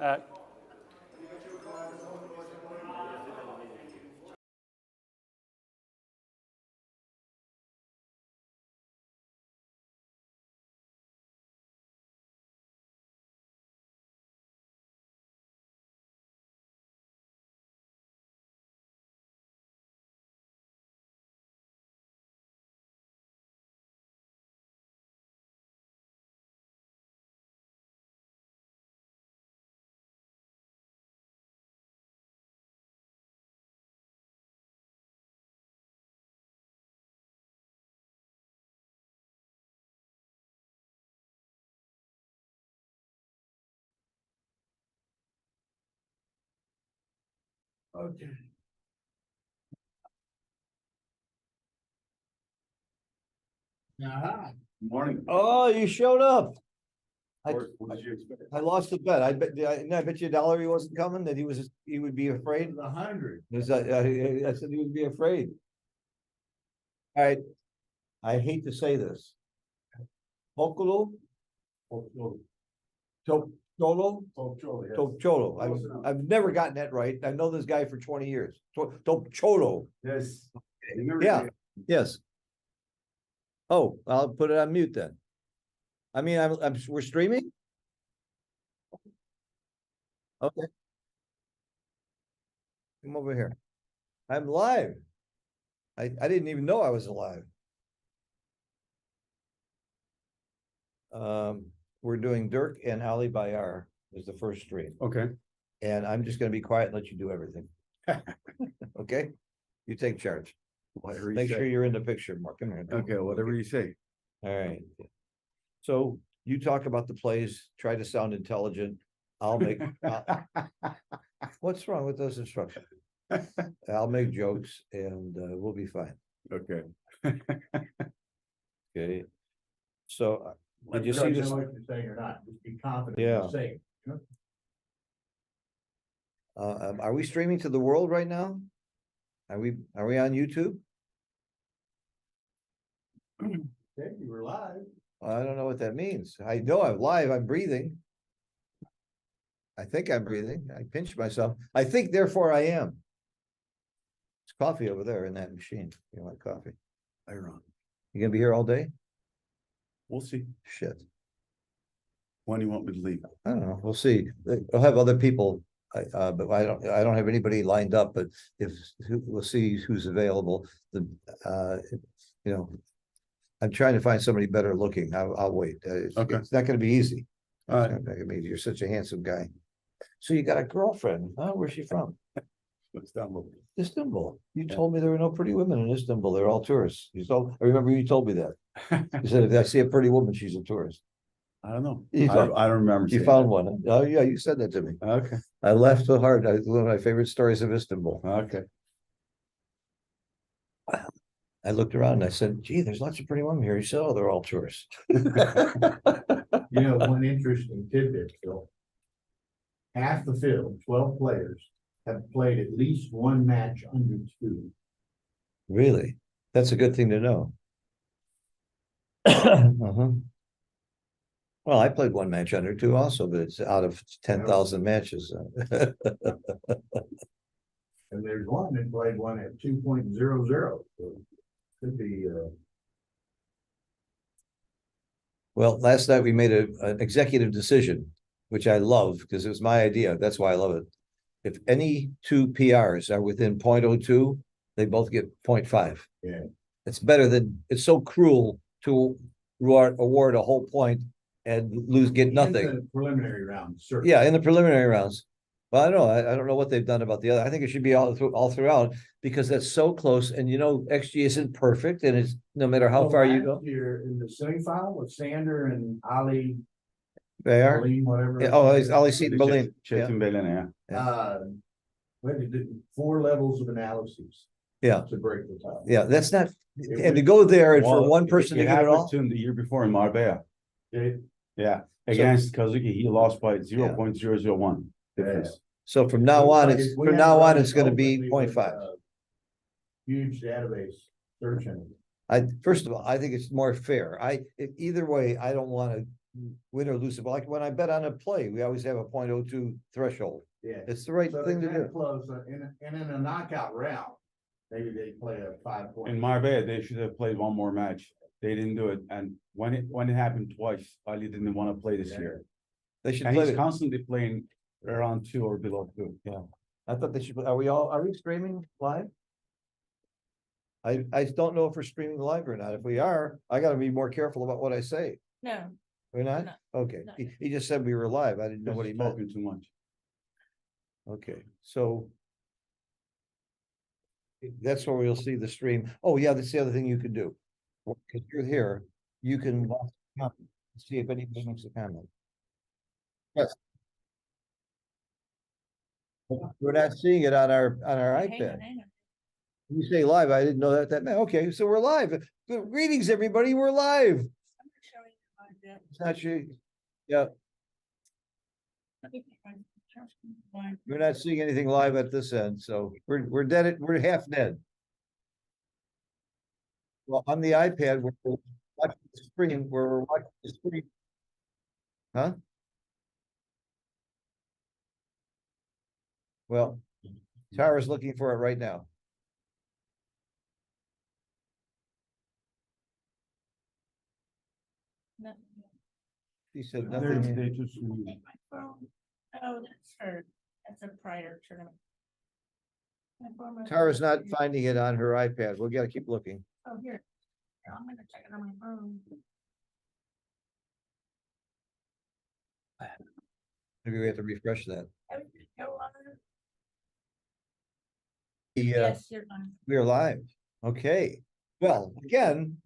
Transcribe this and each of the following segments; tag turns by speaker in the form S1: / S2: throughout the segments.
S1: Uh,
S2: Okay.
S3: Morning.
S4: Oh, you showed up.
S3: What did you expect?
S4: I lost the bet. I bet you $1 he wasn't coming, that he would be afraid.
S2: 100.
S4: I said he would be afraid. All right. I hate to say this. Pocolo? Cholo? Cholo. I've never gotten that right. I know this guy for 20 years. Cholo.
S3: Yes.
S4: Yeah. Yes. Oh, I'll put it on mute then. I mean, we're streaming? Okay. Come over here. I'm live. I didn't even know I was alive. We're doing Dirk and Ali Bayar is the first stream.
S3: Okay.
S4: And I'm just gonna be quiet and let you do everything. Okay? You take charge. Make sure you're in the picture, Mark. Come here.
S3: Okay, whatever you say.
S4: All right. So you talk about the plays, try to sound intelligent. I'll make, what's wrong with those instructions? I'll make jokes and we'll be fine.
S3: Okay.
S4: Okay. So did you see
S2: Regardless
S4: this?
S2: of what you're saying or not, just be confident in
S4: Yeah.
S2: what you're saying.
S4: Are we streaming to the world right now? Are we on YouTube?
S2: Okay, you were live.
S4: I don't know what that means. I know I'm live, I'm breathing. I think I'm breathing. I pinched myself. I think therefore I am. There's coffee over there in that machine. You want coffee?
S3: Iron.
S4: You gonna be here all day?
S3: We'll see.
S4: Shit.
S3: When do you want me to leave?
S4: I don't know. We'll see. I'll have other people. But I don't have anybody lined up, but we'll see who's available. You know, I'm trying to find somebody better looking. I'll wait.
S3: Okay.
S4: It's not gonna be easy.
S3: All right.
S4: I mean, you're such a handsome guy. So you got a girlfriend, huh? Where's she from?
S3: Istanbul.
S4: Istanbul. You
S3: Yeah.
S4: told me there were no pretty women in Istanbul. They're all tourists. I remember you told me that. You said if I see a pretty woman, she's a tourist.
S3: I don't know.
S4: You
S3: I don't remember.
S4: You
S3: saying
S4: found
S3: that.
S4: one. Oh yeah, you said that to me.
S3: Okay.
S4: I laughed so hard. It's one of my favorite stories of Istanbul.
S3: Okay.
S4: I looked around and I said, gee, there's lots of pretty women here. He said, oh, they're all tourists.
S2: You know, one interesting tidbit, Phil. Half the field, 12 players, have played at least one match under 2.
S4: Really? That's a good thing to know. Uh-huh. Well, I played one match under 2 also, but it's out of 10,000 matches.
S2: And there's one that played one at 2.00. So could be
S4: Well, last night we made an executive decision, which I love because it was my idea. That's why I love it. If any 2 PRs are within 0.02, they both get 0.5.
S2: Yeah.
S4: It's better than, it's so cruel to award a whole point and get nothing.
S2: in the preliminary round, certainly.
S4: Yeah, in the preliminary rounds. Well, I don't know. I don't know what they've done about the other. I think it should be all throughout because that's so close. And you know, XG isn't perfect, and it's no matter how far you go.
S2: You're in the semifinal with Sander and Ali.
S4: They are.
S2: Berlin, whatever.
S4: Yeah, oh, it's Ali Seaton Berlin. Yeah.
S3: Berlin,
S2: When you did 4 levels of analysis.
S4: Yeah.
S2: To break the tie.
S4: Yeah, that's not, and to go there and for one person to get it all.
S3: To him the year before in Marbella.
S2: Okay.
S3: Yeah, against Kazuki, he lost by 0.001 difference.
S4: So from now on, it's going to be 0.5.
S2: Huge database search engine.
S4: First of all, I think it's more fair. Either way, I don't want to win or lose. Like when I bet on a play, we always have a .02 threshold.
S2: Yeah.
S4: It's the right
S2: So
S4: thing to
S2: they're
S4: do.
S2: close, and in a knockout round, maybe they play a 5 point.
S3: In my bad, they should have played one more match. They didn't do it, and when it happened twice, Ali didn't want to play this year.
S4: They should
S3: And
S4: play
S3: he's
S4: it.
S3: constantly playing around 2 or below 2.
S4: Yeah. I thought they should, are we streaming live? I don't know if we're streaming live or not. If we are, I gotta be more careful about what I say.
S1: No,
S4: We're not?
S1: No.
S4: Okay,
S1: No.
S4: he just said we were live. I didn't know what he meant.
S3: Talking too much.
S4: Okay, so. That's where we'll see the stream. Oh, yeah, that's the other thing you can do. Because you're here, you can watch the comment, see if anybody makes a comment. Yes. We're not seeing it on our
S1: hang
S4: iPad.
S1: on, hang on.
S4: You say live, I didn't know that meant, okay, so we're live. Good greetings, everybody, we're live.
S1: I'm gonna show you how to do it.
S4: It's not you. Yeah,
S1: Let me get my-
S4: we're not seeing anything live at this end, so we're dead, we're half dead. Well, on the iPad, we're watching the screen, we're watching the screen. Huh? Well, Tara's looking for it right now.
S1: No,
S4: She said
S3: They
S4: nothing.
S3: just.
S1: take my phone. Oh, that's her. That's a prior tournament. My phone must
S4: Tara's
S1: be-
S4: not finding it on her iPad. We gotta keep looking.
S1: Oh, here. Here, I'm gonna check it on my phone.
S4: Maybe we have to refresh that.
S1: Everything go on?
S4: Yeah,
S1: Yes, you're on.
S4: we are live. Okay. Well, again,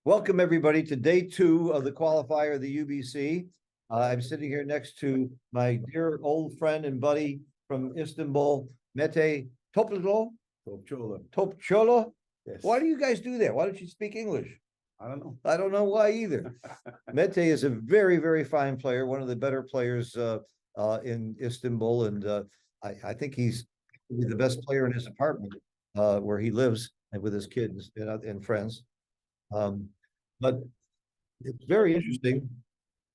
S4: welcome everybody to day 2 of the qualifier of the UBC. I'm sitting here next to my dear old friend and buddy from Istanbul, Mete Topolo. Topcholo.
S3: Yes.
S4: Why do you guys do that? Why don't you speak English?
S3: I don't know.
S4: I don't know why either. Mete is a very, very fine player, one of the better players in Istanbul, and I think he's the best player in his apartment where he lives and with his kids and friends. But it's very interesting.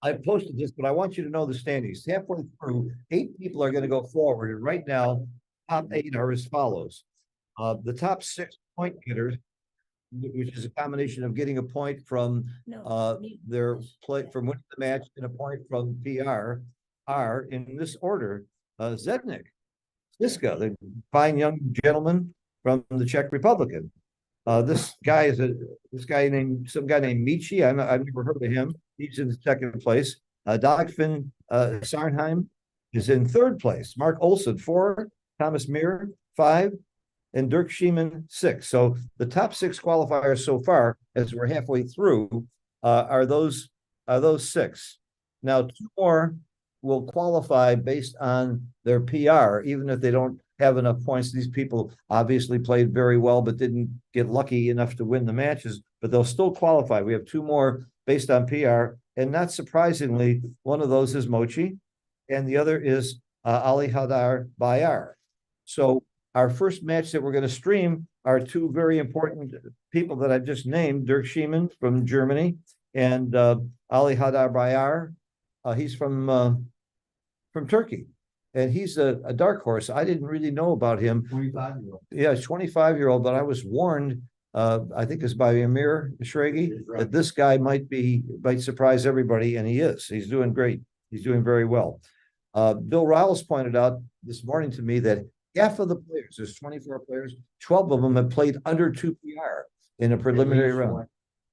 S4: I posted this, but I want you to know the standings. Halfway through, 8 people are going to go forward, and right now, top 8 are as follows. The top 6 point getters, which is a combination of getting a point from
S1: No.
S4: their play from winning the match and a point from PR, are in this order. Zednik, Zizka, the fine young gentleman from the Czech Republic. This guy is some guy named Michi. I've never heard of him. He's in 2nd place. Dagfinn Snarheim is in 3rd place. Marc Olsen 4, Thomas Myhr 5, and Dirk Schiemann 6. So the top 6 qualifiers so far, as we're halfway through, are those 6. Now 2 more will qualify based on their PR, even if they don't have enough points. These people obviously played very well, but didn't get lucky enough to win the matches, but they'll still qualify. We have 2 more based on PR, and not surprisingly, one of those is Mochi, and the other is Ali Haydar Bayar. So our first match that we're going to stream are 2 very important people that I've just named, Dirk Schiemann from Germany and Ali Haydar Bayar. He's from Turkey, and he's a dark horse. I didn't really know about him.
S2: 25-year-old.
S4: Yeah, 25-year-old, but I was warned, I think it's by Myhr that this guy might surprise everybody, and he is. He's doing great. He's doing very well. Bill Riles pointed out this morning to me that half of the players, there's 24 players, 12 of them have played under 2 PR in a preliminary round.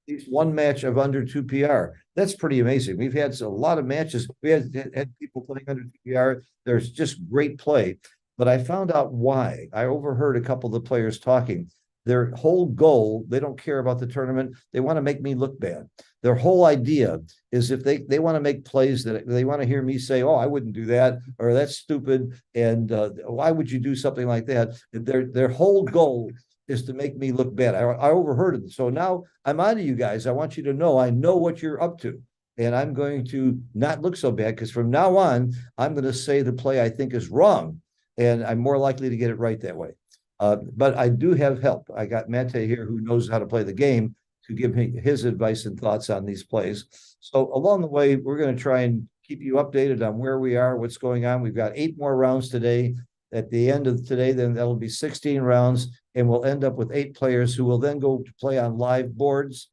S4: At least 1 match of under 2 PR. That's pretty amazing. We've had a lot of matches. We had people playing under 2 PR. There's just great play. But I found out why. I overheard a couple of the players talking. Their whole goal, they don't care about the tournament. They want to make me look bad. Their whole idea is if they want to make plays that they want to hear me say, oh, I wouldn't do that, or that's stupid, and why would you do something like that? Their whole goal is to make me look bad. I overheard it. So now I'm on to you guys. I want you to know I know what you're up to. And I'm going to not look so bad, because from now on, I'm going to say the play I think is wrong. And I'm more likely to get it right that way. But I do have help. I got Mate here who knows how to play the game to give me his advice and thoughts on these plays. So along the way, we're going to try and keep you updated on where we are, what's going on. We've got 8 more rounds today. At the end of today, then that'll be 16 rounds, and we'll end up with 8 players who will then go to play on live boards.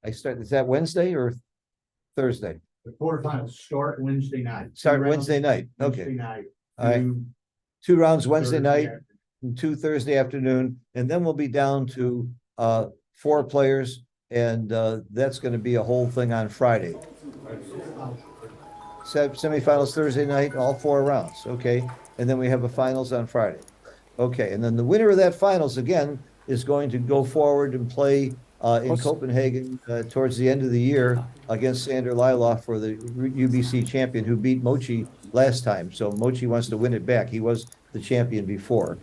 S4: Is that Wednesday or Thursday?
S2: The quarterfinals start Wednesday night.
S4: Start
S2: 2 rounds
S4: Wednesday night.
S2: Wednesday
S4: Okay.
S2: night.
S4: All right.
S2: 2
S4: 2 rounds Wednesday
S2: Thursday
S4: night
S2: afternoon.
S4: and 2 Thursday afternoon, and then we'll be down to 4 players, and that's going to be a whole thing on Friday. Semifinals Thursday night, all 4 rounds, okay, and then we have a finals on Friday. Okay, and then the winner of that finals again is going to go forward and play in Copenhagen towards the end of the year against Sander Liloff for the UBC champion who beat Mochi last time. So Mochi wants to win it back. He was the champion before.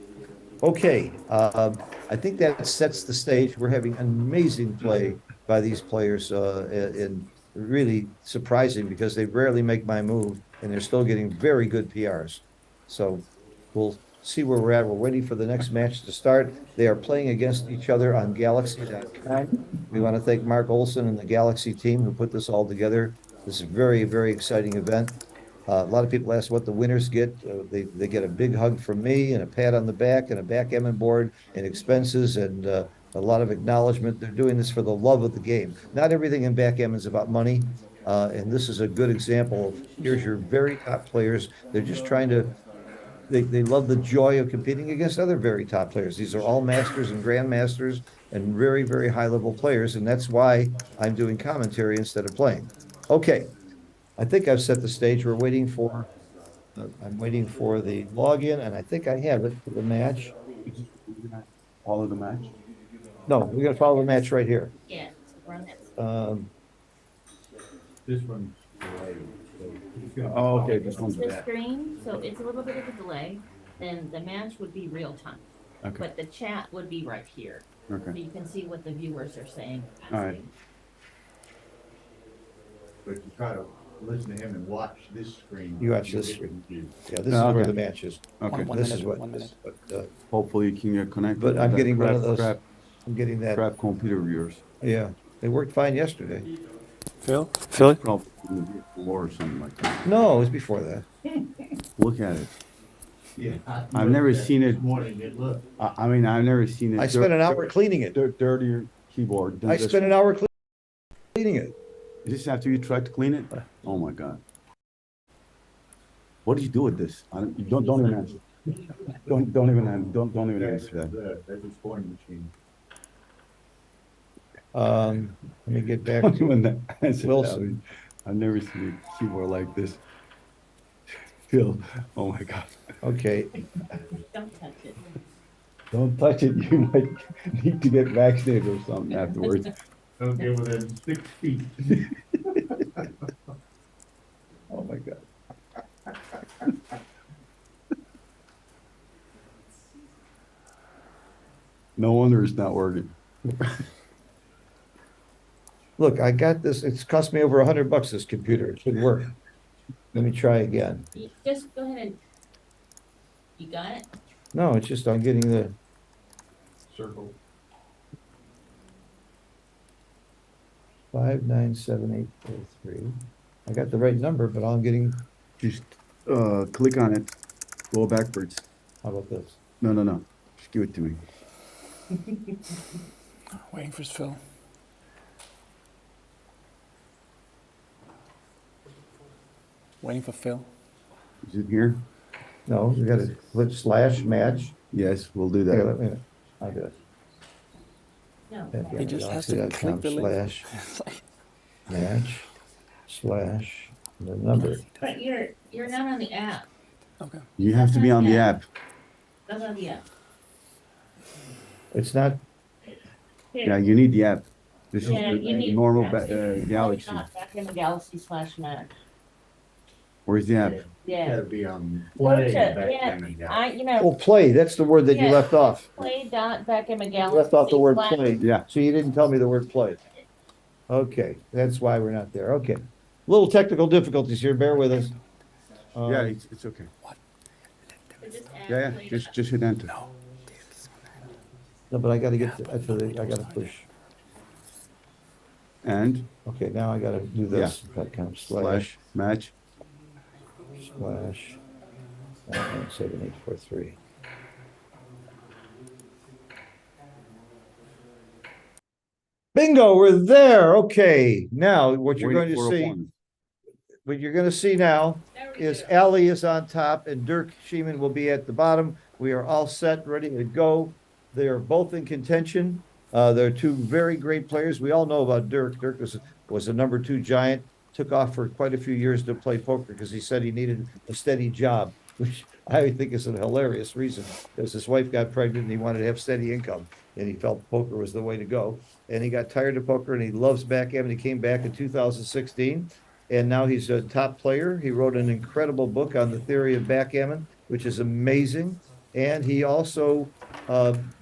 S4: Okay, I think that sets the stage. We're having amazing play by these players, and really surprising because they rarely make my move, and they're still getting very good PRs. So we'll see where we're at. We're waiting for the next match to start. They are playing against each other on Galaxy.com. We want to thank Marc Olsen and the Galaxy team who put this all together. This is a very, very exciting event. A lot of people ask what the winners get. They get a big hug from me and a pat on the back and a backgammon board and expenses and a lot of acknowledgement. They're doing this for the love of the game. Not everything in backgammon is about money. And this is a good example of here's your very top players. They're just trying to, they love the joy of competing against other very top players. These are all masters and grandmasters and very, very high level players. And that's why I'm doing commentary instead of playing. Okay. I think I've set the stage. We're waiting for, I'm waiting for the login, and I think I have it for the match.
S3: Follow the match.
S4: No, we're gonna follow the match right here.
S1: Yeah, run it.
S2: This one's delayed. So it's gonna
S3: Oh, okay,
S2: follow
S3: this one's
S1: The
S3: bad.
S1: screen, so it's a little bit of a delay, then the match would be real time.
S3: Okay,
S1: But the chat would be right here, so
S3: okay.
S1: you can see what the viewers are saying.
S3: All right.
S2: But you try to listen to him and watch this screen.
S4: You watch
S2: you'll
S4: this
S2: get
S4: screen.
S2: confused.
S4: Yeah, this is
S3: Oh,
S4: where
S3: okay.
S4: the match is.
S3: Okay,
S4: This is what,
S5: 1 minute.
S4: but,
S3: hopefully you can get connected.
S4: But I'm
S3: to that
S4: getting rid of
S3: crap-
S4: those. I'm getting that,
S3: Crap computer of yours.
S4: yeah, it worked fine yesterday.
S5: Phil? Phil?
S3: Probably on the floor or something like that.
S4: No, it was before that.
S3: Look at it.
S2: Yeah.
S3: I've never
S2: looked at
S3: seen it-
S2: This morning, it looked.
S3: I mean, I've never seen it.
S4: I spent an hour cleaning it.
S3: Dirtier keyboard. than
S4: I
S3: this
S4: spent an
S3: one.
S4: hour cleaning it.
S3: Is this after you tried to clean it? Oh my God. What did you do with this? You don't even answer. Don't even answer that.
S2: That's a scoring machine.
S4: Let me get back
S3: Don't
S4: to
S3: even answer that.
S4: Wilson.
S3: I've never seen a keyboard like this. Phil, oh my God.
S4: Okay,
S1: Don't touch it.
S3: Don't touch it. You might need to get vaccinated or something afterwards.
S2: Don't get within 6 feet.
S3: Oh my God. No wonder it's not working.
S4: look, I got this. It's cost me over $100, this computer. It should work. Let me try again.
S1: You just go ahead and, you got it?
S4: No, it's just I'm getting the,
S2: Circle.
S4: 597843. I got the right number, but I'm getting,
S3: Just click on it. Go backwards.
S4: how about this?
S3: No. Just give it to me.
S5: Waiting for Phil. Waiting for Phil.
S3: Is it here?
S4: No, we got to click slash match.
S3: Yes, we'll do
S4: Here,
S3: that.
S4: let me, I got it.
S1: No.
S5: He just has to
S4: Galaxy.com
S5: click the link.
S4: slash match slash the number.
S1: But you're not on the app.
S5: Okay.
S3: You have to be on the app.
S1: That's on the app.
S4: It's not,
S3: Yeah, you need the app. This is
S1: Yeah, you
S3: the
S1: need-
S3: normal
S1: that's-
S3: Galaxy.
S1: Back in the Galaxy/match.
S3: Where's the app?
S1: Yeah.
S2: Gotta be on
S1: Go
S2: play.
S1: to-
S2: backgammon now.
S4: oh, play, that's the word that you
S1: Yeah.
S4: left off.
S1: Play dot back in the
S4: You
S1: Galaxy.
S4: left off the word play.
S3: Yeah.
S4: So you didn't tell me the word play. Okay, that's why we're not there. Okay. Little technical difficulties here, bear with us.
S3: Yeah, it's okay. Yeah, just hit enter.
S4: No, but I gotta get to the, I gotta push.
S3: And
S4: Okay, now I gotta do this. That kind of
S3: slash match.
S4: slash 17843. Bingo, we're there. Okay, now what you're going
S3: Waiting
S4: to
S3: for
S4: see,
S3: opponent.
S4: what you're going to see now
S1: There we
S4: is
S1: go.
S4: Ali is on top and Dirk Schiemann will be at the bottom. We are all set, ready to go. They are both in contention. They're two very great players. We all know about Dirk. Dirk was a number 2 giant, took off for quite a few years to play poker because he said he needed a steady job, which I think is a hilarious reason because his wife got pregnant and he wanted to have steady income and he felt poker was the way to go. And he got tired of poker and he loves backgammon. He came back in 2016 and now he's a top player. He wrote an incredible book on the theory of backgammon, which is amazing. And he also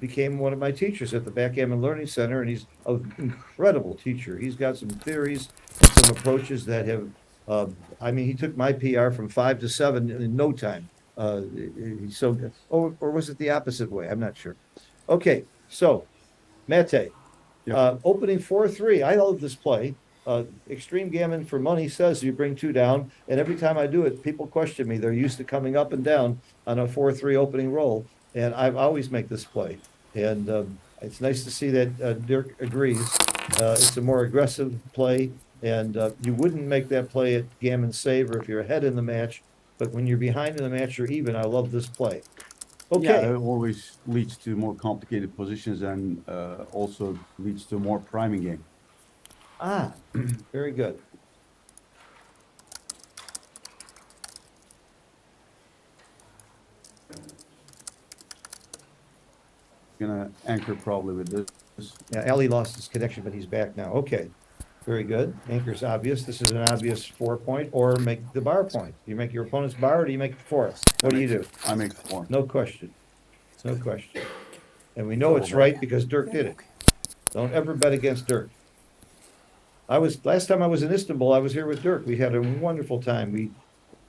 S4: became one of my teachers at the Backgammon Learning Center, and he's an incredible teacher. He's got some theories and some approaches that have, I mean, he took my PR from 5 to 7 in no time. He's so good. Or was it the opposite way? I'm not sure. Okay, so Mate, opening 4-3. I love this play. Extreme Gammon for money says you bring 2 down, and every time I do it, people question me. They're used to coming up and down on a 4-3 opening roll, and I always make this play. And it's nice to see that Dirk agrees. It's a more aggressive play, and you wouldn't make that play at Gammon Saver if you're ahead in the match, but when you're behind in the match or even, I love this play. Okay.
S3: Yeah, it always leads to more complicated positions and also leads to more priming game.
S4: Ah, very good.
S3: Gonna anchor probably with this.
S4: Yeah, Ali lost his connection, but he's back now. Okay, very good. Anchor's obvious. This is an obvious 4-point, or make the bar point. Do you make your opponent's bar, or do you make the 4? What do you do?
S3: I make 4.
S4: No question. No question. And we know it's right because Dirk did it. Don't ever bet against Dirk. Last time I was in Istanbul, I was here with Dirk. We had a wonderful time. We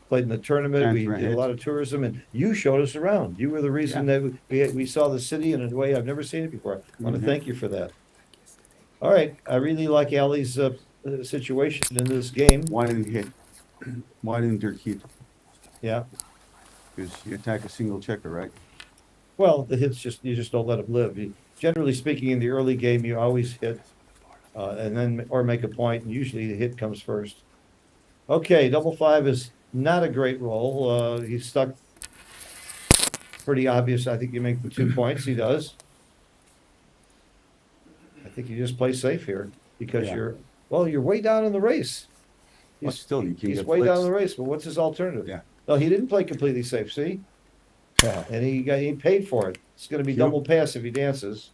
S4: played in the tournament. We did a lot of tourism, and you showed us around. You were the reason that we saw the city in a way I've never seen it before. I want to thank you for that. All right, I really like Ali's situation in this game.
S3: Why didn't he hit? Why didn't Dirk hit?
S4: Yeah.
S3: Because you attack a single checker, right?
S4: Well, the hits you just don't let them live. Generally speaking, in the early game, you always hit, and then or make a point, and usually the hit comes first. Okay, 5-5 is not a great roll. He's stuck. Pretty obvious. I think you make the 2 points. He does. I think you just play safe here because you're way down in the race.
S3: But still, you can
S4: He's
S3: get
S4: way down in
S3: blitzed.
S4: the race. But what's his alternative?
S3: Yeah.
S4: No, he didn't play completely safe. See, and he paid for it. It's going to be
S3: Yep.
S4: double pass if he dances.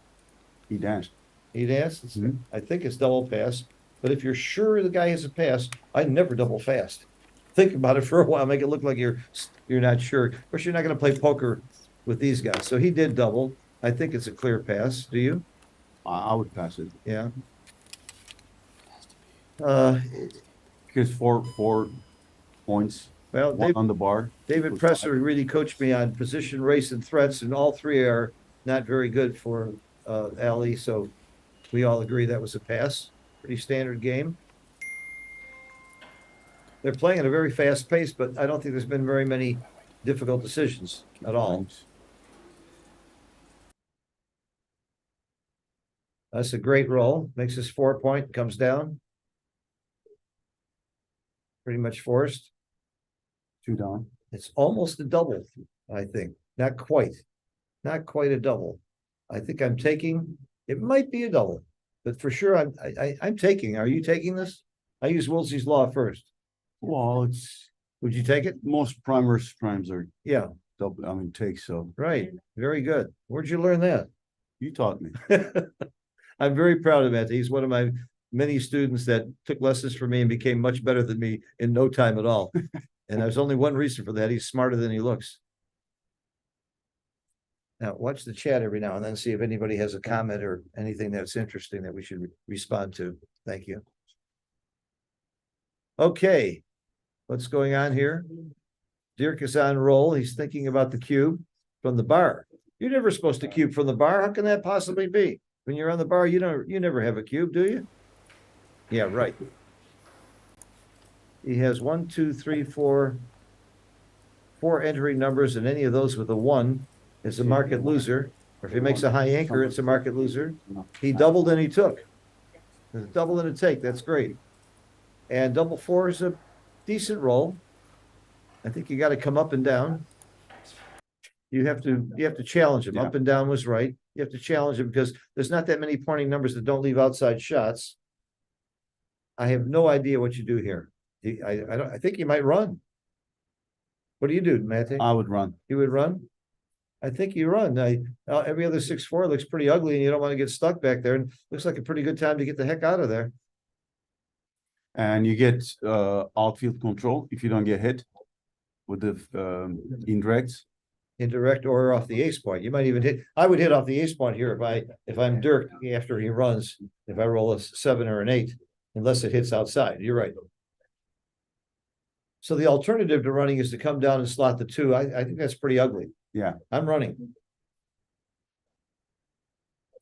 S3: He danced.
S4: He danced.
S3: Mhm.
S4: I think it's double pass. But if you're sure the guy has a pass, I never double fast. Think about it for a while. Make it look like you're not sure. Of course, you're not going to play poker with these guys. So he did double. I think it's a clear pass. Do you?
S3: I would pass it.
S4: Yeah.
S3: Because four points,
S4: Well,
S3: one on the bar.
S4: David Presser really coached me on position, race, and threats, and all 3 are not very good for Ali. So we all agree that was a pass. Pretty standard game. They're playing at a very fast pace, but I don't think there's been very many difficult decisions at all. That's a great roll. Makes us 4-point, comes down. Pretty much forced.
S3: 2 down.
S4: It's almost a double, I think. Not quite. Not quite a double. I think I'm taking, it might be a double, but for sure I'm taking. Are you taking this? I use Wilsey's Law first.
S3: Well,
S4: Would you take it?
S3: most prime versus primes are
S4: Yeah,
S3: double, takes, so
S4: right. Very good. Where'd you learn that?
S3: you taught me.
S4: I'm very proud of that. He's one of my many students that took lessons from me and became much better than me in no time at all. And there's only one reason for that. He's smarter than he looks. Now, watch the chat every now and then, see if anybody has a comment or anything that's interesting that we should respond to. Thank you. Okay, what's going on here? Dirk is on roll. He's thinking about the cube from the bar. You're never supposed to cube from the bar. How can that possibly be? When you're on the bar, you never have a cube, do you? Yeah, right. He has 1, 2, 3, 4. 4 entry numbers, and any of those with a 1 is a market loser. Or if he makes a high anchor, it's a market loser. He doubled and he took. There's a double and a take. That's great. And double 4 is a decent roll. I think you got to come up and down. You have to challenge him.
S3: Yeah.
S4: Up and down was right. You have to challenge him because there's not that many pointing numbers that don't leave outside shots. I have no idea what you do here. I think you might run. What do you do, Matthew?
S3: I would run.
S4: You would run? I think you run. Every other 6-4 looks pretty ugly and you don't want to get stuck back there. And looks like a pretty good time to get the heck out of there.
S3: And you get outfield control if you don't get hit with the indirects.
S4: Indirect or off the ace point. You might even hit, I would hit off the ace point here if I'm Dirk after he runs, if I roll a 7 or an 8, unless it hits outside. You're right. So the alternative to running is to come down and slot the 2. I think that's pretty ugly.
S3: Yeah.
S4: I'm running.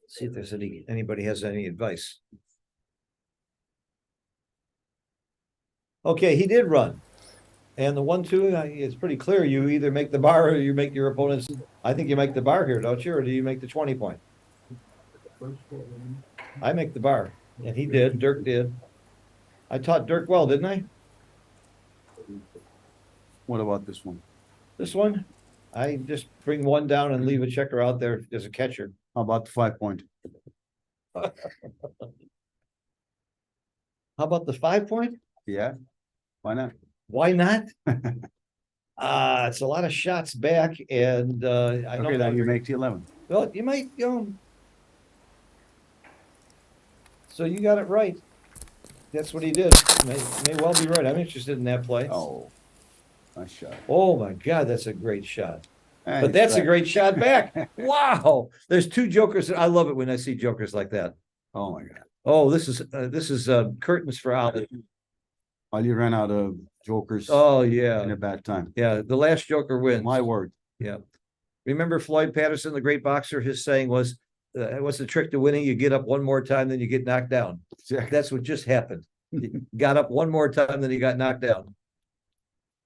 S4: See if there's anybody has any advice. Okay, he did run. And the 1-2, it's pretty clear. You either make the bar or you make your opponents. I think you make the bar here, don't you? Or do you make the 20 point? I make the bar. And he did. Dirk did. I taught Dirk well, didn't I?
S3: What about this one?
S4: This one? I just bring 1 down and leave a checker out there as a catcher.
S3: How about the 5 point?
S4: How about the 5 point?
S3: Yeah. Why not?
S4: Why not? It's a lot of shots back, and I
S3: Okay,
S4: don't
S3: then you
S4: know.
S3: make the 11.
S4: Well, you might, so you got it right. That's what he did. May well be right. I'm interested in that play.
S3: Oh, nice shot.
S4: Oh my God, that's a great shot.
S3: And
S4: But that's a
S3: strike.
S4: great shot back. Wow. There's 2 jokers. I love it when I see jokers like that.
S3: Oh my God.
S4: Oh, this is curtains for Ali.
S3: Ali ran out of jokers
S4: Oh
S3: in
S4: yeah.
S3: a bad time.
S4: Yeah, the last joker wins.
S3: My word.
S4: Yeah. Remember Floyd Patterson, the great boxer, his saying was, what's the trick to winning? You get up one more time, then you get knocked down. That's what just happened. He got up one more time, then he got knocked down.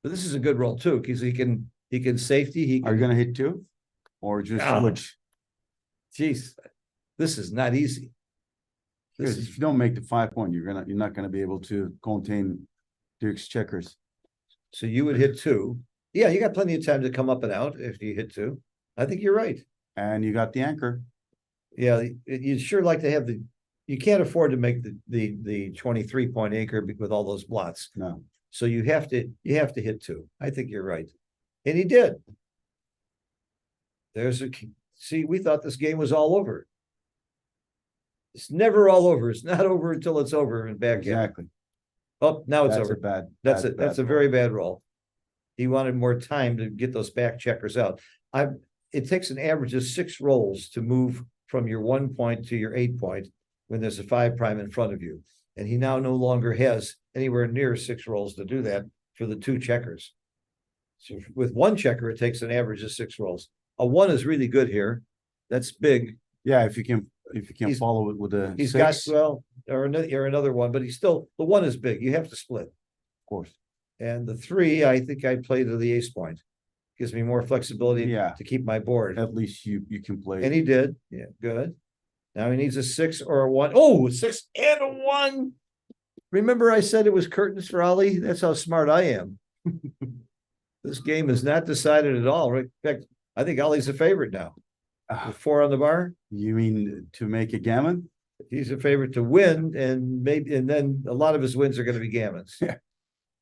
S4: But this is a good roll too, because he can safety. He
S3: Are you
S4: can,
S3: gonna hit 2? Or just
S4: Ah.
S3: switch?
S4: geez, this is not easy. This
S3: Because
S4: is,
S3: if you don't make the 5 point, you're not gonna be able to contain Dirk's checkers.
S4: so you would hit 2. Yeah, you got plenty of time to come up and out if you hit 2. I think you're right.
S3: And you got the anchor.
S4: Yeah, you'd sure like to have you can't afford to make the 23 point anchor with all those blots.
S3: No.
S4: So you have to hit 2. I think you're right. And he did. See, we thought this game was all over. It's never all over. It's not over until it's over in backgammon.
S3: Exactly.
S4: Oh, now it's
S3: That's
S4: over.
S3: a bad.
S4: That's
S3: bad
S4: a very bad roll. He wanted more time to get those back checkers out. It takes an average of 6 rolls to move from your 1 point to your 8 point when there's a 5 prime in front of you. And he now no longer has anywhere near 6 rolls to do that for the 2 checkers. So with 1 checker, it takes an average of 6 rolls. A 1 is really good here. That's big.
S3: Yeah, if you can
S4: He's-
S3: follow it with a
S4: He's
S3: 6,
S4: got, or another 1, but the 1 is big. You have to split.
S3: of course.
S4: And the 3, I think I play to the ace point. Gives me more flexibility
S3: Yeah.
S4: to keep my board.
S3: At least you can play.
S4: And he did. Yeah, good. Now he needs a 6 or a 1. Oh, 6 and a 1. Remember I said it was curtains for Ali? That's how smart I am. This game is not decided at all. In fact, I think Ali's a favorite now. With 4 on the bar,
S3: You mean to make a gammon?
S4: he's a favorite to win, and then a lot of his wins are going to be gammons.
S3: Yeah.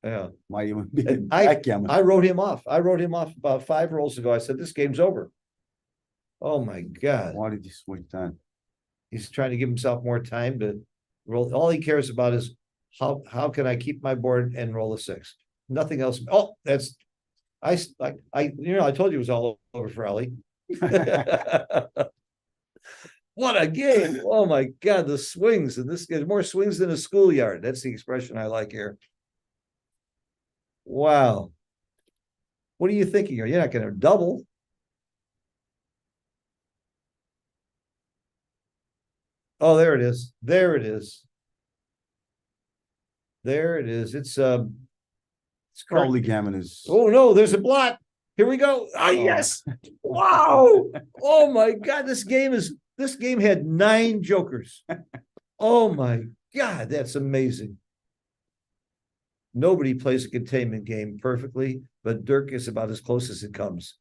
S4: Yeah.
S3: Might even be
S4: And
S3: backgammon.
S4: I wrote him off. I wrote him off about 5 rolls ago. I said, this game's over. Oh my God.
S3: Why did you switch that?
S4: He's trying to give himself more time to roll. All he cares about is how can I keep my board and roll a 6? Nothing else. Oh, I told you it was all over for Ali. What a game. Oh my God, the swings. And this is more swings than a schoolyard. That's the expression I like here. Wow. What are you thinking? You're not going to double. Oh, there it is. There it is. There it is. It's
S3: Probably gammon is.
S4: Oh, no, there's a blot. Here we go. Ah, yes. Wow. Oh my God. This game had 9 jokers. Oh my God, that's amazing. Nobody plays a containment game perfectly, but Dirk is about as close as it comes.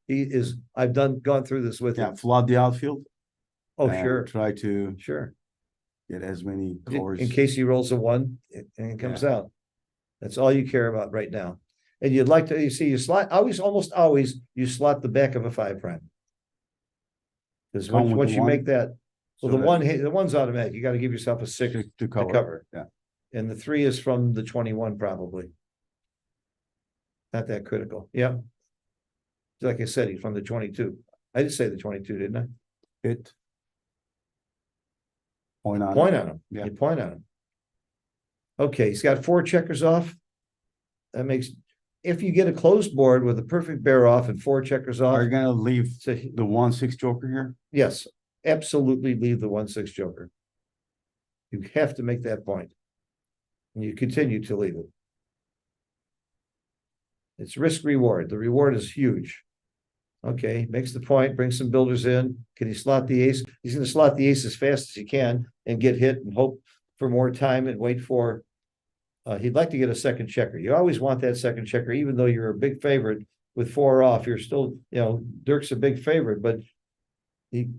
S4: I've gone through this with
S3: Yeah,
S4: him.
S3: flood the outfield.
S4: Oh,
S3: and
S4: sure,
S3: Try to
S4: sure.
S3: get as many cores.
S4: In case he rolls a 1 and it comes out. That's all you care about right now. And you'd like to, you slot, almost always, you slot the back of a 5 prime. Because
S3: Come with
S4: once
S3: the
S4: you
S3: one,
S4: make that, well,
S3: so
S4: the one's automatic. You got to give yourself a 6
S3: to
S4: to
S3: cover.
S4: cover.
S3: Yeah.
S4: And the 3 is from the 21, probably. Not that critical. Yeah. Like I said, he's from the 22. I did say the 22, didn't I?
S3: Hit. Point on.
S4: Point on him.
S3: Yeah.
S4: You point on him. Okay, he's got 4 checkers off. That makes, if you get a closed board with a perfect bear off and 4 checkers off,
S3: Are you gonna leave
S4: so
S3: the 1/6 joker here?
S4: yes, absolutely leave the 1/6 joker. You have to make that point. And you continue to leave it. It's risk reward. The reward is huge. Okay, makes the point, brings some builders in. Can he slot the ace? He's going to slot the ace as fast as he can and get hit and hope for more time and wait for. He'd like to get a second checker. You always want that second checker, even though you're a big favorite with 4 off. You're still, Dirk's a big favorite, but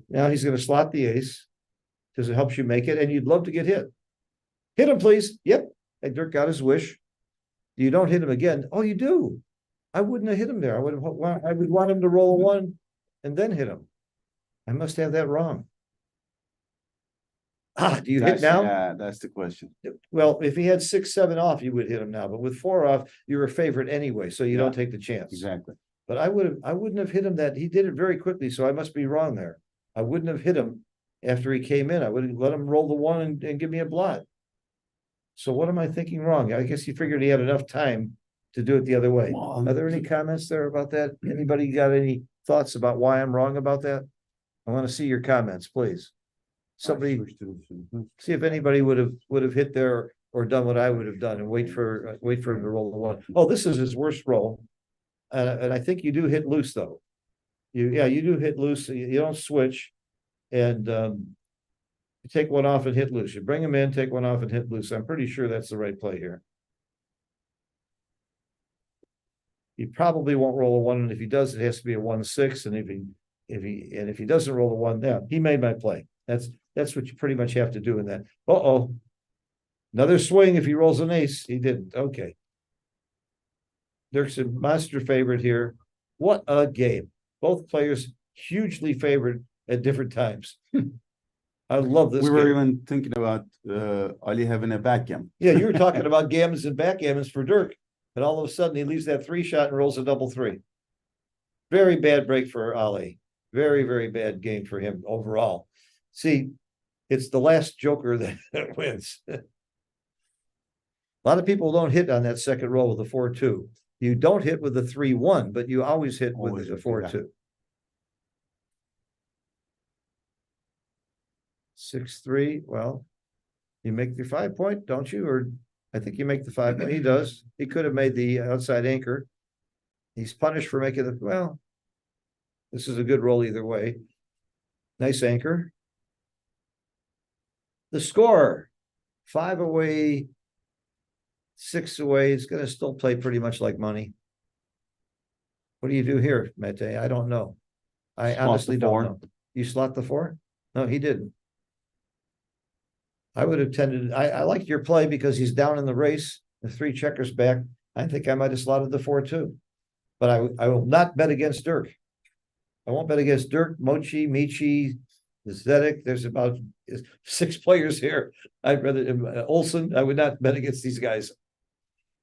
S4: now he's going to slot the ace because it helps you make it, and you'd love to get hit. Hit him, please. Yep, and Dirk got his wish. You don't hit him again. Oh, you do. I wouldn't have hit him there. I would want him to roll a 1 and then hit him. I must have that wrong. Do you hit now?
S3: Yeah, that's the question.
S4: Well, if he had 6, 7 off, you would hit him now. But with 4 off, you're a favorite anyway, so you don't take the chance.
S3: Exactly.
S4: But I wouldn't have hit him that. He did it very quickly, so I must be wrong there. I wouldn't have hit him after he came in. I would have let him roll the 1 and give me a blot. So what am I thinking wrong? I guess he figured he had enough time to do it the other way.
S3: Well,
S4: Are there any comments there about that? Anybody got any thoughts about why I'm wrong about that? I want to see your comments, please. Somebody, see if anybody would have hit there or done what I would have done and wait for him to roll the 1. Oh, this is his worst roll. And I think you do hit loose though. You do hit loose. You don't switch. And you take 1 off and hit loose. You bring him in, take 1 off and hit loose. I'm pretty sure that's the right play here. He probably won't roll a 1, and if he does, it has to be a 1/6. And if he doesn't roll a 1, yeah, he made my play. That's what you pretty much have to do in that. Another swing if he rolls an ace. He didn't. Okay. Dirk's a monster favorite here. What a game. Both players hugely favored at different times. I love this.
S3: We were
S4: game.
S3: even thinking about Ali having a backgammon.
S4: Yeah, you were talking about gammons and backgammons for Dirk. And all of a sudden he leaves that 3 shot and rolls a double 3. Very bad break for Ali. Very, very bad game for him overall. See, it's the last joker that wins. A lot of people don't hit on that second roll with the 4-2. You don't hit with the 3-1, but you always hit with the 4-2. 6-3. Well, you make the 5 point, don't you? Or I think you make the 5 point. He does. He could have made the outside anchor. He's punished for making the, well, this is a good roll either way. Nice anchor. The score, 5 away, 6 away. It's going to still play pretty much like money. What do you do here, Mete? I don't know. I honestly don't know. You slot the 4? No, he didn't. I would have tended, I liked your play because he's down in the race, the 3 checkers back. I think I might have slotted the 4 too. But I will not bet against Dirk. I won't bet against Dirk, Mochi, Michi, Zedek. There's about 6 players here. I'd rather Olsen. I would not bet against these guys.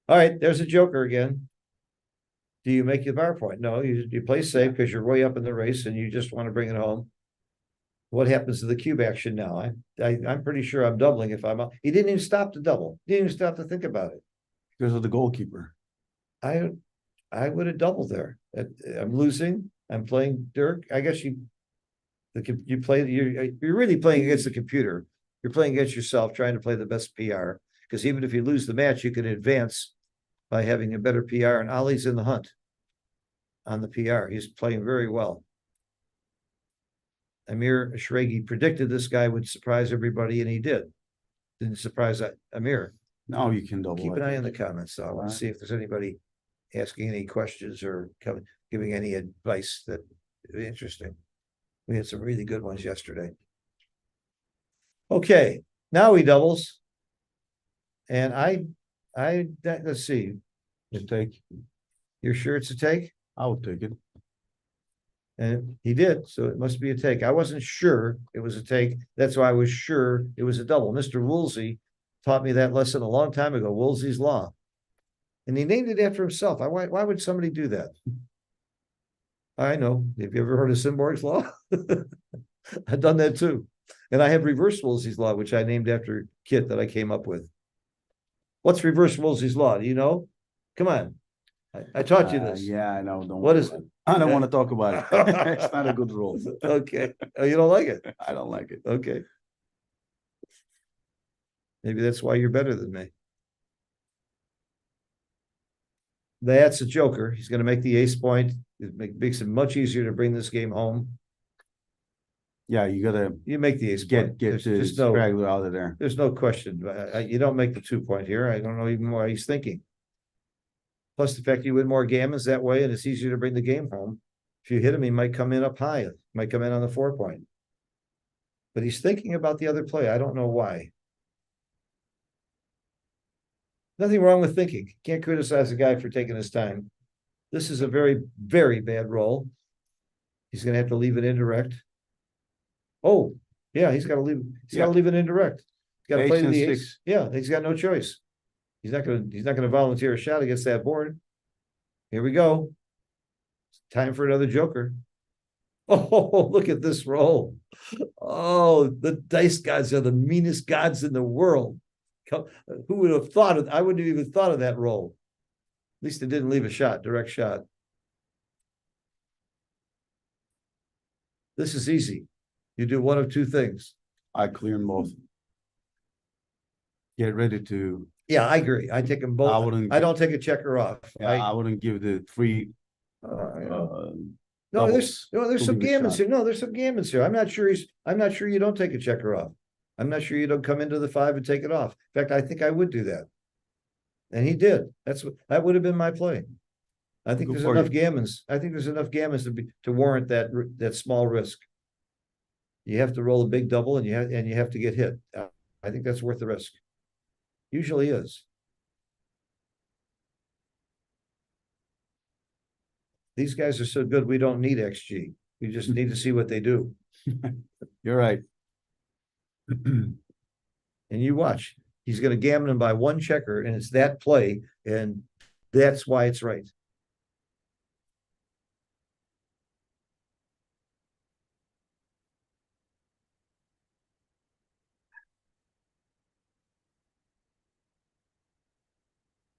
S4: All right, there's a joker again. Do you make your bar point? No, you play safe because you're way up in the race and you just want to bring it home. What happens to the cube action now? I'm pretty sure I'm doubling if I'm up. He didn't even stop to double. He didn't even stop to think about it.
S3: Because of the goalkeeper.
S4: I would have doubled there. I'm losing. I'm playing Dirk. I guess you're really playing against the computer. You're playing against yourself, trying to play the best PR. because even if you lose the match, you can advance by having a better PR, and Ollie's in the hunt on the PR. He's playing very well. Amir Shregi predicted this guy would surprise everybody, and he did. Didn't surprise Amir.
S3: Now you can double.
S4: Keep an
S3: I
S4: eye on the
S3: think.
S4: comments, though. I want
S3: Alright.
S4: to see if there's anybody asking any questions or giving any advice that would be interesting. We had some really good ones yesterday. Okay, now he doubles. And let's see,
S3: You take,
S4: you're sure it's a take?
S3: I would take it.
S4: And he did, so it must be a take. I wasn't sure it was a take. That's why I was sure it was a double. Mr. Woolsey taught me that lesson a long time ago, Woolsey's Law. And he named it after himself. Why would somebody do that? I know. Have you ever heard of Simborg's Law? I've done that too. And I have reverse Woolsey's Law, which I named after Kit that I came up with. What's reverse Woolsey's Law? Do you know? Come on. I taught you this.
S3: Yeah, I know. Don't
S4: What
S3: worry
S4: is
S3: about
S4: it?
S3: I don't want to talk about it. It's not a good rule.
S4: Okay. Oh, you don't like it?
S3: I don't like it.
S4: Okay. Maybe that's why you're better than me. That's a joker. He's going to make the ace point. It makes it much easier to bring this game home.
S3: Yeah, you gotta
S4: You make the ace point.
S3: get the
S4: There's no,
S3: straggler out of there.
S4: there's no question. You don't make the 2-point here. I don't know even why he's thinking. Plus the fact you win more gammons that way, and it's easier to bring the game home. If you hit him, he might come in up high. Might come in on the 4-point. But he's thinking about the other play. I don't know why. Nothing wrong with thinking. Can't criticize a guy for taking his time. This is a very, very bad roll. He's gonna have to leave it indirect. Oh, yeah, he's gotta leave, he's gotta
S3: Yeah.
S4: leave it indirect. He's gotta
S3: Ace
S4: play to
S3: and
S4: the ace.
S3: six.
S4: Yeah, he's got no choice. He's not gonna volunteer a shot against that board. Here we go. Time for another joker. Oh, look at this roll. Oh, the dice gods are the meanest gods in the world. Who would have thought of, I wouldn't have even thought of that roll. At least it didn't leave a shot, direct shot. This is easy. You do one of two things.
S3: I clear them both. Get ready to.
S4: Yeah, I agree. I take them both.
S3: I wouldn't.
S4: I don't take a checker off.
S3: Yeah, I wouldn't give the three.
S4: No, there's
S3: to
S4: some
S3: leave a
S4: gammons
S3: shot.
S4: here. No, there's some gammons here. I'm not sure you don't take a checker off. I'm not sure you don't come into the 5 and take it off. In fact, I think I would do that. And he did. That would have been my play. I think
S3: Good
S4: there's
S3: for
S4: enough
S3: you.
S4: gammons. I think there's enough gammons to warrant that small risk. You have to roll a big double and you have to get hit. I think that's worth the risk. Usually is. These guys are so good, we don't need XG. We just need to see what they do.
S3: You're right.
S4: And you watch, he's gonna gammon him by one checker, and it's that play, and that's why it's right.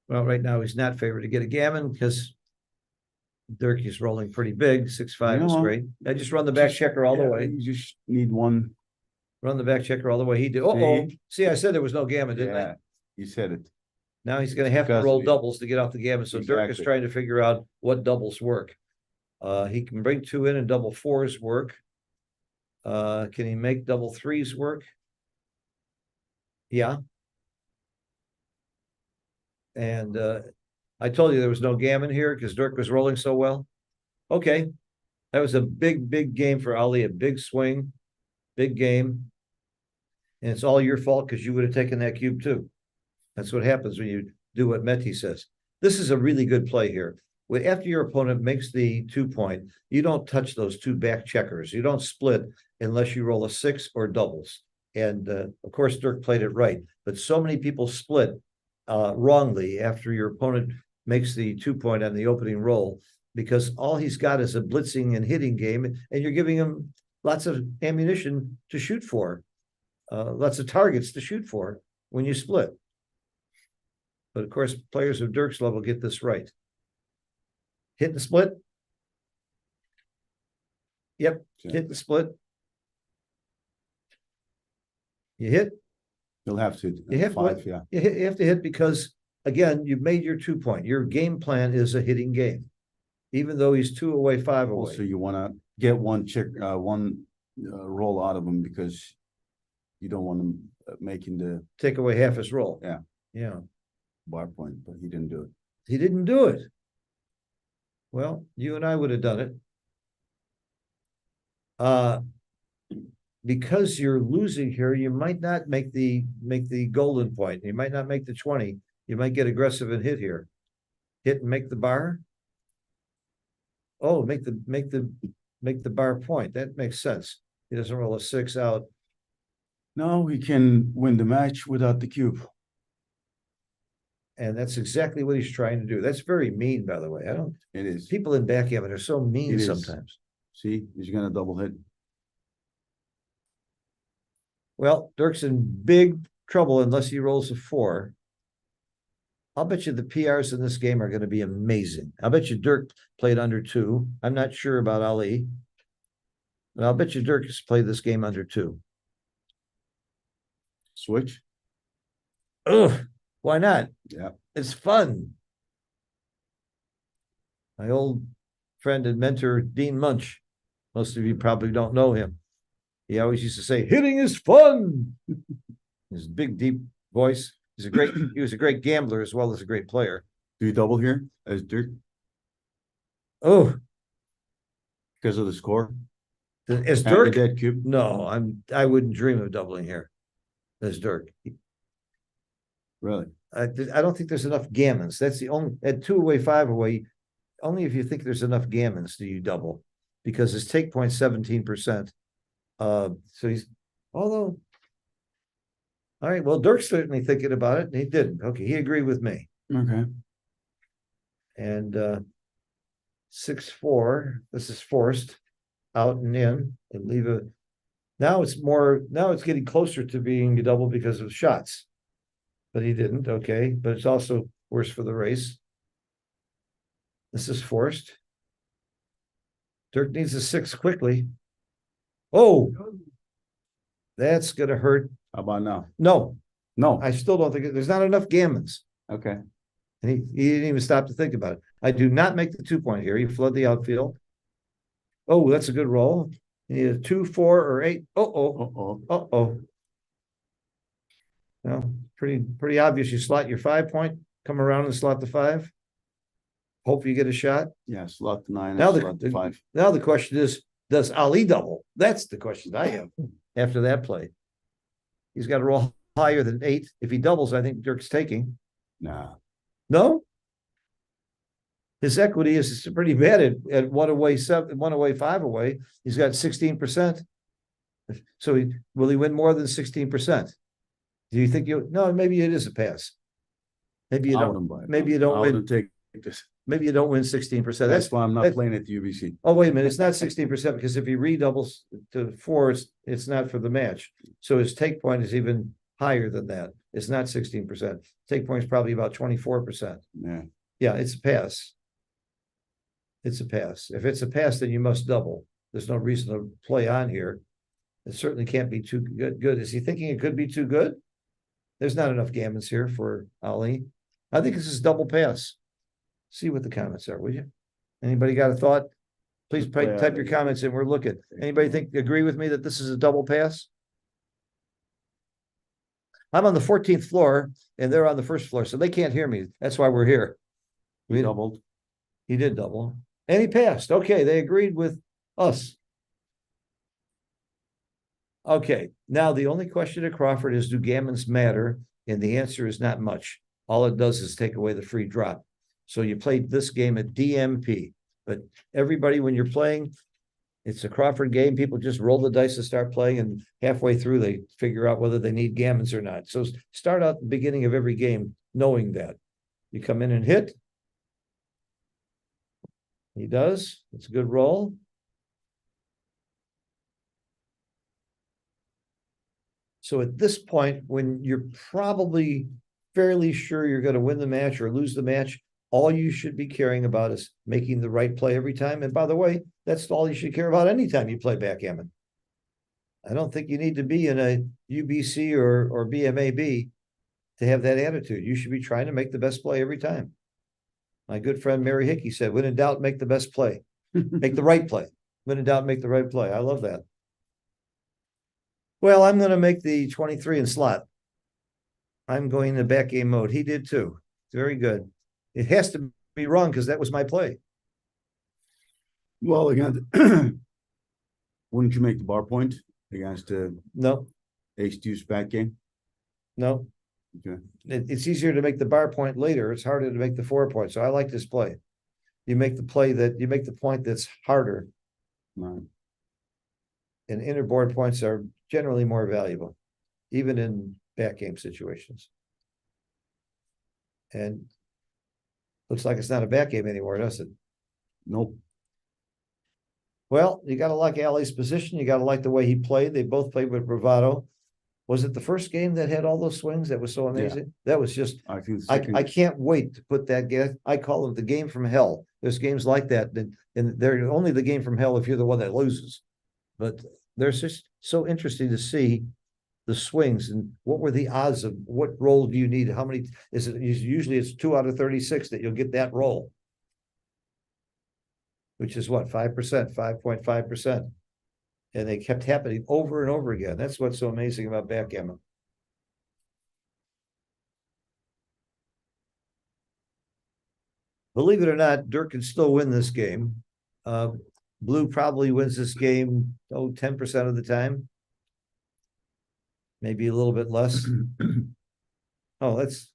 S4: Well, right now, he's not favored to get a gammon because Dirk is rolling pretty big. 6-5 is
S3: Yeah.
S4: great. I just run the back checker all the
S3: Yeah,
S4: way.
S3: You just need one.
S4: Run the back checker all the way. He did. Uh-oh. See, I said there was no gammon, didn't I?
S3: Yeah, you said it.
S4: Now he's gonna have to
S3: Because
S4: roll
S3: we-
S4: doubles to get off the gammon. So Dirk is
S3: Exactly.
S4: trying to figure out what doubles work. He can bring 2 in and double 4s work. Can he make double 3s work? Yeah. And I told you there was no gammon here because Dirk was rolling so well. Okay. That was a big, big game for Ali, a big swing, big game. And it's all your fault because you would have taken that cube too. That's what happens when you do what Meti says. This is a really good play here. After your opponent makes the 2-point, you don't touch those 2 back checkers. You don't split unless you roll a 6 or doubles. And of course, Dirk played it right. But so many people split wrongly after your opponent makes the 2-point on the opening roll, because all he's got is a blitzing and hitting game, and you're giving him lots of ammunition to shoot for, lots of targets to shoot for when you split. But of course, players of Dirk's level get this right. Hit the split. Yep,
S3: Yeah.
S4: hit the split. You hit.
S3: You'll have to,
S4: You have
S3: five,
S4: what?
S3: yeah.
S4: You have to hit because, again, you've made your 2 point. Your game plan is a hitting game. Even though he's 2 away, 5 away.
S3: Also, you wanna get one check, one roll out of him because you don't want him making the
S4: Take away half his roll.
S3: Yeah.
S4: Yeah.
S3: bar point, but he didn't do it.
S4: He didn't do it. Well, you and I would have done it. Because you're losing here, you might not make the golden point. You might not make the 20. You might get aggressive and hit here. Hit and make the bar. Oh, make the bar point. That makes sense. He doesn't roll a 6 out.
S3: No, he can win the match without the cube.
S4: And that's exactly what he's trying to do. That's very mean, by the way.
S3: It is.
S4: People in backgammon are so mean
S3: It is.
S4: sometimes.
S3: See, he's gonna double hit.
S4: Well, Dirk's in big trouble unless he rolls a 4. I'll bet you the PRs in this game are going to be amazing. I'll bet you Dirk played under 2. I'm not sure about Ali. But I'll bet you Dirk has played this game under 2.
S3: Switch.
S4: Ugh, why not?
S3: Yeah.
S4: It's fun. My old friend and mentor, Dean Munch. Most of you probably don't know him. He always used to say, hitting is fun. His big, deep voice. He was a great gambler as well as a great player.
S3: Do you double here as Dirk
S4: Oh,
S3: because of the score?
S4: as
S3: And the
S4: Dirk?
S3: dead cube.
S4: No, I wouldn't dream of doubling here. As Dirk.
S3: Really?
S4: I don't think there's enough gammons. That's the only, at 2 away, 5 away, only if you think there's enough gammons do you double. Because his take point 17%. So he's, although, all right, well, Dirk's certainly thinking about it, and he didn't. Okay, he agreed with me.
S3: Okay.
S4: And 6-4, this is forced out and in and leave a. Now it's getting closer to being a double because of shots. But he didn't, okay, but it's also worse for the race. This is forced. Dirk needs a 6 quickly. Oh, that's gonna hurt.
S3: How about now?
S4: No,
S3: No.
S4: I still don't think there's not enough gammons.
S3: Okay.
S4: And he didn't even stop to think about it. I do not make the 2 point here. You flood the outfield. Oh, that's a good roll. You need a 2, 4, or 8. Uh-oh. Well, pretty obvious. You slot your 5 point, come around and slot the 5. Hope you get a shot.
S3: Yeah, slot 9
S4: Now
S3: and slot 5.
S4: Now the question is, does Ali double? That's the question I have after that play. He's got to roll higher than 8. If he doubles, I think Dirk's taking.
S3: Nah.
S4: No? His equity is pretty bad at 1 away, 7, 1 away, 5 away. He's got 16%. So will he win more than 16%? Do you think no, maybe it is a pass. Maybe you don't. Maybe you don't win.
S3: Take this.
S4: Maybe you don't win 16%.
S3: That's why I'm not playing at the UBC.
S4: Oh, wait a minute. It's not 16% because if he redoubles to 4, it's not for the match. So his take point is even higher than that. It's not 16%. Take point is probably about 24%.
S3: Yeah.
S4: Yeah, it's a pass. It's a pass. If it's a pass, then you must double. There's no reason to play on here. It certainly can't be too good. Is he thinking it could be too good? There's not enough gammons here for Ali. I think this is double pass. See what the comments are, will you? Anybody got a thought? Please type your comments in. We're looking. Anybody agree with me that this is a double pass? I'm on the 14th floor and they're on the first floor, so they can't hear me. That's why we're here.
S3: We doubled.
S4: He did double. And he passed. Okay, they agreed with us. Okay, now the only question to Crawford is, do gammons matter? And the answer is not much. All it does is take away the free drop. So you played this game at DMP, but everybody, when you're playing, it's a Crawford game. People just roll the dice and start playing, and halfway through they figure out whether they need gammons or not. So start out the beginning of every game knowing that. You come in and hit. He does. It's a good roll. So at this point, when you're probably fairly sure you're going to win the match or lose the match, all you should be caring about is making the right play every time. And by the way, that's all you should care about anytime you play backgammon. I don't think you need to be in a UBC or BMAB to have that attitude. You should be trying to make the best play every time. My good friend Mary Hickey said, when in doubt, make the best play. Make the right play. When in doubt, make the right play. I love that. Well, I'm going to make the 23 in slot. I'm going to backgammon mode. He did too. Very good. It has to be wrong because that was my play.
S3: Well, again, wouldn't you make the bar point against the
S4: No,
S3: ace deuce backgammon?
S4: no.
S3: Okay.
S4: It's easier to make the bar point later. It's harder to make the 4 point. So I like this play. You make the point that's harder,
S3: Right.
S4: and inner board points are generally more valuable, even in backgammon situations. And looks like it's not a backgammon anymore, does it?
S3: Nope.
S4: Well, you gotta like Ali's position. You gotta like the way he played. They both played with bravado. Was it the first game that had all those swings? That was so amazing. That was just,
S3: I think
S4: I can't wait to put that game. I call it the game from hell. There's games like that, and they're only the game from hell if you're the one that loses. But there's just so interesting to see the swings and what were the odds of what roll do you need? How many is it? Usually it's 2 out of 36 that you'll get that roll, which is what, 5%, 5.5%. And they kept happening over and over again. That's what's so amazing about backgammon. Believe it or not, Dirk can still win this game. Blue probably wins this game, 10% of the time. Maybe a little bit less. Oh, that's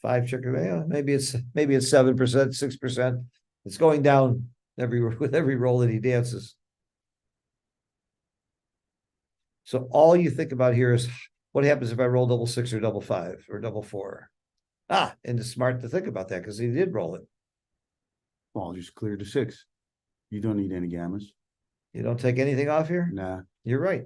S4: 5 checker. Yeah, maybe it's 7%, 6%. It's going down with every roll that he dances. So all you think about here is what happens if I roll double 6 or double 5 or double 4. And it's smart to think about that because he did roll it.
S3: Well, just clear the 6. You don't need any gammas.
S4: You don't take anything off here?
S3: Nah.
S4: You're right.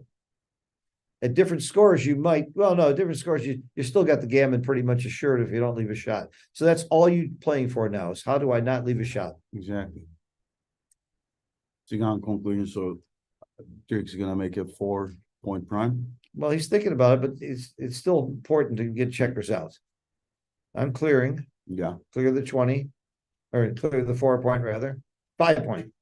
S4: At different scores, you might, well, no, at different scores, you still got the gammon pretty much assured if you don't leave a shot. So that's all you're playing for now is how do I not leave a shot?
S3: Exactly. So, conclusion, so Dirk's gonna make a 4-point prime.
S4: Well, he's thinking about it, but it's still important to get checkers out. I'm clearing,
S3: Yeah.
S4: clear the 20, or clear the 4 point rather, 5 point.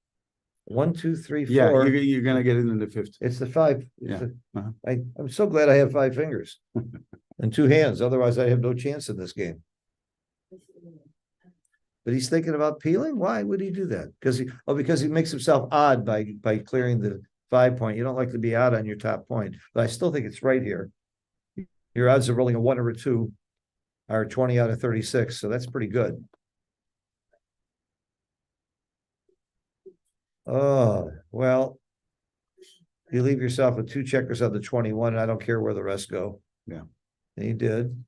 S4: 1, 2, 3, 4.
S3: Yeah, you're gonna get it in the 5th.
S4: It's the 5.
S3: Yeah. Uh-huh.
S4: I'm so glad I have 5 fingers and 2 hands. Otherwise, I have no chance in this game. But he's thinking about peeling. Why would he do that? Because he makes himself odd by clearing the 5 point. You don't like to be odd on your top point, but I still think it's right here. Your odds of rolling a 1 or a 2 are 20 out of 36, so that's pretty good. Oh, well, you leave yourself with 2 checkers on the 21, and I don't care where the rest go.
S3: Yeah.
S4: And he did.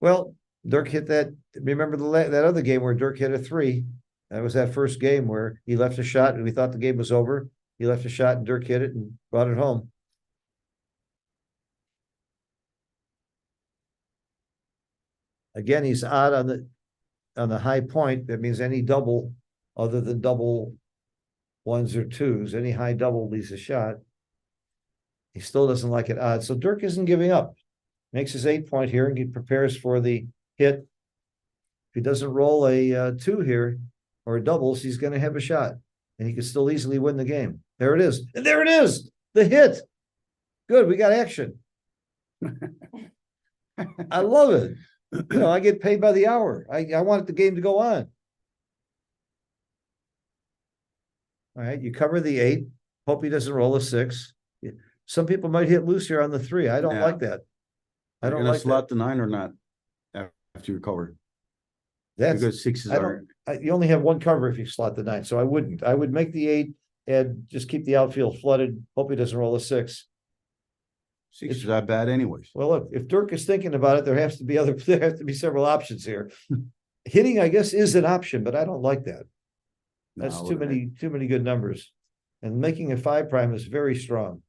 S4: Well, Dirk hit that. Remember that other game where Dirk hit a 3? That was that first game where he left a shot and we thought the game was over. He left a shot and Dirk hit it and brought it home. Again, he's odd on the high point. That means any double other than double 1s or 2s, any high double leaves a shot. He still doesn't like it odd. So Dirk isn't giving up. Makes his 8 point here and he prepares for the hit. If he doesn't roll a 2 here or a doubles, he's going to have a shot and he could still easily win the game. There it is. And there it is. The hit. Good. We got action. I love it. You know, I get paid by the hour. I want the game to go on. All right. You cover the 8. Hope he doesn't roll a 6. Some people might hit loose here on the 3. I don't like that. I don't like
S3: slot the 9 or not after you cover.
S4: That's
S3: Because 6s are.
S4: you only have 1 cover if you slot the 9, so I wouldn't. I would make the 8 and just keep the outfield flooded. Hope he doesn't roll a 6.
S3: 6s are bad anyways.
S4: Well, look, if Dirk is thinking about it, there have to be several options here. Hitting, I guess, is an option, but I don't like that. That's too many good numbers. And making a 5 prime is very strong.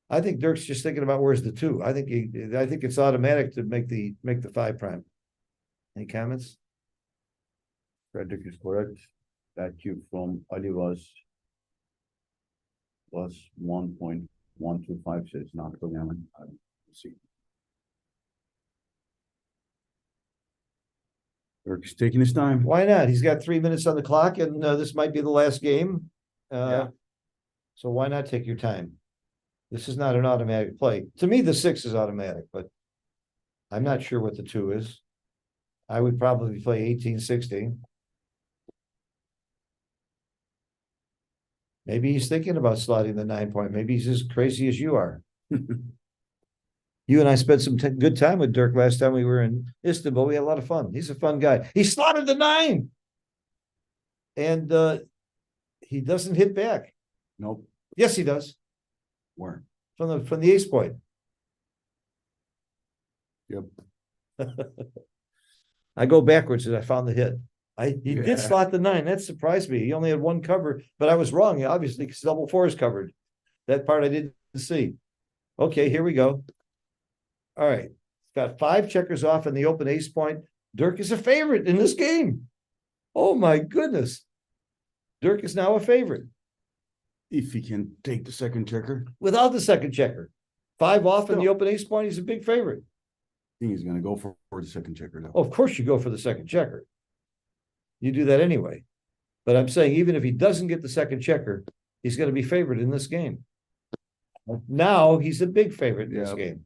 S4: I think Dirk's just thinking about where's the 2. I think it's automatic to make the 5 prime. Any comments?
S3: Frederick is correct. That cube from Ali was plus 1.125, so it's not Backgammon. See. Dirk's taking his time.
S4: Why not? He's got 3 minutes on the clock and this might be the last game.
S3: Yeah.
S4: So why not take your time? This is not an automatic play. To me, the 6 is automatic, but I'm not sure what the 2 is. I would probably play 18-16. Maybe he's thinking about slotting the 9 point. Maybe he's as crazy as you are. You and I spent some good time with Dirk last time we were in Istanbul. We had a lot of fun. He's a fun guy. He slotted the 9. And he doesn't hit back.
S3: Nope.
S4: Yes, he does.
S3: Where?
S4: From the ace point.
S3: Yep.
S4: I go backwards and I found the hit. He did
S3: Yeah.
S4: slot the 9. That surprised me. He only had 1 cover, but I was wrong. Obviously, because double 4 is covered. That part I didn't see. Okay, here we go. All right. Got 5 checkers off in the open ace point. Dirk is a favorite in this game. Oh my goodness. Dirk is now a favorite.
S3: If he can take the second checker,
S4: Without the second checker. 5 off in the
S3: Still.
S4: open ace point. He's a big favorite.
S3: I think he's gonna go for the second checker though.
S4: Oh, of course you go for the second checker. You do that anyway. But I'm saying even if he doesn't get the second checker, he's going to be favored in this game. Now he's a big favorite in this
S3: Yeah.
S4: game.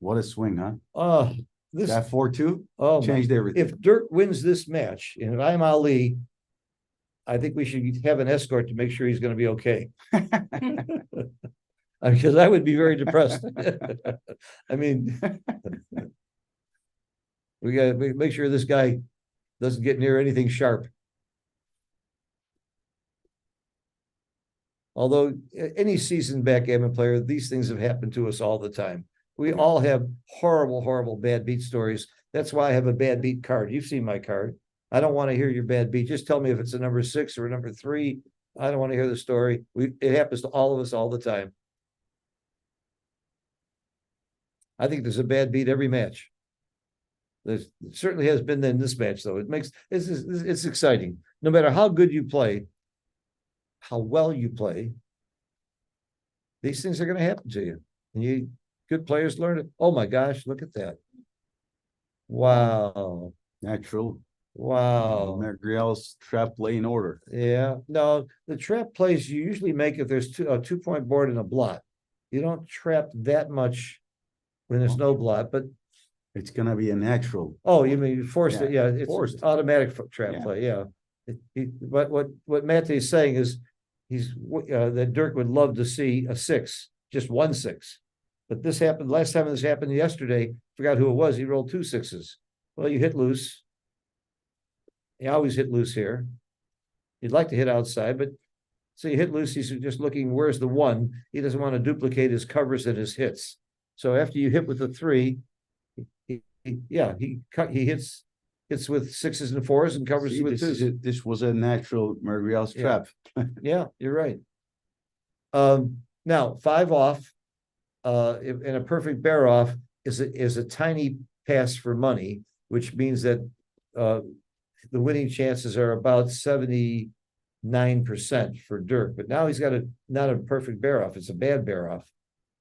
S3: What a swing, huh?
S4: This
S3: That 4-2
S4: oh my,
S3: changed everything.
S4: if Dirk wins this match, and if I'm Ali, I think we should have an escort to make sure he's going to be okay. Because I would be very depressed. I mean, we got to make sure this guy doesn't get near anything sharp. Although any seasoned backgammon player, these things have happened to us all the time. We all have horrible, horrible bad beat stories. That's why I have a bad beat card. You've seen my card. I don't want to hear your bad beat. Just tell me if it's a number 6 or a number 3. I don't want to hear the story. It happens to all of us all the time. I think there's a bad beat every match. It certainly has been in this match, though. It's exciting. No matter how good you play, how well you play, these things are going to happen to you. And good players learn it. Oh my gosh, look at that. Wow.
S3: Natural.
S4: Wow.
S3: Griel's trap play in order.
S4: Yeah. No, the trap plays you usually make if there's a 2-point board and a blot. You don't trap that much when there's no blot, but
S3: It's gonna be a natural.
S4: oh, you mean forced it?
S3: Yeah,
S4: Yeah, it's
S3: forced.
S4: automatic trap
S3: Yeah.
S4: play. Yeah. But what Mate is saying is that Dirk would love to see a 6, just 1 6. But this happened last time. This happened yesterday. Forgot who it was. He rolled 2 6s. Well, you hit loose. You always hit loose here. You'd like to hit outside, but so you hit loose. He's just looking. Where's the 1? He doesn't want to duplicate his covers and his hits. So after you hit with the 3, he hits with 6s and 4s and covers
S3: See,
S4: with 2s.
S3: this was a natural Griel's
S4: Yeah.
S3: trap.
S4: Yeah, you're right. Now 5 off, in a perfect bear off is a tiny pass for money, which means that the winning chances are about 79% for Dirk. But now he's got not a perfect bear off; it's a bad bear off.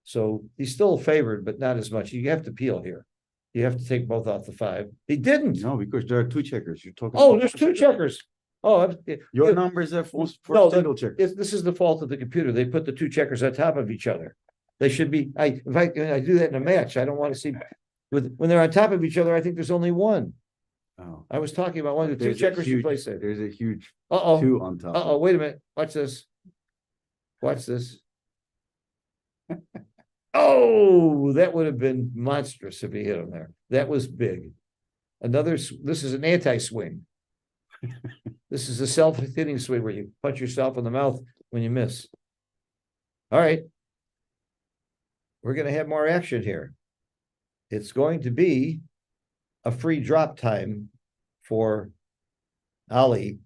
S4: So he's still favored, but not as much. You have to peel here. You have to take both off the 5. He didn't.
S3: No, because there are 2 checkers. You're talking.
S4: Oh,
S3: about
S4: there's 2 checkers. Oh,
S3: Your numbers are for
S4: No,
S3: single checker.
S4: this is the fault of the computer. They put the 2 checkers on top of each other. They should be. If I do that in a match, I don't want to see when they're on top of each other. I think there's only 1.
S3: Oh.
S4: I was talking about one of the 2
S3: There's a
S4: checkers you
S3: huge-
S4: place there.
S3: There's a huge
S4: Uh-oh.
S3: 2 on top.
S4: Uh-oh, wait a minute. Watch this. Watch this. Oh, that would have been monstrous if he hit him there. That was big. This is an anti-swing. This is a self-hitting swing where you punch yourself in the mouth when you miss. All right. We're going to have more action here. It's going to be a free drop time for Ali.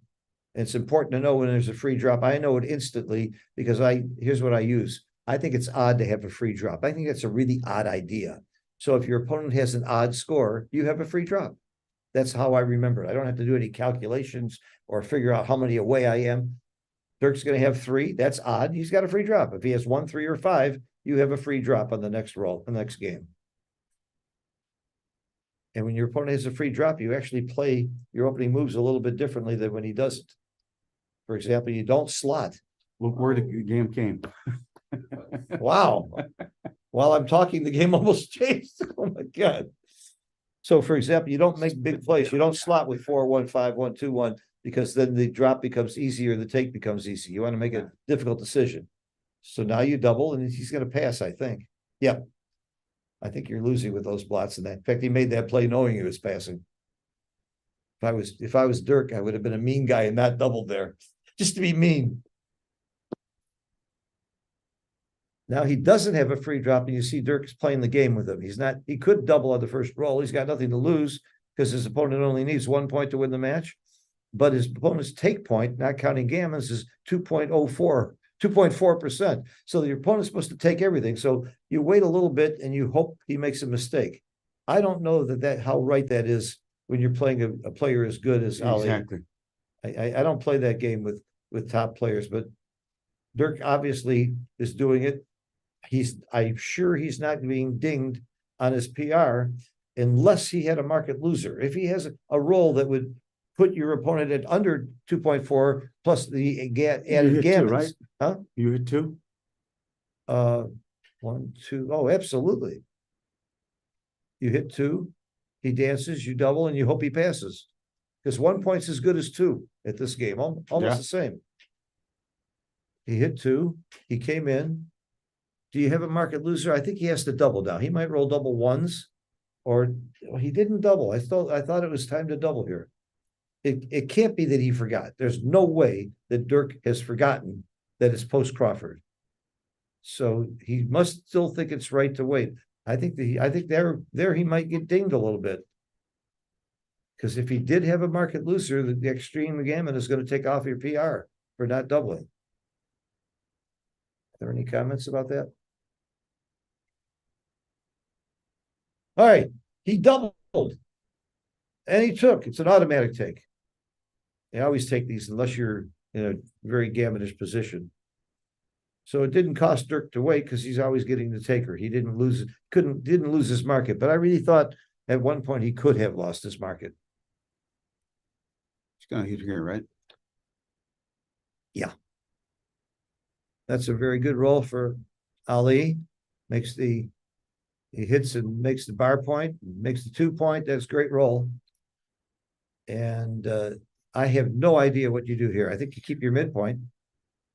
S4: It's important to know when there's a free drop. I know it instantly because here's what I use. I think it's odd to have a free drop. I think that's a really odd idea. So if your opponent has an odd score, you have a free drop. That's how I remember it. I don't have to do any calculations or figure out how many away I am. Dirk's gonna have 3. That's odd. He's got a free drop. If he has 1, 3, or 5, you have a free drop on the next roll, the next game. And when your opponent has a free drop, you actually play your opening moves a little bit differently than when he doesn't. For example, you don't slot.
S3: Look where the game came.
S4: Wow. While I'm talking, the game almost changed. Oh my God. So for example, you don't make big plays. You don't slot with 4, 1, 5, 1, 2, 1, because then the drop becomes easier, the take becomes easy. You want to make a difficult decision. So now you double and he's going to pass, I think. Yep. I think you're losing with those blots in that. In fact, he made that play knowing he was passing. If I was Dirk, I would have been a mean guy and not doubled there. Just to be mean. Now he doesn't have a free drop, and you see Dirk's playing the game with him. He could double on the first roll. He's got nothing to lose because his opponent only needs 1 point to win the match. But his opponent's take point, not counting gammons, is 2.4%. So your opponent's supposed to take everything. So you wait a little bit and you hope he makes a mistake. I don't know how right that is when you're playing a player as good as Ali.
S3: Exactly.
S4: I don't play that game with top players, but Dirk obviously is doing it. I'm sure he's not being dinged on his PR unless he had a market loser. If he has a roll that would put your opponent at under 2.4 plus the added gammons,
S3: right?
S4: Huh?
S3: You hit 2?
S4: 1, 2. Oh, absolutely. You hit 2, he dances, you double, and you hope he passes. Because 1 point's as good as 2 at this game, almost the same. He hit 2, he came in. Do you have a market loser? I think he has to double now. He might roll double ones, or he didn't double. I thought it was time to double here. It can't be that he forgot. There's no way that Dirk has forgotten that it's post Crawford. So he must still think it's right to wait. I think there he might get dinged a little bit. Because if he did have a market loser, the extreme gammon is going to take off your PR for not doubling. Are there any comments about that? All right, he doubled. And he took. It's an automatic take. They always take these unless you're in a very gammonish position. So it didn't cost Dirk to wait because he's always getting the taker. He didn't lose his market. But I really thought at one point he could have lost his market.
S3: He's gonna hit here, right?
S4: Yeah. That's a very good roll for Ali. He hits and makes the bar point, makes the 2 point. That's a great roll. And I have no idea what you do here. I think you keep your midpoint.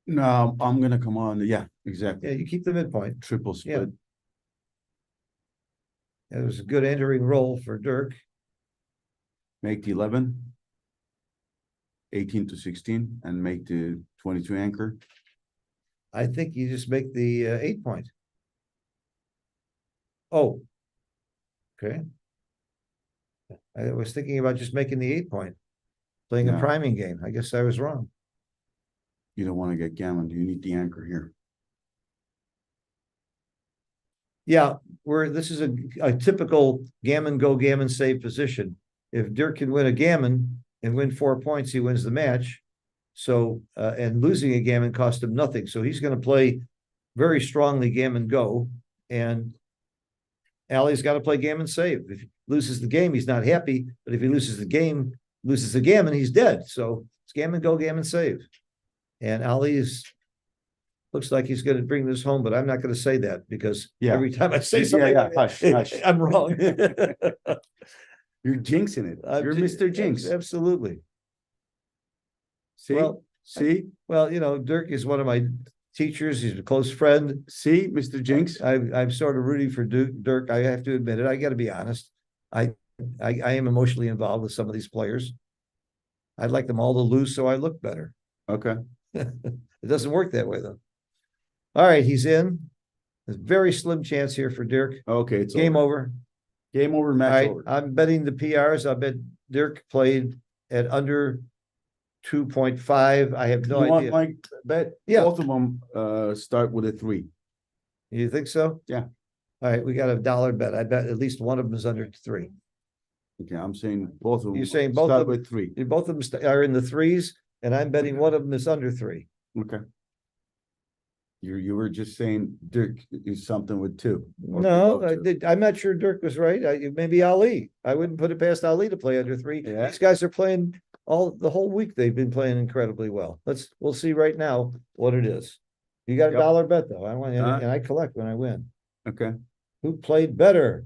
S3: No, I'm gonna come on. Yeah, exactly.
S4: Yeah, you keep the midpoint.
S3: Triple split.
S4: It was a good entering roll for Dirk.
S3: Make the 11, 18 to 16, and make the 22 anchor.
S4: I think you just make the 8 point. Oh, okay. I was thinking about just making the 8 point, playing a
S3: No.
S4: priming game. I guess I was wrong.
S3: You don't want to get gammon. You need the anchor here.
S4: Yeah, this is a typical gammon go, gammon save position. If Dirk can win a gammon and win 4 points, he wins the match. So, and losing a gammon cost him nothing. So he's going to play very strongly gammon go, and Ali's got to play gammon save. If he loses the game, he's not happy. But if he loses the gammon, he's dead. So it's gammon go, gammon save. And Ali looks like he's going to bring this home, but I'm not going to say that because every time I say something,
S3: hush.
S4: I'm wrong.
S3: You're jinxing it. You're Mr. Jinx.
S4: Absolutely.
S3: See?
S4: Well, Dirk is one of my teachers. He's a close friend.
S3: See, Mr. Jinx.
S4: I'm sort of rooting for Dirk. I have to admit it. I got to be honest. I am emotionally involved with some of these players. I'd like them all to lose so I look better.
S3: Okay.
S4: It doesn't work that way though. All right, he's in. There's a very slim chance here for Dirk.
S3: Okay, it's
S4: game over.
S3: Game over, match over.
S4: I'm betting the PRs. I bet Dirk played at under 2.5. I have no idea.
S3: Want my bet?
S4: Yeah.
S3: Both of them start with a 3.
S4: You think so?
S3: Yeah.
S4: All right, we got $1 bet. I bet at least one of them is under 3.
S3: Okay, I'm saying both of them.
S4: You're saying both
S3: start
S4: of them
S3: with 3.
S4: Both of them are in the 3s, and I'm betting one of them is under 3.
S3: Okay. You were just saying Dirk is something with two. or
S4: No,
S3: below two.
S4: I'm not sure Dirk was right. Maybe Ali. I wouldn't put it past Ali to play under three.
S3: Yeah.
S4: These guys are playing the whole week. They've been playing incredibly well. We'll see right now what it is. You got a
S3: Yep.
S4: dollar bet though. I want,
S3: Uh-huh.
S4: and I collect when I win.
S3: Okay.
S4: Who played better?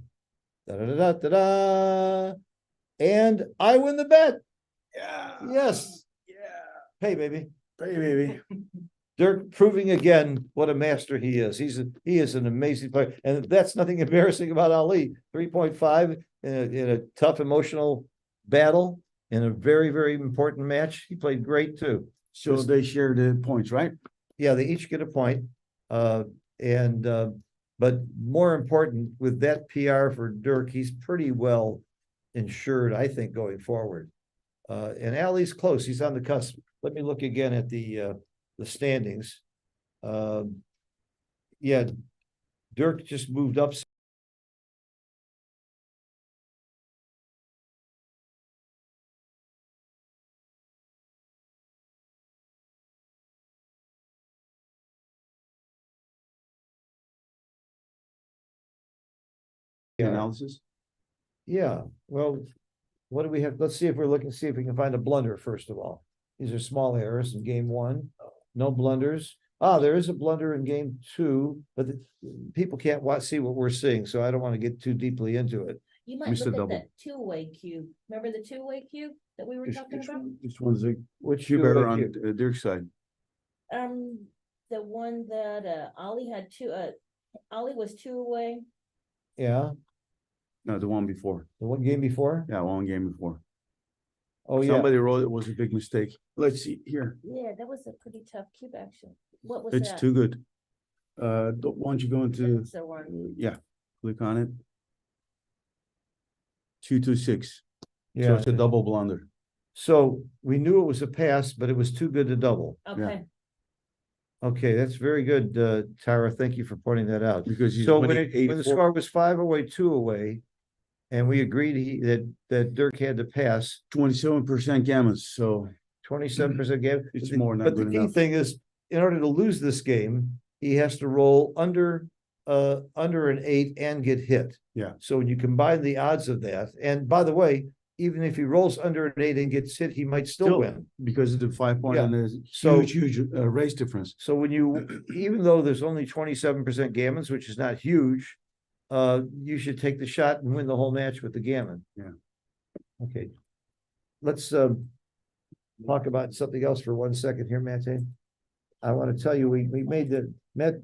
S4: Da da da da da. And I win the bet.
S3: Yeah.
S4: Yes.
S3: Yeah.
S4: Hey, baby.
S3: Hey, baby.
S4: Dirk proving again what a master he is. He is an amazing player, and that's nothing embarrassing about Ali. 3.5 in a tough emotional battle in a very, very important match. He played great too.
S3: So they share the points, right?
S4: Yeah, they each get a point. But more important with that PR for Dirk, he's pretty well insured, I think, going forward. And Ali's close. He's on the cusp. Let me look again at the standings. Yeah, Dirk just moved up.
S3: Analysis.
S4: Yeah, well, what do we have? Let's see if see if we can find a blunder, first of all. These are small errors in game one. No blunders. There is a blunder in game two, but people can't see what we're seeing, so I don't want to get too deeply into it.
S1: You might
S3: Mr.
S1: look at
S3: Double.
S1: that two-way cube. Remember the two-way cube that we were talking about?
S3: Which one's the
S4: Which
S3: cube
S4: two-way
S3: error on
S4: cube?
S3: Dirk's side?
S1: The one that Ollie had two, Ollie was two away.
S4: Yeah,
S3: No, the one before.
S4: the one game before?
S3: Yeah, one game before.
S4: Oh, yeah.
S3: Somebody wrote it was a big mistake. Let's see here.
S1: Yeah, that was a pretty tough cube action. What was
S3: It's
S1: that?
S3: too good. Once you go into,
S1: That's the one.
S3: yeah, click on it. 226. So
S4: Yeah,
S3: it's a double blunder.
S4: so we knew it was a pass, but it was too good to double.
S1: Okay,
S4: Okay, that's very good, Tara. Thank you for pointing that out.
S3: Because he's
S4: So when
S3: winning
S4: when the
S3: 84.
S4: score was 5 away, 2 away, and we agreed that Dirk had to pass
S3: 27% gammons, so
S4: 27% game.
S3: It's more not
S4: But the
S3: good
S4: key
S3: enough.
S4: thing is, in order to lose this game, he has to roll under an 8 and get hit.
S3: Yeah.
S4: So when you combine the odds of that, and by the way, even if he rolls under an 8 and gets hit, he might still win.
S3: because of the 5 point
S4: Yeah.
S3: and the
S4: So-
S3: huge race difference.
S4: So when you, even though there's only 27% gammons, which is not huge, you should take the shot and win the whole match with the gammon.
S3: Yeah.
S4: Okay. Let's talk about something else for 1 second here, Mate. I want to tell you, we made the Mate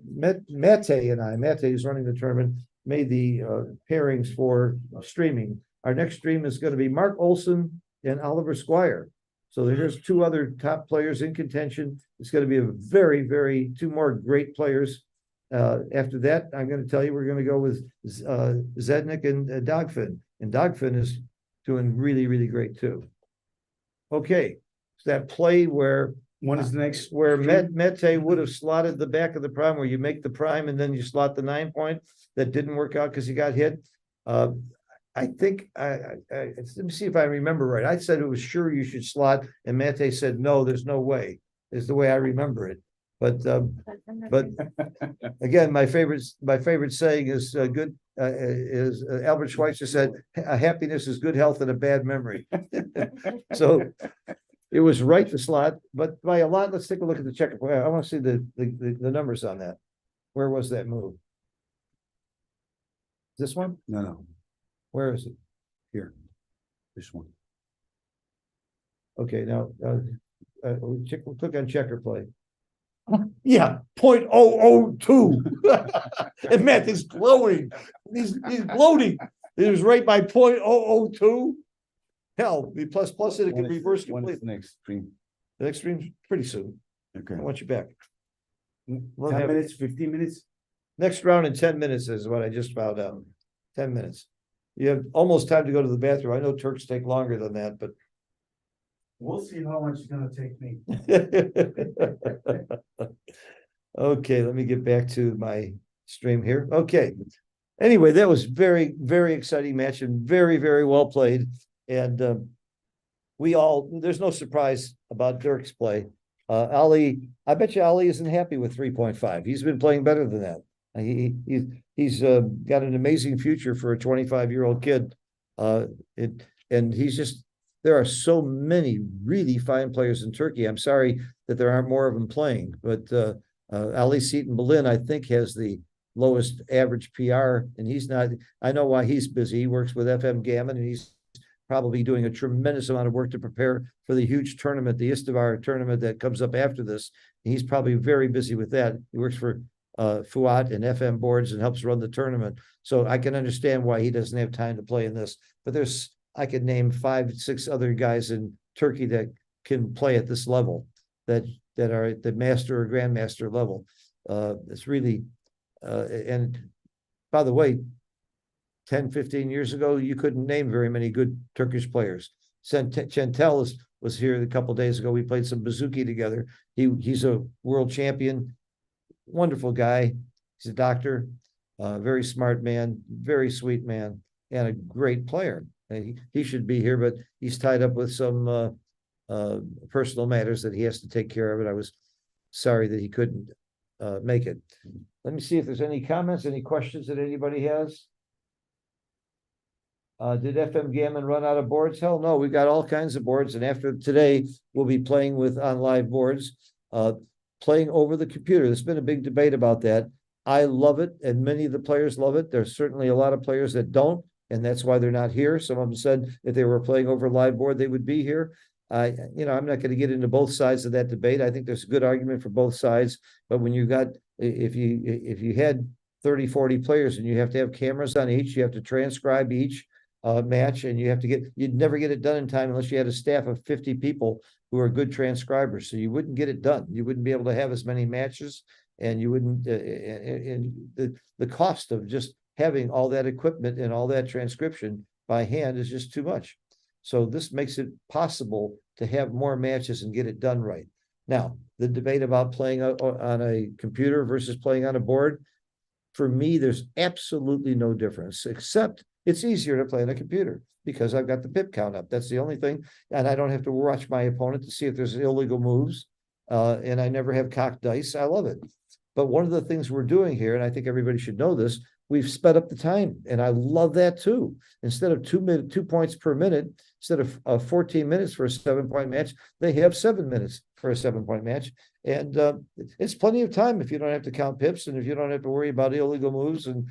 S4: is running the tournament, made the pairings for streaming. Our next stream is going to be Marc Olsen and Oliver Squire. So there's 2 other top players in contention. It's going to be a very, 2 more great players. After that, I'm going to tell you, we're going to go with Zdenez and Dagfinn. And Dagfinn is doing really great too. Okay, so that play where
S3: When is the next?
S4: where Mete would have slotted the back of the prime, where you make the prime and then you slot the 9 point, that didn't work out because he got hit. I think let me see if I remember right. I said it was sure you should slot, and Mete said no, there's no way. Is the way I remember it. But again, my favorite saying is Albert Schweitzer said, happiness is good health and a bad memory. So it was right to slot, but by a lot. Let's take a look at the checker. I want to see the numbers on that. Where was that move? This one?
S3: No,
S4: Where is it?
S3: here, this one.
S4: Okay, now we'll click on checker play. Yeah, 0.002. And Matt is glowing. He's gloating. It was right by 0.002. Hell, we plus it, it
S3: When
S4: can
S3: is-
S4: reverse
S3: when is
S4: complete.
S3: the next stream?
S4: The next stream's pretty soon.
S3: Okay.
S4: I want you back. We'll
S3: 10
S4: have-
S3: minutes, 15 minutes?
S4: Next round in 10 minutes is what I just found out. 10 minutes. You have almost time to go to the bathroom. I know Turks take longer than that, but.
S3: We'll see how much it's gonna take me.
S4: Okay, let me get back to my stream here. Okay. Anyway, that was very exciting match and very well played. And there's no surprise about Dirk's play. Ali, I bet you Ali isn't happy with 3.5. He's been playing better than that. He's got an amazing future for a 25-year-old kid. And he's just, there are so many really fine players in Turkey. I'm sorry that there aren't more of them playing, but Ali Seaton Berlin, I think, has the lowest average PR, and he's not. I know why he's busy. He works with FM Gammon, and he's probably doing a tremendous amount of work to prepare for the huge tournament, the Istavar tournament that comes up after this. He's probably very busy with that. He works for Fuat and FM boards and helps run the tournament. So I can understand why he doesn't have time to play in this. But I could name 5, 6 other guys in Turkey that can play at this level, that are at the master or grandmaster level. It's really, and by the way, 10, 15 years ago, you couldn't name very many good Turkish players. Chantel was here a couple of days ago. We played some bouzouki together. He's a world champion, wonderful guy. He's a doctor, very smart man, very sweet man, and a great player. He should be here, but he's tied up with some personal matters that he has to take care of. And I was sorry that he couldn't make it. Let me see if there's any comments, any questions that anybody has. Did FM Gammon run out of boards? Hell no, we got all kinds of boards. And after today, we'll be playing with on live boards, playing over the computer. There's been a big debate about that. I love it, and many of the players love it. There's certainly a lot of players that don't, and that's why they're not here. Some of them said if they were playing over live board, they would be here. I'm not going to get into both sides of that debate. I think there's a good argument for both sides. But when you got, if you had 30, 40 players and you have to have cameras on each, you have to transcribe each match, and you'd never get it done in time unless you had a staff of 50 people who are good transcribers. So you wouldn't get it done. You wouldn't be able to have as many matches, and you wouldn't, and the cost of just having all that equipment and all that transcription by hand is just too much. So this makes it possible to have more matches and get it done right. Now, the debate about playing on a computer versus playing on a board, for me, there's absolutely no difference, except it's easier to play on a computer because I've got the pip count up. That's the only thing. And I don't have to watch my opponent to see if there's illegal moves. And I never have cocked dice. I love it. But one of the things we're doing here, and I think everybody should know this, we've sped up the time. And I love that too. Instead of 2 points per minute, instead of 14 minutes for a 7-point match, they have 7 minutes for a 7-point match. And it's plenty of time if you don't have to count pips and if you don't have to worry about illegal moves. And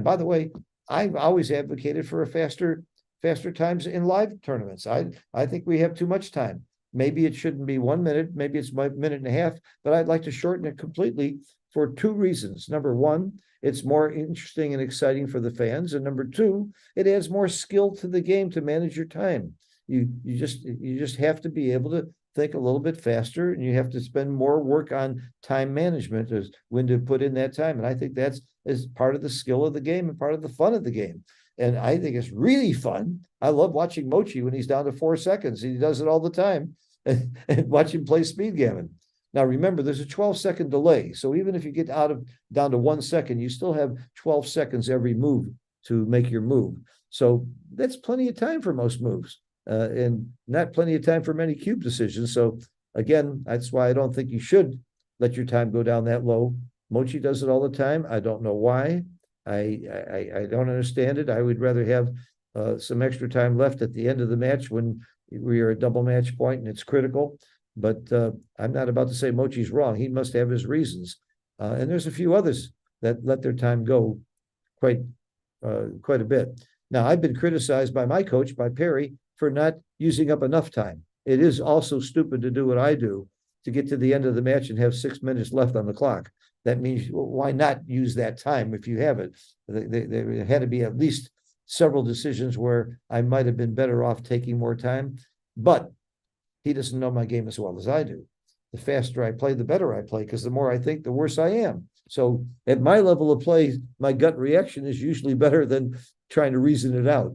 S4: by the way, I've always advocated for a faster times in live tournaments. I think we have too much time. Maybe it shouldn't be 1 minute, maybe it's a minute and a half, but I'd like to shorten it completely for 2 reasons. Number one, it's more interesting and exciting for the fans. And number two, it adds more skill to the game to manage your time. You just have to be able to think a little bit faster, and you have to spend more work on time management as when to put in that time. And I think that's is part of the skill of the game and part of the fun of the game. And I think it's really fun. I love watching Mochi when he's down to 4 seconds. He does it all the time, and watch him play speed gammon. Now, remember, there's a 12-second delay. So even if you get down to 1 second, you still have 12 seconds every move to make your move. So that's plenty of time for most moves, and not plenty of time for many cube decisions. So again, that's why I don't think you should let your time go down that low. Mochi does it all the time. I don't know why. I don't understand it. I would rather have some extra time left at the end of the match when we are a double match point and it's critical. But I'm not about to say Mochi's wrong. He must have his reasons. And there's a few others that let their time go quite a bit. Now, I've been criticized by my coach, by Perry, for not using up enough time. It is also stupid to do what I do, to get to the end of the match and have 6 minutes left on the clock. That means, well, why not use that time if you have it? There had to be at least several decisions where I might have been better off taking more time. But he doesn't know my game as well as I do. The faster I play, the better I play, because the more I think, the worse I am. So at my level of play, my gut reaction is usually better than trying to reason it out.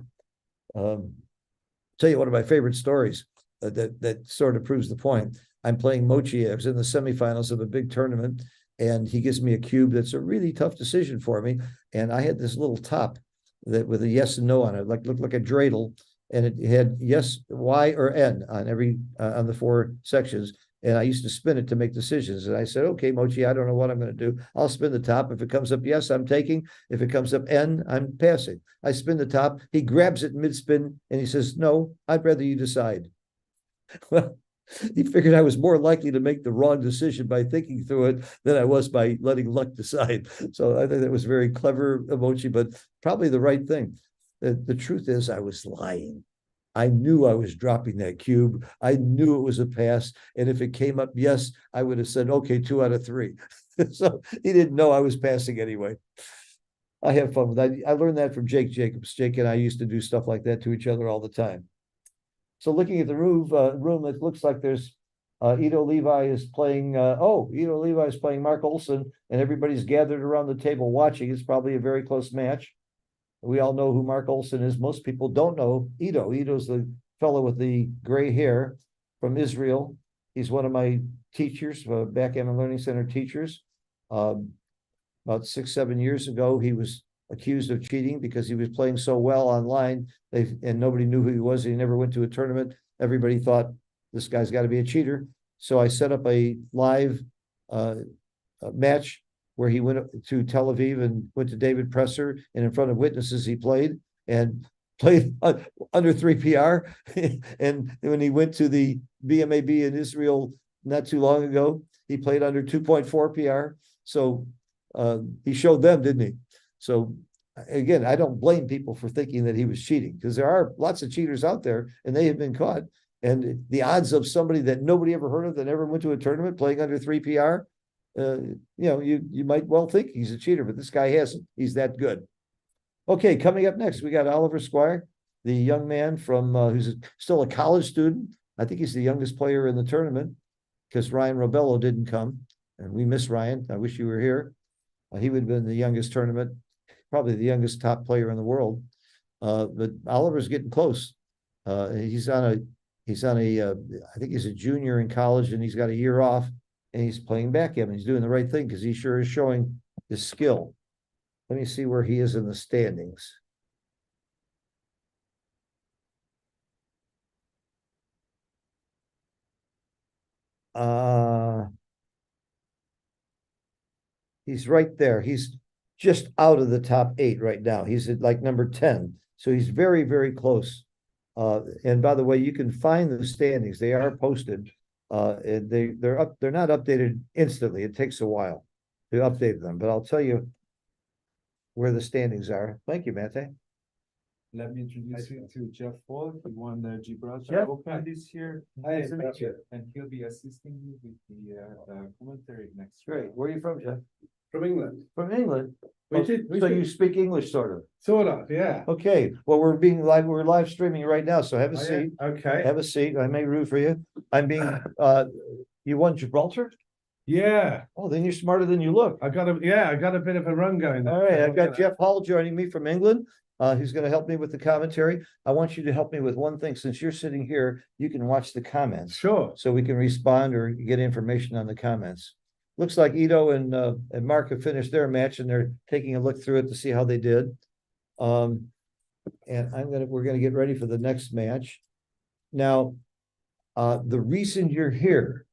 S4: Tell you one of my favorite stories that sort of proves the point. I'm playing Mochi. I was in the semifinals of a big tournament, and he gives me a cube that's a really tough decision for me. And I had this little top that with a yes and no on it, looked like a dreidel. and it had yes, Y, or N on every, on the 4 sections. And I used to spin it to make decisions. And I said, okay, Mochi, I don't know what I'm going to do. I'll spin the top. If it comes up yes, I'm taking. If it comes up N, I'm passing. I spin the top. He grabs it mid-spin and he says, no, I'd rather you decide. Well, he figured I was more likely to make the wrong decision by thinking through it than I was by letting luck decide. So I think that was very clever, Mochi, but probably the right thing. The truth is I was lying. I knew I was dropping that cube. I knew it was a pass. And if it came up yes, I would have said, okay, 2 out of 3. So he didn't know I was passing anyway. I have fun with that. I learned that from Jake Jacobs. Jake and I used to do stuff like that to each other all the time. So looking at the room, it looks like there's Ido Levi is playing, Ido Levi is playing Marc Olsen, and everybody's gathered around the table watching. It's probably a very close match. We all know who Marc Olsen is. Most people don't know Ido. Ido's the fellow with the gray hair from Israel. He's one of my teachers, Backgammon Learning Center teachers. About 6-7 years ago, he was accused of cheating because he was playing so well online. And nobody knew who he was. He never went to a tournament. Everybody thought this guy's got to be a cheater. So I set up a live match where he went to Tel Aviv and went to David Presser, and in front of witnesses he played under 3 PR. And when he went to the BMAB in Israel not too long ago, he played under 2.4 PR. So he showed them, didn't he? So again, I don't blame people for thinking that he was cheating, because there are lots of cheaters out there and they have been caught. And the odds of somebody that nobody ever heard of that never went to a tournament playing under 3 PR, you might well think he's a cheater, but this guy hasn't. He's that good. Okay, coming up next, we got Oliver Squire, the young man from who's still a college student. I think he's the youngest player in the tournament because Ryan Robello didn't come, and we miss Ryan. I wish you were here. He would have been the youngest tournament, probably the youngest top player in the world. But Oliver's getting close. He's on a I think he's a junior in college, and he's got a year off. And he's playing backgammon. He's doing the right thing because he sure is showing his skill. Let me see where he is in the standings. He's right there. He's just out of the top 8 right now. He's at like number 10. So he's very, very close. And by the way, you can find the standings. They are posted. And they're not updated instantly. It takes a while to update them, but I'll tell you where the standings are. Thank you, Mate.
S6: Let me introduce you to Jeff Falk. He won the Gibraltar
S4: Jeff,
S6: Open this year.
S4: Nice to meet you.
S6: And he'll be assisting me with the commentary next
S4: Great.
S6: round.
S4: Where are you from, Jeff?
S7: From England.
S4: From England.
S7: We
S4: Oh,
S7: did- we
S4: so
S7: did-
S4: you speak English, sort of.
S7: Sort of, yeah.
S4: Okay. Well, we're live streaming right now, so have a
S7: Oh, yeah?
S4: seat.
S7: Okay.
S4: Have a seat. I may root for you. I'm being you won Gibraltar?
S7: Yeah,
S4: Oh, then you're smarter than you look.
S7: I got a bit of a run going.
S4: All right, I've got Jeff Hall joining me from England. Who's going to help me with the commentary. I want you to help me with one thing. Since you're sitting here, you can watch the comments.
S7: Sure.
S4: So we can respond or get information on the comments. Looks like Ido and Marc have finished their match, and they're taking a look through it to see how they did. And we're gonna get ready for the next match. Now, the reason you're here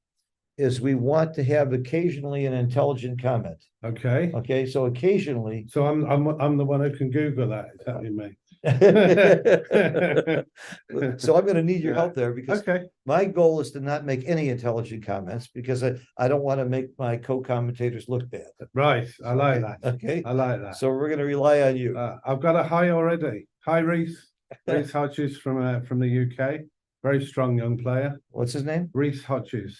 S4: is we want to have occasionally an intelligent comment.
S7: Okay.
S4: Okay, so occasionally.
S7: So I'm the one who can Google that. Is that you mean?
S4: So I'm gonna need your help there because
S7: Okay.
S4: my goal is to not make any intelligent comments because I don't want to make my co-commentators look bad.
S7: Right. I like that.
S4: Okay,
S7: I like that.
S4: so we're gonna rely on you.
S7: I've got a hi already. Hi, Reese. Reese Hodges from the UK. Very strong young player.
S4: What's his name?
S7: Reese Hodges.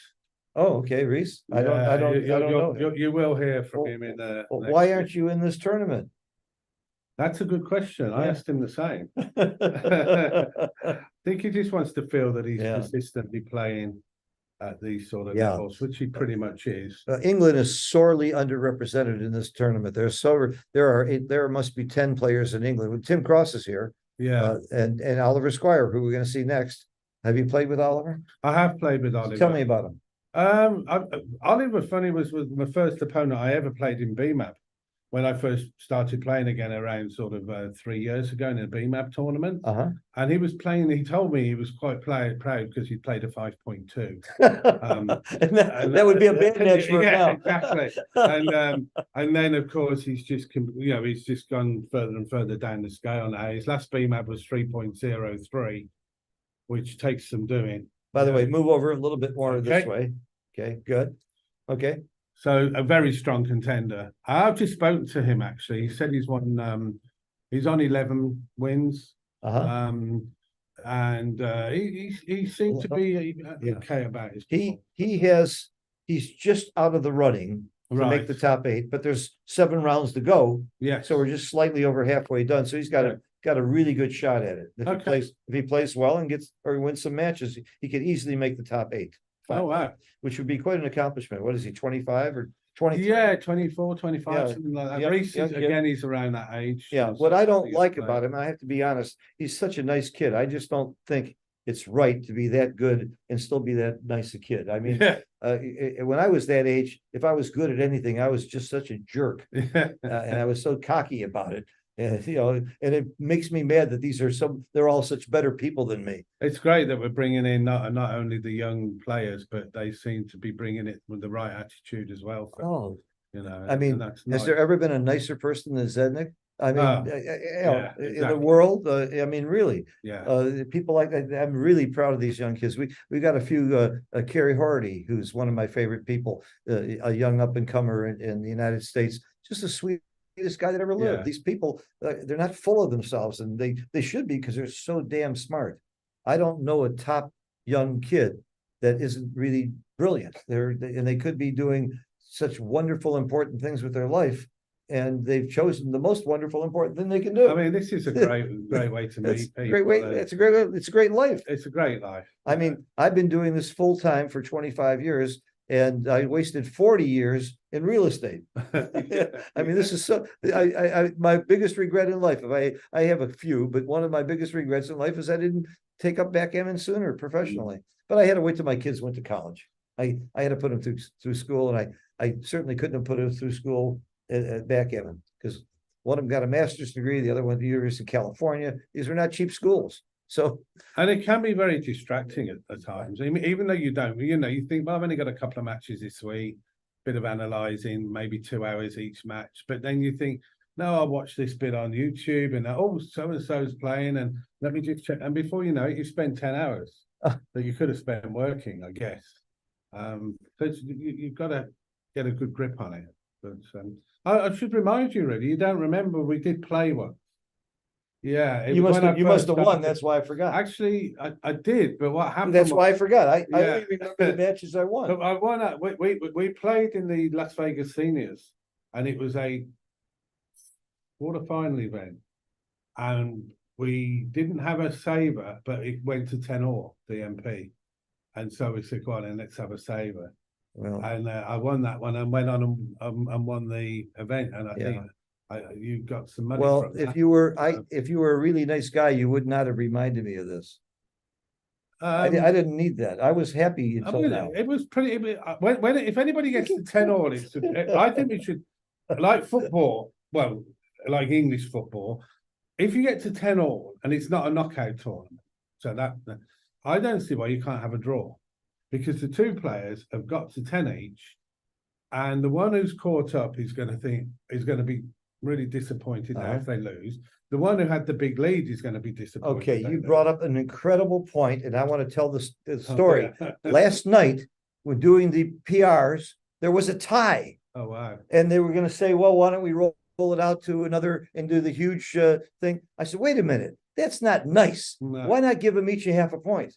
S4: Oh, okay, Reese. I don't know.
S7: You will hear from
S4: Well,
S7: him in the.
S4: Well,
S7: next
S4: why
S7: week.
S4: aren't you in this tournament?
S7: That's a good question. I
S4: Yeah.
S7: asked him the same. I think he just wants to feel that he's
S4: Yeah.
S7: consistently playing at these sort of
S4: Yeah.
S7: levels, which he pretty much is.
S4: England is sorely underrepresented in this tournament. There must be 10 players in England. Well, Tim Cross is here,
S7: Yeah,
S4: and Oliver Squire, who we're going to see next. Have you played with Oliver?
S7: I have played with Oliver.
S4: Tell me about him.
S7: Oliver, funny, was my first opponent I ever played in BMAP. when I first started playing again around sort of 3 years ago in a BMAP tournament.
S4: Uh-huh.
S7: And he was playing, he told me he was quite proud because he played a 5.2.
S4: And that would be a bad match for him
S7: Yeah,
S4: now.
S7: exactly. And then of course he's just he's just gone further and further down the scale now. His last BMAP was 3.03, which takes some doing.
S4: By the way, move over a little bit more this
S7: Okay.
S4: way. Okay, good. Okay.
S7: So a very strong contender. I've just spoken to him actually. He said he's won he's on 11 wins.
S4: Uh-huh.
S7: And he seemed to be
S4: Yeah.
S7: okay about his
S4: He's just out of the running to make
S7: right.
S4: the top 8, but there's 7 rounds to go.
S7: Yes.
S4: So we're just slightly over halfway done. So he's got a really good shot at it.
S7: Okay.
S4: If he plays well and wins some matches, he could easily make the top 8.
S7: Oh wow.
S4: Which would be quite an accomplishment. What is he, 25 or 23?
S7: Yeah, 24, 25,
S4: Yeah.
S7: something like that.
S4: Yep,
S7: Reese
S4: yep,
S7: is,
S4: yep.
S7: again, he's around that age.
S4: Yeah,
S7: So
S4: what I don't
S7: he's
S4: like
S7: playing.
S4: about him, I have to be honest, he's such a nice kid. I just don't think it's right to be that good and still be that nice a kid. I mean,
S7: Yeah.
S4: When I was that age, if I was good at anything, I was just such a jerk.
S7: Yeah.
S4: And I was so cocky about it. And, and it makes me mad that they're all such better people than me.
S7: It's great that we're bringing in not only the young players, but they seem to be bringing it with the right attitude as well.
S4: Oh, I
S7: and
S4: mean,
S7: that's
S4: has
S7: nice.
S4: there ever been a nicer person than Zdenez? I mean,
S7: Oh,
S4: in the
S7: exactly.
S4: world, I mean, really,
S7: Yeah.
S4: people like that. I'm really proud of these young kids. We got a few, Kerry Hardy, who's one of my favorite people, a young up and comer in the United States, just the sweetest guy that ever lived.
S7: Yeah.
S4: These people, they're not full of themselves, and they should be, because they're so damn smart. I don't know a top young kid that isn't really brilliant. And they could be doing such wonderful, important things with their life, and they've chosen the most wonderful, important thing they can do.
S7: I mean, this is a great way to meet people.
S4: Great way. It's a great life.
S7: It's a great life.
S4: I mean, I've been doing this full time for 25 years, and I wasted 40 years in real estate. I mean, this is so. My biggest regret in life, if I have a few, but one of my biggest regrets in life is I didn't take up backgammon sooner professionally. But I had to wait till my kids went to college. I had to put them through school, and I certainly couldn't have put them through school at backgammon, because one of them got a master's degree, the other one at the University of California. These are not cheap schools. So,
S7: and it can be very distracting at times. I mean, even though you don't, you think, well, I've only got a couple of matches this week, bit of analysing, maybe 2 hours each match. But then you think, no, I'll watch this bit on YouTube, and so-and-so's playing, and let me just check. And before you know it, you spend 10 hours that you could have spent working, I guess. So you've got to get a good grip on it. But I should remind you, really, you don't remember we did play one. Yeah,
S4: you must have won. That's why I forgot.
S7: Actually, I did, but what happened?
S4: That's why I forgot. I
S7: Yeah.
S4: only remember the matches I won.
S7: But I won. We played in the Las Vegas Seniors, and it was a quarterfinal event, and we didn't have a saver, but it went to 10-all, the MP, and so we said, "Go on, and let's have a saver."
S4: Well,
S7: And I won that one, and went on and won the event, and I
S4: Yeah.
S7: think you got some money.
S4: well,
S7: from
S4: if
S7: that.
S4: you were a really nice guy, you would not have reminded me of this. I didn't need that. I was happy
S7: I
S4: until
S7: mean,
S4: now.
S7: it was pretty. When if anybody gets to 10-all, I think we should, like football. Well, like English football, if you get to 10-all and it's not a knockout tournament, so that I don't see why you can't have a draw, because the two players have got to 10 each, and the one who's caught up is going to be really disappointed now if they lose. The one who had the big lead is going to be disappointed.
S4: Okay, you
S7: they
S4: brought
S7: lose.
S4: up an incredible point, and I want to tell the story.
S7: Oh, yeah.
S4: Last night, we're doing the PRs. There was a tie,
S7: Oh wow!
S4: and they were going to say, "Well, why don't we roll it out to another and do the huge thing?" I said, "Wait a minute, that's not nice.
S7: No.
S4: Why not give them each a half a point?"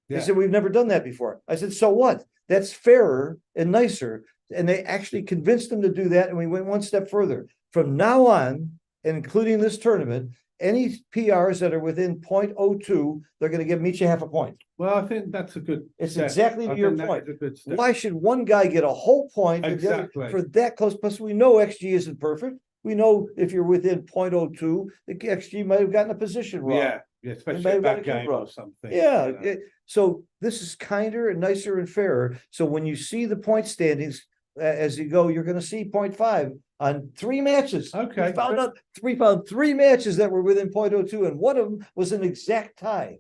S4: They
S7: Yeah.
S4: said, "We've never done that before." I said, "So what? That's fairer and nicer." And they actually convinced them to do that, and we went one step further. From now on, and including this tournament, any PRs that are within 0.02, they're going to give them each a half a point.
S7: Well, I think that's a good.
S4: It's
S7: step.
S4: exactly
S7: I
S4: to your
S7: think that
S4: point.
S7: is a good step.
S4: Why should one guy get a whole point and the other
S7: Exactly.
S4: for that close? Plus, we know XG isn't perfect. We know if you're within 0.02, the XG might have gotten a position wrong.
S7: Yeah, especially
S4: may
S7: a
S4: have got
S7: back
S4: a good
S7: game
S4: run.
S7: or something.
S4: Yeah.
S7: you know.
S4: So this is kinder and nicer and fairer. So when you see the point standings as you go, you're going to see 0.5 on 3 matches.
S7: Okay.
S4: We found 3 matches that were within 0.02, and one of them was an exact tie.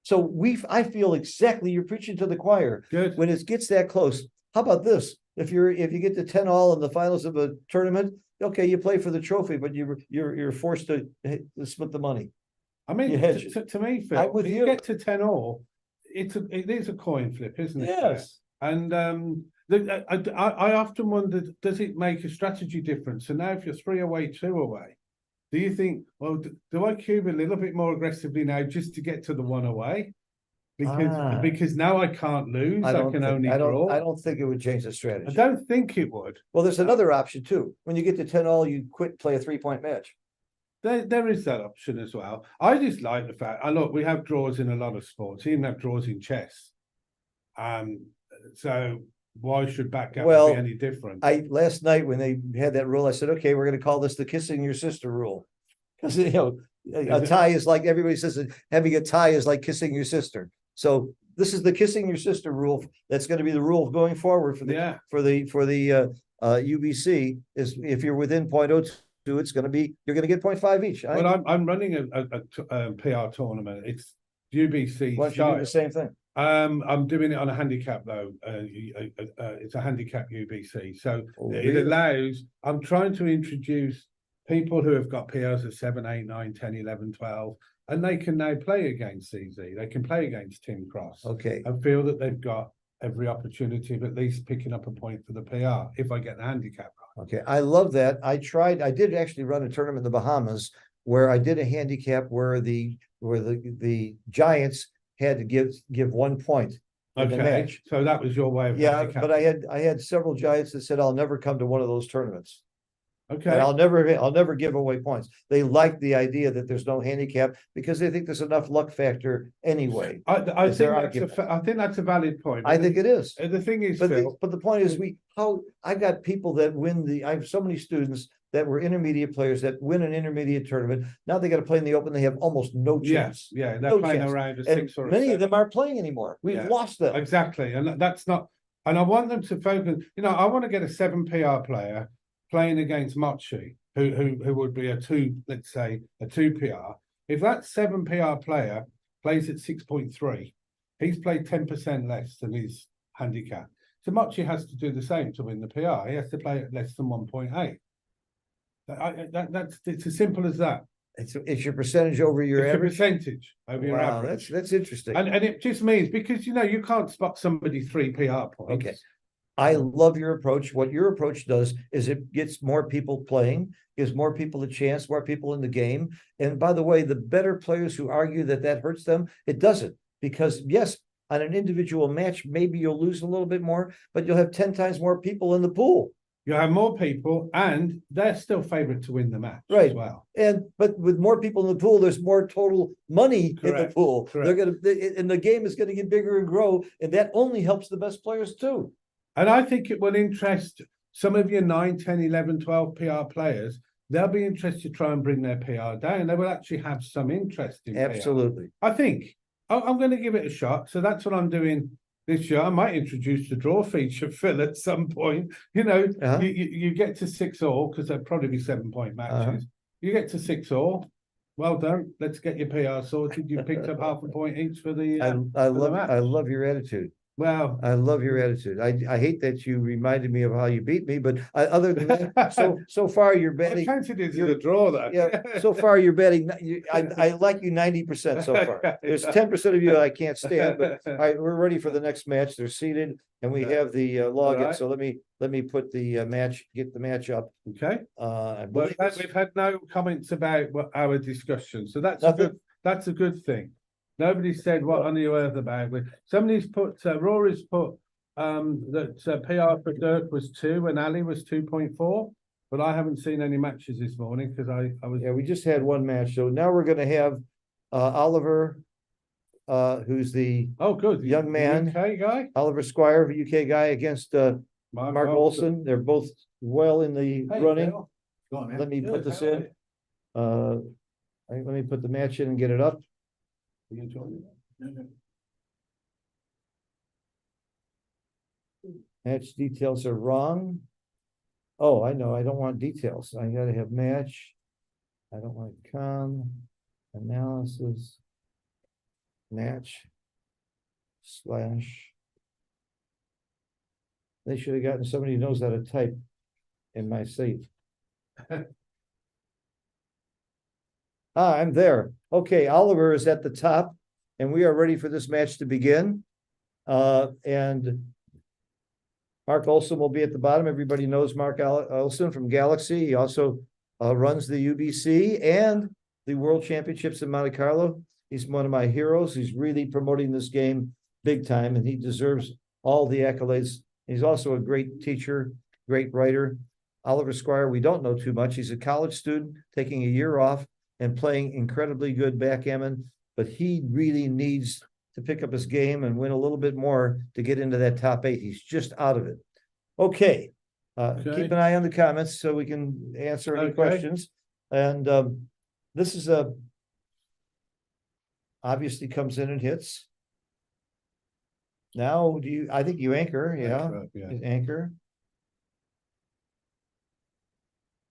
S4: So I feel exactly, you're preaching to the choir.
S7: Good.
S4: When it gets that close, how about this? If you get to 10-all in the finals of a tournament, okay, you play for the trophy, but you're forced to split the money.
S7: I mean,
S4: You hedge
S7: to me, Phil,
S4: I'm with
S7: if
S4: you.
S7: you get to 10-all, it is a coin flip, isn't it?
S4: Yes.
S7: And I often wondered, does it make a strategy difference? So now if you're 3 away, 2 away, do you think, well, do I cube a little bit more aggressively now just to get to the 1 away? Because now I can't lose, I can only draw.
S4: I don't think it would change the
S7: I
S4: strategy.
S7: don't think it would.
S4: Well, there's another option too. When you get to 10-all, you quit, play a 3-point match.
S7: There is that option as well. I just like the fact, look, we have draws in a lot of sports, even have draws in chess. So why should backgammon be any different?
S4: Last night when they had that rule, I said, okay, we're going to call this the kissing your sister rule. Because, a tie is like, everybody says having a tie is like kissing your sister. So this is the kissing your sister rule. That's going to be the rule going forward for the UBC is if you're within 0.02, it's going to be, you're going to get 0.5 each.
S7: Well, I'm running a PR tournament. It's UBC.
S4: Why don't you do the same thing?
S7: I'm doing it on a handicap though. It's a handicap UBC. So it
S4: really?
S7: allows, I'm trying to introduce people who have got PRs of 7, 8, 9, 10, 11, 12, and they can now play against CZ. They can play against Tim Cross.
S4: Okay.
S7: I feel that they've got every opportunity of at least picking up a point for the PR if I get the handicap right.
S4: Okay. I love that. I did actually run a tournament in the Bahamas where I did a handicap where the Giants had to give 1 point in the match.
S7: So that was your way of
S4: but I had several Giants that said I'll never come to one of those tournaments.
S7: Okay.
S4: And I'll never give away points. They like the idea that there's no handicap because they think there's enough luck factor anyway.
S7: I think that's a valid point.
S4: I think it is.
S7: The thing is,
S4: But
S7: Phil,
S4: the point is I got people that win I have so many students that were intermediate players that win an intermediate tournament. Now they got to play in the open. They have almost no chance.
S7: Yeah, they're
S4: No
S7: playing
S4: chance.
S7: around a
S4: And
S7: 6 or a
S4: many
S7: 7.
S4: of them aren't playing anymore. We've lost them.
S7: Exactly. And that's not, and I want them to focus, I want to get a 7 PR player playing against Mochi, who would be a 2, let's say a 2 PR. If that 7 PR player plays at 6.3, he's played 10% less than his handicap. So Mochi has to do the same to win the PR. He has to play at less than 1.8. It's as simple as that.
S4: It's your percentage over your
S7: It's
S4: average.
S7: Percentage over your average.
S4: That's interesting.
S7: And it just means because you can't spot somebody 3 PR points.
S4: Okay. I love your approach. What your approach does is it gets more people playing, gives more people a chance, more people in the game. And by the way, the better players who argue that hurts them, it doesn't. Because yes, on an individual match, maybe you'll lose a little bit more, but you'll have 10 times more people in the pool.
S7: You have more people, and they're still favourite to win the match
S4: Right.
S7: as well.
S4: But with more people in the pool, there's more total money in the
S7: Correct.
S4: pool.
S7: Correct.
S4: And the game is going to get bigger and grow, and that only helps the best players too.
S7: And I think it will interest some of your 9, 10, 11, 12 PR players. They'll be interested to try and bring their PR down. They will actually have some interest in
S4: Absolutely.
S7: PR. I think I'm going to give it a shot. So that's what I'm doing this year. I might introduce the draw feature, Phil, at some point. You get to 6-all because there'll probably be 7-point matches. You get to 6-all. Well done. Let's get your PR sorted. You picked up half a point each for the.
S4: I love your attitude.
S7: Well,
S4: I love your attitude. I hate that you reminded me of how you beat me, but other than that, so far you're
S7: I
S4: betting.
S7: counted it as a draw though.
S4: Yeah, so far you're betting. I like you 90% so far. There's 10% of you I can't stand, but all right, we're ready for the next match. They're seated and we have the login.
S7: Right.
S4: So let me put the get the match up.
S7: Okay.
S4: I
S7: Well,
S4: believe
S7: we've had no comments about our discussion, so that's
S4: Nothing?
S7: that's a good thing. Nobody said what on the earth about it. Somebody's put Rory's put that PR for Dirk was 2 and Ali was 2.4, but I haven't seen any matches this morning because I was.
S4: Yeah, we just had one match. So now we're gonna have Oliver, who's the
S7: good
S4: young man.
S7: UK guy,
S4: Oliver Squire, the UK guy, against Marc Olsen. They're both well in the running.
S7: Phil.
S2: Go on, man.
S4: Let me
S7: Good,
S4: put this
S7: how are
S4: in. Let me put the match in and get it up.
S7: you enjoying it?
S4: Match details are wrong. Oh, I know, I don't want details. I gotta have match. I don't want analysis. Match. Slash. They should have gotten somebody who knows how to type in my seat. I'm there. Okay, Oliver is at the top and we are ready for this match to begin. And Marc Olsen will be at the bottom. Everybody knows Marc Olsen from Galaxy. He also runs the UBC and the World Championships in Monte Carlo. He's one of my heroes. He's really promoting this game big time, and he deserves all the accolades. He's also a great teacher, great writer. Oliver Squire, we don't know too much. He's a college student taking a year off and playing incredibly good backgammon, but he really needs to pick up his game and win a little bit more to get into that top 8. He's just out of it. Okay. Keep an eye on the comments so we can answer any questions. And this is obviously comes in and hits. Now, I think you anchor, yeah. Anchor.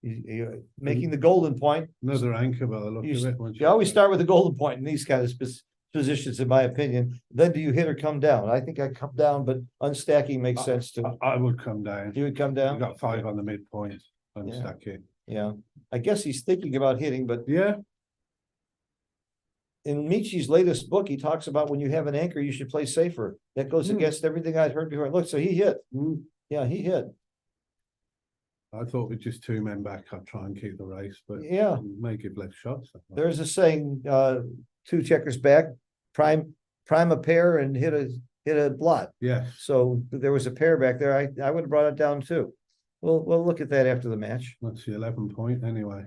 S4: You're making the golden point.
S7: Another anchor, by the look of it.
S4: You always start with the golden point in these kind of positions, in my opinion. Then do you hit or come down? I think I come down, but unstacking makes sense too.
S7: I would come down.
S4: You would come down?
S7: You got 5 on the midpoint, unstack it.
S4: Yeah, I guess he's thinking about hitting, but
S7: Yeah,
S4: in Michi's latest book, he talks about when you have an anchor, you should play safer. That goes against everything I'd heard before. Look, so he hit. Yeah, he hit.
S7: I thought with just 2 men back, I'd try and keep the race, but
S4: Yeah.
S7: may give less shots.
S4: There's a saying, 2 checkers back, prime a pair and hit a blot.
S7: Yes.
S4: So there was a pair back there. I would have brought it down too. We'll look at that after the match.
S7: That's the 11 point anyway.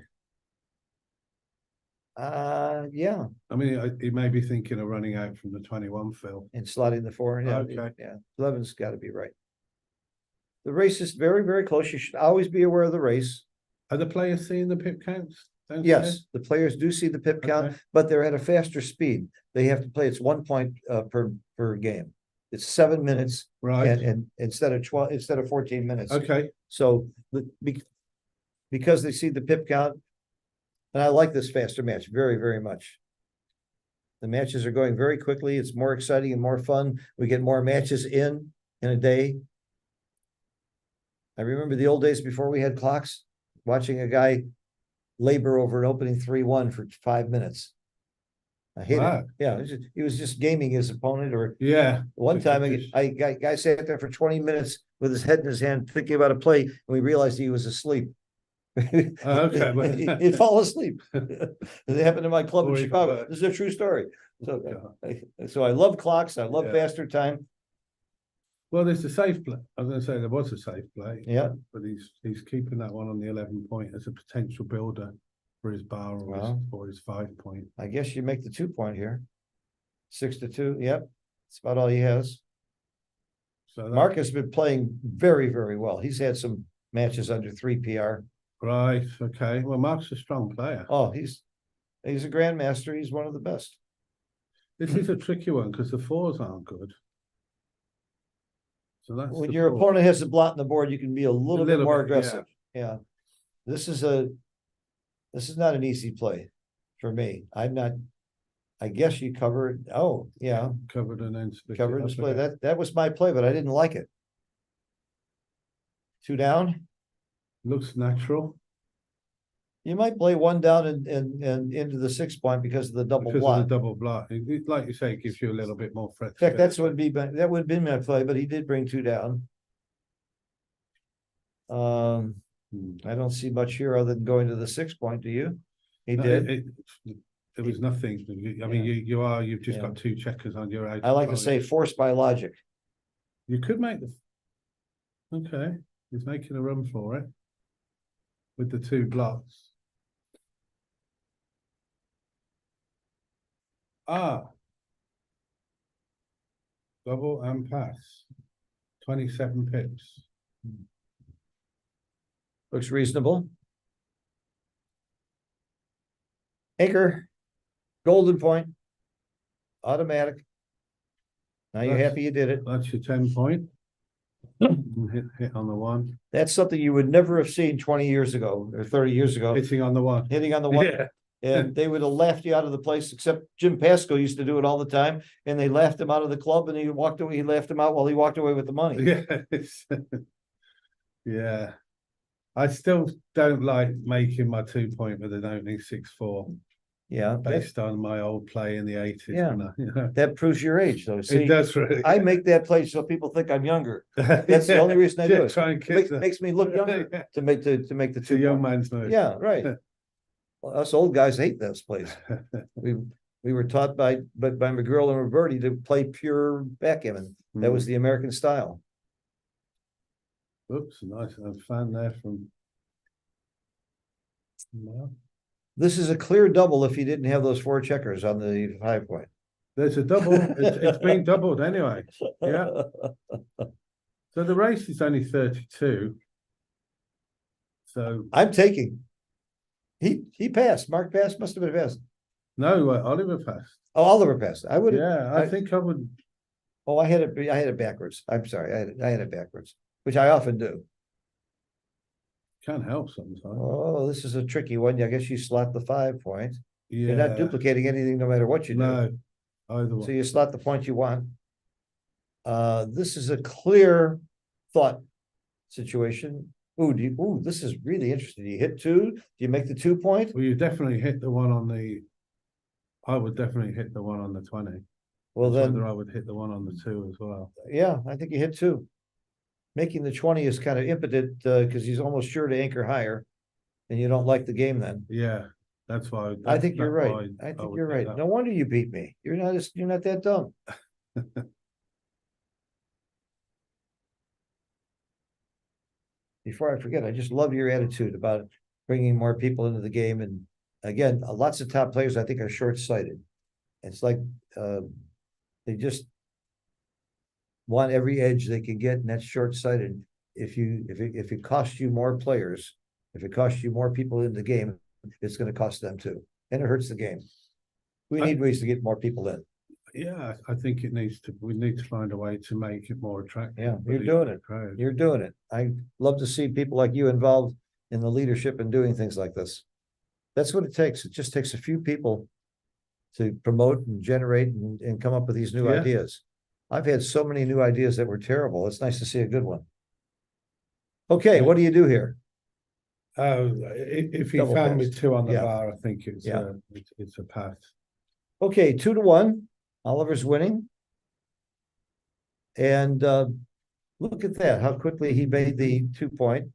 S4: Yeah,
S7: I mean, he may be thinking of running out from the 21, Phil.
S4: and slotting the 4. Yeah,
S7: Okay.
S4: yeah. 11's got to be right. The race is very, very close. You should always be aware of the race.
S7: Are the players seeing the pip counts?
S4: Yes, the players do see the pip count,
S7: Okay.
S4: but they're at a faster speed. They have to play. It's 1 point per game. It's 7 minutes
S7: Right.
S4: and instead of 14 minutes.
S7: Okay.
S4: So because they see the pip count, and I like this faster match very, very much. The matches are going very quickly. It's more exciting and more fun. We get more matches in a day. I remember the old days before we had clocks, watching a guy labor over an opening 3-1 for 5 minutes. I hate
S7: Wow.
S4: it. Yeah, he was just gaming his opponent. Or
S7: Yeah.
S4: one time, guy sat there for 20 minutes with his head in his hand, thinking about a play, and we realized he was asleep.
S7: Okay.
S4: He'd fall asleep. It happened in my club in
S7: Boy,
S4: Chicago.
S7: but-
S4: This is a true story. So I love clocks. I love
S7: Yeah.
S4: faster time.
S7: Well, there's a safe play. I was going to say there was a safe play.
S4: Yeah.
S7: But he's keeping that one on the 11 point as a potential builder for his bar or his 5 point.
S4: I guess you make the 2 point here. 6-2. Yep. That's about all he has.
S7: So
S4: Marc has been playing very, very well. He's had some matches under 3 PR.
S7: Right. Okay. Well, Marc's a strong player.
S4: Oh, he's a grandmaster. He's one of the best.
S7: This is a tricky one because the 4s aren't good. So that's
S4: When
S7: the
S4: your
S7: 4.
S4: opponent has a blot in the board, you can be a little bit more
S7: bit, yeah.
S4: aggressive. Yeah. This is not an easy play for me. I guess you covered. Oh, yeah.
S7: Covered and then split.
S4: Cover and display. That was my play, but I didn't like it. 2 down.
S7: Looks natural.
S4: You might play 1 down and into the 6 point because of the double
S7: Because
S4: block.
S7: of the double block. Like you say, it gives you a little bit more
S4: In fact, that
S7: flexibility.
S4: would have been my play, but he did bring 2 down. I don't see much here other than going to the 6 point. Do you? He
S7: No,
S4: did.
S7: There was nothing. I mean, you've just
S4: Yeah.
S7: got 2 checkers on your out.
S4: I like to say forced by logic.
S7: You could make the. Okay, he's making a run for it. With the 2 blocks. Double and pass. 27 pips.
S4: Looks reasonable. Anchor. Golden point. Automatic. Now you're
S7: That's-
S4: happy you did it.
S7: That's your 10 point. Hit on the one,
S4: That's something you would never have seen 20 years ago or 30 years ago,
S7: hitting on the one.
S4: hitting on the one.
S7: Yeah,
S4: And they would have laughed you out of the place, except Jim Pasco used to do it all the time. And they laughed him out of the club and he walked away. He laughed him out while he walked away with the money.
S7: yeah, yeah. I still don't like making my 2-point with an opening 6-4
S4: Yeah,
S7: based on my old play in the 80s.
S4: Yeah.
S7: You know?
S4: that proves your age though.
S7: It
S4: See,
S7: does really.
S4: I make that play so people think I'm younger. That's the only reason I do it.
S7: Try and kick them.
S4: Makes me look younger to make the
S7: It's a
S4: 2
S7: young
S4: point.
S7: man's move.
S4: Yeah, right. Well, us old guys hate those plays. We were taught by McGrill and Roberti to play pure backgammon. That was the American style.
S7: Oops, nice fan there from. No.
S4: This is a clear double if you didn't have those 4 checkers on the 5-point.
S7: There's a double. It's been doubled anyway. Yeah. So the race is only 32. So
S4: I'm taking. He passed. Mark passed. Must have been passed.
S7: no, Oliver passed.
S4: Oh, Oliver passed. I would.
S7: Yeah, I think I would.
S4: Oh, I had it backwards. I'm sorry. I had it backwards, which I often do.
S7: Can't help sometimes.
S4: Oh, this is a tricky one. I guess you slot the 5-point.
S7: Yeah.
S4: You're not duplicating anything no matter what you do.
S7: No, either
S4: So
S7: one.
S4: you slot the point you want. This is a clear thought situation. Ooh, this is really interesting. Do you hit 2? Do you make the 2-point?
S7: Well, you definitely hit the one on the. I would definitely hit the one on the 20.
S4: Well,
S7: It's
S4: then,
S7: whether I would hit the one on the 2 as well.
S4: yeah, I think you hit 2. Making the 20 is kind of impotent, because he's almost sure to anchor higher. And you don't like the game then.
S7: Yeah, that's why.
S4: I think you're
S7: that's
S4: right.
S7: why
S4: I think
S7: would
S4: you're
S7: hit
S4: right.
S7: that.
S4: No wonder you beat me. You're not that dumb. Before I forget, I just love your attitude about bringing more people into the game. And again, lots of top players I think are short-sighted. It's like they just want every edge they can get, and that's short-sighted. If it costs you more players, if it costs you more people in the game, it's going to cost them too, and it hurts the game. We need ways to get more people in.
S7: Yeah, I think we need to find a way to make it more attractive.
S4: Yeah,
S7: for
S4: you're
S7: the
S4: doing it.
S7: crowd.
S4: You're doing it. I love to see people like you involved in the leadership and doing things like this. That's what it takes. It just takes a few people to promote and generate and come up with these new
S7: Yeah.
S4: ideas. I've had so many new ideas that were terrible. It's nice to see a good one. Okay, what do you do here?
S7: Oh, if you
S4: Double
S7: found
S4: pass.
S7: with 2 on the
S4: Yeah.
S7: bar, I think it's
S4: Yeah.
S7: it's a pass.
S4: Okay, 2-1. Oliver's winning. And look at that, how quickly he made the 2-point,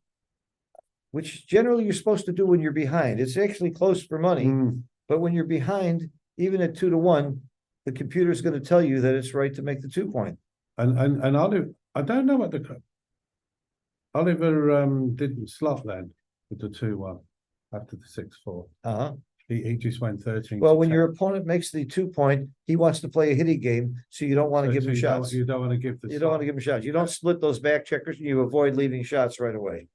S4: which generally you're supposed to do when you're behind. It's actually close for money,
S7: Mm.
S4: but when you're behind, even at 2-1, the computer's going to tell you that it's right to make the 2-point.
S7: And Oliver, I don't know what Oliver didn't slot then with the 2-1 after the 6-4.
S4: Uh-huh.
S7: He just went 13.
S4: Well,
S7: to
S4: when
S7: 10.
S4: your opponent makes the 2-point, he wants to play a hitting game, so you don't want to
S7: So-
S4: give
S7: so
S4: him
S7: you don't-
S4: shots.
S7: You don't want to give the.
S4: You don't want to give him shots. You don't split those back checkers, and you avoid leaving shots right away.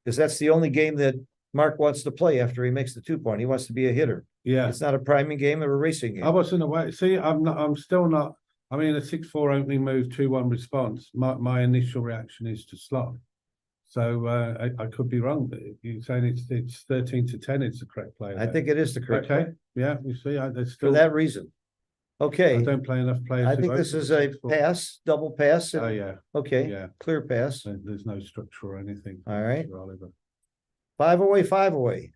S4: Because that's the only game that Marc wants to play after he makes the 2-point. He wants to be a hitter.
S7: Yeah,
S4: It's not a priming game or a racing
S7: I
S4: game.
S7: wasn't aware. See, I'm still not. I mean, a 6-4 opening move, 2-1 response. My initial reaction is to slot. So I could be wrong, but if you're saying it's 13 to 10 is the correct play.
S4: I
S7: there.
S4: think it is the correct
S7: Okay,
S4: play
S7: yeah, you see, there's
S4: for
S7: still.
S4: that reason.
S7: I
S4: Okay,
S7: don't play enough players.
S4: I
S7: who
S4: think this
S7: open
S4: is a
S7: 6-4.
S4: pass, double pass.
S7: Oh, yeah,
S4: Okay,
S7: yeah.
S4: clear pass.
S7: There's no structure or anything.
S4: All right.
S7: for Oliver.
S4: 5 away, 5 away.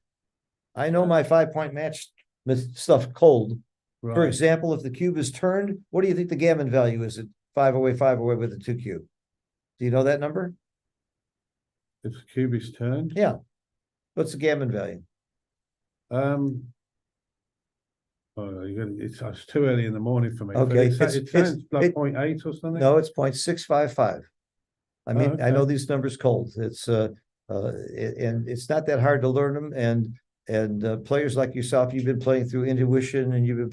S4: I know my 5-point match stuff cold. For
S7: Right.
S4: example, if the cube is turned, what do you think the gammon value is at 5 away with a 2 cube? Do you know that number?
S7: If the cube is turned,
S4: Yeah. What's the gammon value?
S7: it's too early in the morning for me. but
S4: Okay,
S7: it
S4: it's-
S7: sounds like
S4: it-
S7: 0.8 or something.
S4: No, it's 0.655. I mean, I
S7: okay.
S4: know these numbers cold. It's and it's not that hard to learn them. And players like yourself, you've been playing through intuition, and you've been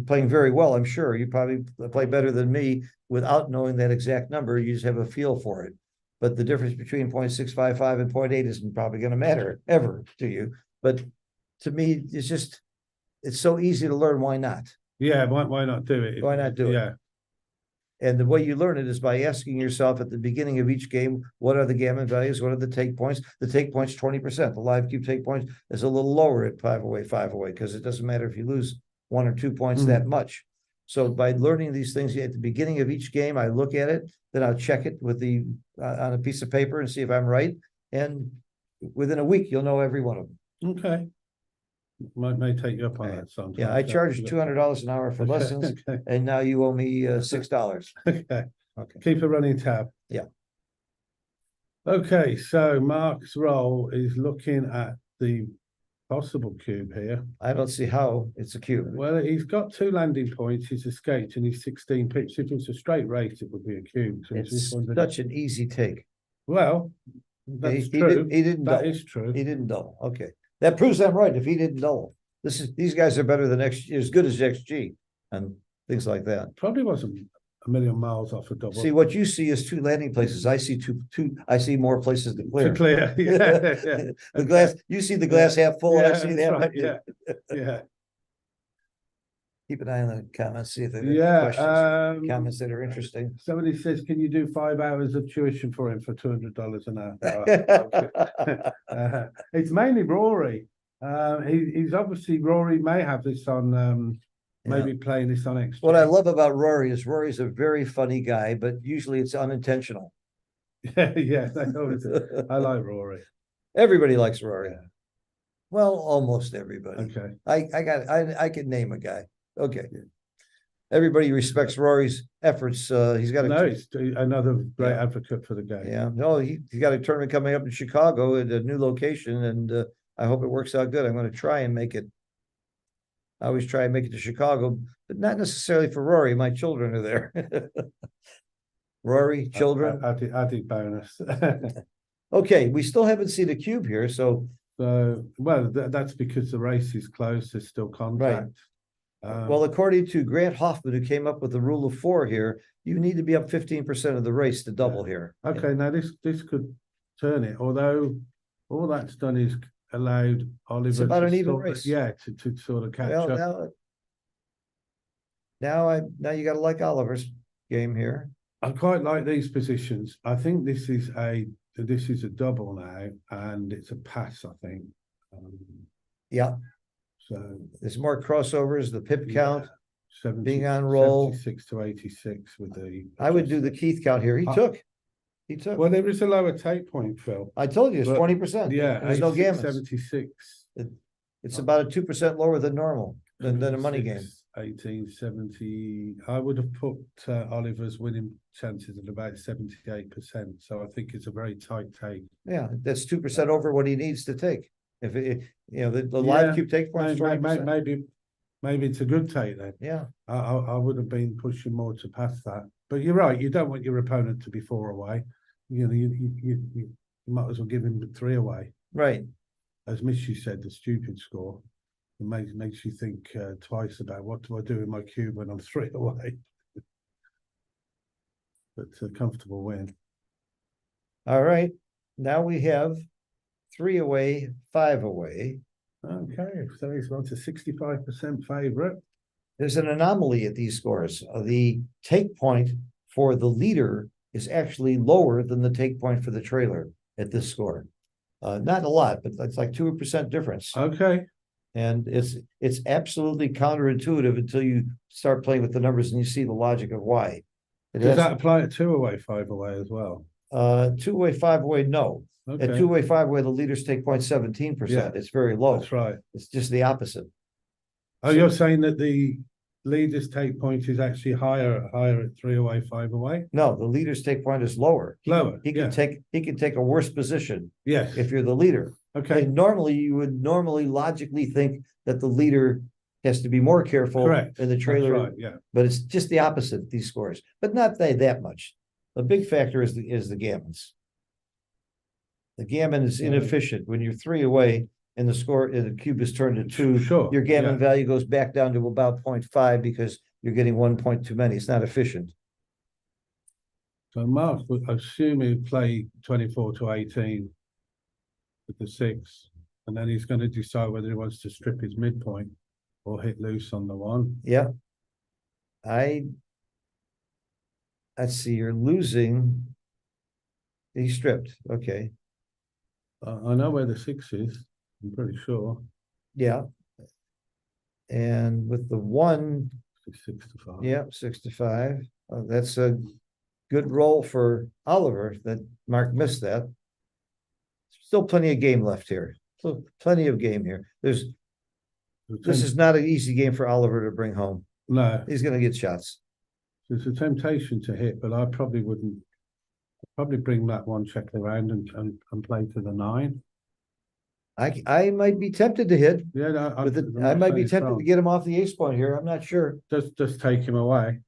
S4: playing very well. I'm sure you probably play better than me without knowing that exact number. You just have a feel for it. But the difference between 0.655 and 0.8 isn't probably going to matter ever to you. But to me, it's so easy to learn. Why not?
S7: Yeah, why not do it?
S4: Why not do it?
S7: Yeah,
S4: And the way you learn it is by asking yourself at the beginning of each game, what are the gammon values? What are the take points? The take points 20%. The live cube take points is a little lower at 5 away, because it doesn't matter if you lose 1 or 2 points that much. So by learning these things at the beginning of each game, I look at it, then I'll check it with the on a piece of paper and see if I'm right. And within a week, you'll know every one of them.
S7: Okay. May take you up on that sometime.
S4: Yeah, I charge $200 an hour for lessons,
S7: Okay.
S4: and now you owe me $6.
S7: Okay.
S4: Okay.
S7: Keep a running tab.
S4: Yeah.
S7: Okay, so Mark's role is looking at the possible cube here.
S4: I don't see how it's a cube.
S7: Well, he's got 2 landing points, he's escaped, and he's 16 pitch. If it's a straight race, it would be a cube. So
S4: It's such an easy take.
S7: Well, that's
S4: He
S7: true.
S4: didn't
S7: That
S4: double.
S7: is true.
S4: He didn't double. Okay. That proves I'm right. If he didn't double. These guys are better than as good as XG and things like that.
S7: Probably wasn't a million miles off a double.
S4: See, what you see is 2 landing places. I see I see more places to clear.
S7: To clear. Yeah.
S4: The glass, you see the glass half full, I see
S7: that's
S4: that.
S7: right, yeah. Yeah.
S4: Keep an eye on the comments, see if there are any
S7: Yeah.
S4: questions, comments that are interesting.
S7: Somebody says, can you do 5 hours of tuition for him for $200 an hour? It's mainly Rory. He's obviously, Rory may have this on, maybe playing this on X.
S4: What I love about Rory is Rory's a very funny guy, but usually it's unintentional.
S7: Yeah, I like Rory.
S4: Everybody likes Rory. Well, almost everybody.
S7: Okay.
S4: I could name a guy. Okay. Everybody respects Rory's efforts. He's got
S7: He's another great
S4: Yeah.
S7: advocate for the game.
S4: yeah, no, he's got a tournament coming up in Chicago at a new location, and I hope it works out good. I'm going to try and make it. I always try and make it to Chicago, but not necessarily for Rory. My children are there. Rory, children.
S7: Added bonus.
S4: Okay, we still haven't seen a cube here, so
S7: So, well, that's because the race is closed. There's still contact.
S4: well, according to Grant Hoffman, who came up with the rule of 4 here, you need to be up 15% of the race to double here.
S7: Okay, now this could turn it, although all that's done is allowed Oliver.
S4: about
S7: to
S4: an even
S7: sort of-
S4: race.
S7: Yeah, to sort of catch
S4: Well,
S7: up.
S4: now you gotta like Oliver's game here.
S7: I quite like these positions. I think this is a double now, and it's a pass, I think.
S4: Yeah,
S7: So.
S4: there's more crossovers, the pip count.
S7: 70
S4: being on roll.
S7: 76 to 86 with the.
S4: I would do the Keith count here. He took.
S7: Well, there is a lower take point, Phil.
S4: I told you, it's
S7: But-
S4: 20%.
S7: Yeah.
S4: There's no
S7: 86,
S4: gammons.
S7: 76.
S4: It's about a 2% lower than normal, than a money game.
S7: 1870. I would have put Oliver's winning chances at about 78%. So I think it's a very tight take.
S4: Yeah, that's 2% over what he needs to take. If the live
S7: Yeah,
S4: cube take points 20%.
S7: Maybe it's a good take then.
S4: Yeah,
S7: I would have been pushing more to pass that. But you're right. You don't want your opponent to be 4 away. You know, you might as well give him 3 away.
S4: right.
S7: As Mishy said, the stupid score. It makes you think twice about what do I do with my cube when I'm 3 away. But a comfortable win.
S4: All right. Now we have 3 away, 5 away.
S7: Okay, so he's gone to 65% favourite.
S4: There's an anomaly at these scores. The take point for the leader is actually lower than the take point for the trailer at this score. Not a lot, but it's like 2% difference.
S7: Okay,
S4: And it's absolutely counterintuitive until you start playing with the numbers and you see the logic of why. It
S7: does
S4: has,
S7: that apply at 2 away, 5 away as well?
S4: 2 away, 5 away, no. At
S7: Okay,
S4: 2 away, 5 away, the leaders take 0.17%.
S7: Yeah.
S4: It's very low.
S7: that's right.
S4: It's just the opposite.
S7: Oh, you're saying that the leader's take point is actually higher at 3 away, 5 away?
S4: No, the leader's take point is lower.
S7: Lower,
S4: He
S7: yeah.
S4: can take a worse position
S7: Yes,
S4: if you're the leader.
S7: okay,
S4: And normally you would logically think that the leader has to be more careful
S7: correct.
S4: than the
S7: That's
S4: trailer,
S7: right, yeah.
S4: but it's just the opposite, these scores, but not that much. The big factor is the gammons. The gammon is inefficient. When you're 3 away and the cube is turned to 2,
S7: Sure,
S4: your gammon
S7: yeah.
S4: value goes back down to about 0.5 because you're getting 1 point too many. It's not efficient.
S7: So Mark would assume he'd play 24 to 18 with the 6, and then he's going to decide whether he wants to strip his midpoint or hit loose on the 1.
S4: Yeah. I let's see, you're losing. He stripped, okay,
S7: I know where the 6 is, I'm pretty sure.
S4: yeah. And with the 1,
S7: It's 6 to 5.
S4: yeah, 6 to 5, that's a good roll for Oliver, that Mark missed that. Still plenty of game left here, still plenty of game here, this is not an easy game for Oliver to bring home,
S7: No,
S4: he's gonna get shots.
S7: it's a temptation to hit, but I probably wouldn't. I'd probably bring that one check around and play to the 9.
S4: I might be tempted to hit,
S7: Yeah, no,
S4: with it,
S7: I'm
S4: I
S7: not
S4: might be
S7: saying
S4: tempted to
S7: it's
S4: get him off the ace point here, I'm not sure.
S7: wrong. Just take him away.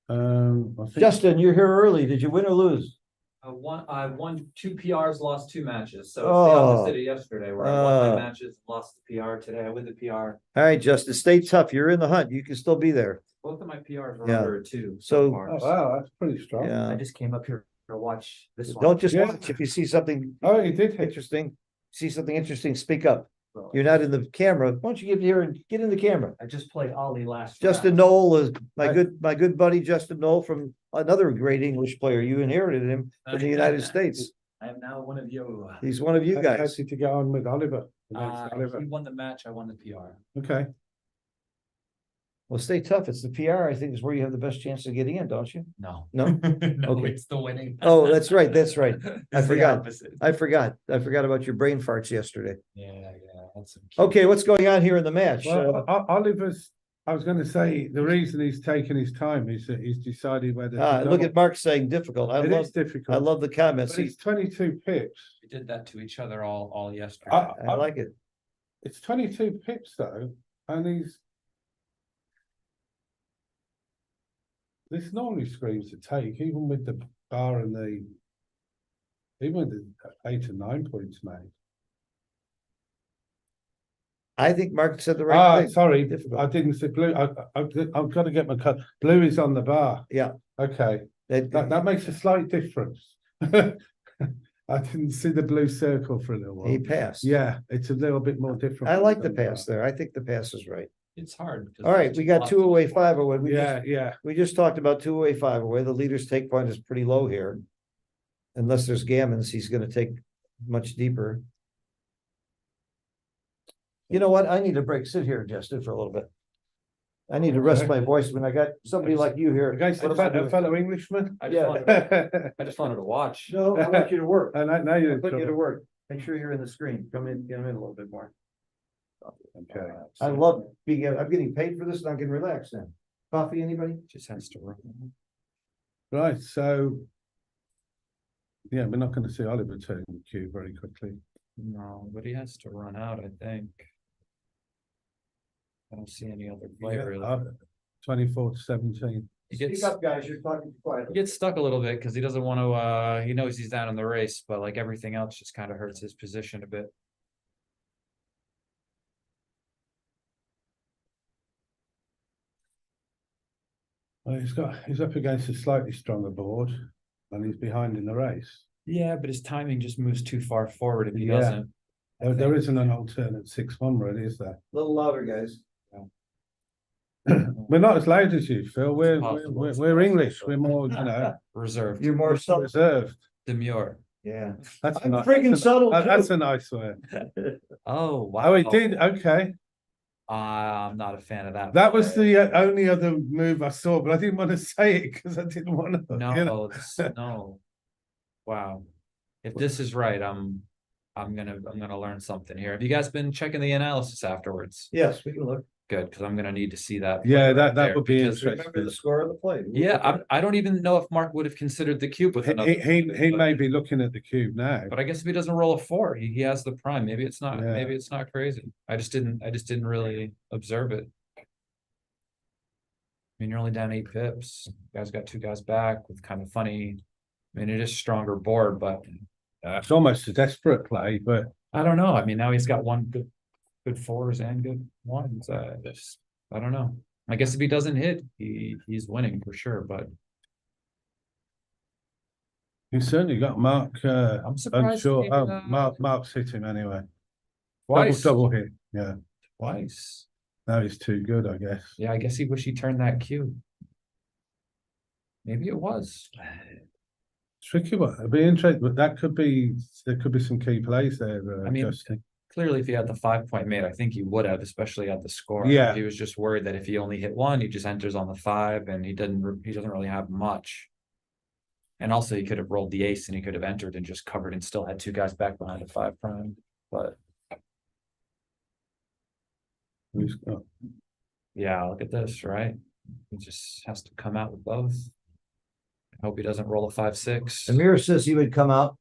S7: I think
S4: Justin, you're here early, did you win or lose?
S8: I won 2 PRs, lost 2 matches. So it's the
S4: Oh.
S8: opposite of yesterday where I won my
S4: Oh.
S8: matches, lost the PR. Today I win the PR.
S4: All right, Justin, stay tough, you're in the hunt, you can still be there,
S8: Both of my PRs were
S4: Yeah.
S8: under a 2
S4: So-
S8: so far.
S7: Oh, wow, that's pretty strong.
S8: I
S4: yeah.
S8: just came up here to watch this one.
S4: Don't just
S7: Yeah.
S4: watch, if you see something
S7: Oh, he did hit.
S4: interesting, speak up. You're not in the camera. Why don't you get here and get in the camera?
S8: I just played Ollie last.
S4: Justin
S8: round.
S4: Knoll is my
S7: Hi.
S4: good buddy Justin Knoll from another great English player. You inherited him from the United States.
S8: I am now one of you.
S4: He's one of you
S7: How
S4: guys.
S7: did you go on with Oliver? Against Oliver?
S8: He won the match. I won the PR.
S7: Okay.
S4: Well, stay tough. It's the PR, I think, is where you have the best chance of getting in, don't you?
S8: No.
S4: No?
S8: No,
S4: Okay.
S8: it's the winning.
S4: Oh, that's right, that's right.
S8: It's
S4: I
S8: the
S4: forgot.
S8: opposite.
S4: I forgot about your brain farts yesterday.
S8: Yeah. That's some cute-
S4: Okay, what's going on here in the match?
S7: Well, Oliver's. I was going to say the reason he's taken his time is that he's decided whether. to
S4: Look
S7: double.
S4: at Mark saying difficult.
S7: It is difficult.
S4: I love the comments.
S7: But it's 22 pips.
S8: We did that to each other all yesterday.
S4: I like it.
S7: It's 22 pips though, and he's. This normally screams to take, even with the bar and the. Even with the 8 and 9 points made.
S4: I think Mark said the right thing.
S7: Sorry,
S4: Difficult.
S7: I didn't say blue. I've got to get my cut. Blue is on the bar.
S4: Yeah.
S7: Okay, that makes a slight difference. I didn't see the blue circle for a little while.
S4: He passed.
S7: Yeah, it's a little bit more different.
S4: I like the pass there. I think the pass is right.
S8: It's hard. 'cause
S4: All right,
S8: there's
S4: we
S8: just
S4: got
S8: lots
S4: 2
S8: of
S4: away,
S8: spots.
S4: 5 away.
S7: Yeah.
S4: We just talked about 2 away, 5 away. The leader's take point is pretty low here. Unless there's gammons, he's gonna take much deeper. You know what? I need a break. Sit here, Justin, for a little bit. I need to rest my voice when I got somebody like you here.
S7: Against
S4: What am I
S7: a
S4: doing?
S7: fellow Englishman.
S8: I just,
S4: Yeah.
S8: wanted, I just wanted to watch.
S4: No, I want you to work.
S7: And now you're
S4: I'm
S7: in
S4: putting you to
S7: trouble.
S4: work. Make sure you're in the screen. Come in a little bit more.
S7: Okay.
S4: I love being, I'm getting paid for this and I can relax now. Coffee, anybody?
S8: Just has to run.
S7: Right, so. Yeah, we're not going to see Oliver turn the cue very quickly.
S8: No, but he has to run out, I think. I don't see any other play really.
S7: 24 to 17.
S8: He gets,
S4: Speak up, guys. You're talking
S8: he
S4: quietly.
S8: gets stuck a little bit because he doesn't want to, he knows he's down in the race, but like everything else just kind of hurts his position a bit.
S7: Well, he's up against a slightly stronger board and he's behind in the race.
S8: Yeah, but his timing just moves too far forward if he
S7: Yeah.
S8: doesn't.
S7: There isn't an alternate 6-1 really, is there?
S4: A little louder, guys.
S7: We're not as loud as you, Phil. We're
S8: possible.
S7: we're,
S8: It's
S7: we're English.
S8: possible.
S7: We're more, you know,
S8: Reserved.
S4: You're more subtle.
S7: reserved.
S8: Demure.
S4: Yeah.
S7: That's a
S4: I'm
S7: nice.
S4: freaking
S7: that's a-
S4: subtle,
S7: That's
S4: too.
S7: a nice word.
S8: Oh, wow.
S7: Oh, it did. Okay,
S8: I'm not a fan of that.
S7: that was
S8: play.
S7: the only other move I saw, but I didn't want to say it because I didn't want to.
S8: No,
S7: You know?
S8: no. Wow. If this is right, I'm gonna learn something here. Have you guys been checking the analysis afterwards?
S4: Yes, we can look.
S8: Good, because I'm gonna need to see that.
S7: Yeah,
S8: play right
S7: that
S8: there,
S7: would be
S8: because-
S4: Remember the
S7: interesting.
S4: score of the play.
S8: Yeah, I don't even know if Mark would have considered the cube with another.
S7: He may be looking at the cube now.
S8: But I guess if he doesn't roll a 4, he has the prime. Maybe it's not.
S7: Yeah.
S8: Maybe it's not crazy. I just didn't really observe it. I mean, you're only down 8 pips. You guys got 2 guys back with kind of funny. I mean, it is a stronger board, but
S7: It's almost a desperate play, but
S8: I don't know. I mean, now he's got one good 4s and good 1s. I don't know. I guess if he doesn't hit, he's winning for sure. But
S7: he's certainly got Marc.
S8: I'm surprised.
S7: Unsure.
S8: he
S7: Oh,
S8: didn't,
S7: Marc's hit him anyway.
S8: twice.
S7: Double hit. Yeah.
S8: Twice.
S7: Now he's too good, I guess.
S8: Yeah, I guess he wish he turned that cue. Maybe it was.
S7: Tricky one. It'd be interesting, but there could be some key plays there,
S8: I mean,
S7: Justin.
S8: Clearly, if he had the 5-point made, I think he would have, especially at the score.
S7: Yeah.
S8: He was just worried that if he only hit one, he just enters on the 5, and he doesn't really have much. And also, he could have rolled the ace, and he could have entered and just covered, and still had 2 guys back behind the 5 prime. But yeah, look at this, right? He just has to come out with both. I hope he doesn't roll a 5-6.
S4: And Myhr says he would come out.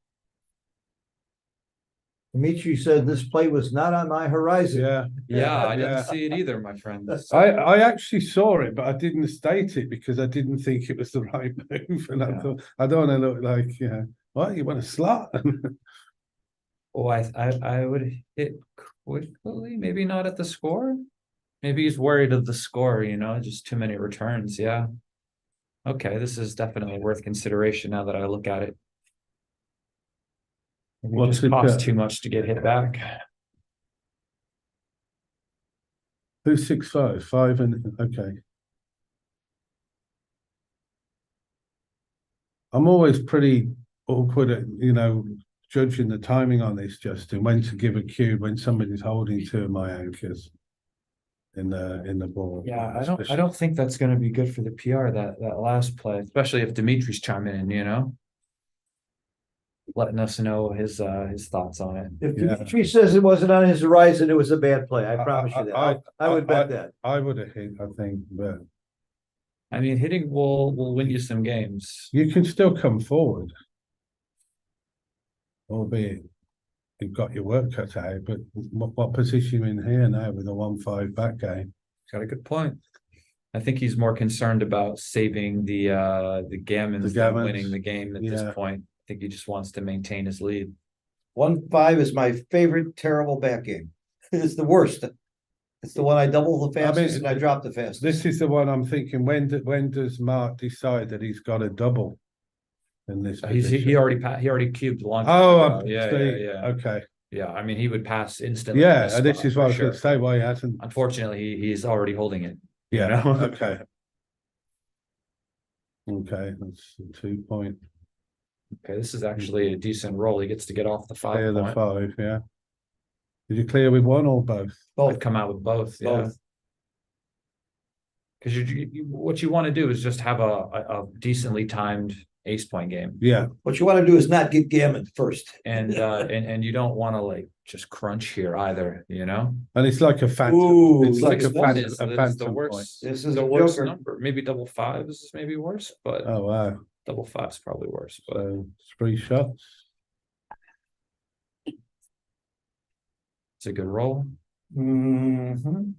S4: Dimitri said this play was not on my horizon.
S8: Yeah, I
S7: yeah.
S8: didn't see it either, my friend.
S7: I actually saw it, but I didn't state it because I didn't think it was the right move, and I thought I don't want to look like what you want to slot.
S8: Oh, I would hit quickly, maybe not at the score. Maybe he's worried of the score, just too many returns. Yeah. Okay, this is definitely worth consideration now that I look at it. It just costs too much to get hit back.
S7: Who's 6-5? 5 and okay. I'm always pretty awkward at judging the timing on this, Justin. When to give a cube when somebody's holding 2 of my anchors in the board.
S8: Yeah, I don't think that's going to be good for the PR that last play, especially if Dimitri's chiming in, letting us know his thoughts on it.
S4: If Dimitri says it wasn't on his horizon, it was a bad play. I promise you that. I would bet that.
S7: I would have hit, I think, but
S8: I mean, hitting will win you some games.
S7: you can still come forward, albeit you've got your work cut out. But what position in here now with a 1-5 back game?
S8: Got a good point. I think he's more concerned about saving the gammons than winning the game at this point. I think he just wants to maintain his lead.
S4: 1-5 is my favorite terrible back game. It's the worst. It's the one I double the fastest and I drop the fastest.
S7: This is the one I'm thinking. When does Marc decide that he's got a double in this?
S8: He already cubed long.
S7: Yeah. Okay.
S8: Yeah, I mean, he would pass instantly.
S7: Yeah, and this is what I was going to say. Why he hasn't?
S8: Unfortunately, he's already holding it.
S7: Yeah. Okay. Okay, that's a 2-point.
S8: Okay, this is actually a decent roll. He gets to get off the 5
S7: Clear the
S8: point.
S7: 5, yeah. Did you clear with one or both?
S8: I'd come out with both, yeah. Because what you want to do is just have a decently timed ace point game.
S7: Yeah.
S4: What you want to do is not get gammon first.
S8: And you don't want to just crunch here either,
S7: And it's like a phantom.
S4: Ooh,
S7: it's like a phantom,
S8: it's
S7: a
S8: the
S7: phantom
S8: worst.
S7: point.
S4: This is
S8: the
S4: a
S8: worst
S4: joker.
S8: number. Maybe double 5s is maybe worse, but
S7: Oh wow.
S8: double 5's probably worse. But
S7: So 3 shots.
S8: it's a good roll.
S4: Mm-hmm.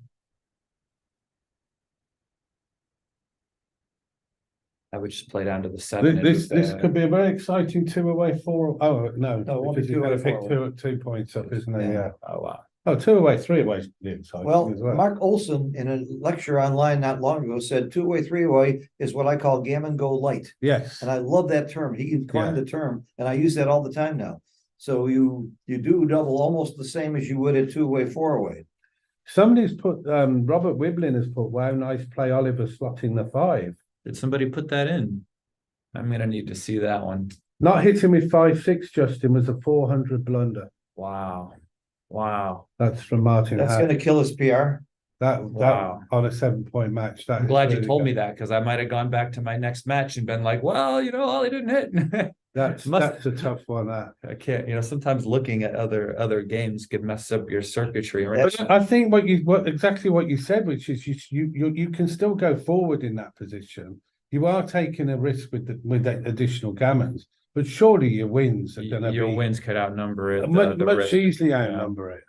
S8: I would just play down to the 7.
S7: This could be a very exciting 2 away 4. Oh no,
S4: No, it won't be
S7: because
S4: 2
S7: you've got to
S4: away,
S7: pick
S4: 4
S7: 2 points up, isn't it? Yeah.
S8: Oh wow.
S7: Oh, 2 away, 3 away is pretty exciting
S4: Well,
S7: as well.
S4: Marc Olsen in a lecture online not long ago said 2 away, 3 away is what I call gammon go light.
S7: Yes.
S4: And I love that term. He coined the term, and I use that all the time now. So you do double almost the same as you would at 2 away, 4 away.
S7: Somebody's put Robert Wiblin has put wow, nice play, Oliver slotting the 5.
S8: Did somebody put that in? I'm gonna need to see that one.
S7: Not hitting with 5-6, Justin, was a 400 blunder.
S8: Wow.
S7: That's from Martin.
S4: That's going to kill his PR.
S7: That
S8: Wow.
S7: on a 7-point match.
S8: I'm glad you told me that, because I might have gone back to my next match and been like, well, Ollie didn't hit.
S7: That's a tough one. That
S8: I can't, sometimes looking at other games could mess up your circuitry.
S7: but I think exactly what you said, which is you can still go forward in that position. You are taking a risk with the additional gammons, but surely your wins are going to be
S8: your wins could outnumber it.
S7: much easily outnumber it.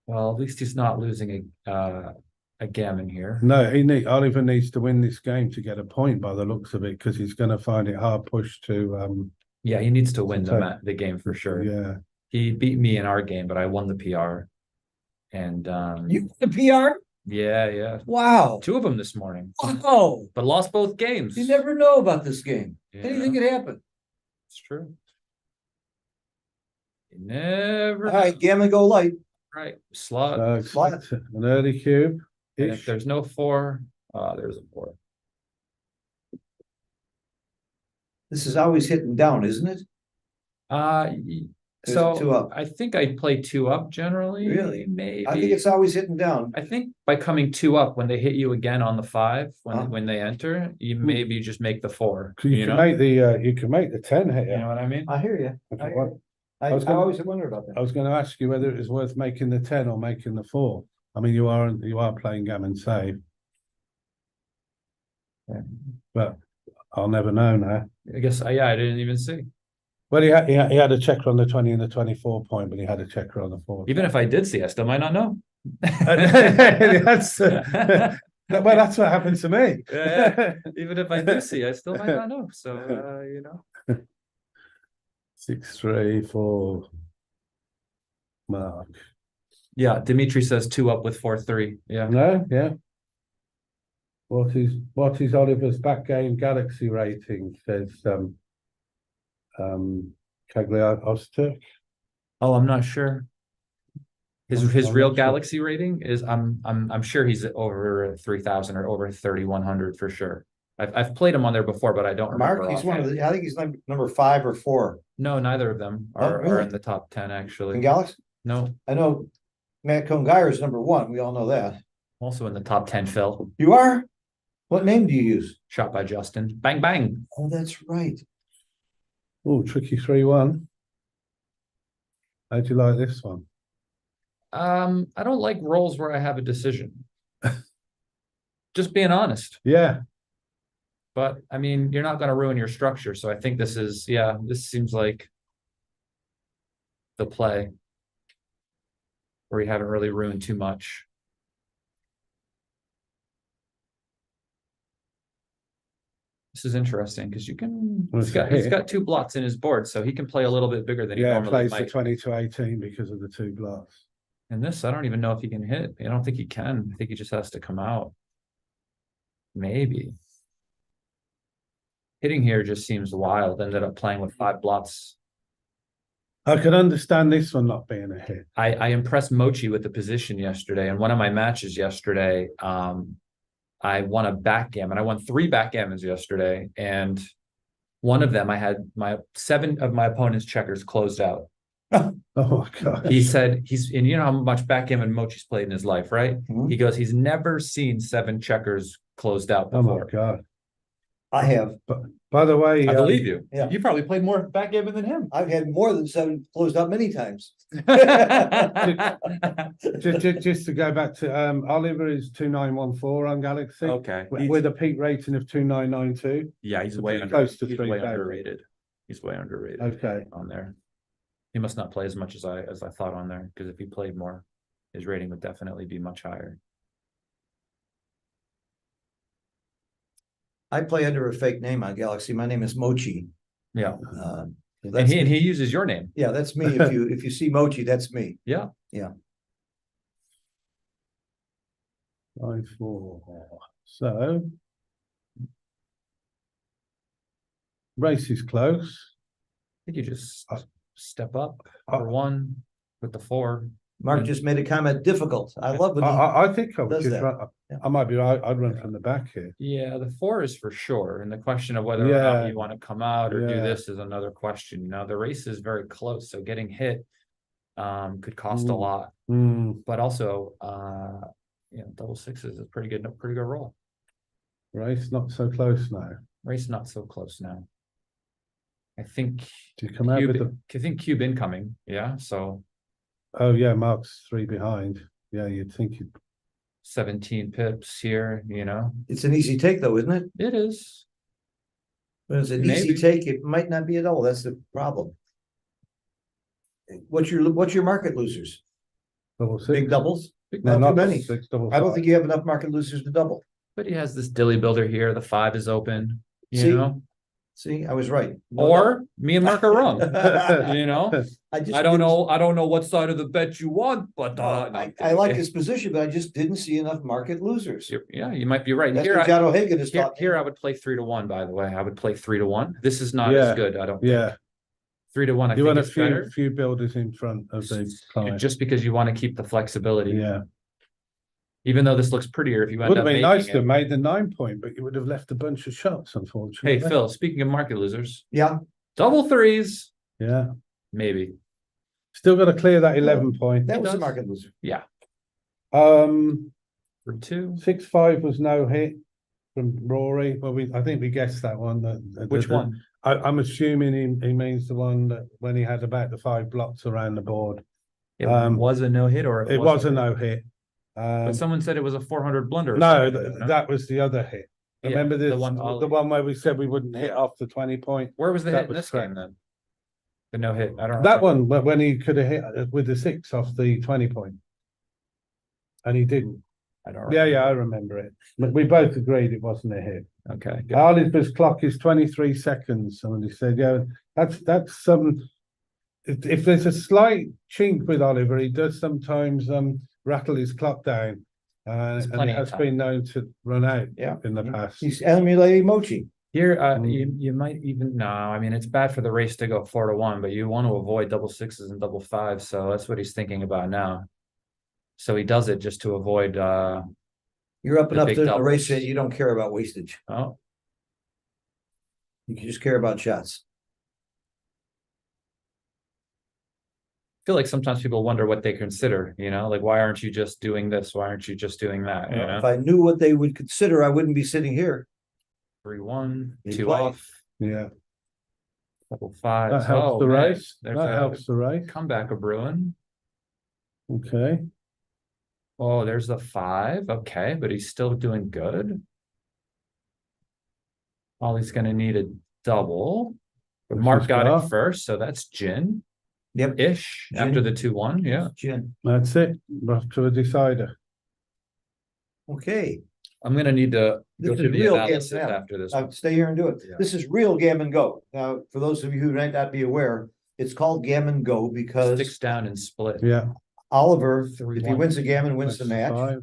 S8: Well, at least he's not losing a gammon here.
S7: No, Oliver needs to win this game to get a point by the looks of it, because he's going to find it hard push to.
S8: Yeah, he needs to win the game for sure.
S7: Yeah,
S8: he beat me in our game, but I won the PR. And
S4: You won the PR?
S8: Yeah.
S4: Wow.
S8: 2 of them this morning.
S4: Oh,
S8: But lost both games.
S4: you never know about this game.
S8: Yeah.
S4: Anything could happen.
S8: It's true. You never
S4: All right, gammon go light.
S8: right. Slot.
S7: expect an early cube.
S8: And if there's no 4, there's a 4.
S4: This is always hitting down, isn't it? Is it two
S8: So
S4: up?
S8: I think I play 2 up generally.
S4: Really?
S8: Maybe.
S4: I think it's always hitting down.
S8: I think by coming 2 up, when they hit you again on the 5,
S4: Huh?
S8: when they enter, you maybe just make the 4.
S7: So you can make the 10
S8: You know
S7: here.
S8: what I mean?
S4: I hear you.
S7: If
S4: I
S7: you
S4: hear
S7: want.
S4: you. I
S7: I was gonna-
S4: always wonder about
S7: I
S4: that.
S7: was gonna ask you whether it was worth making the 10 or making the 4. I mean, you are playing gammon save.
S8: Yeah.
S7: But I'll never know now.
S8: I guess, yeah, I didn't even see.
S7: Well, he had a checker on the 20 and the 24 point, but he had a checker on the 4.
S8: Even if I did see, I still might not know.
S7: That's well, that's what happened to me.
S8: Yeah, even if I do see, I still might not know. So, you know.
S7: 6-3 for Mark.
S8: Yeah, Dimitri says 2 up with 4-3. Yeah.
S7: No, yeah. What is Oliver's Backgammon Galaxy rating? Says Cagliostro.
S8: Oh, I'm not sure. His
S7: I'm
S8: real
S7: not sure.
S8: Galaxy rating is I'm sure he's over 3,000 or over 3,100 for sure. I've played him on there before, but I don't remember.
S4: Mark, he's one of
S8: offhand.
S4: the, I think he's number 5 or 4
S8: No, neither of them
S4: Oh,
S8: are
S4: really?
S8: in the top 10 actually.
S4: in Galaxy.
S8: No,
S4: I know Matt Cohn-Geyer is number 1. We all know that.
S8: also in the top 10. Phil,
S4: You are? What name do you use?
S8: shot by Justin. Bang bang.
S4: Oh, that's right.
S7: Oh, tricky 3-1. How'd you like this one?
S8: I don't like rolls where I have a decision. Just being honest.
S7: Yeah,
S8: But I mean, you're not going to ruin your structure. So I think this seems like the play where you haven't really ruined too much. This is interesting because you can,
S7: Well,
S8: he's got 2 blots in his board, so he can play a little bit bigger than he
S7: yeah,
S8: normally
S7: plays the
S8: might.
S7: 20 to 18 because of the 2 blocks.
S8: And this, I don't even know if he can hit. I don't think he can. I think he just has to come out. Maybe. Hitting here just seems wild. Ended up playing with 5 blots.
S7: I can understand this one not being a hit.
S8: I impressed Mochi with the position yesterday. And one of my matches yesterday, I won a backgammon. I won 3 backgammons yesterday. And one of them, I had 7 of my opponent's checkers closed out.
S7: Oh my God.
S8: He said and you know how much backgammon Mochi's played in his life, right?
S4: Mhm.
S8: He goes, he's never seen 7 checkers closed out
S7: Oh my
S8: before.
S7: God.
S4: I have.
S7: By the way,
S8: I believe you.
S4: Yeah.
S8: You probably played more backgammon than him.
S4: I've had more than 7 closed out many times.
S7: just to go back to Oliver is 2914 on Galaxy.
S8: Okay.
S7: With a peak rating of 2992.
S8: Yeah, he's
S7: So
S8: way
S7: pretty
S8: under,
S7: close to
S8: he's way
S7: 3,000.
S8: underrated. He's way underrated
S7: Okay.
S8: on there. He must not play as much as I thought on there, because if he played more, his rating would definitely be much higher.
S4: I play under a fake name on Galaxy. My name is Mochi.
S8: Yeah.
S4: And
S8: And he uses your name.
S4: yeah, that's me. If you see Mochi, that's me.
S8: Yeah.
S7: 9-4. So race is close.
S8: I think you just step up
S7: Uh,
S8: for 1 with the 4.
S4: Mark just made a comment, difficult. I love when he,
S7: I think I would
S4: does
S7: just
S4: that.
S7: run.
S4: Yeah.
S7: I might be right. I'd run from the back here.
S8: Yeah, the 4 is for sure. And the question of whether or
S7: Yeah.
S8: not you want to come out or do
S7: Yeah.
S8: this is another question. Now the race is very close, so getting hit could cost a lot. But also double 6s is pretty good roll.
S7: Race not so close now.
S8: Race not so close now. I think
S7: Do you come out with the?
S8: cube incoming. Yeah, so
S7: Oh yeah, Mark's 3 behind. Yeah, you'd think you'd.
S8: 17 pips here,
S4: it's an easy take though, isn't it?
S8: It is.
S4: When it's an
S8: Maybe.
S4: easy take, it might not be at all. That's the problem. What's your market losers?
S7: Double 6.
S4: Big doubles?
S7: No,
S4: Not
S7: not
S4: too many.
S7: 6, double
S4: I don't
S7: 5.
S4: think you have enough market losers to double.
S8: But he has this dilly builder here. The 5 is open,
S4: See? See, I was right. No
S8: Or me and Marc are wrong.
S4: double. I just
S8: I don't
S4: didn't-
S8: know what side of the bet you want, but
S4: No,
S8: no,
S4: I like his position, but I just didn't see enough market losers.
S8: Yeah, you might be right.
S4: That's
S8: Here,
S4: what John O'Hagan has
S8: here,
S4: taught me.
S8: here I would play 3-1, by the way. I would play 3-1. This is not
S7: Yeah.
S8: as good, I don't think.
S7: Yeah,
S8: 3-1, I
S7: you
S8: think
S7: want a
S8: it's better.
S7: few builders in front of the client.
S8: Just because you want to keep the flexibility.
S7: Yeah,
S8: Even though this looks prettier, if you end
S7: Would
S8: up
S7: have been
S8: making
S7: nice to have
S8: it.
S7: made the 9 point, but you would have left a bunch of shots, unfortunately.
S8: Hey, Phil, speaking of market losers,
S4: Yeah,
S8: double threes,
S7: Yeah,
S8: maybe.
S7: still got to clear that 11 point.
S4: that
S8: He
S4: was a
S8: does.
S4: market loser.
S8: Yeah,
S7: Um,
S8: for two.
S7: 6-5 was no hit from Rory. Well, I think we guessed that one.
S8: Which one?
S7: I'm assuming he means the one that when he had about the 5 blocks around the board.
S8: It
S7: Um,
S8: was a no hit or
S7: It was a
S8: wasn't?
S7: no hit.
S8: But someone said it was a 400 blunder. or
S7: No,
S8: something, no?
S7: that was the other hit.
S8: Yeah,
S7: Remember
S8: the
S7: this,
S8: one
S7: the
S8: Ollie-
S7: one where we said we wouldn't hit off the 20 point?
S8: Where was the
S7: that
S8: hit in
S7: was
S8: this
S7: correct.
S8: game then? The no hit. I don't.
S7: That
S8: remember.
S7: one, when he could have hit with the 6 off the 20 point. And he didn't.
S8: I don't.
S7: Yeah,
S8: remember.
S7: I remember it. But we both agreed it wasn't a hit.
S8: Okay. Good.
S7: Oliver's clock is 23 seconds. Somebody said, yeah, that's if there's a slight chink with Oliver, he does sometimes rattle his clock down.
S8: There's
S7: And
S8: plenty
S7: it
S8: of
S7: has
S8: time.
S7: been known to run out
S4: Yeah.
S7: in the past.
S4: He's emulating Mochi.
S8: Here,
S7: Mm.
S8: you might even no. I mean, it's bad for the race to go 4-1, but you want to avoid double sixes and double fives. So that's what he's thinking about now. So he does it just to avoid.
S4: You're up and
S8: The
S4: up
S8: big
S4: to a
S8: doubles.
S4: race that you don't care about wastage.
S8: Oh,
S4: You can just care about shots.
S8: I feel like sometimes people wonder what they consider. You know, like why aren't you just doing this? Why aren't you just doing that? You
S4: If
S8: know,
S4: I knew what they would consider, I wouldn't be sitting here.
S8: 3-1,
S4: They
S8: 2
S4: play.
S8: off,
S7: Yeah,
S8: double fives.
S7: that helps
S8: Oh,
S7: the
S8: man,
S7: race.
S8: there's
S7: That
S8: a
S7: helps the race.
S8: comeback of Bruin.
S7: Okay.
S8: Oh, there's the 5. Okay, but he's still doing good. Ollie's gonna need a double. But
S7: Which
S8: Marc
S7: is
S8: got
S7: well.
S8: it first, so that's gin
S4: Yep.
S8: ish
S4: Gin.
S8: after the 2-1. Yeah.
S4: Gin.
S7: That's it. We're off to a decider.
S4: Okay,
S8: I'm gonna need to
S4: This
S8: go
S4: is
S8: through the
S4: real
S8: analysis
S4: gammon.
S8: after this.
S4: stay here and do it.
S8: Yeah.
S4: This is real Gammon Go. Now, for those of you who might not be aware, it's called Gammon Go because
S8: Sticks down and split.
S7: Yeah.
S4: Oliver, if he
S8: 3-1.
S4: wins a gammon, wins the
S7: that's
S4: match.
S7: 5.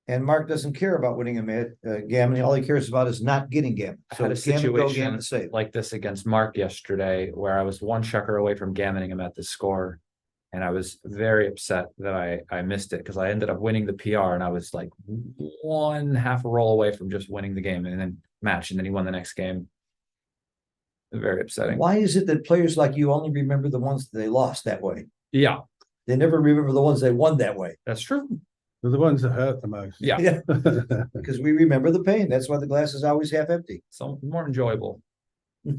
S4: And Mark doesn't care about winning a gammon. All he cares about is not getting gammon.
S8: I
S4: So
S8: had a
S4: it's Gammon Go,
S8: situation
S4: Gammon Save.
S8: like this against Marc yesterday where I was 1 checker away from gammoning him at the score. And I was very upset that I missed it because I ended up winning the PR and I was like 1/2 a roll away from just winning the game and then match. And then he won the next game. Very upsetting.
S4: Why is it that players like you only remember the ones that they lost that way?
S8: Yeah,
S4: They never remember the ones they won that way.
S8: that's true.
S7: They're the ones that hurt the most.
S8: Yeah,
S4: Yeah, because we remember the pain. That's why the glass is always half empty.
S8: so more enjoyable.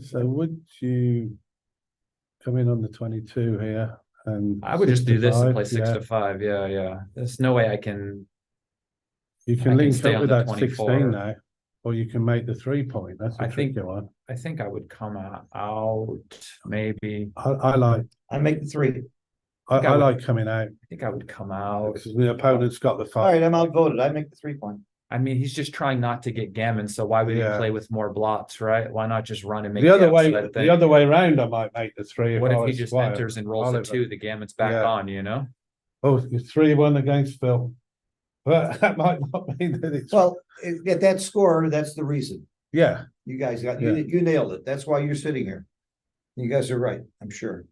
S7: So would you come in on the 22 here? And
S8: I would just do this and
S7: 65?
S8: play 6
S7: Yeah.
S8: to 5. Yeah, yeah. There's no way I can.
S7: You
S8: I
S7: can
S8: can
S7: link
S8: stay
S7: up
S8: on
S7: with
S8: the
S7: that
S8: 24.
S7: 16 now, or you can make the 3 point. That's a
S8: I think-
S7: tricky one.
S8: I think I would come out maybe.
S7: I like
S4: I make the 3.
S8: think
S7: I
S8: I would-
S7: like coming out
S8: I think I would come out.
S7: because the opponent's got the
S4: All right,
S7: 5.
S4: I'm outvoted. I make the 3 point.
S8: I mean, he's just trying not to get gammon, so why would he
S7: Yeah.
S8: play with more blots, right? Why not just run and make
S7: The other
S8: the
S7: way,
S8: upset
S7: the
S8: thing?
S7: other way round, I might make the 3.
S8: What
S7: I
S8: if he
S7: was
S8: just
S7: Squire.
S8: enters and rolls
S7: Oliver.
S8: a 2? The gammon's back
S7: Yeah.
S8: on, you know?
S7: Oh, it's 3-1 against Phil. But that might not mean that it's
S4: Well, at that score, that's the reason.
S7: yeah.
S4: You guys got,
S7: Yeah.
S4: you nailed it. That's why you're sitting here. You guys are right, I'm sure.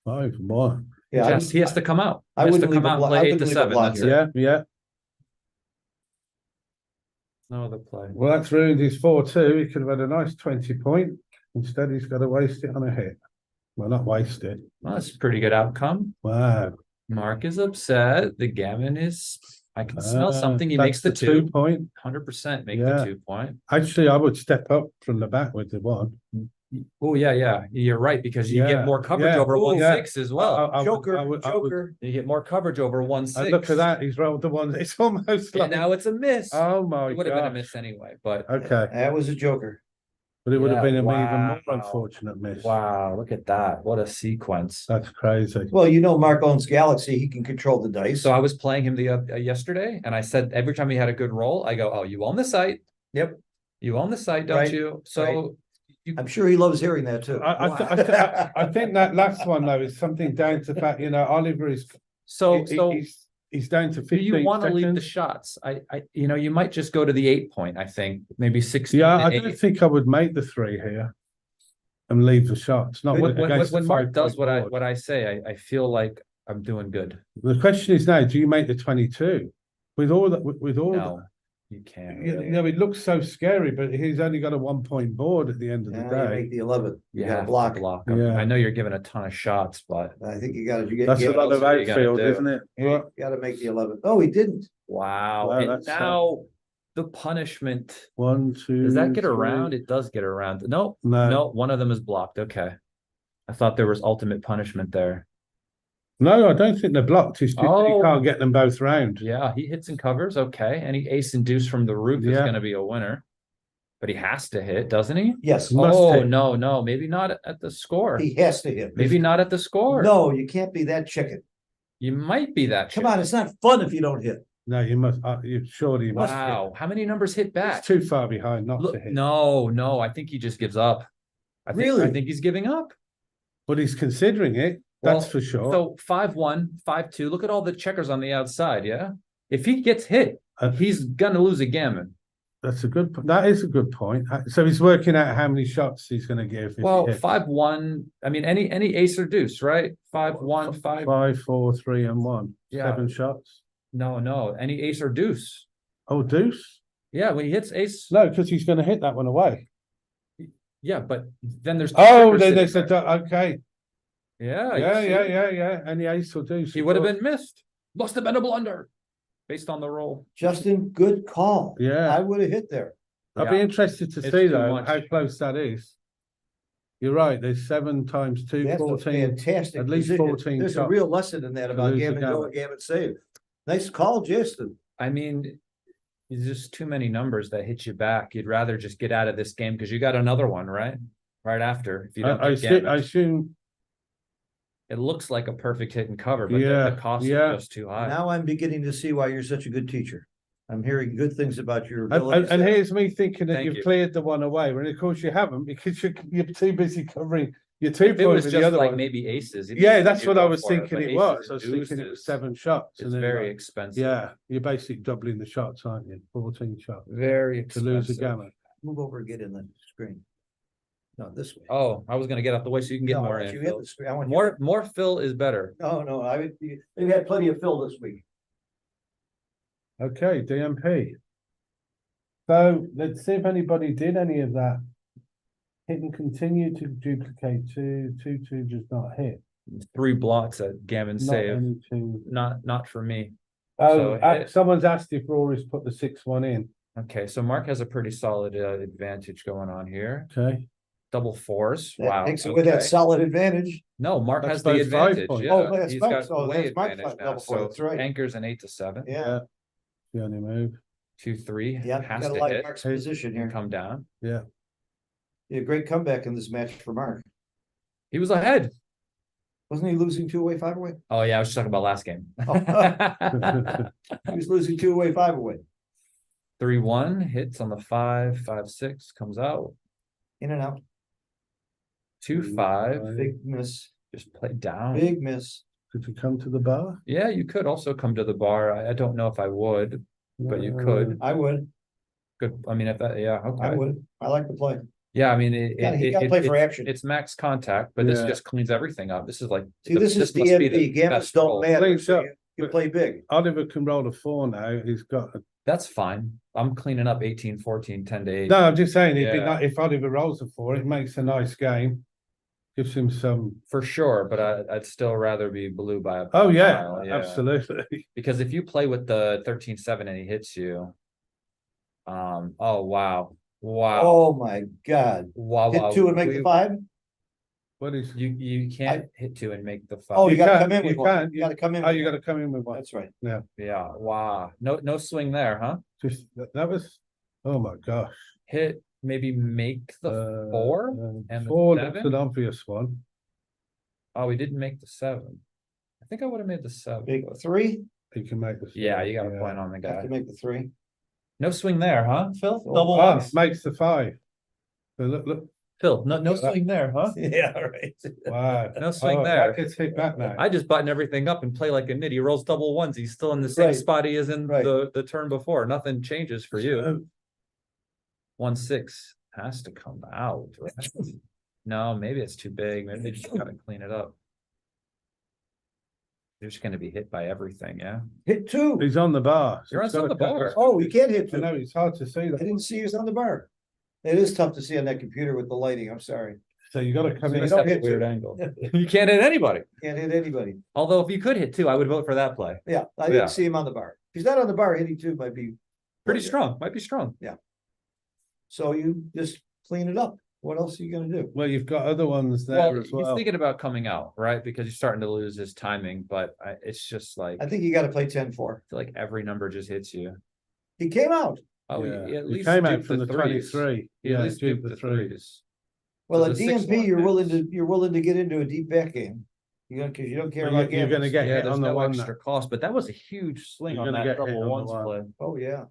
S7: 5 more.
S4: Yeah,
S8: Just, he has to come out.
S4: I
S8: He has to
S4: wouldn't leave
S8: come
S4: a
S8: out and
S4: block- I
S8: play 8
S4: wouldn't
S8: to
S4: leave a
S8: 7.
S4: block
S8: That's
S4: here.
S8: it.
S7: Yeah.
S8: No other play.
S7: Well, that's ruined his 4-2. He could have had a nice 20 point. Instead, he's got to waste it on a hit. Well, not waste it.
S8: Well, that's a pretty good outcome.
S7: Wow.
S8: Marc is upset. The gammon is. I can smell something. He
S7: That's
S8: makes the
S7: 2
S8: 2.
S7: point.
S8: 100% make
S7: Yeah.
S8: the 2 point.
S7: Actually, I would step up from the back with the 1.
S8: Oh, yeah, yeah. You're right, because you
S7: Yeah,
S8: get more coverage
S7: yeah.
S8: over
S7: Oh,
S8: 1-6 as well.
S7: I would-
S4: Joker,
S7: I would-
S4: Joker.
S8: You get more coverage over 1-6.
S7: And look at that. He's rolled the 1. It's almost
S8: And
S7: like.
S8: now it's a miss.
S7: Oh my
S8: It would have been a
S7: god.
S8: miss anyway, but
S7: Okay.
S4: That was a joker.
S7: But it would have
S8: Yeah,
S7: been an even
S8: wow.
S7: more unfortunate miss.
S8: wow, look at that. What a sequence.
S7: That's crazy.
S4: Well, you know, Mark owns Galaxy. He can control the dice.
S8: So I was playing him the yesterday, and I said every time he had a good roll, I go, "Oh, you own the site.
S4: Yep.
S8: You own the site, don't
S4: Right,
S8: you?" So you,
S4: I'm sure he loves hearing that too.
S7: I think that last one though is something down to the fact, Oliver is
S8: so
S7: he's down to
S8: do
S7: 15
S8: you want to leave the
S7: seconds.
S8: shots? You might just go to the 8 point. I think maybe 16.
S7: Yeah, I
S8: and
S7: don't
S8: 8.
S7: think I would make the 3 here and leave the shots. Not
S8: When
S7: against the
S8: Marc
S7: 5
S8: does
S7: point board.
S8: what I say, I feel like I'm doing good.
S7: The question is now, do you make the 22? With all that, with all
S8: No,
S7: that?
S8: you can't.
S7: You
S8: Really.
S7: know, it looks so scary, but he's only got a 1 point board at the end of the
S4: Yeah, you
S7: day.
S4: make the 11. You
S8: You
S4: got to
S8: have to
S4: block.
S8: block.
S7: Yeah.
S8: I know you're giving a ton of shots, but
S4: I think you got to
S7: That's a
S4: get.
S7: lot of
S8: else you gotta
S7: outfield,
S8: do?
S7: isn't it?
S4: You got to make the 11. Oh, he didn't.
S8: wow.
S7: Wow,
S8: And
S7: that's
S8: now the punishment.
S7: 1, 2.
S8: Does that get
S7: 3.
S8: around? It does get around. No,
S7: No.
S8: no, one of them is blocked. Okay. I thought there was ultimate punishment there.
S7: No, I don't think they're blocked. It's just you
S8: Oh.
S7: can't get them both round.
S8: Yeah, he hits and covers. Okay. Any ace and deuce from the roof is
S7: Yeah.
S8: going to be a winner. But he has to hit, doesn't he?
S4: Yes,
S7: Must
S8: Oh,
S7: hit.
S8: no, maybe not at the score.
S4: he has to hit.
S8: Maybe not at the score.
S4: No, you can't be that chicken.
S8: You might be that.
S4: Come on, it's not fun if you don't hit.
S7: No, you must. You surely must.
S8: Wow. How many numbers hit
S7: Hit.
S8: back?
S7: It's too far behind not to
S8: Look,
S7: hit.
S8: no, I think he just gives up. I
S4: Really?
S8: think he's giving up.
S7: But he's considering it. That's
S8: Well,
S7: for sure.
S8: So 5-1, 5-2. Look at all the checkers on the outside. Yeah. If he gets hit,
S7: Uh,
S8: he's gonna lose a gammon.
S7: That's a good. That is a good point. So he's working out how many shots he's going to give. If
S8: Well,
S7: he hits.
S8: 5-1. I mean, any ace or deuce, right? 5-1, 5.
S7: 5, 4, 3, and 1.
S8: Yeah.
S7: 7 shots.
S8: No. Any ace or deuce.
S7: Oh, deuce.
S8: Yeah, when he hits ace.
S7: No, because he's going to hit that one away.
S8: Yeah, but then there's. two
S7: Oh,
S8: checkers
S7: then they
S8: sitting
S7: said
S8: there.
S7: okay.
S8: Yeah.
S7: Yeah. Any ace or deuce.
S8: He would have been missed. Must have been a blunder based on the roll.
S4: Justin, good call.
S7: Yeah.
S4: I would have hit there.
S7: I'd be
S8: Yeah.
S7: interested to
S8: It's
S7: see
S8: too
S7: though
S8: much.
S7: how close that is. You're right. There's 7 times 2,
S4: That's a
S7: 14.
S4: fantastic.
S7: at least
S4: position.
S7: 14
S4: There's a
S7: shots
S4: real lesson in that
S7: to
S4: about
S7: lose the
S4: gammon, go,
S7: gammon.
S4: gammon save. Nice call, Justin.
S8: I mean, there's just too many numbers that hit you back. You'd rather just get out of this game because you got another one, right? Right after. If you don't
S7: I
S8: get gammon.
S7: assume.
S8: It looks like a perfect hit and cover, but
S7: Yeah,
S8: the cost
S7: yeah.
S8: is just too high.
S4: Now I'm beginning to see why you're such a good teacher. I'm hearing good things about your
S7: And,
S4: abilities.
S7: and
S4: there.
S7: here's me thinking that
S8: Thank
S7: you've
S8: you.
S7: cleared the one away, when of course you haven't because you're too busy covering your 2
S8: If it was
S7: points with the
S8: just
S7: other
S8: like
S7: one.
S8: maybe aces. it'd be
S7: Yeah,
S8: easy
S7: that's
S8: to
S7: what I
S8: go
S7: was
S8: for it,
S7: thinking
S8: but
S7: it
S8: aces
S7: was.
S8: and
S7: I was thinking it was
S8: deuces,
S7: 7 shots.
S8: It's
S7: and then
S8: very
S7: like-
S8: expensive.
S7: Yeah, you're basically doubling the shots, aren't you? 14 shots
S8: Very
S7: to
S8: expensive.
S7: lose a gammon.
S4: Move over and get in the screen. No, this way.
S8: Oh, I was gonna get out the way so you can get
S4: No, I
S8: more
S4: want
S8: in.
S4: you hit
S8: Phil.
S4: the screen. I want you-
S8: More fill is better.
S4: No, I would, they've had plenty of fill this week.
S7: Okay, DMP. So let's see if anybody did any of that. Hit and continue to duplicate 2, 2, 2 does not hit.
S8: 3 blots at gammon
S7: Not
S8: save.
S7: any 2.
S8: Not for me.
S7: Oh,
S8: So hit-
S7: someone's asked if Rory's put the 6-1 in.
S8: Okay, so Mark has a pretty solid advantage going on here.
S7: Okay.
S8: Double fours.
S4: That
S8: Wow.
S4: takes away that
S8: okay.
S4: solid advantage.
S8: No, Mark
S7: That's
S8: has the
S7: both 5
S8: advantage.
S7: points.
S8: Yeah,
S4: Oh, that's
S8: he's
S4: Mark's-
S8: got
S4: oh,
S8: way
S4: that's Mark's
S8: advantage now.
S4: double four,
S8: So
S4: that's right.
S8: anchors an 8 to 7.
S4: Yeah,
S7: The only move.
S8: 2-3
S4: yeah,
S8: has
S4: gotta
S8: to
S4: like
S8: hit
S4: Mark's
S7: Hey.
S4: position
S8: and
S4: here.
S8: come down.
S7: Yeah.
S4: Yeah, great comeback in this match for Mark.
S8: He was ahead.
S4: Wasn't he losing 2 away, 5 away?
S8: Oh yeah, I was just talking about last game.
S4: He was losing 2 away, 5 away.
S8: 3-1 hits on the 5, 5-6 comes out.
S4: In and out.
S8: 2-5
S4: Big miss.
S8: just play down.
S4: Big miss.
S7: Could you come to the bar?
S8: Yeah, you could also come to the bar. I don't know if I would, but you could.
S4: I would.
S8: Good. I mean, if that, yeah,
S4: I
S8: okay.
S4: would. I like to play.
S8: Yeah, I mean,
S4: You gotta play for action.
S8: it's max contact, but this
S7: Yeah.
S8: just cleans everything up. This is like.
S4: See, this is
S8: must be the
S4: DMP. Gammons
S8: best
S4: don't
S8: roll.
S4: matter.
S7: Clean
S4: so
S7: shot.
S4: You play big.
S7: Oliver can roll a 4 now. He's got a.
S8: That's fine. I'm cleaning up 18, 14, 10 to 8.
S7: No, I'm just saying, it'd be
S8: Yeah.
S7: nice if Oliver rolls a 4, it makes a nice game. Gives him some.
S8: For sure, but I'd still rather be blue by a
S7: Oh, yeah,
S8: mile,
S7: absolutely.
S8: Because if you play with the 13-7 and he hits you. Oh, wow. Wow.
S4: Oh, my God.
S8: Wow.
S4: Hit 2 and make the 5?
S7: What is.
S8: You can't hit 2 and make the 5.
S4: Oh, you gotta
S7: can,
S4: come in
S7: you
S4: with one.
S7: can,
S4: You gotta come in.
S7: Oh,
S4: with
S7: you
S4: one.
S7: gotta come in with one.
S4: That's right.
S8: Yeah, wow. No swing there, huh?
S7: Just, that was, oh my gosh.
S8: Hit, maybe make the 4 and the
S7: 4, that's
S8: 7?
S7: an obvious one.
S8: Oh, we didn't make the 7. I think I would have made the 7.
S4: Big 3?
S7: He can make the.
S8: Yeah, you got a
S7: yeah.
S8: point on the
S4: Have
S8: guy.
S4: to make the 3.
S8: No swing there, huh, Phil?
S4: Oh,
S8: Double
S7: Ah,
S8: ones.
S7: makes the 5. So look,
S8: Phil, no swing there, huh?
S4: Yeah, right.
S7: wow.
S8: No swing
S7: Oh,
S8: there.
S7: That gets hit back now.
S8: I just button everything up and play like a nit. He rolls double ones. He's still in the same
S4: Right.
S8: spot he is in
S4: Right.
S8: the turn before. Nothing changes for you.
S7: So,
S8: 1-6 has to come out. Right? No, maybe it's too big. Maybe they just gotta clean it up. They're just gonna be hit by everything, yeah.
S4: Hit two.
S7: He's on the bar. so
S8: You're
S7: it's
S8: on the
S7: gotta cut-
S8: bar.
S4: Oh, you can't hit
S7: I
S4: two.
S7: know, it's hard to see
S4: I
S7: that.
S4: didn't see he was on the bar. It is tough to see on that computer with the lighting. I'm sorry.
S7: So you gotta come
S4: So
S7: in.
S4: you don't hit
S8: Weird
S4: two.
S8: angle. You can't hit anybody.
S4: Can't hit anybody.
S8: Although if you could hit two, I would vote for that play.
S4: Yeah, I
S8: Yeah.
S4: didn't see him on the bar. If he's not on the bar, hitting two might be.
S8: Pretty strong, might be strong.
S4: So you just clean it up. What else are you gonna do?
S7: Well, you've got other ones
S8: Well,
S7: there as
S8: he's
S7: well.
S8: thinking about coming out, right? Because he's starting to lose his timing, but it's just like,
S4: I
S8: I
S4: think you gotta play 10-4.
S8: feel like every number just hits you.
S4: He came out.
S8: Oh,
S7: Yeah.
S8: he at
S7: He
S8: least
S7: came out
S8: duped
S7: from the
S8: threes.
S7: 23.
S8: He at
S7: Yeah,
S8: least
S7: duped
S8: duped
S7: the
S8: the
S7: three.
S8: threes.
S4: Well,
S8: So
S4: at
S8: the
S4: DMP,
S8: 6-1
S4: you're willing to get into a deep back game. Because you don't care
S7: Well,
S4: about
S7: you're gonna
S4: gammons.
S7: get
S8: Yeah,
S7: hit
S8: there's
S7: on the
S8: no
S7: one.
S8: extra cost, but that was a huge swing
S7: You're
S8: on
S7: gonna
S8: that
S7: get hit
S8: double
S7: on the
S8: ones
S7: one.
S8: play.
S4: Oh, yeah.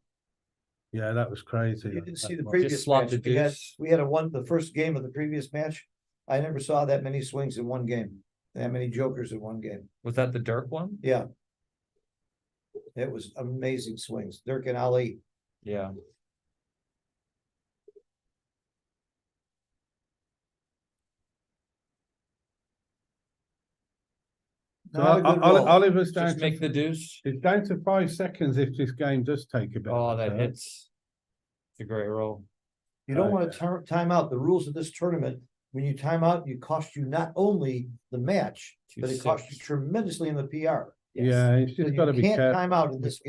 S7: Yeah, that was crazy.
S4: You didn't see the
S7: That
S4: previous
S8: Just slot
S4: match.
S8: the
S4: We had,
S8: deuce.
S4: we had the first game of the previous match. I never saw that many swings in one game. That many jokers in one game.
S8: Was that the Dirk one?
S4: Yeah. It was amazing swings. Dirk and Ali.
S8: Yeah.
S7: So
S4: Not a good roll.
S7: Oliver's down
S8: Just
S7: to,
S8: make the deuce.
S7: it's down to 5 seconds if this game does take a bit.
S8: Oh,
S7: of a
S8: that
S7: turn.
S8: hits. It's a great roll.
S4: You don't
S7: Oh,
S4: want to time out. The rules of this tournament, when you time out, you cost you not only the match, but it costs you
S8: 2-6.
S4: tremendously in the PR.
S7: Yeah, it's
S4: So
S7: just
S4: you
S7: gotta be
S4: can't
S7: careful.
S4: time out in this.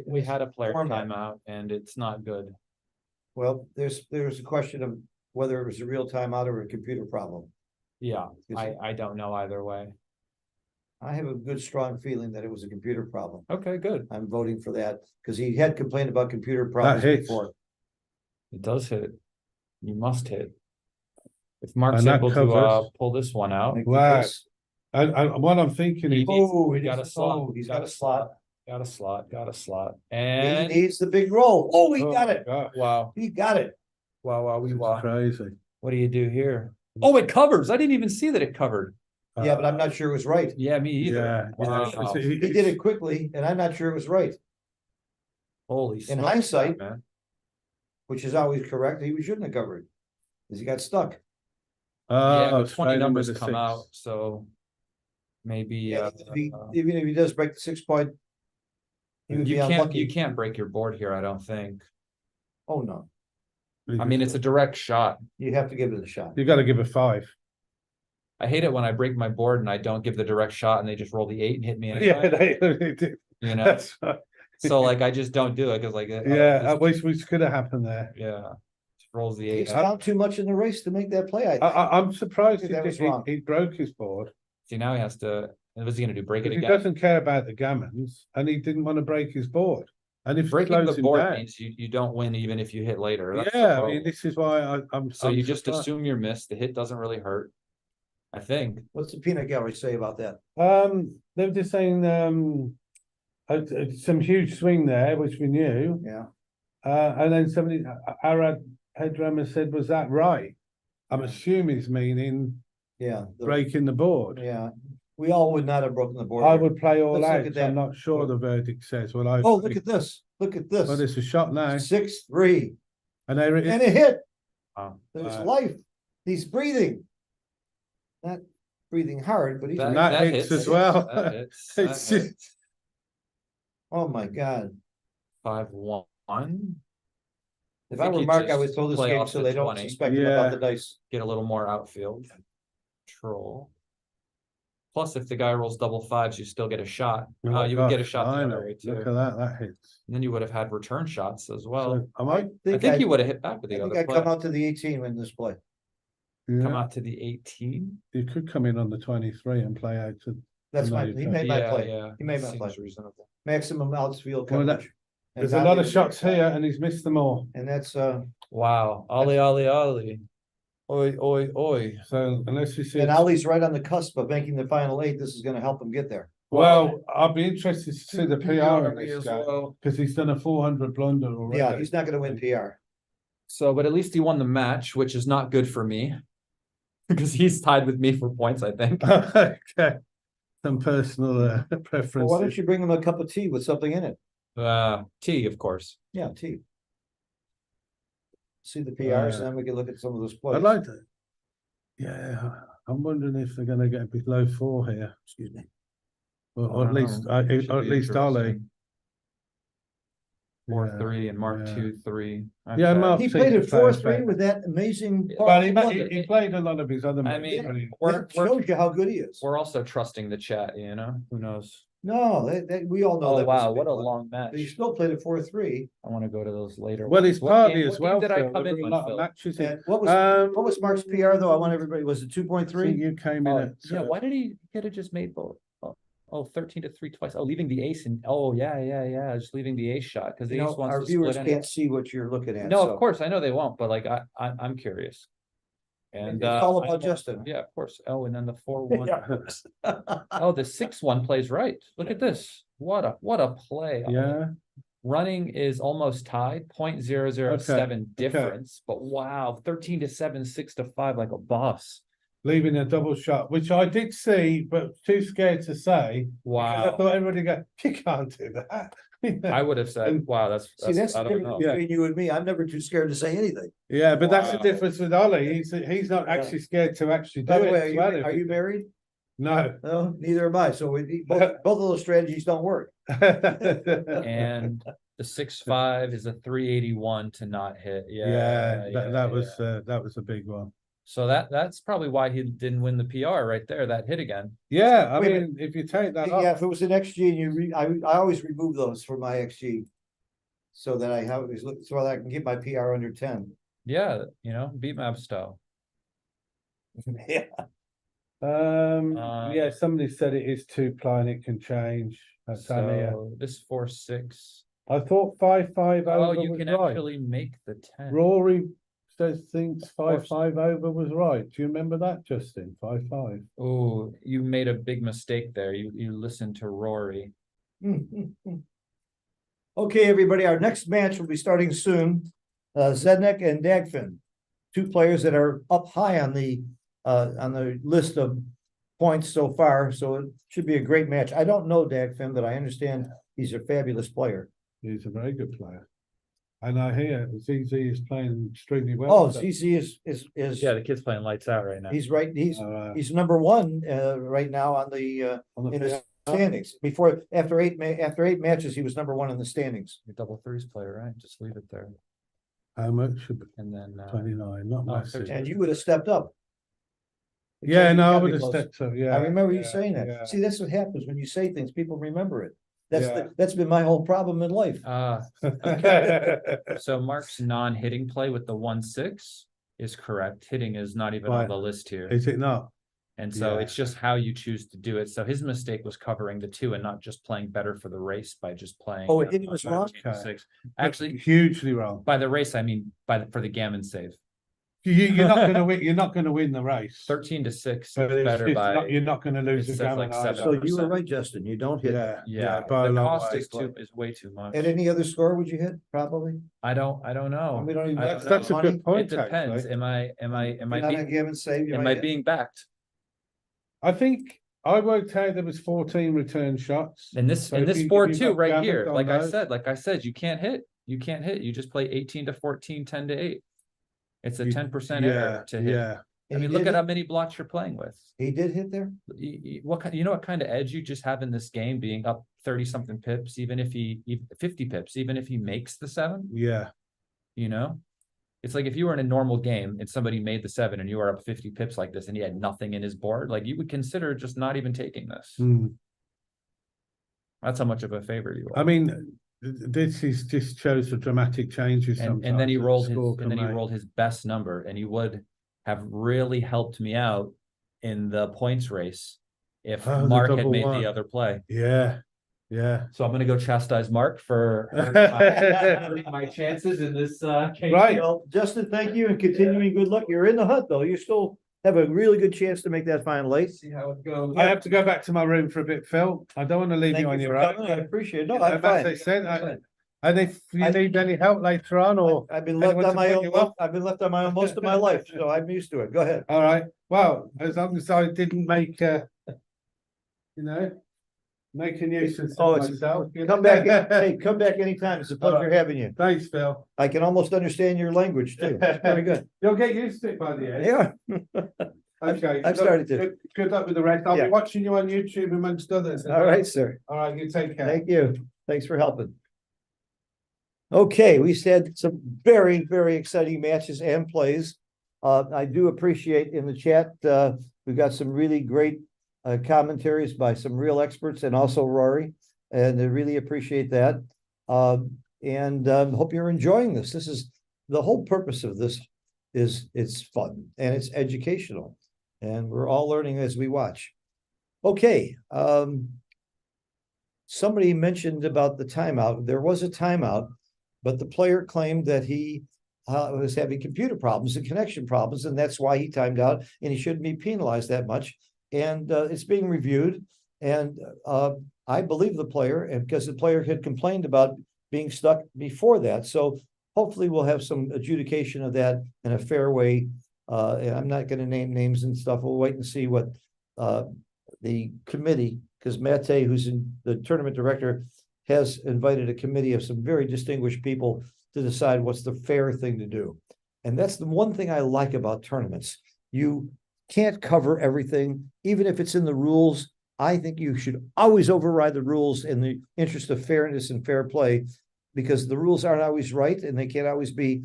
S8: We had a player
S4: format.
S8: timeout and it's not good.
S4: Well, there's a question of whether it was a real timeout or a computer problem.
S8: Yeah,
S4: Is
S8: I,
S4: it-
S8: I don't know either way.
S4: I have a good, strong feeling that it was a computer problem.
S8: Okay, good.
S4: I'm voting for that because he had complained about computer problems
S7: hits.
S4: before.
S8: It does hit. You must hit. If Mark's
S7: And that
S8: able to
S7: covers.
S8: pull this one out,
S4: Make the
S7: Wow.
S4: case.
S7: And what I'm thinking is,
S4: Oh,
S8: He's
S4: he
S8: got
S4: got
S8: a slot.
S4: He's got a slot.
S8: got a slot, got a slot,
S4: He
S8: and
S4: needs the big roll. Oh, he
S7: oh
S4: got
S7: my
S4: it.
S7: gosh,
S8: wow,
S4: He got it.
S8: wow,
S7: this is
S8: wow.
S7: crazy.
S8: What do you do here? Oh, it covers. I didn't even see that it covered.
S4: Yeah, but I'm not sure it was right.
S8: Yeah, me either.
S7: Yeah,
S8: Wow.
S7: it's-
S4: He did it quickly and I'm not sure it was right,
S8: Holy
S4: In
S8: smokes,
S4: hindsight,
S8: man.
S4: which is always correct. He shouldn't have covered. Because he got stuck.
S8: Yeah,
S7: Oh,
S8: but 20
S7: straight in
S8: numbers
S7: with the
S8: come
S7: 6.
S8: out, so maybe
S4: Yeah, even if he does break the 6 point. He would be
S8: you
S4: unlucky.
S8: can't break your board here, I don't think.
S4: Oh, no,
S8: I mean, it's a direct shot.
S4: you have to give it a shot.
S7: You gotta give a 5.
S8: I hate it when I break my board and I don't give the direct shot and they just roll the 8 and hit me
S7: Yeah,
S8: anyway.
S7: they did.
S8: You know,
S7: That's right.
S8: so like I just don't do it because like
S7: Yeah, I wish which could have happened there.
S8: yeah, just rolls the
S4: He's
S8: 8.
S4: down too much in the race to make that play. I think.
S7: I'm surprised
S4: think that was wrong.
S7: he broke his board.
S8: See, now he has to. What's he gonna do? Break it
S7: He
S8: again?
S7: doesn't care about the gammons and he didn't want to break his board. And if it
S8: Breaking
S7: slows
S8: the
S7: him
S8: board
S7: down,
S8: means you don't win even if you hit later. That's the
S7: yeah, I mean,
S8: problem.
S7: this is why I'm.
S8: So
S7: I'm
S8: you just
S7: surprised.
S8: assume you're missed. The hit doesn't really hurt. I think.
S4: What's the peanut gallery say about that?
S7: They were just saying, some huge swing there, which we knew.
S4: Yeah.
S7: And then somebody, Arad Headrammer said, was that right? I'm assuming he's meaning
S4: Yeah.
S7: breaking the board.
S4: Yeah, we all would not have broken the board.
S7: I
S4: here.
S7: would play all
S4: Let's look
S7: out.
S4: at
S7: so I'm
S4: that.
S7: not sure the verdict says what I.
S4: Oh, look at this. Look at
S7: Well,
S4: this.
S7: there's a shot now,
S4: 6-3
S7: and there it
S4: and
S7: is.
S4: a hit.
S8: Wow.
S4: There's
S7: Wow.
S4: life. He's breathing. Not breathing hard, but he's.
S7: And that hits as well.
S8: That hits.
S7: It's
S8: That
S7: just-
S8: hits.
S4: Oh, my God.
S8: 5-1.
S4: If
S8: I
S4: I
S8: think
S4: were
S8: you
S4: Mark, I
S8: just
S4: would throw this
S8: play
S4: game
S8: off
S4: so
S8: the
S4: they don't
S8: 20.
S4: suspect him
S7: Yeah.
S4: about the dice.
S8: Get a little more outfield control. Plus, if the guy rolls double 5s, you still get a shot.
S7: Oh,
S8: You would get a
S7: gosh,
S8: shot the
S7: finally.
S8: other way
S7: Look
S8: too.
S7: at that hits.
S8: And then you would have had return shots as well.
S7: So, am
S4: I
S7: I?
S8: I
S4: think
S8: think
S4: I,
S8: you would have hit back with
S4: I
S8: the
S4: think
S8: other
S4: I
S8: play.
S4: come out to the 18 in this play.
S8: Come
S7: Yeah,
S8: out to the 18.
S7: you could come in on the 23 and play out to.
S4: That's
S7: No,
S4: my,
S7: you
S4: he
S7: can't.
S4: made my
S8: Yeah,
S4: play.
S8: yeah.
S4: He made my
S8: Seems
S4: play.
S8: reasonable.
S4: Maximum outfield
S7: Well, that-
S4: coverage. And
S7: There's a
S4: not
S7: lot of
S4: even-
S7: shots here and he's missed them all.
S4: And that's,
S8: Wow. Ollie, Ollie, Ollie. Oi, oi, oi.
S7: So unless you see.
S4: and Ali's right on the cusp of making the final 8. This is gonna help him get there.
S7: Well, I'll be interested to see the PR in
S8: Me
S7: this
S8: as
S7: guy,
S8: well.
S7: because he's done a 400 blunder already.
S4: Yeah, he's not gonna win PR.
S8: So, but at least he won the match, which is not good for me. Because he's tied with me for points, I think.
S7: Okay. Some personal
S4: Well, why don't
S7: preferences.
S4: you bring him a cup of tea with something in it?
S8: T, of course.
S4: Yeah, tea. See the PRs, and then we can look at some of those plays.
S7: I'd like to. Yeah, I'm wondering if they're gonna get below 4 here.
S4: Excuse me.
S7: or at least,
S8: Should
S7: or at
S8: be
S7: least Ollie.
S8: interesting. 4-3 and Mark
S7: yeah.
S8: 2-3.
S7: Yeah,
S8: Okay.
S7: Mark
S2: He
S7: seemed
S2: played
S7: to
S2: at
S7: play
S2: 4-3
S7: better.
S2: with that amazing.
S7: Well, he
S8: Well,
S7: played a lot of his other
S8: I
S7: matches.
S8: mean,
S2: That shows you how good he is.
S8: we're also trusting the chat, you know, who knows?
S2: No, we all know
S8: Oh,
S2: that. was
S8: wow,
S2: big
S8: what a
S2: one.
S8: long
S2: But he
S8: match.
S2: still played at 4-3.
S8: I want to go to those later.
S7: Well,
S8: ones.
S7: it's
S8: What
S7: partly
S8: game-
S7: as
S8: what
S7: well,
S8: game did I
S7: Phil.
S8: come
S7: There
S8: in
S7: were a
S8: with,
S7: lot of
S8: Phil?
S7: matches in.
S2: And what was Mark's PR though? I want everybody, was it
S7: I
S2: 2.3?
S7: think you came in
S8: Oh,
S7: at.
S8: yeah, why did he could have just made both? Oh, 13-3 twice. Oh, leaving the ace and oh yeah, just leaving the ace shot because the
S2: You
S8: ace
S2: know,
S8: wants
S2: our
S8: to
S2: viewers
S8: split
S2: can't
S8: anyway.
S2: see what you're looking at.
S8: No,
S2: so
S8: of course, I know they won't, but like I'm curious. And
S2: It's all
S8: I
S2: about
S8: know-
S2: Justin.
S8: Yeah, of course. Oh, and then the 4-1.
S2: Yeah.
S8: Oh, the 6-1 plays right. Look at this. What a play.
S7: Yeah,
S8: Running is almost tied, 0.007 difference, but wow, 13-7, 6-5, like a boss.
S7: leaving a double shot, which I did see, but too scared to say. Because I
S8: Wow.
S7: thought everybody go, you can't do that.
S8: I would have said,
S7: And-
S8: wow, that's
S2: See, that's
S8: I
S2: the
S8: don't
S2: difference
S8: know.
S7: Yeah.
S2: between you and me. I'm never too scared to say anything.
S7: Yeah, but that's the
S8: Wow.
S7: difference with Ollie. He's not
S2: Yeah.
S7: actually scared to actually do
S2: By the
S7: it.
S2: way,
S7: as well,
S2: are
S7: if
S2: you
S7: he-
S2: married?
S7: No.
S2: No, neither am I. So both of those strategies don't work.
S8: And the 6-5 is a 381 to not hit.
S7: Yeah,
S8: Yeah,
S7: that was a big one.
S8: So that's probably why he didn't win the PR right there, that hit again.
S7: Yeah, I
S2: Wait a
S7: mean, if you take that
S2: Yeah,
S7: off,
S2: if it was an XG and I always remove those for my XG. So that so that I can get my PR under 10.
S8: Yeah, you know, beat map style.
S2: Yeah.
S7: yeah, somebody said it is 2-ply and it can change. That's Ania.
S8: So this 4-6.
S7: I thought 5-5
S8: Oh,
S7: over
S8: you
S7: was
S8: can
S7: right.
S8: actually make the 10.
S7: Rory thinks
S8: course.
S7: 5-5 over was right. Do you remember that, Justin? 5-5.
S8: Oh, you made a big mistake there. You listened to Rory.
S2: Okay, everybody, our next match will be starting soon. Zdenez and Dagfinn, two players that are up high on the list of points so far, so it should be a great match. I don't know Dagfinn, but I understand he's a fabulous player.
S7: He's a very good player. And I hear ZZ is playing extremely well.
S2: Oh,
S7: so-
S2: ZZ is
S8: Yeah, the kid's playing lights out right now.
S2: he's right,
S7: Uh,
S2: he's number one right now on the
S7: on the
S2: in his
S7: field.
S2: standings. After eight matches, he was number one in the standings.
S8: Your double threes player, right? Just leave it there.
S7: How much? Should be
S8: And then
S7: 29, not
S8: oh,
S7: massive.
S8: 13.
S2: And you would have stepped up.
S7: Yeah, no, I
S2: Gotta be
S7: would have
S2: close.
S7: stepped up, yeah.
S2: I remember you
S7: yeah,
S2: saying that.
S7: yeah.
S2: See, that's what happens when you say things, people remember it.
S7: Yeah.
S2: That's been my whole problem in life.
S8: So Mark's non-hitting play with the 1-6 is correct. Hitting is not even on
S7: Right.
S8: the list here.
S7: Is it not?
S8: And so
S7: Yeah.
S8: it's just how you choose to do it. So his mistake was covering the 2 and not just playing better for the race by just playing.
S2: Oh, it was wrong?
S8: 13-6. Actually,
S7: Hugely wrong.
S8: by the race, I mean for the gammon save.
S7: You're not going to win. You're not going to win the race.
S8: 13-6
S7: But
S8: is better by.
S7: you're not going to lose
S8: it
S7: the
S8: says
S7: gammon
S8: like
S7: either.
S8: 7.
S2: So you were
S8: 100%.
S2: right, Justin. You don't hit.
S7: Yeah,
S8: Yeah,
S7: by a
S8: the
S7: long
S8: cost
S7: way.
S8: is way too much.
S2: At any other score would you hit? Probably.
S8: I don't know.
S2: We don't even.
S8: I
S2: have
S8: don't
S7: That's a
S8: know.
S7: good
S8: It
S7: point.
S8: depends.
S7: Actually.
S8: Am I
S2: You're not gonna give and save. You
S8: am
S2: might
S8: I
S2: hit.
S8: being backed?
S7: I think I worked out there was 14 return shots.
S8: And this
S7: So
S8: and
S7: if
S8: this
S7: you- if
S8: 4-2
S7: you've
S8: right
S7: got
S8: here,
S7: gammon
S8: like
S7: on
S8: I
S7: those-
S8: said, you can't hit. You can't hit. You just play 18-14, 10-8. It's a
S7: you-
S8: 10% error to hit.
S7: Yeah,
S8: I
S2: And
S8: mean,
S2: he
S8: look
S2: did
S8: at how
S2: hit-
S8: many blocks you're playing with.
S2: He did hit there.
S8: What kind, you know what kind of edge you just have in this game, being up 30 something pips, even if he 50 pips, even if he makes the 7,
S7: yeah.
S8: you know? It's like if you were in a normal game and somebody made the 7 and you were up 50 pips like this and he had nothing in his board, like you would consider just not even taking this.
S7: Hmm.
S8: That's how much of a favor you are.
S7: I mean, this just shows the dramatic changes.
S8: And then he
S7: sometimes that
S8: rolled
S7: the
S8: his
S7: score can make.
S8: his best number, and he would have really helped me out in the points race if
S7: Oh, the
S8: Mark had
S7: double
S8: made
S7: one.
S8: the other play.
S7: Yeah, yeah.
S8: So I'm gonna go chastise Mark for hurting my chances in this game.
S7: Right.
S2: Well, Justin, thank you and continuing good luck. You're in the hunt though. You still have a really good chance to make that final eight.
S8: See how it goes.
S7: I have to go back to my room for a bit, Phil. I don't want to leave
S2: Thank
S7: you on
S2: you
S7: your
S2: for
S7: own.
S2: coming. I appreciate it. No,
S7: You know,
S2: I'm
S7: as
S2: fine.
S7: they said,
S2: I'm
S7: and if you
S2: I-
S7: need any help later on, or
S2: I've been left
S7: anyone
S2: on
S7: to
S2: my
S7: pick
S2: own.
S7: you up?
S2: I've been left on my own most of my life, so I'm used to it. Go ahead.
S7: all right. Well, as long as I didn't make, make a nuisance
S2: Oh,
S7: of
S2: it's-
S7: myself. you
S2: Come
S7: know.
S2: back. Hey, come back anytime. It's a pleasure having you.
S7: Thanks, Phil.
S2: I can almost understand your language too. It's very good.
S7: You'll get used to it by the end.
S2: Yeah.
S7: Okay.
S2: I've started to.
S7: Good luck with the rest. I'll
S2: Yeah.
S7: be watching you on YouTube amongst others.
S2: All right, sir.
S7: All right, you take care.
S2: Thank you. Thanks for helping. Okay, we had some very, very exciting matches and plays. I do appreciate in the chat, we've got some really great commentaries by some real experts and also Rory, and I really appreciate that. Hope you're enjoying this. This is the whole purpose of this is it's fun and it's educational, and we're all learning as we watch. Okay, somebody mentioned about the timeout. There was a timeout, but the player claimed that he was having computer problems and connection problems, and that's why he timed out, and he shouldn't be penalized that much. And it's being reviewed, and I believe the player, and because the player had complained about being stuck before that. So hopefully we'll have some adjudication of that in a fair way. And I'm not going to name names and stuff. We'll wait and see what the committee, because Mate, who's in the tournament director, has invited a committee of some very distinguished people to decide what's the fair thing to do. And that's the one thing I like about tournaments. You can't cover everything, even if it's in the rules. I think you should always override the rules in the interest of fairness and fair play, because the rules aren't always right and they can't always be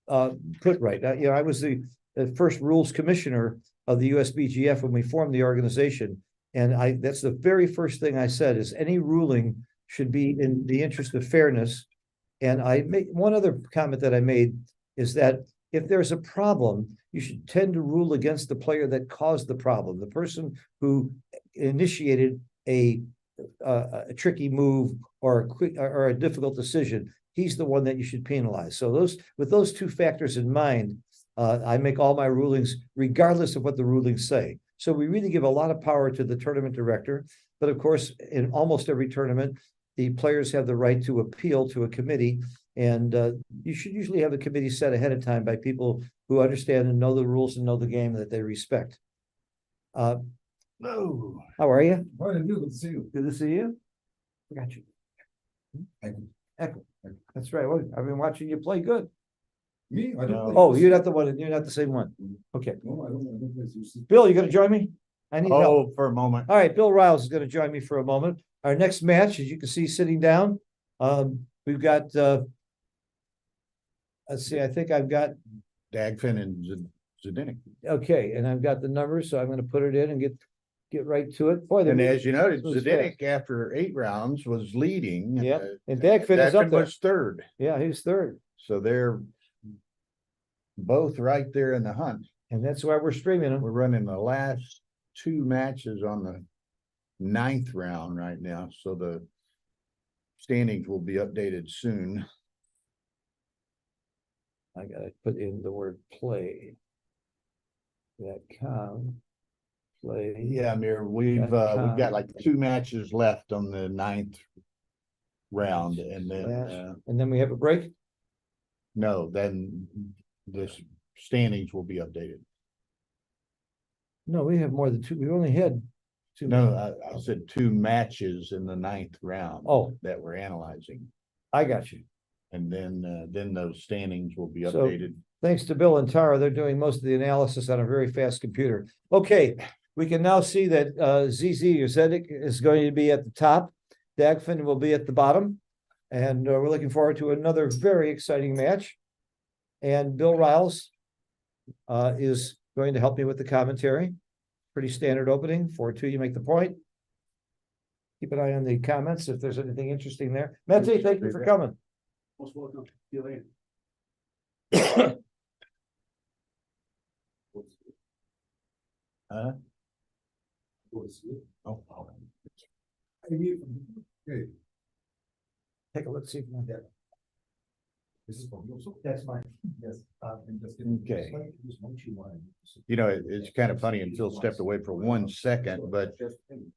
S2: put right. I was the first rules commissioner of the USBGF when we formed the organization. And that's the very first thing I said is any ruling should be in the interest of fairness. And I made one other comment that I made is that if there's a problem, you should tend to rule against the player that caused the problem. The person who initiated a tricky move or a difficult decision, he's the one that you should penalize. So with those two factors in mind, I make all my rulings regardless of what the rulings say. So we really give a lot of power to the tournament director. But of course, in almost every tournament, the players have the right to appeal to a committee. And you should usually have a committee set ahead of time by people who understand and know the rules and know the game that they respect.
S3: No.
S2: How are you?
S6: Good to see you.
S2: Good to see you. I got you. Echo. That's right. Well, I've been watching you play good.
S6: Me? I don't.
S2: Oh, you're not the one. You're not the same one. Okay.
S6: No, I don't play sushi.
S2: Bill, you gonna join me? I need help.
S3: Oh, for a moment.
S2: All right, Bill Riles is gonna join me for a moment. Our next match, as you can see sitting down, we've got let's see, I think I've got,
S3: Dagfinn and Zdenez.
S2: okay, and I've got the numbers, so I'm gonna put it in and get right to it. Boy,
S3: And
S2: they-
S3: as you noted,
S2: Who's
S3: Zdenez after 8 rounds was leading.
S2: Yeah, and Dagfinn is up
S3: Dagfinn
S2: there.
S3: was third.
S2: Yeah, he's third,
S3: So they're both right there in the hunt.
S2: and that's why we're streaming him.
S3: We're running the last 2 matches on the 9th round right now, so the standings will be updated soon.
S2: I gotta put in the word play. Play.
S3: Yeah, Myhr, we've got like 2 matches left on the 9th round, and then
S2: And then we have a break.
S3: no, then this standings will be updated.
S2: No, we have more than 2. We only had 2.
S3: No, I said 2 matches in the 9th round.
S2: Oh.
S3: That we're analyzing,
S2: I got you.
S3: and then those standings will be
S2: So-
S3: updated.
S2: Thanks to Bill and Tara, they're doing most of the analysis on a very fast computer. Okay, we can now see that ZZ or Zedek is going to be at the top. Dagfinn will be at the bottom. And we're looking forward to another very exciting match. And Bill Riles is going to help me with the commentary. Pretty standard opening. 4-2, you make the point. Keep an eye on the comments if there's anything interesting there. Mete, thank you for coming.
S6: Most welcome. See you later.
S3: Huh?
S6: Oh. Okay.
S2: Take a look, see if you want that.
S6: This is from you also?
S2: That's mine.
S6: Yes.
S3: Okay. You know, it's kind of funny, and Phil stepped away for 1 second, but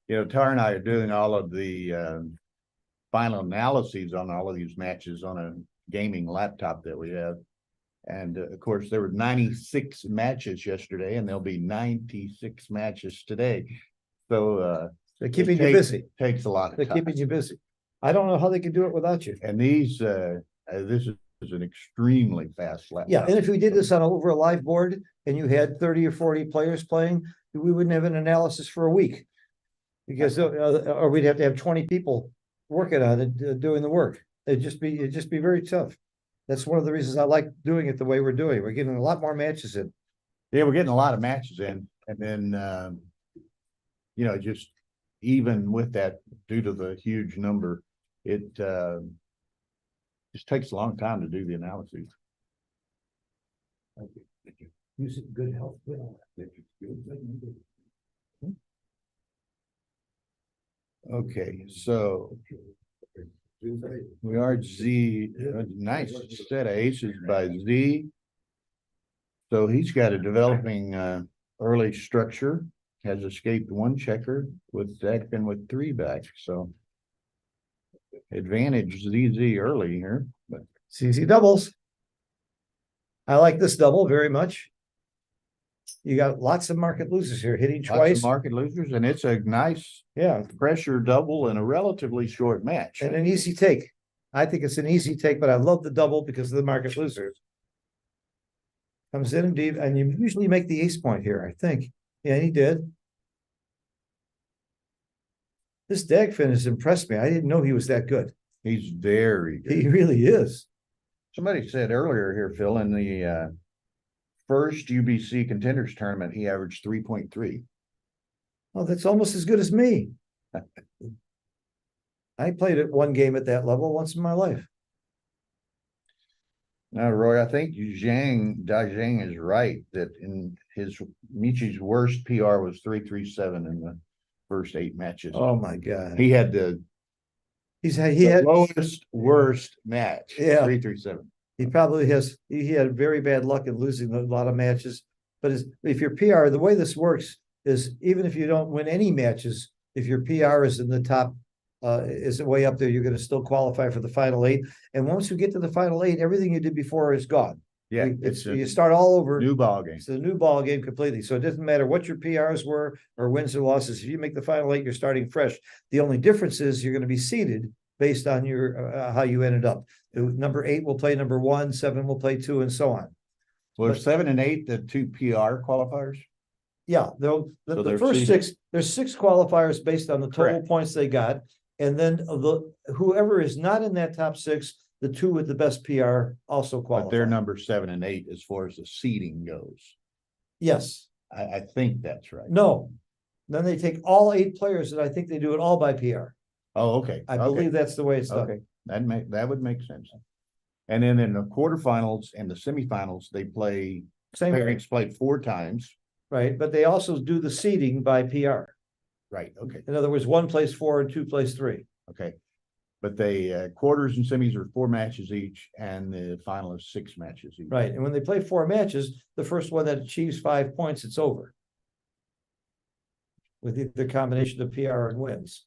S3: Tara and I are doing all of the final analyses on all of these matches on a gaming laptop that we have. And of course, there were 96 matches yesterday, and there'll be 96 matches today. So
S2: They're keeping you
S3: takes-
S2: busy.
S3: Takes a lot
S2: They're
S3: of time.
S2: keeping you busy. I don't know how they can do it without you.
S3: And these, this is is an extremely fast laptop.
S2: Yeah, and if we did this on over a live board and you had 30 or 40 players playing, we wouldn't have an analysis for a week. Because, or we'd have to have 20 people working on it, doing the work. It'd just be very tough. That's one of the reasons I like doing it the way we're doing. We're getting a lot more matches in.
S3: Yeah, we're getting a lot of matches in, and then, you know, just even with that, due to the huge number, it just takes a long time to do the analyses.
S2: Use it good health.
S3: Okay, so we are at Z, nice set of aces by Z. So he's got a developing early structure, has escaped one checker with Dagfinn with 3 back, so advantage ZZ early here, but
S2: CZ doubles. I like this double very much. You got lots of market losers here, hitting
S3: lots of
S2: twice.
S3: market losers, and it's a nice
S2: Yeah,
S3: pressure double in a relatively short match.
S2: and an easy take. I think it's an easy take, but I love the double because of the market losers. Comes in deep, and you usually make the ace point here, I think. Yeah, he did. This Dagfinn has impressed me. I didn't know he was that good.
S3: He's very good.
S2: He really is.
S3: Somebody said earlier here, Phil, in the first UBC contenders tournament, he averaged 3.3.
S2: Oh, that's almost as good as me. I played at one game at that level once in my life.
S3: Now, Roy, I think Dajang is right that in his Michi's worst PR was 337 in the first 8 matches.
S2: Oh my God.
S3: He had the
S2: He
S3: the
S2: had,
S3: lowest worst match.
S2: Yeah.
S3: 337.
S2: he probably has, he had very bad luck in losing a lot of matches. But if your PR, the way this works is even if you don't win any matches, if your PR is in the top, is way up there, you're going to still qualify for the final 8. And once you get to the final 8, everything you did before is gone.
S3: Yeah,
S2: It's,
S3: a
S2: you start all over.
S3: new ball game.
S2: It's a new ball game completely. So it doesn't matter what your PRs were or wins or losses. If you make the final 8, you're starting fresh. The only difference is you're going to be seeded based on your how you ended up. Number 8 will play number 1, 7 will play 2, and so on.
S3: Well,
S2: But-
S3: 7 and 8, the 2 PR qualifiers.
S2: Yeah,
S3: So
S2: the
S3: they're
S2: first
S3: seeded.
S2: 6, there's 6 qualifiers based on the total
S3: Correct.
S2: points they got. And then whoever is not in that top 6, the 2 with the best PR also qualify.
S3: But they're number 7 and 8 as far as the seeding goes.
S2: Yes,
S3: I think that's right.
S2: no. Then they take all 8 players and I think they do it all by PR.
S3: Oh, okay.
S2: I
S3: Okay.
S2: believe that's the way it's done.
S3: Okay, that would make sense. And then in the quarterfinals and the semifinals, they play,
S2: Same,
S3: pairings played 4 times.
S2: right? But they also do the seeding by PR.
S3: Right, okay,
S2: In other words, 1 plays 4 and 2 plays 3.
S3: okay. But they, quarters and semis are 4 matches each, and the final is 6 matches each.
S2: Right, and when they play 4 matches, the first one that achieves 5 points, it's over. With the combination of PR and wins.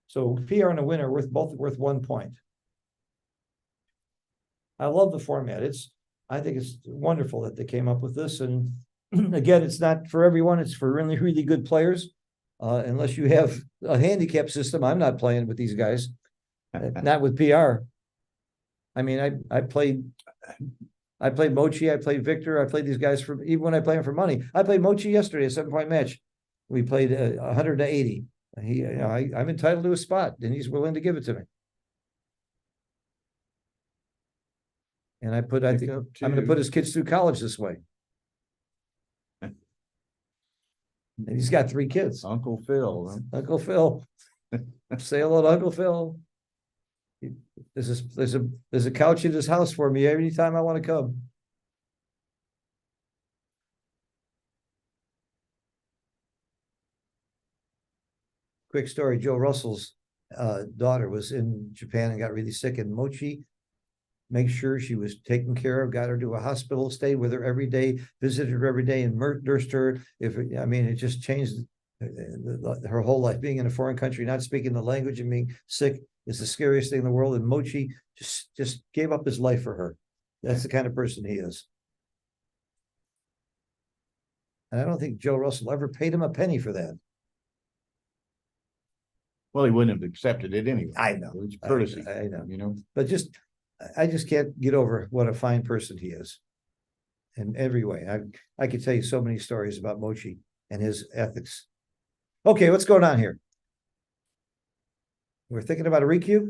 S2: So PR and a win are both worth 1 point. I love the format. I think it's wonderful that they came up with this, and again, it's not for everyone, it's for really, really good players. Unless you have a handicap system, I'm not playing with these guys, not with PR. I mean, I played Mochi, I played Victor, I played these guys even when I play them for money. I played Mochi yesterday, a 7-point match. We played 180. I'm entitled to a spot, and he's willing to give it to me. And I think I'm going to put his kids through college this way. And he's got 3 kids.
S3: Uncle Phil. Huh?
S2: Uncle Phil. Say hello to Uncle Phil. There's a couch in his house for me anytime I want to come. Quick story, Joe Russell's daughter was in Japan and got really sick, and Mochi make sure she was taken care of, got her to a hospital, stayed with her every day, visited her every day, and nursed her. It just changed her whole life. Being in a foreign country, not speaking the language, and being sick is the scariest thing in the world. And Mochi just gave up his life for her. That's the kind of person he is. And I don't think Joe Russell ever paid him a penny for that.
S3: Well, he wouldn't have accepted it anyway.
S2: I know.
S3: It's courtesy,
S2: I know.
S3: you know?
S2: But just
S4: I just can't get over what a fine person he is. In every way. I could tell you so many stories about Mochi and his ethics. Okay, what's going on here? We're thinking about a recue?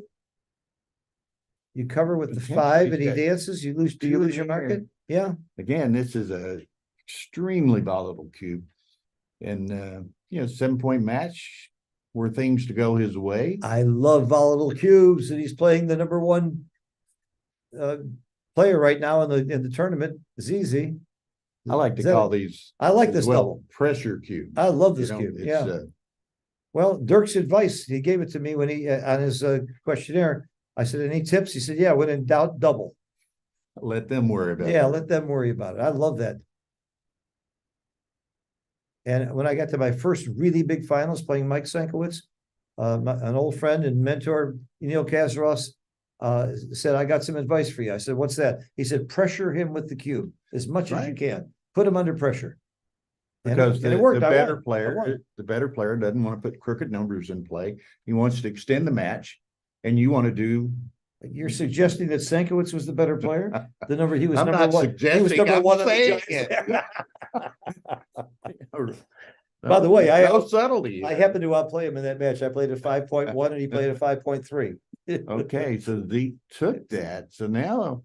S4: You cover with the 5 and he dances, you lose, do you lose your market? Yeah,
S3: Again, this is a extremely volatile cube. And, 7-point match were things to go his way.
S4: I love volatile cubes and he's playing the number 1 player right now in the tournament, ZZ.
S3: I like to
S4: Is that
S3: call
S4: a-
S3: these.
S4: I like
S3: as
S4: this
S3: well,
S4: double.
S3: pressure cubes.
S4: I love
S3: You
S4: this
S3: know,
S4: cube,
S3: it's,
S4: yeah. Well, Dirk's advice, he gave it to me when he, on his questionnaire. I said, any tips? He said, yeah, when in doubt, double.
S3: Let them worry about it.
S4: Yeah, let them worry about it. I love that. And when I got to my first really big finals playing Mike Sankowitz, an old friend and mentor, Neil Kazaros, said, I got some advice for you. I said, what's that? He said, pressure him with the cube as much as you can. Put him under pressure.
S3: Because
S4: And
S3: the
S4: it worked. I
S3: better
S4: won. I won.
S3: player, the better player doesn't want to put crooked numbers in play. He wants to extend the match. And you want to do.
S4: You're suggesting that Sankowitz was the better player? The number he was
S3: I'm
S4: number
S3: not
S4: 1. He was
S3: suggesting,
S4: number
S3: I'm
S4: 1 on the
S3: saying
S4: Giants. By the way,
S3: no subtlety.
S4: I happened to outplay him in that match. I played a 5.1 and he played a 5.3.
S3: Okay, so Zeke took that. So now.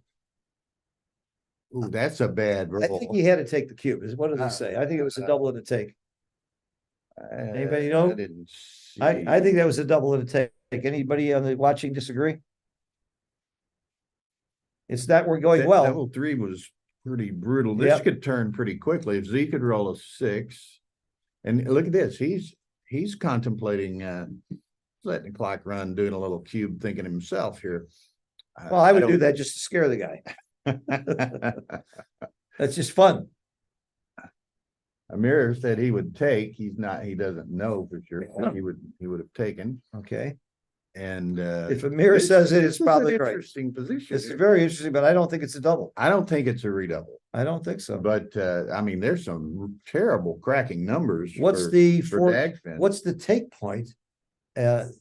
S3: Ooh, that's a bad
S4: I think
S3: roll.
S4: he had to take the cube. What did he say? I think it was a double and a take. Anybody know?
S3: I didn't see.
S4: I think that was a double and a take. Anybody on the watching disagree? It's not we're going
S3: That
S4: well.
S3: Level 3 was pretty brutal. This
S4: Yep.
S3: could turn pretty quickly if Z could roll a 6. And look at this. He's contemplating letting the clock run, doing a little cube, thinking himself here.
S4: Well, I would do that just to scare the guy. That's just fun.
S3: Myhr said he would take. He doesn't know for sure.
S4: Yeah.
S3: He would have taken.
S4: Okay.
S3: And
S4: If Myhr says it, it's
S3: this is
S4: probably
S3: an
S4: right.
S3: interesting position.
S4: It's
S3: here.
S4: very interesting, but I don't think it's a double.
S3: I don't think it's a redouble,
S4: I don't think so.
S3: but I mean, there's some terrible cracking numbers.
S4: What's
S3: for
S4: the
S3: Dagfinn.
S4: what's the take point? Well,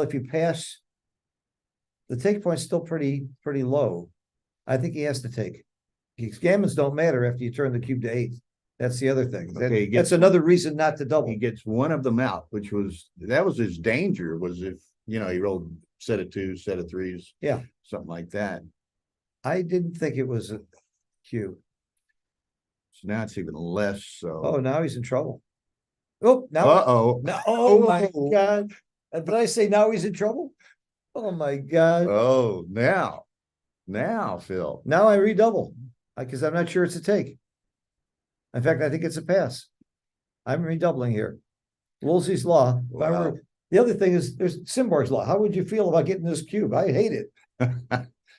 S4: if you pass, the take point's still pretty low. I think he has to take. Gammons don't matter after you turn the cube to 8. That's the other thing.
S3: Okay, he
S4: That's
S3: gets-
S4: another reason not to double.
S3: He gets one of them out, which was his danger, was if he rolled set of 2s, set of 3s.
S4: Yeah.
S3: Something like that.
S4: I didn't think it was a cube.
S3: So now it's even less so.
S4: Oh, now he's in trouble. Oh, now.
S3: Uh-oh.
S4: Now, oh my
S3: Oh.
S4: God. Did I say now he's in trouble? Oh my God.
S3: Oh, now, Phil.
S4: Now I redouble because I'm not sure it's a take. In fact, I think it's a pass. I'm redoubling here. Woolsey's law. If I were-
S3: Wow.
S4: The other thing is there's Simborg's law. How would you feel about getting this cube? I hate it.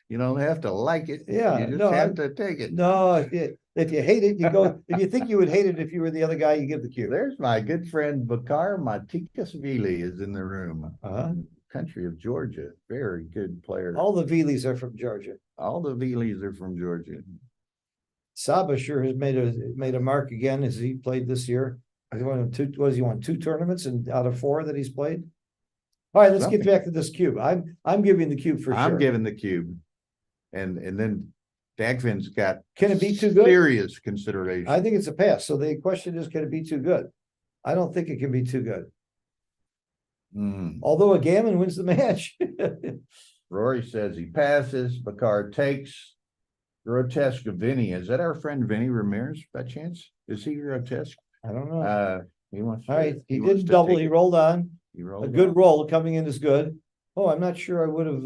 S3: You don't have to like it.
S4: Yeah,
S3: You just
S4: no,
S3: have to take it.
S4: No, if you hate it, you go, if you think you would hate it if you were the other guy, you give the cube.
S3: There's my good friend Bakar Matikasvili is in the room. Country of Georgia. Very good player.
S4: All the Veelies are from Georgia.
S3: All the Veelies are from Georgia.
S4: Saba sure has made a mark again as he played this year. He won 2 tournaments and out of 4 that he's played. All right, let's get back to this cube. I'm giving the cube for sure.
S3: I'm giving the cube. And then Dagfinn's got.
S4: Can it be too good?
S3: Serious consideration.
S4: I think it's a pass. So the question is, can it be too good? I don't think it can be too good.
S3: Hmm.
S4: Although a gammon wins the match.
S3: Rory says he passes. Bakar takes. Grotesque of Vinny. Is that our friend Vinny Ramirez by chance? Is he grotesque?
S4: I don't know.
S3: He wants.
S4: All right, he
S3: wants
S4: didn't
S3: to
S4: double.
S3: take
S4: He
S3: it.
S4: rolled on.
S3: He rolled
S4: A good
S3: on.
S4: roll coming in is good. Oh, I'm not sure I would have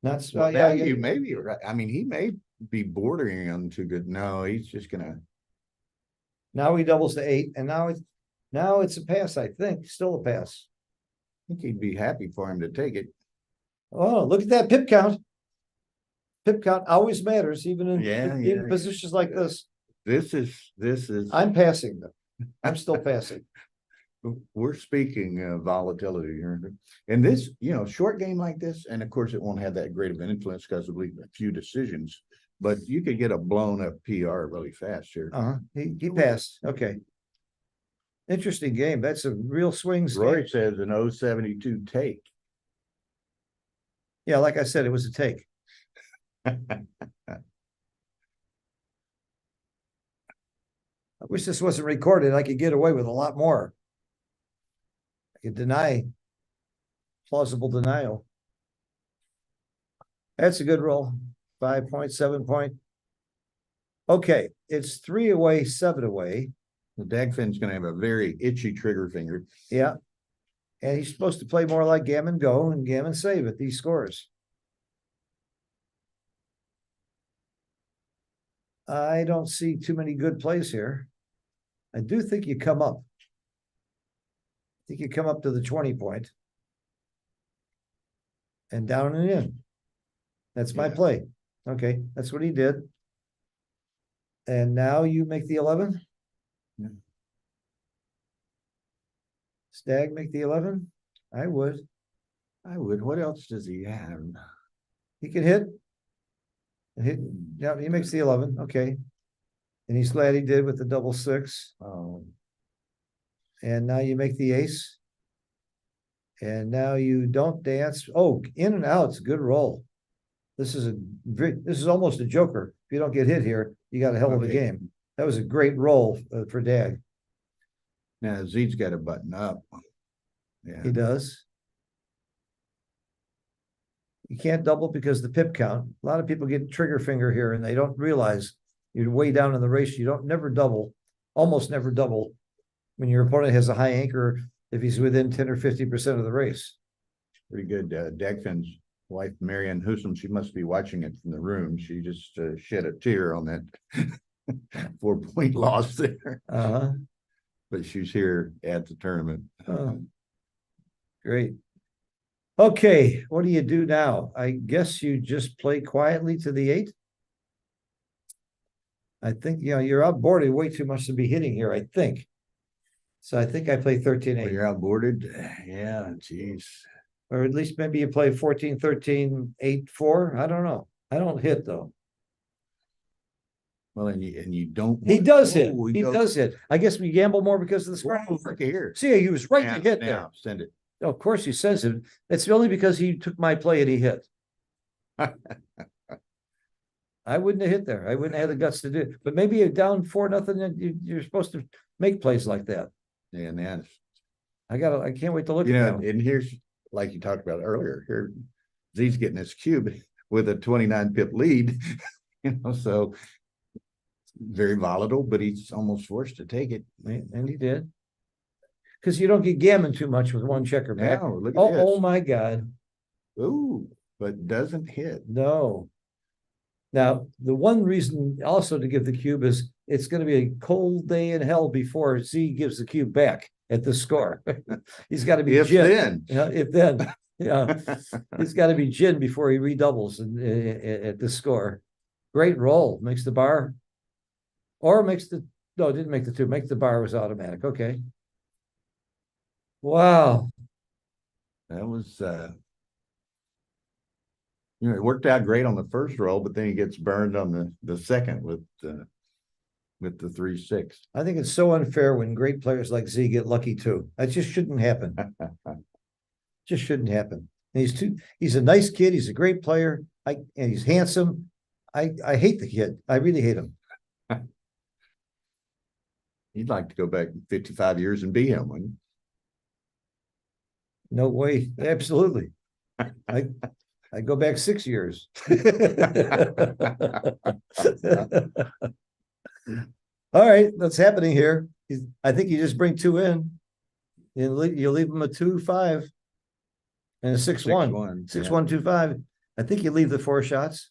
S4: not.
S3: Well,
S4: yeah,
S3: now you may be right. I mean, he may be bordering on too good. No, he's just gonna.
S4: Now he doubles to 8, and now it's a pass. I think still a pass.
S3: I think he'd be happy for him to take it.
S4: Oh, look at that pip count. Pip count always matters, even in
S3: Yeah.
S4: positions like this.
S3: This is.
S4: I'm passing them. I'm still passing.
S3: We're speaking volatility here. And this, short game like this, and of course it won't have that great of an influence because of a few decisions, but you could get a blown up PR really fast here.
S4: He passed. Okay. Interesting game. That's a real swings.
S3: Roy
S4: game.
S3: says an 072 take.
S4: Yeah, like I said, it was a take.
S2: I wish this wasn't recorded. I could get away with a lot more. I could deny plausible denial. That's a good roll. 5 point, 7 point. Okay, it's 3 away, 7 away.
S3: The Dagfinn's gonna have a very itchy trigger finger.
S2: Yeah. And he's supposed to play more like gammon go and gammon save at these scores. I don't see too many good plays here. I do think you come up. I think you come up to the 20 point. And down and in. That's my
S3: Yeah.
S2: play. Okay, that's what he did. And now you make the 11?
S3: Yeah.
S2: Stag make the 11? I would.
S3: I would. What else does he have?
S2: He can hit. Hit, yeah, he makes the 11, okay. And he's glad he did with the double 6.
S3: Oh,
S2: And now you make the ace. And now you don't dance. Oh, in and out's a good roll. This is almost a joker. If you don't get hit here, you got a hell of a
S3: Okay.
S2: game. That was a great roll for Dag.
S3: now Z's got a button up.
S2: He
S3: Yeah,
S2: does. You can't double because the pip count. A lot of people get trigger finger here and they don't realize you're way down in the race. You don't never double, almost never double when your opponent has a high anchor if he's within 10 or 50% of the race.
S3: pretty good. Dagfinn's wife, Marianne Husum, she must be watching it from the room. She just shed a tear on that 4 point loss there.
S2: Uh-huh.
S3: But she's here at the tournament.
S2: Oh. Great. Okay, what do you do now? I guess you just play quietly to the 8. I think, you're outboarded way too much to be hitting here, I think. So I think I play 13-8.
S3: Well, you're outboarded. Yeah, geez.
S2: Or at least maybe you play 14, 13, 8, 4. I don't know. I don't hit though.
S3: Well, and you don't.
S2: He does hit.
S3: Oh,
S2: He does hit. I guess we gamble more because of the score.
S3: Whoa, look here.
S2: See, he was right
S3: Now-
S2: to hit
S3: now,
S2: there.
S3: Send it.
S2: Oh, of course he says it. It's only because he took my play and he hit. I wouldn't have hit there. I wouldn't have the guts to do it. But maybe you're down 4-0 and you're supposed to make plays like that.
S3: Yeah, and that's,
S2: I can't wait to look
S3: you
S2: at
S3: know,
S2: that one.
S3: and here's, like you talked about earlier, here, Z's getting his cube with a 29 pip lead, so very volatile, but he's almost forced to take it.
S2: And he did. Because you don't get gammon too much with one checker back.
S3: Now, look at
S2: Oh
S3: this.
S2: my God.
S3: Ooh, but doesn't hit.
S2: No. Now, the one reason also to give the cube is it's going to be a cold day in hell before Z gives the cube back at the score. He's got to be
S3: If
S2: gin.
S3: then.
S2: Yeah, if then, yeah, he's got to be gin before he redoubles at the score. Great roll, makes the bar, or makes the no, it didn't make the 2. Make the bar was automatic. Okay. Wow.
S3: That was, it worked out great on the first roll, but then he gets burned on the second with the 3-6.
S2: I think it's so unfair when great players like Z get lucky too. That just shouldn't happen. Just shouldn't happen. And he's a nice kid. He's a great player. And he's handsome. I hate the kid. I really hate him.
S3: He'd like to go back 55 years and be him, wouldn't
S2: No way. Absolutely. I go back 6 years. All right, what's happening here? I think you just bring 2 in. You leave them a 2-5 and a 6-1.
S3: 6-1,
S2: 6-1-2-5. I think you leave the 4 shots.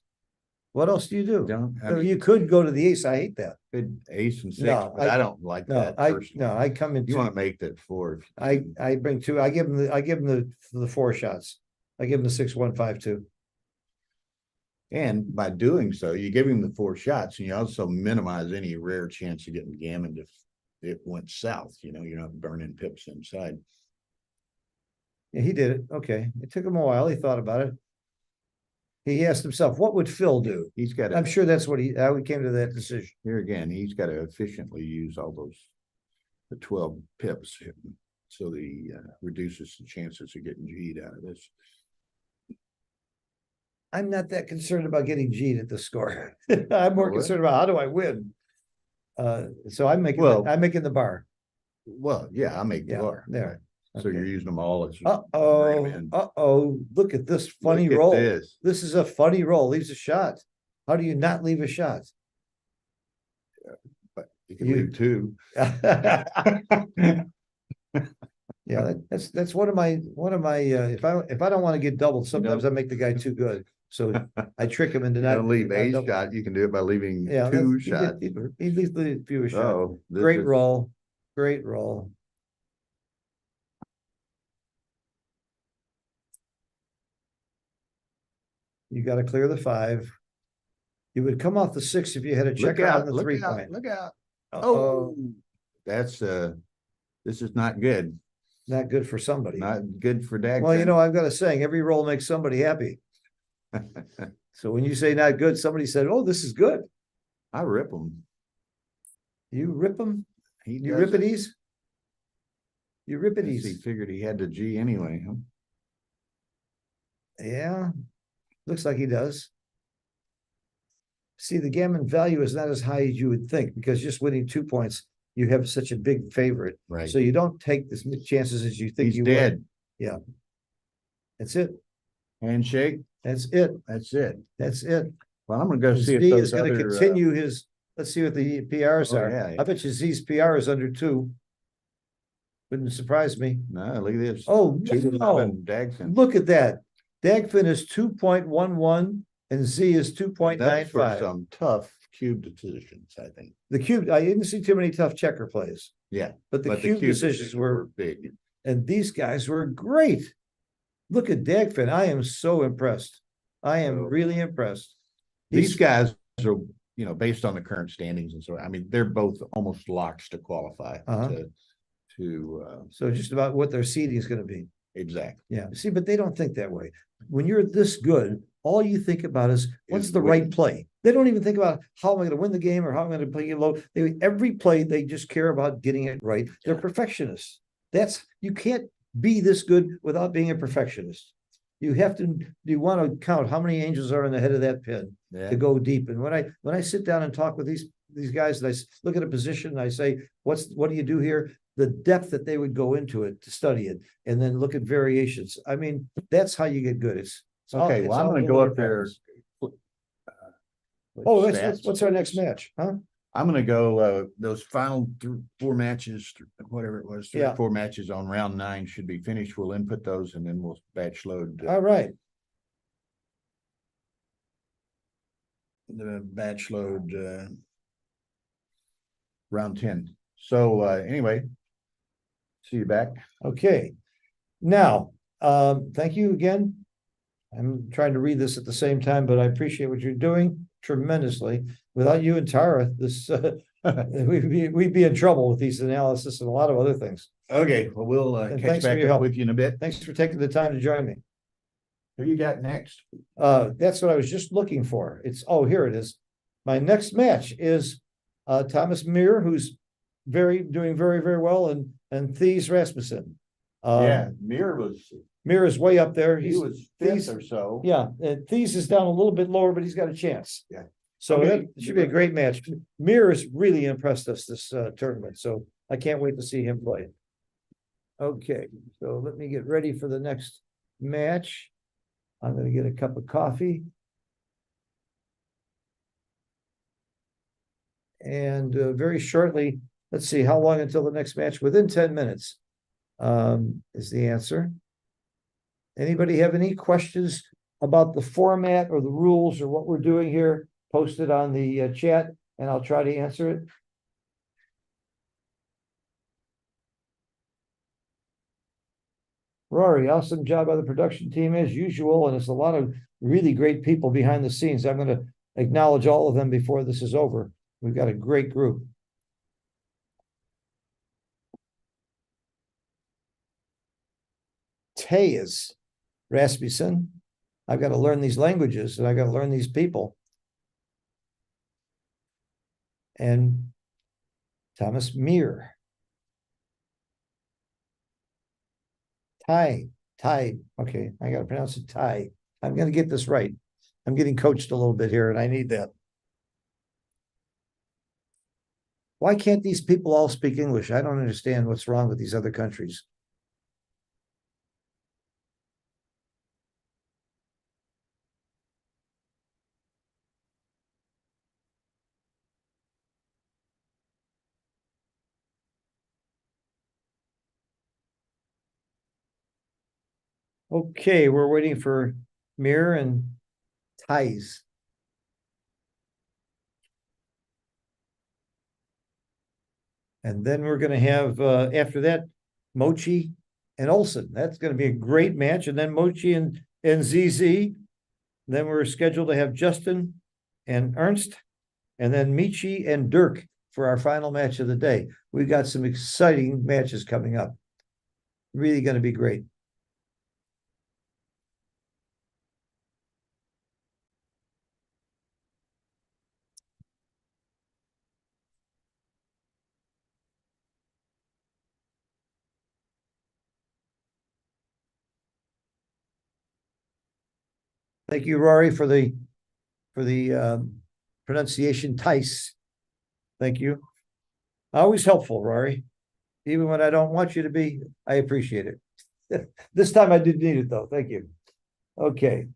S2: What else do you do?
S3: Don't, I
S2: So
S3: mean,
S2: you could go to the ace. I hate that.
S3: good ace and 6,
S2: No,
S3: but I don't like that personally.
S2: I come in.
S3: You want to make that 4.
S2: I bring 2. I give him the 4 shots. I give him the 6-1-5-2.
S3: And by doing so, you give him the 4 shots, and you also minimize any rare chance of getting gammoned if it went south. You're not burning pips inside.
S2: Yeah, he did it. Okay. It took him a while. He thought about it. He asked himself, what would Phil do?
S3: He's got
S2: I'm
S3: to,
S2: sure that's how he came to that decision.
S3: here again, he's got to efficiently use all the 12 pips, so that he reduces the chances of getting G'd out of this.
S2: I'm not that concerned about getting G'd at the score. I'm more
S3: Oh, well.
S2: concerned about how do I win? So I'm making,
S3: Well-
S2: I'm making the bar.
S3: Well, yeah, I make the
S2: Yeah,
S3: bar.
S2: there.
S3: So you're
S2: Okay.
S3: using them all as.
S2: Uh-oh, look at this funny
S3: Look at
S2: roll.
S3: this.
S2: This is a funny roll, leaves a shot. How do you not leave a shot?
S3: But you can
S2: You-
S3: leave two.
S2: Yeah, that's one of my, if I don't want to get doubled, sometimes I make the guy too good. So I trick him into
S3: You
S2: not.
S3: don't leave
S2: not
S3: a
S2: double.
S3: shot, you can do it by leaving
S2: Yeah,
S3: two
S2: he
S3: shots.
S2: He leaves the fewer shot.
S3: Oh. this
S2: Great
S3: is-
S2: roll, great roll. You gotta clear the 5. You would come off the 6 if you had a
S3: Look
S2: checker on
S3: out,
S2: the
S3: look
S2: 3
S3: out,
S2: point.
S3: look out.
S2: Uh-oh,
S3: Oh, that's, this is not good.
S2: not good for somebody.
S3: Not good for Dagfinn.
S2: Well, you know, I've got a saying, every roll makes somebody happy. So when you say not good, somebody said, oh, this is good.
S3: I rip him.
S2: You rip them?
S3: He
S2: You
S3: does
S2: rip it
S3: it.
S2: ease? You rip it
S3: Guess He
S2: ease?
S3: figured he had the G anyway, huh?
S2: Yeah, looks like he does. See, the gammon value is not as high as you would think, because just winning 2 points, you have such a big favorite.
S3: Right.
S2: So you don't take as many chances as you think
S3: He's
S2: you
S3: dead.
S2: would. That's it.
S3: Handshake,
S2: That's it.
S3: that's it.
S2: That's it.
S3: Well, I'm gonna go
S2: And
S3: see if
S2: Z
S3: those
S2: is gonna
S3: other,
S2: continue his, let's see what the PRs
S3: Oh,
S2: are.
S3: yeah, yeah.
S2: I bet you Z's PR is under 2. Wouldn't surprise me.
S3: no, look at this.
S2: Oh,
S3: Two to
S2: no.
S3: 11, Dagfinn.
S2: Look at that. Dagfinn is 2.11 and Z is
S3: That's for
S2: 2.95.
S3: some tough cube decisions, I think.
S2: The cube, I didn't see too many tough checker plays,
S3: Yeah.
S2: but the
S3: But
S2: cube decisions were,
S3: big.
S2: and these guys were great. Look at Dagfinn. I am so impressed. I am
S3: So-
S2: really impressed.
S3: These guys are, you know, based on the current standings and so, I mean, they're both almost locks to qualify
S2: Uh-huh. So just about what their seeding is gonna be.
S3: exactly.
S2: Yeah, see, but they don't think that way. When you're this good, all you think about is what's
S3: Is
S2: the right
S3: winning.
S2: play. They don't even think about how am I gonna win the game or how am I gonna play it low. Every play, they just care about getting it right. They're perfectionists. You can't be this good without being a perfectionist. You want to count how many angels are in the head of that pin
S3: Yeah.
S2: to go deep. And when I sit down and talk with these guys and look at a position and I say, what do you do here? The depth that they would go into it to study it and then look at variations. I mean, that's how you get good. It's all-
S3: Okay,
S2: it's
S3: well, I'm
S2: all
S3: gonna go
S2: deliberate
S3: up there.
S2: practice.
S3: With
S2: Oh,
S3: stats.
S2: what's our next match? Huh?
S3: I'm gonna go, those final 4 matches, whatever it was, 3 or
S2: Yeah.
S3: 4 matches on round 9 should be finished. We'll input those and then we'll batch load.
S2: All right.
S3: The batch load, round 10. So, anyway. See you back.
S2: Okay. Now, thank you again. I'm trying to read this at the same time, but I appreciate what you're doing tremendously. Without you and Tara, we'd be in trouble with these analysis and a lot of other things.
S3: Okay, well, we'll
S2: And
S3: catch
S2: thanks for
S3: back
S2: your
S3: up
S2: help.
S3: with you in a bit.
S2: Thanks for taking the time to join me.
S3: Who you got next?
S2: That's what I was just looking for. Here it is. My next match is Thomas Myhr, who's doing very, very well, and Theis Rasmussen.
S3: Yeah,
S2: Myhr is way up there.
S3: he was
S2: Theis-
S3: 5th or so.
S2: Yeah, Theis is down a little bit lower, but he's got a chance.
S3: Yeah.
S2: So
S3: Okay.
S2: that should be a great match. Myhr has really impressed us this tournament, so I can't wait to see him play. Okay, so let me get ready for the next match. I'm gonna get a cup of coffee. And very shortly, let's see, how long until the next match? Within 10 minutes is the answer. Anybody have any questions about the format or the rules or what we're doing here? Post it on the chat and I'll try to answer it. Rory, awesome job by the production team as usual, and it's a lot of really great people behind the scenes. I'm going to acknowledge all of them before this is over. We've got a great group. Theis Rasmussen. I've got to learn these languages and I've got to learn these people. And Thomas Myhr. Thai. Okay, I got to pronounce it Thai. I'm going to get this right. I'm getting coached a little bit here and I need that. Why can't these people all speak English? I don't understand what's wrong with these other countries. Okay, we're waiting for Myhr and Theis. And then we're gonna have after that, Mochi and Olsen. That's gonna be a great match. And then Mochi and ZZ. Then we're scheduled to have Justin and Ernst, and then Michi and Dirk for our final match of the day. We've got some exciting matches coming up. Really gonna be great. Thank you, Rory, for the pronunciation, Theis. Thank you. Always helpful, Rory. Even when I don't want you to be, I appreciate it. This time I did need it though. Thank you. Okay.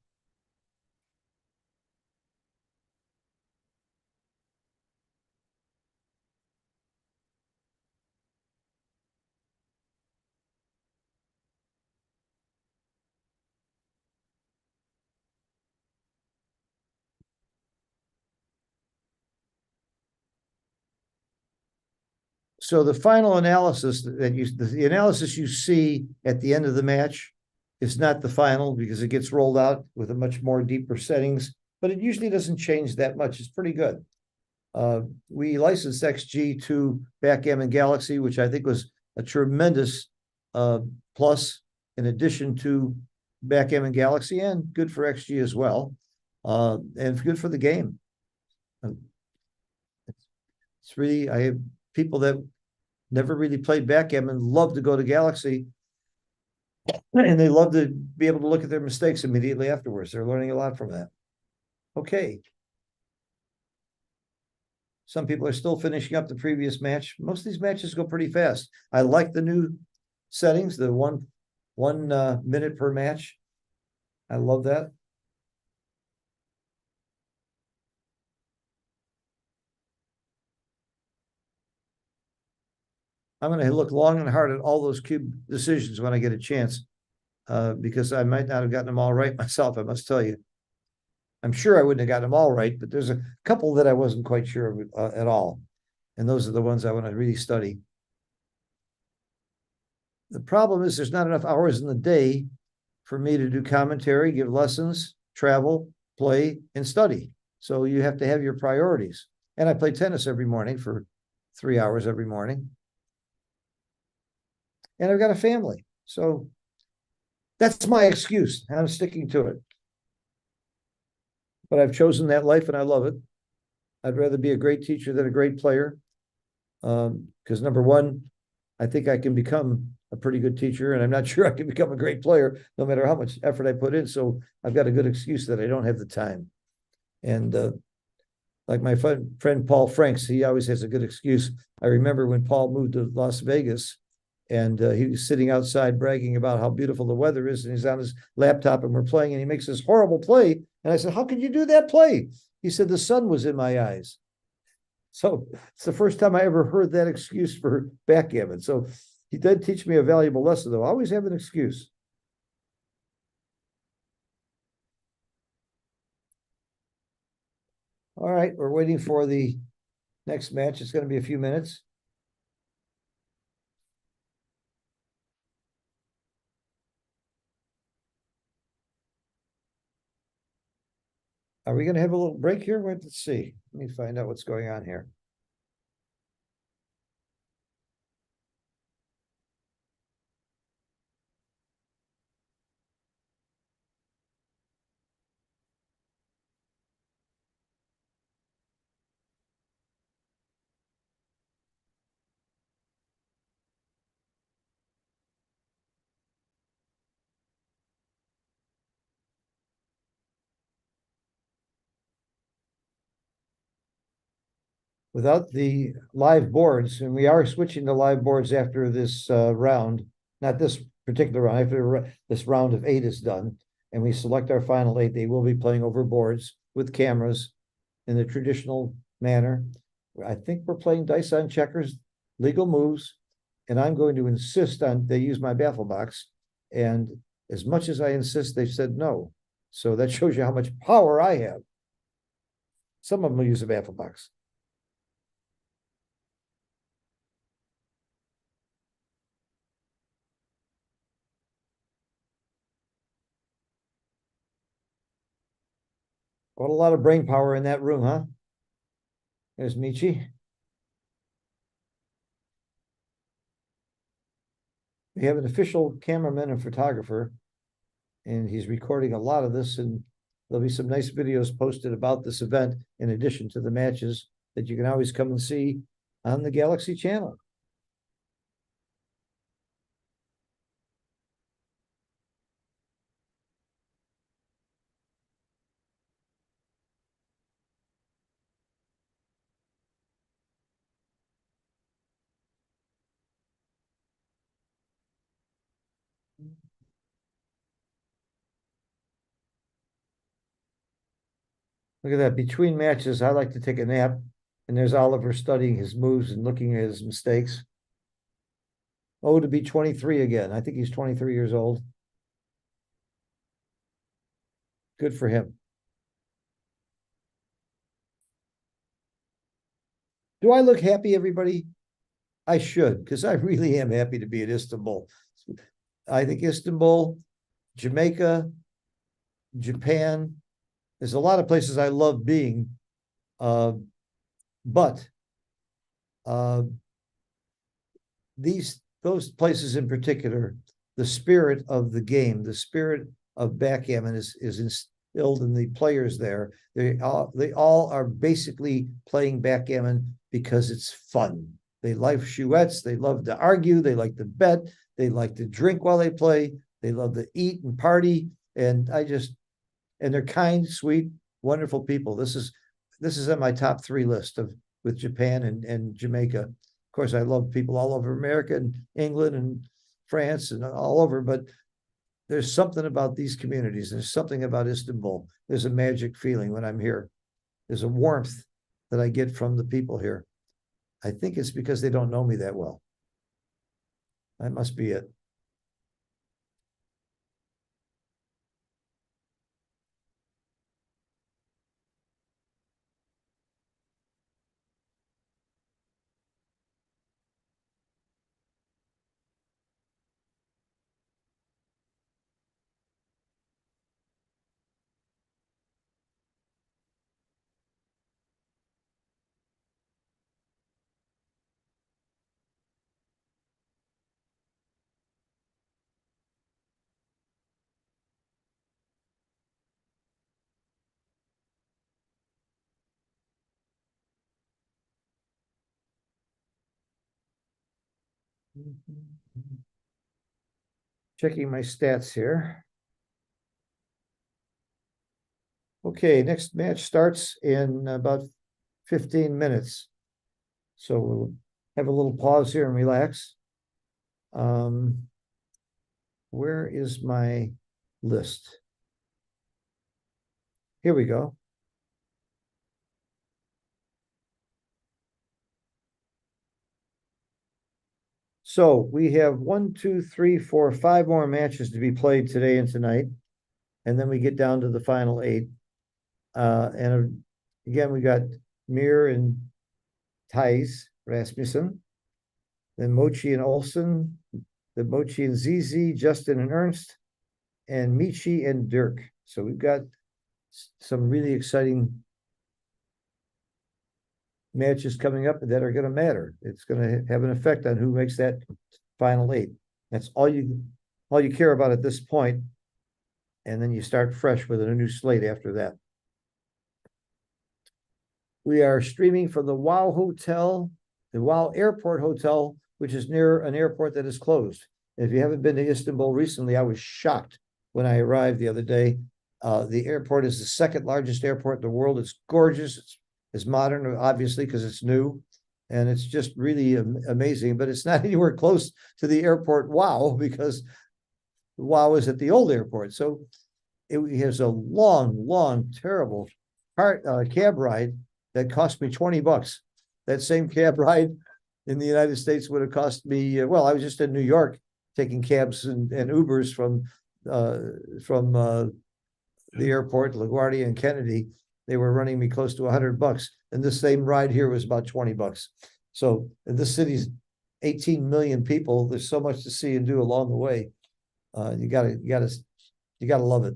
S2: So the final analysis the analysis you see at the end of the match is not the final because it gets rolled out with a much more deeper settings, but it usually doesn't change that much. It's pretty good. We licensed XG to Backgammon Galaxy, which I think was a tremendous plus in addition to Backgammon Galaxy and good for XG as well. And good for the game. It's really, I have people that never really played backgammon love to go to Galaxy and they love to be able to look at their mistakes immediately afterwards. They're learning a lot from that. Okay. Some people are still finishing up the previous match. Most of these matches go pretty fast. I like the new settings, the one minute per match. I love that. I'm going to look long and hard at all those cube decisions when I get a chance, because I might not have gotten them all right myself, I must tell you. I'm sure I wouldn't have gotten them all right, but there's a couple that I wasn't quite sure of at all. And those are the ones I want to really study. The problem is there's not enough hours in the day for me to do commentary, give lessons, travel, play, and study. So you have to have your priorities. And I play tennis every morning for 3 hours every morning. And I've got a family. So that's my excuse. And I'm sticking to it. But I've chosen that life and I love it. I'd rather be a great teacher than a great player. Because number one, I think I can become a pretty good teacher, and I'm not sure I can become a great player, no matter how much effort I put in. So I've got a good excuse that I don't have the time. And like my friend Paul Franks, he always has a good excuse. I remember when Paul moved to Las Vegas, and he was sitting outside bragging about how beautiful the weather is, and he's on his laptop, and we're playing, and he makes this horrible play. And I said, "How could you do that play?" He said, "The sun was in my eyes." So it's the first time I ever heard that excuse for backgammon. So he did teach me a valuable lesson, though. I always have an excuse. All right, we're waiting for the next match. It's going to be a few minutes. Are we going to have a little break here? Let's see. Let me find out what's going on here. without the live boards, and we are switching to live boards after this round, not this particular round, after this round of 8 is done, and we select our final 8, they will be playing over boards with cameras in the traditional manner. I think we're playing dice on checkers, legal moves, and I'm going to insist on they use my baffle box. And as much as I insist, they've said no. So that shows you how much power I have. Some of them will use a baffle box. Got a lot of brain power in that room, huh? There's Michi. We have an official cameraman and photographer, and he's recording a lot of this, and there'll be some nice videos posted about this event in addition to the matches that you can always come and see on the Galaxy channel. Look at that. Between matches, I like to take a nap, and there's Oliver studying his moves and looking at his mistakes. Oh, to be 23 again. I think he's 23 years old. Good for him. Do I look happy, everybody? I should, because I really am happy to be at Istanbul. I think Istanbul, Jamaica, Japan, there's a lot of places I love being, but those places in particular, the spirit of the game, the spirit of backgammon is instilled in the players there. They all are basically playing backgammon because it's fun. They like chouettes, they love to argue, they like to bet, they like to drink while they play, they love to eat and party, and they're kind, sweet, wonderful people. This is on my top 3 list with Japan and Jamaica. Of course, I love people all over America and England and France and all over, but there's something about these communities. There's something about Istanbul. There's a magic feeling when I'm here. There's a warmth that I get from the people here. I think it's because they don't know me that well. That must be it. Checking my stats here. Okay, next match starts in about 15 minutes. So we'll have a little pause here and relax. Where is my list? Here we go. So we have 1, 2, 3, 4, 5 more matches to be played today and tonight. And then we get down to the final 8. And again, we got Myhr and Theis, Rasmussen. Then Mochi and Olsen. Then Mochi and Zizi, Justin and Ernst. And Michi and Dirk. So we've got some really exciting matches coming up that are going to matter. It's going to have an effect on who makes that final 8. That's all you care about at this point. And then you start fresh with a new slate after that. We are streaming from the Wow Hotel, the Wow Airport Hotel, which is near an airport that is closed. If you haven't been to Istanbul recently, I was shocked when I arrived the other day. The airport is the 2nd largest airport in the world. It's gorgeous. It's It's modern, obviously, because it's new. And it's just really amazing, but it's not anywhere close to the airport wow, because wow is at the old airport. So it has a long, terrible cab ride that cost me $20. That same cab ride in the United States would have cost me, well, I was just in New York taking cabs and Ubers from the airport, LaGuardia and Kennedy. They were running me close to $100. And this same ride here was about $20. So in this city's 18 million people, there's so much to see and do along the way. You gotta love it.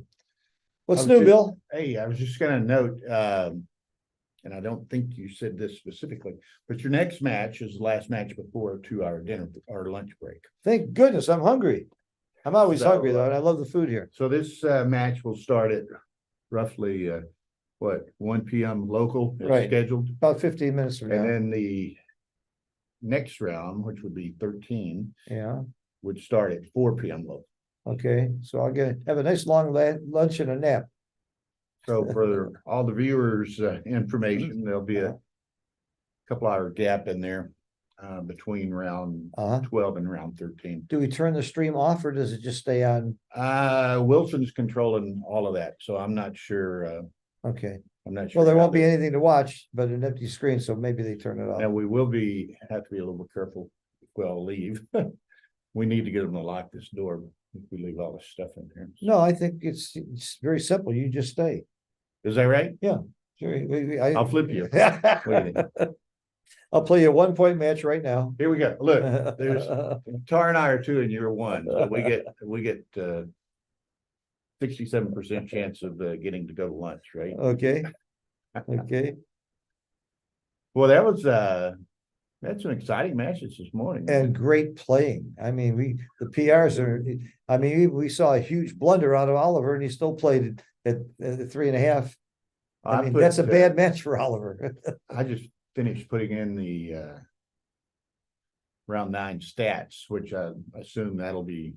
S2: What's
S3: I was
S2: new,
S3: just-
S2: Bill?
S3: Hey, I was just gonna note, and I don't think you said this specifically, but your next match is the last match before a 2-hour dinner or lunch break.
S2: Thank goodness, I'm hungry. I'm always
S3: So,
S2: hungry though, and I love the food here.
S3: So this match will start at roughly 1 p.m. local is
S2: Right.
S3: scheduled,
S2: About 15 minutes from
S3: and
S2: now.
S3: then the next round, which would be 13,
S2: Yeah,
S3: would start at 4 p.m. local.
S2: okay. So I'll have a nice long lunch and a nap.
S3: So for all the viewers' information, there'll be a couple hour gap in there between round
S2: Uh-huh.
S3: 12 and round 13.
S2: Do we turn the stream off or does it just stay on?
S3: Wilson's controlling all of that, so I'm not sure.
S2: Okay.
S3: I'm not sure.
S2: Well, there
S3: how
S2: won't be
S3: they-
S2: anything to watch, but an empty screen, so maybe they turn it off.
S3: And we will have to be a little bit careful if we all leave. We need to get them to lock this door if we leave all this stuff in here.
S2: No, I think it's very simple. You just stay.
S3: Is that right?
S2: Sure.
S3: I'll flip you. What do you think?
S2: I'll play you a 1-point match right now.
S3: Here we go. Look, there's Tar and I are 2 and you're 1. So we get 67% chance of getting to go to lunch, right?
S2: Okay. Okay.
S3: Well, that's an exciting match this morning.
S2: And great playing. I mean, the PRs are, I mean, we saw a huge blunder out of Oliver and he still played at 3.5. I mean, that's a bad match for Oliver.
S3: I just finished putting in the round 9 stats, which I assume that'll be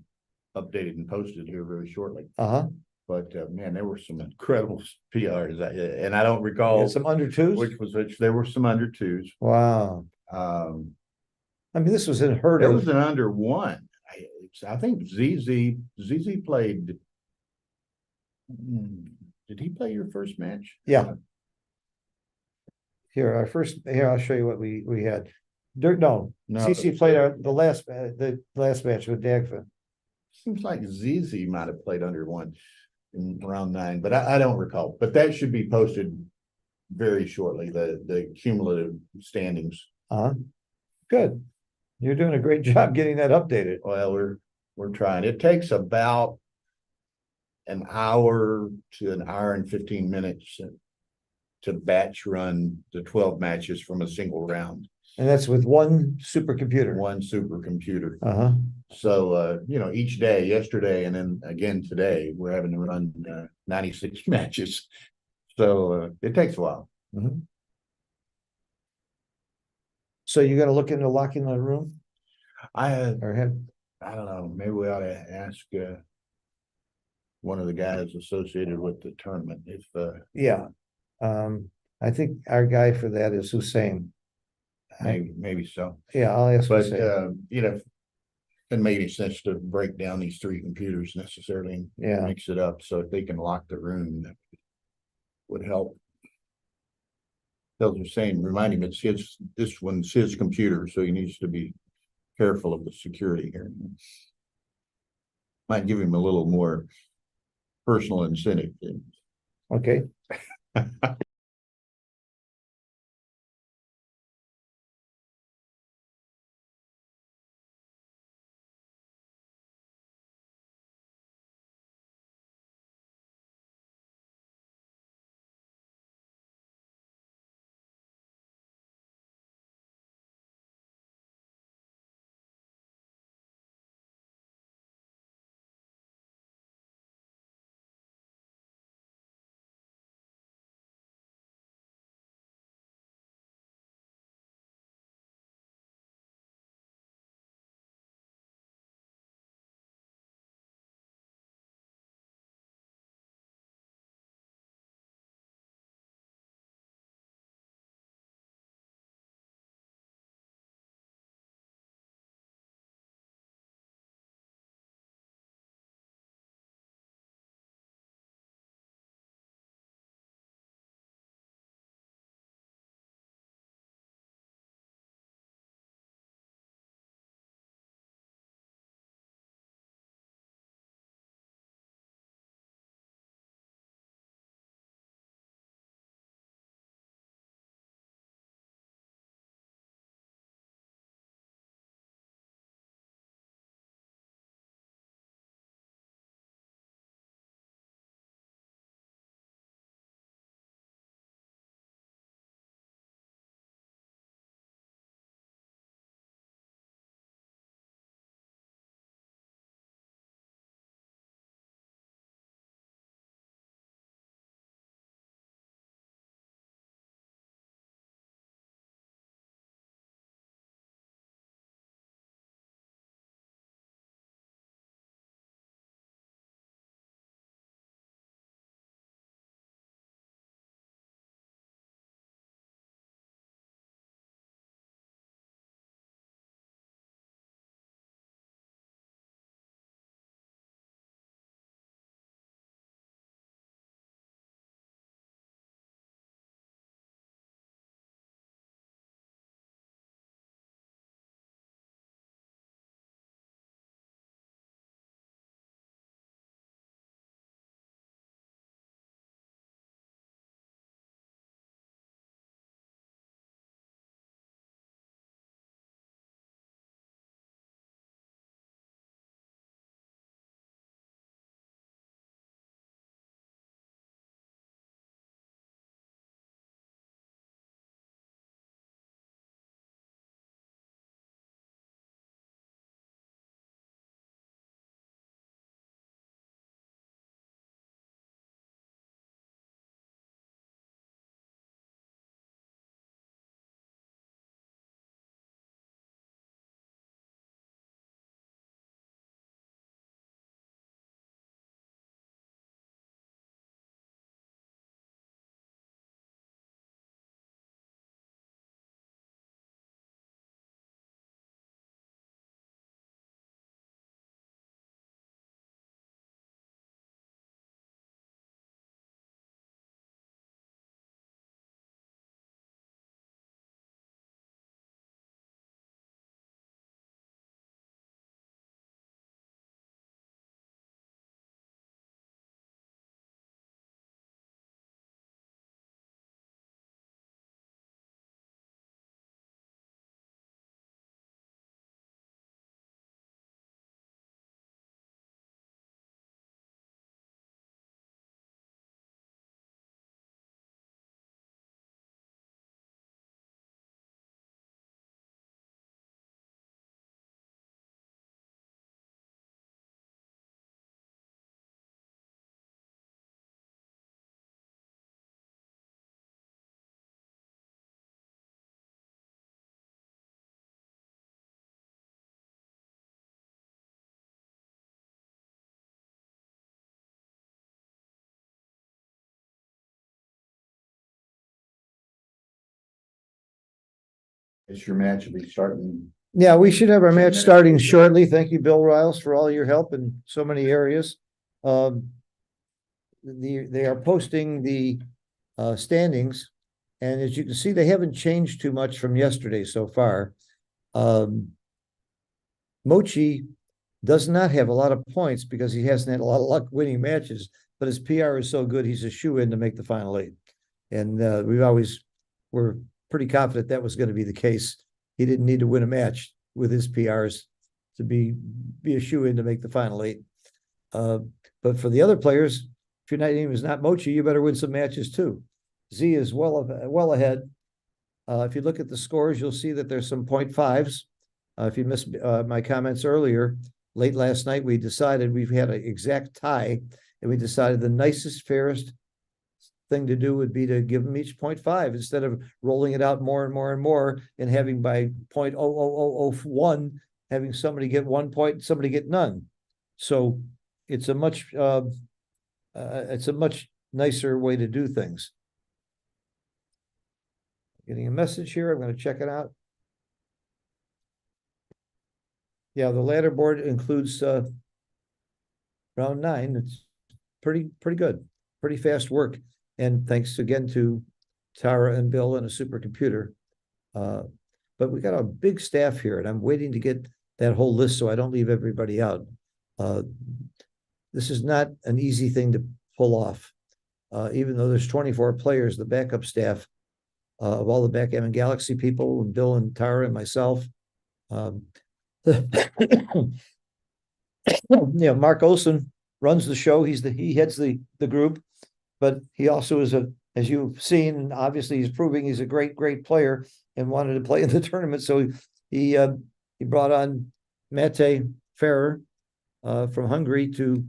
S3: updated and posted here very shortly.
S2: Uh-huh.
S3: But man, there were some incredible PRs, and I don't recall
S2: Some under twos.
S3: which. There were some under 2s.
S2: Wow. I mean, this was unheard
S3: There
S2: of.
S3: was an under 1. I think ZZ played. Did he play your first match?
S2: Yeah. Here, I'll show you what we had. Dirk, no, CC played the last match with Dagfinn.
S3: Seems like ZZ might have played under 1 in round 9, but I don't recall. But that should be posted very shortly, the cumulative standings.
S2: Good. You're doing a great job getting that updated.
S3: Well, we're trying. It takes about an hour to an hour and 15 minutes to batch run the 12 matches from a single round.
S2: And that's with one supercomputer.
S3: One supercomputer.
S2: Uh-huh.
S3: So, each day, yesterday, and then again today, we're having to run 96 matches. So it takes a while.
S2: Mm-hmm. So you're gonna look into locking the room
S3: I
S2: or have?
S3: don't know, maybe we ought to ask one of the guys associated with the tournament if
S2: Yeah. I think our guy for that is Hussein.
S3: maybe so.
S2: Yeah, I'll ask
S3: But
S2: Hussein.
S3: it made any sense to break down these 3 computers necessarily and
S2: Yeah.
S3: mix it up so if they can lock the room, that would help. Tells Hussein, remind him this one's his computer, so he needs to be careful of the security here. Might give him a little more personal incentive.
S2: Okay.
S3: It's your match will be starting.
S2: Yeah, we should have our
S3: 10
S2: match
S3: minutes.
S2: starting shortly. Thank you, Bill Riles, for all your help in so many areas. They are posting the standings, and as you can see, they haven't changed too much from yesterday so far. Mochi does not have a lot of points because he hasn't had a lot of luck winning matches, but his PR is so good, he's a shoe-in to make the final 8. And we're pretty confident that was going to be the case. He didn't need to win a match with his PRs to be a shoe-in to make the final 8. But for the other players, if your name is not Mochi, you better win some matches too. Z is well ahead. If you look at the scores, you'll see that there's some 0.5s. If you missed my comments earlier, late last night, we decided we've had an exact tie, and we decided the nicest, fairest thing to do would be to give them each 0.5 instead of rolling it out more and more and more and having by 0.00001, having somebody get 1 point, and somebody get none. So it's a much nicer way to do things. Getting a message here. I'm going to check it out. Yeah, the ladder board includes round 9. It's pretty good, pretty fast work. And thanks again to Tara and Bill and a supercomputer. But we got a big staff here, and I'm waiting to get that whole list so I don't leave everybody out. This is not an easy thing to pull off. Even though there's 24 players, the backup staff of all the Backgammon Galaxy people, and Bill and Tara and myself. Marc Olsen runs the show. He heads the group, but he also is as you've seen, obviously he's proving he's a great player and wanted to play in the tournament. So he brought on Mate Ferrer from Hungary to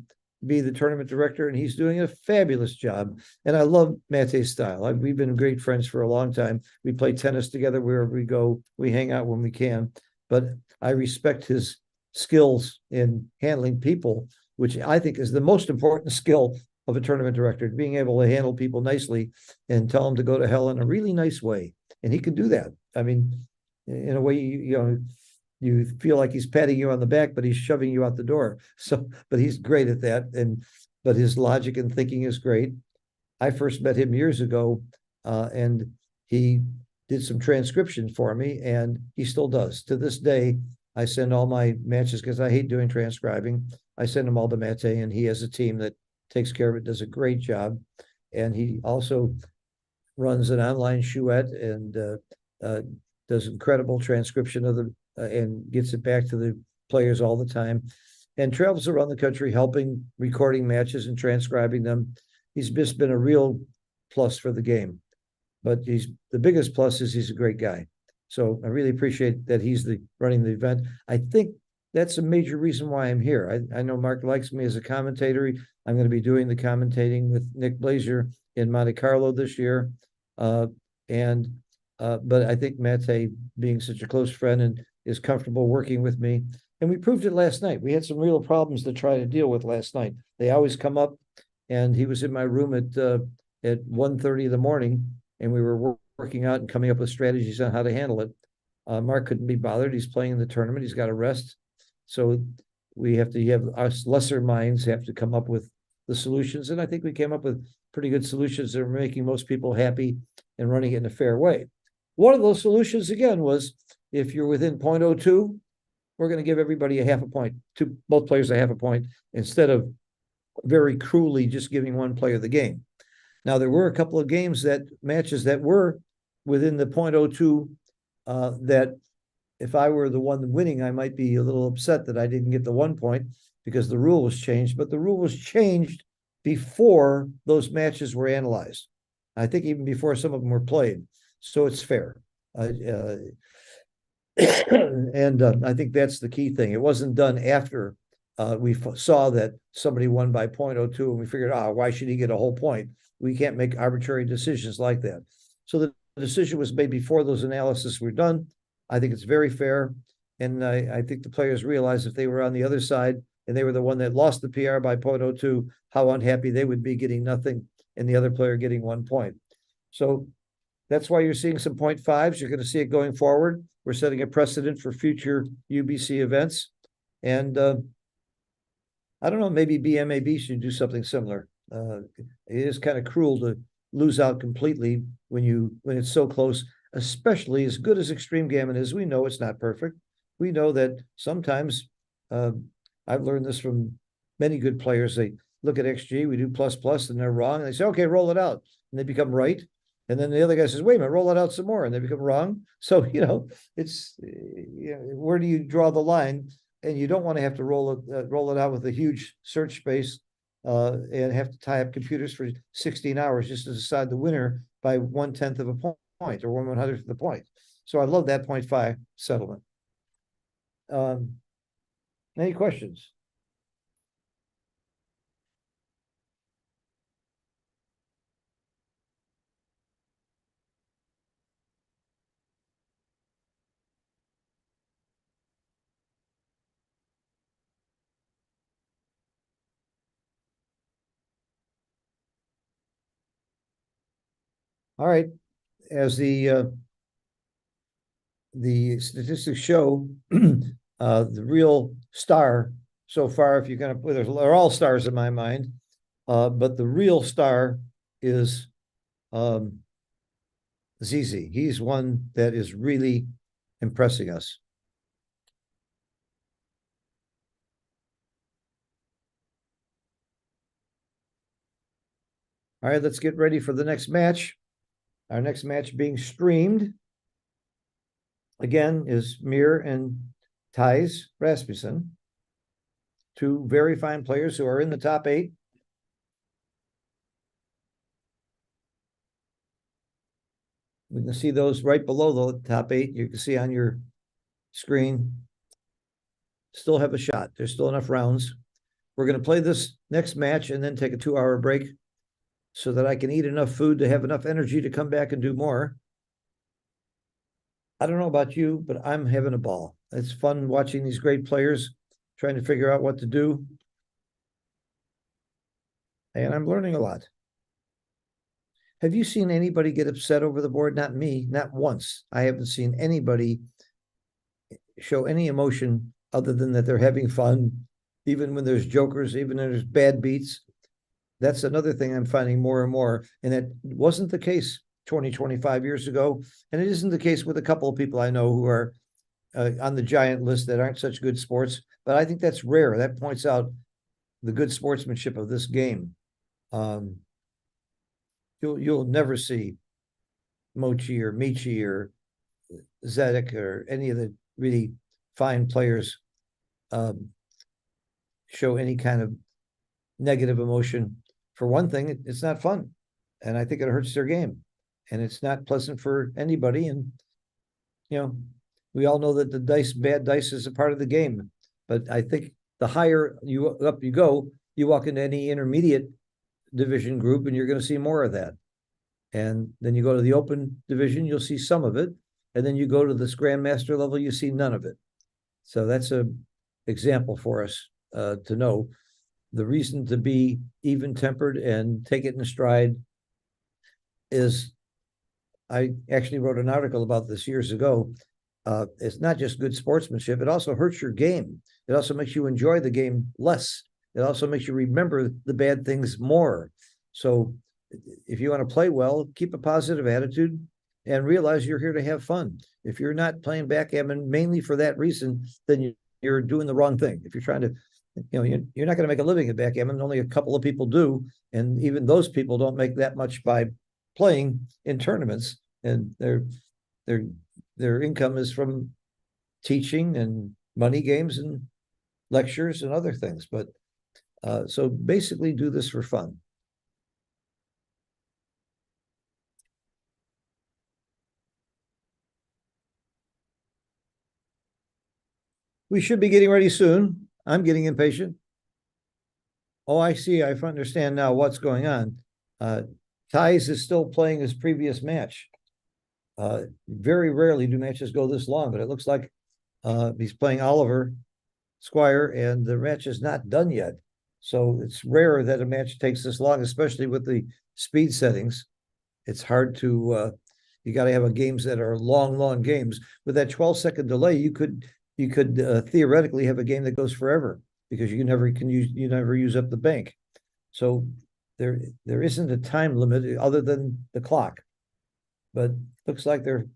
S2: be the tournament director, and he's doing a fabulous job. And I love Mate's style. We've been great friends for a long time. We play tennis together wherever we go. We hang out when we can. But I respect his skills in handling people, which I think is the most important skill of a tournament director, being able to handle people nicely and tell them to go to hell in a really nice way. And he can do that. I mean, in a way, you feel like he's patting you on the back, but he's shoving you out the door. So, but he's great at that. But his logic and thinking is great. I first met him years ago, and he did some transcription for me, and he still does. To this day, I send all my matches because I hate doing transcribing. I send them all to Mate, and he has a team that takes care of it, does a great job. And he also runs an online chouette and does incredible transcription of and gets it back to the players all the time, and travels around the country helping recording matches and transcribing them. He's just been a real plus for the game. But the biggest plus is he's a great guy. So I really appreciate that he's running the event. I think that's a major reason why I'm here. I know Marc likes me as a commentator. I'm going to be doing the commentating with Nick Blazer in Monte Carlo this year. But I think Mate, being such a close friend and is comfortable working with me. And we proved it last night. We had some real problems to try to deal with last night. They always come up, and he was in my room at 1:30 in the morning, and we were working out and coming up with strategies on how to handle it. Marc couldn't be bothered. He's playing in the tournament. He's got to rest. So we have us lesser minds have to come up with the solutions. And I think we came up with pretty good solutions that are making most people happy and running it in a fair way. One of those solutions, again, was if you're within 0.02, we're going to give everybody a half a point, to both players a half a point, instead of very cruelly just giving one player the game. Now, there were a couple of matches that were within the 0.02 that if I were the one winning, I might be a little upset that I didn't get the 1 point because the rule was changed, but the rule was changed before those matches were analyzed. I think even before some of them were played. So it's fair. And I think that's the key thing. It wasn't done after we saw that somebody won by 0.02 and we figured, why should he get a whole point? We can't make arbitrary decisions like that. So the decision was made before those analyses were done. I think it's very fair. And I think the players realized if they were on the other side and they were the one that lost the PR by 0.02, how unhappy they would be getting nothing and the other player getting 1 point. So That's why you're seeing some 0.5s. You're going to see it going forward. We're setting a precedent for future UBC events. And I don't know, maybe BMAB should do something similar. It is kind of cruel to lose out completely when it's so close, especially as good as Extreme Gammon is. We know it's not perfect. We know that sometimes I've learned this from many good players. They look at XG, we do plus plus, and they're wrong. And they say, okay, roll it out. And they become right. And then the other guy says, wait a minute, roll it out some more. And they become wrong. So, it's, where do you draw the line? And you don't want to have to roll it out with a huge search space and have to tie up computers for 16 hours just to decide the winner by 1/10 of a point or 1/100th of the point. So I love that 0.5 settlement. Any questions? All right, as the statistics show, the real star so far, if you're gonna put, they're all stars in my mind, but the real star is ZZ. He's one that is really impressing us. All right, let's get ready for the next match. Our next match being streamed again is Myhr and Theis Rasmussen, two very fine players who are in the top 8. We can see those right below the top 8. You can see on your screen. Still have a shot. There's still enough rounds. We're going to play this next match and then take a 2-hour break so that I can eat enough food to have enough energy to come back and do more. I don't know about you, but I'm having a ball. It's fun watching these great players trying to figure out what to do. And I'm learning a lot. Have you seen anybody get upset over the board? Not me, not once. I haven't seen anybody show any emotion other than that they're having fun, even when there's jokers, even when there's bad beats. That's another thing I'm finding more and more. And it wasn't the case 20, 25 years ago. And it isn't the case with a couple of people I know who are on the giant list that aren't such good sports. But I think that's rare. That points out the good sportsmanship of this game. You'll never see Mochi or Michi or Zedek or any of the really fine players show any kind of negative emotion. For one thing, it's not fun. And I think it hurts their game. And it's not pleasant for anybody. And, we all know that the bad dice is a part of the game. But I think the higher up you go, you walk into any intermediate division group and you're going to see more of that. And then you go to the open division, you'll see some of it. And then you go to this grandmaster level, you see none of it. So that's an example for us to know. The reason to be even-tempered and take it in stride is, I actually wrote an article about this years ago. It's not just good sportsmanship, it also hurts your game. It also makes you enjoy the game less. It also makes you remember the bad things more. So if you want to play well, keep a positive attitude and realize you're here to have fun. If you're not playing backgammon mainly for that reason, then you're doing the wrong thing. If you're trying to, you're not going to make a living at backgammon. Only a couple of people do. And even those people don't make that much by playing in tournaments. And their income is from teaching and money games and lectures and other things. But so basically do this for fun. We should be getting ready soon. I'm getting impatient. Oh, I see. I understand now what's going on. Theis is still playing his previous match. Very rarely do matches go this long, but it looks like he's playing Oliver, Squire, and the match is not done yet. So it's rare that a match takes this long, especially with the speed settings. It's hard to
S4: You gotta have games that are long games. With that 12-second delay, you could theoretically have a game that goes forever because you never use up the bank. So there isn't a time limit other than the clock. But looks like they're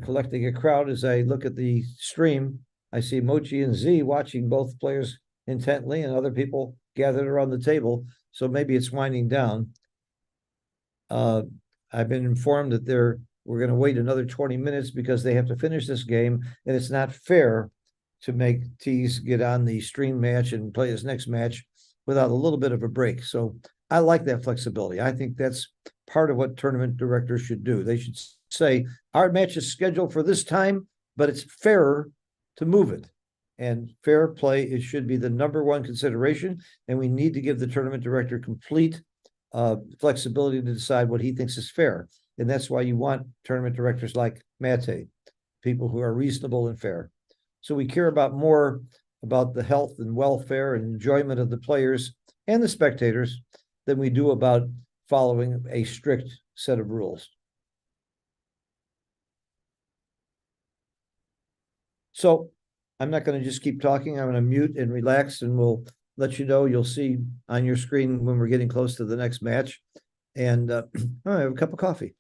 S4: collecting a crowd. As I look at the stream, I see Mochi and Z watching both players intently and other people gathered around the table. So maybe it's winding down. I've been informed that we're going to wait another 20 minutes because they have to finish this game, and it's not fair to make Theis get on the stream match and play his next match without a little bit of a break. So I like that flexibility. I think that's part of what tournament directors should do. They should say, our match is scheduled for this time, but it's fairer to move it. And fair play should be the number one consideration, and we need to give the tournament director complete flexibility to decide what he thinks is fair. And that's why you want tournament directors like Mate, people who are reasonable and fair. So we care more about the health and welfare and enjoyment of the players and the spectators than we do about following a strict set of rules. So I'm not going to just keep talking. I'm going to mute and relax, and we'll let you know. You'll see on your screen when we're getting close to the next match. And I have a cup of coffee.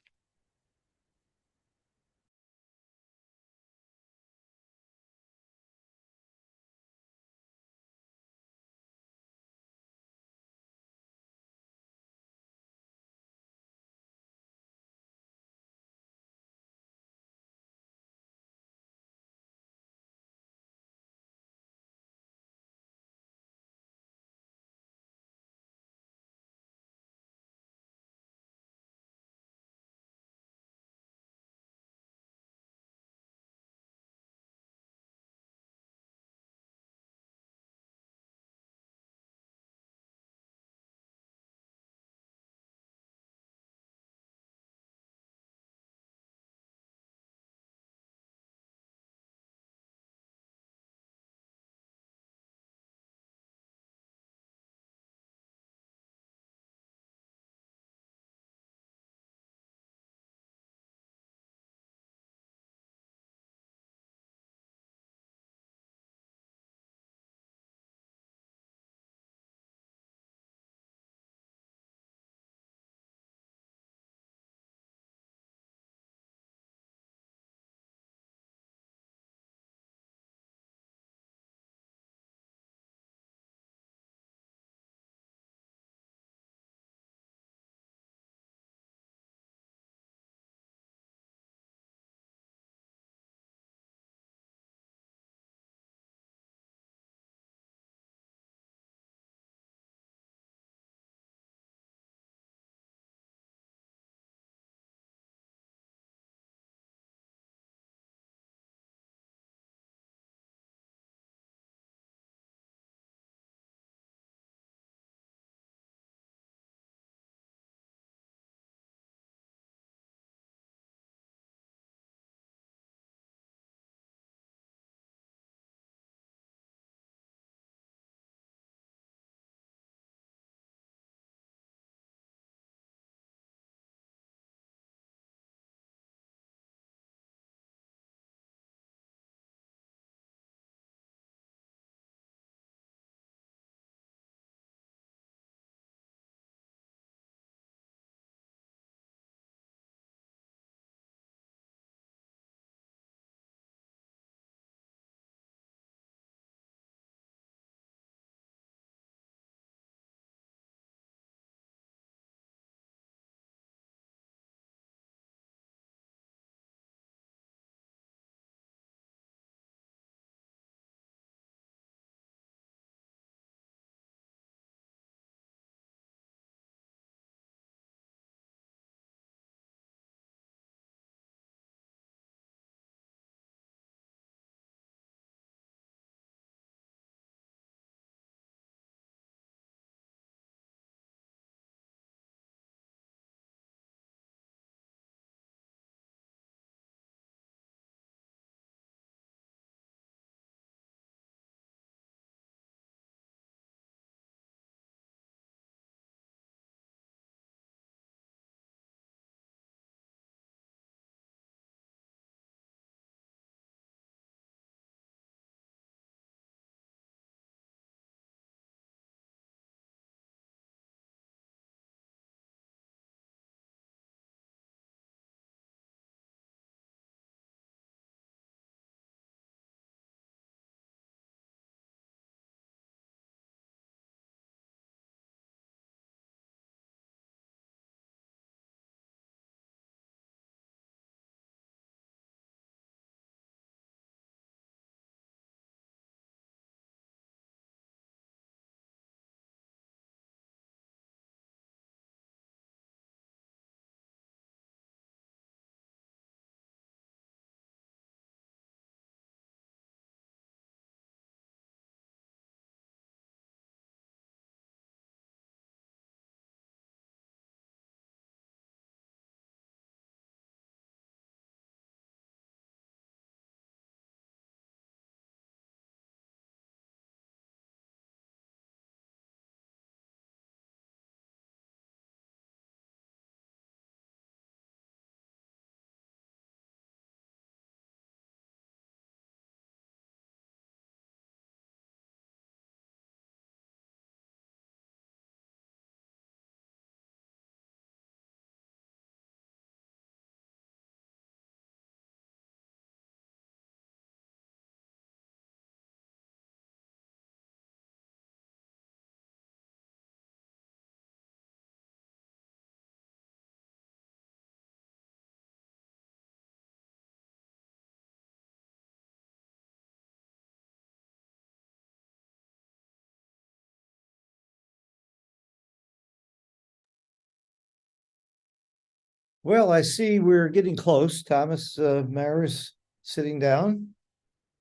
S2: Well, I see we're getting close. Thomas Myhr is sitting down.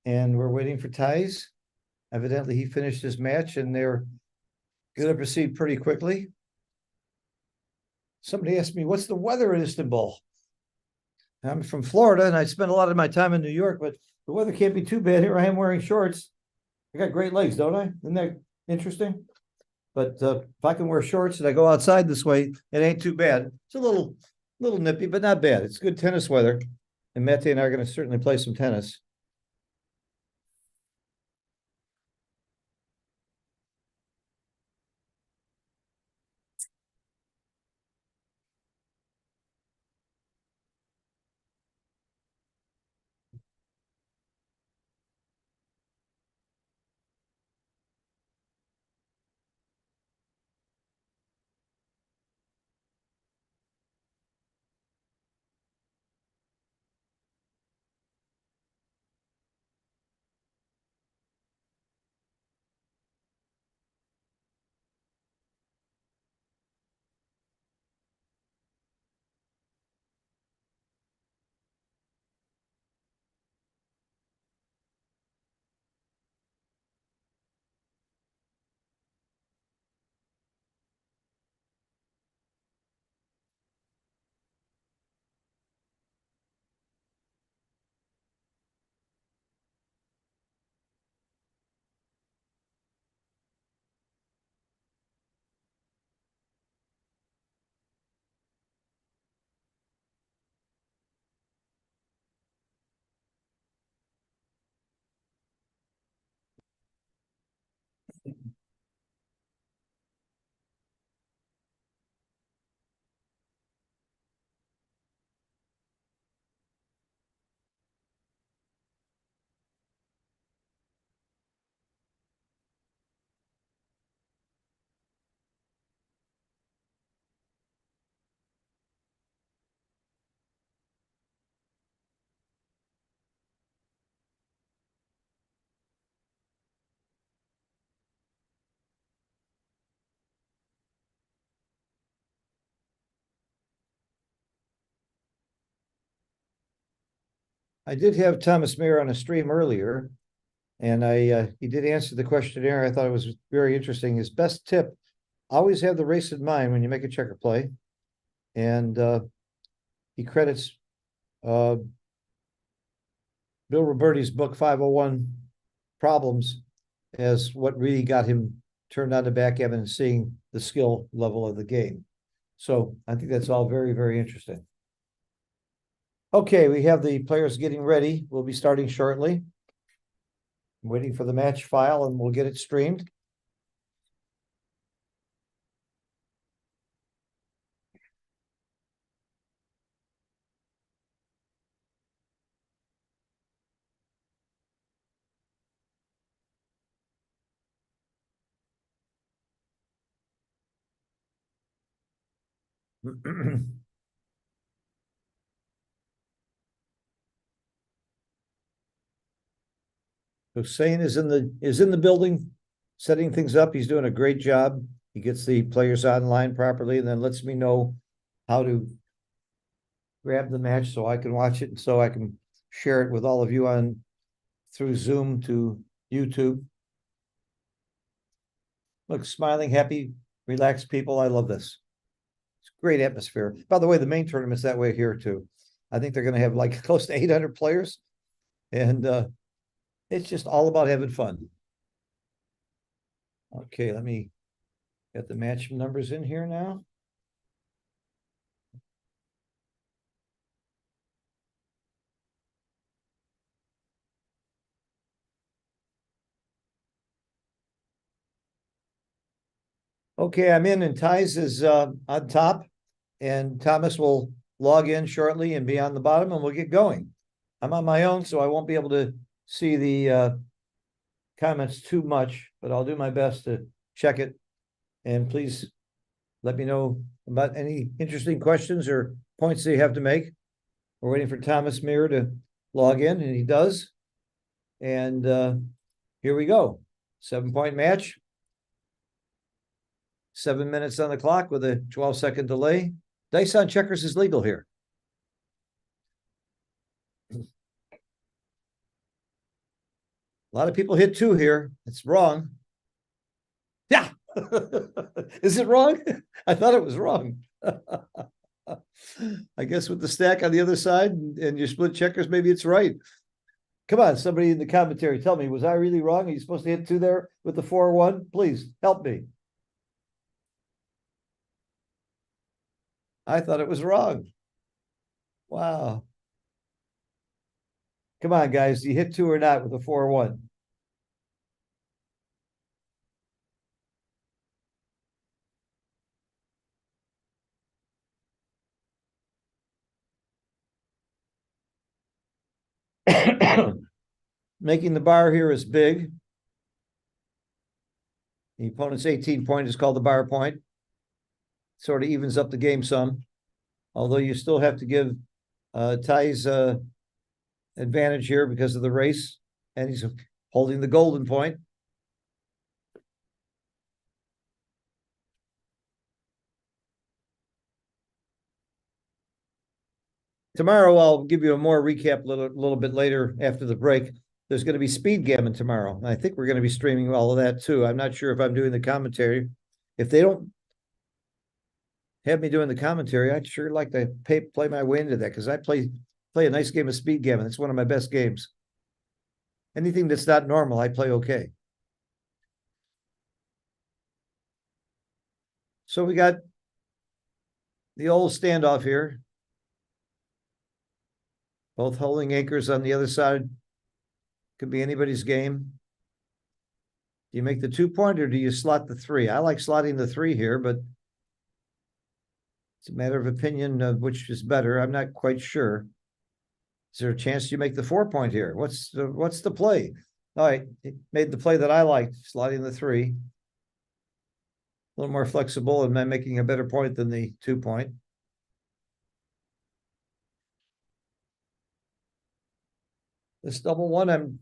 S2: And we're waiting for Theis. Evidently, he finished his match and they're gonna proceed pretty quickly. Somebody asked me, what's the weather in Istanbul? I'm from Florida and I spent a lot of my time in New York, but the weather can't be too bad. Here I am wearing shorts. I got great legs, don't I? Isn't that interesting? But if I can wear shorts and I go outside this way, it ain't too bad. It's a little nippy, but not bad. It's good tennis weather. And Mette and I are going to certainly play some tennis. I did have Thomas Myhr on a stream earlier, and he did answer the questionnaire. I thought it was very interesting. His best tip: always have the race in mind when you make a checker play, and he credits Bill Roberti's book 501 Problems as what really got him turned on to backgammon and seeing the skill level of the game. So I think that's all very, very interesting. Okay, we have the players getting ready. We'll be starting shortly. I'm waiting for the match file and we'll get it streamed. Hussein is in the building, setting things up. He's doing a great job. He gets the players online properly and then lets me know how to grab the match so I can watch it and so I can share it with all of you on through Zoom to YouTube. Look, smiling, happy, relaxed people. I love this. It's a great atmosphere. By the way, the main tournament's that way here too. I think they're going to have like close to 800 players, and it's just all about having fun. Okay, let me get the match numbers in here now. Okay, I'm in and Theis is on top and Thomas will log in shortly and be on the bottom and we'll get going. I'm on my own, so I won't be able to see the comments too much, but I'll do my best to check it. And please let me know about any interesting questions or points that you have to make. We're waiting for Thomas Myhr to log in, and he does. And here we go. 7-point match. 7 minutes on the clock with a 12-second delay. Dice on checkers is legal here.
S4: A lot of people hit 2 here. It's wrong. Yeah. Is it wrong? I thought it was wrong. I guess with the stack on the other side and your split checkers, maybe it's right. Come on, somebody in the commentary, tell me, was I really wrong? Are you supposed to hit 2 there with the 4-1? Please help me. I thought it was wrong. Wow. Come on, guys. Do you hit 2 or not with a 4-1? Making the bar here is big. The opponent's 18 point is called the bar point. Sort of evens up the game some. Although you still have to give Theis advantage here because of the race. And he's holding the golden point. Tomorrow, I'll give you a more recap a little bit later after the break. There's going to be speed gammon tomorrow. I think we're going to be streaming all of that too. I'm not sure if I'm doing the commentary. If they don't have me doing the commentary, I'd sure like to play my way into that because I play a nice game of speed gammon. It's one of my best games. Anything that's not normal, I play okay. So we got the old standoff here. Both holding anchors on the other side. Could be anybody's game. Do you make the 2 point or do you slot the 3? I like slotting the 3 here, but it's a matter of opinion of which is better. I'm not quite sure. Is there a chance you make the 4 point here? What's the play? All right, it made the play that I liked, slotting the 3. A little more flexible and then making a better point than the 2 point. This double 1, I'm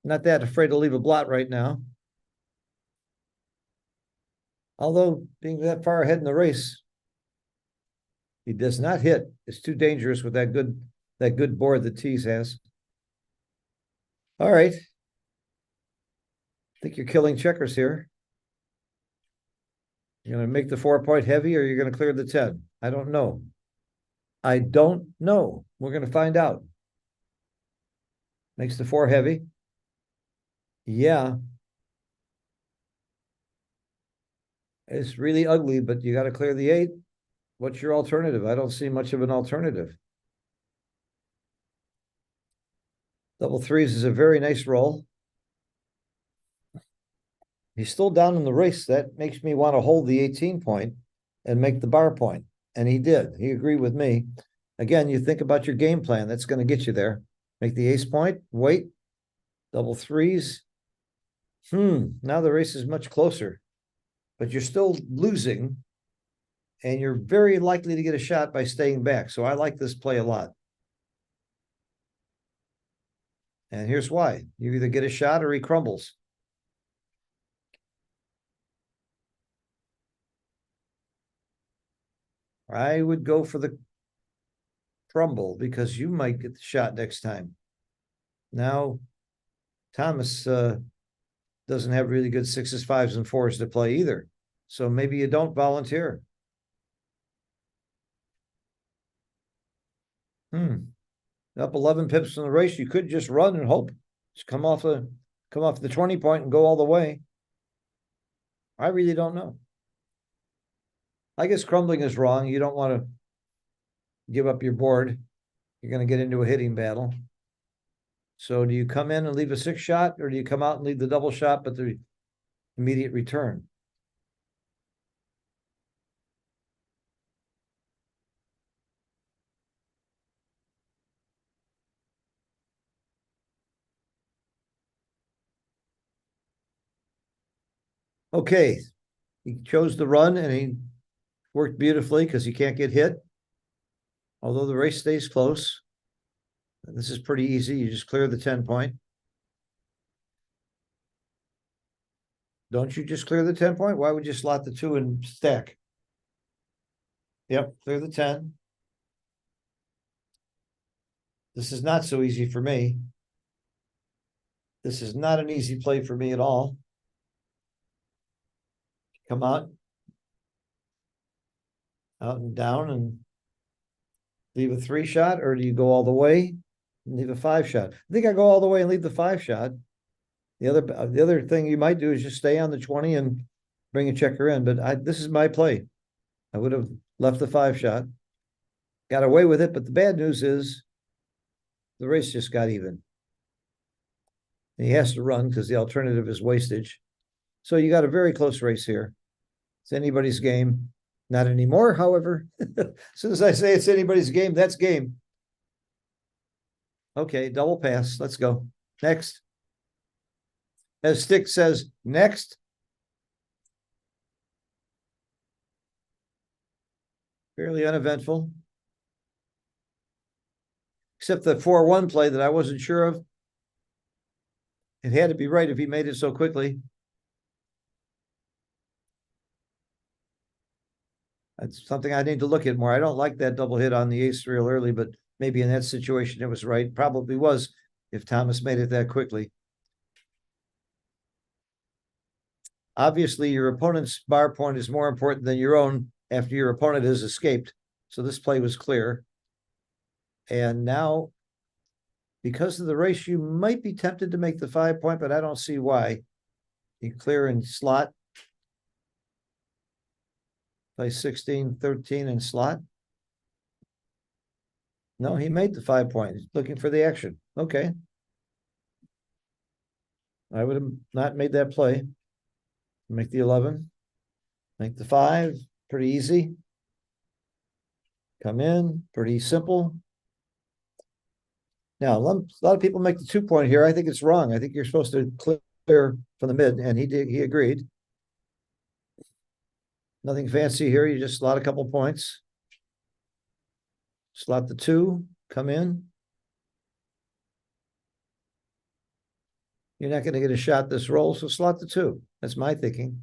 S4: not that afraid to leave a blot right now. Although being that far ahead in the race, he does not hit. It's too dangerous with that good board that Theis has. All right. I think you're killing checkers here. You're going to make the 4 point heavy or you're going to clear the 10. I don't know. I don't know. We're going to find out. Makes the 4 heavy. Yeah. It's really ugly, but you got to clear the 8. What's your alternative? I don't see much of an alternative. Double 3s is a very nice roll. He's still down in the race. That makes me want to hold the 18 point and make the bar point. And he did. He agreed with me. Again, you think about your game plan. That's going to get you there. Make the ace point. Wait. Double 3s. Now the race is much closer. But you're still losing. And you're very likely to get a shot by staying back. So I like this play a lot. And here's why. You either get a shot or he crumbles. I would go for the crumble because you might get the shot next time. Now, Thomas doesn't have really good 6s, 5s, and 4s to play either. So maybe you don't volunteer. Up 11 pips in the race, you could just run and hope. Just come off the 20 point and go all the way. I really don't know. I guess crumbling is wrong. You don't want to give up your board. You're going to get into a hitting battle. So do you come in and leave a 6 shot, or do you come out and leave the double shot, but the immediate return? Okay. He chose the run and he worked beautifully because he can't get hit. Although the race stays close. This is pretty easy. You just clear the 10 point. Don't you just clear the 10 point? Why would you slot the 2 and stack? Yep, clear the 10. This is not so easy for me. This is not an easy play for me at all. Come out. Out and down and leave a 3 shot, or do you go all the way and leave a 5 shot? I think I go all the way and leave the 5 shot. The other thing you might do is just stay on the 20 and bring a checker in, but this is my play. I would have left the 5 shot. Got away with it, but the bad news is the race just got even. And he has to run because the alternative is wastage. So you got a very close race here. It's anybody's game. Not anymore, however. As soon as I say it's anybody's game, that's game. Okay, double pass. Let's go. Next. As Stick says, next. Fairly uneventful. Except the 4-1 play that I wasn't sure of. It had to be right if he made it so quickly. That's something I need to look at more. I don't like that double hit on the ace real early, but maybe in that situation it was right. Probably was if Thomas made it that quickly. Obviously, your opponent's bar point is more important than your own after your opponent has escaped. So this play was clear. And now, because of the race, you might be tempted to make the 5 point, but I don't see why. You clear in slot. Play 16, 13 in slot. No, he made the 5 point. He's looking for the action. Okay. I would have not made that play. Make the 11. Make the 5. Pretty easy. Come in. Pretty simple. Now, a lot of people make the 2 point here. I think it's wrong. I think you're supposed to clear from the mid, and he did. He agreed. Nothing fancy here. You just slot a couple points. Slot the 2, come in. You're not going to get a shot this roll, so slot the 2. That's my thinking.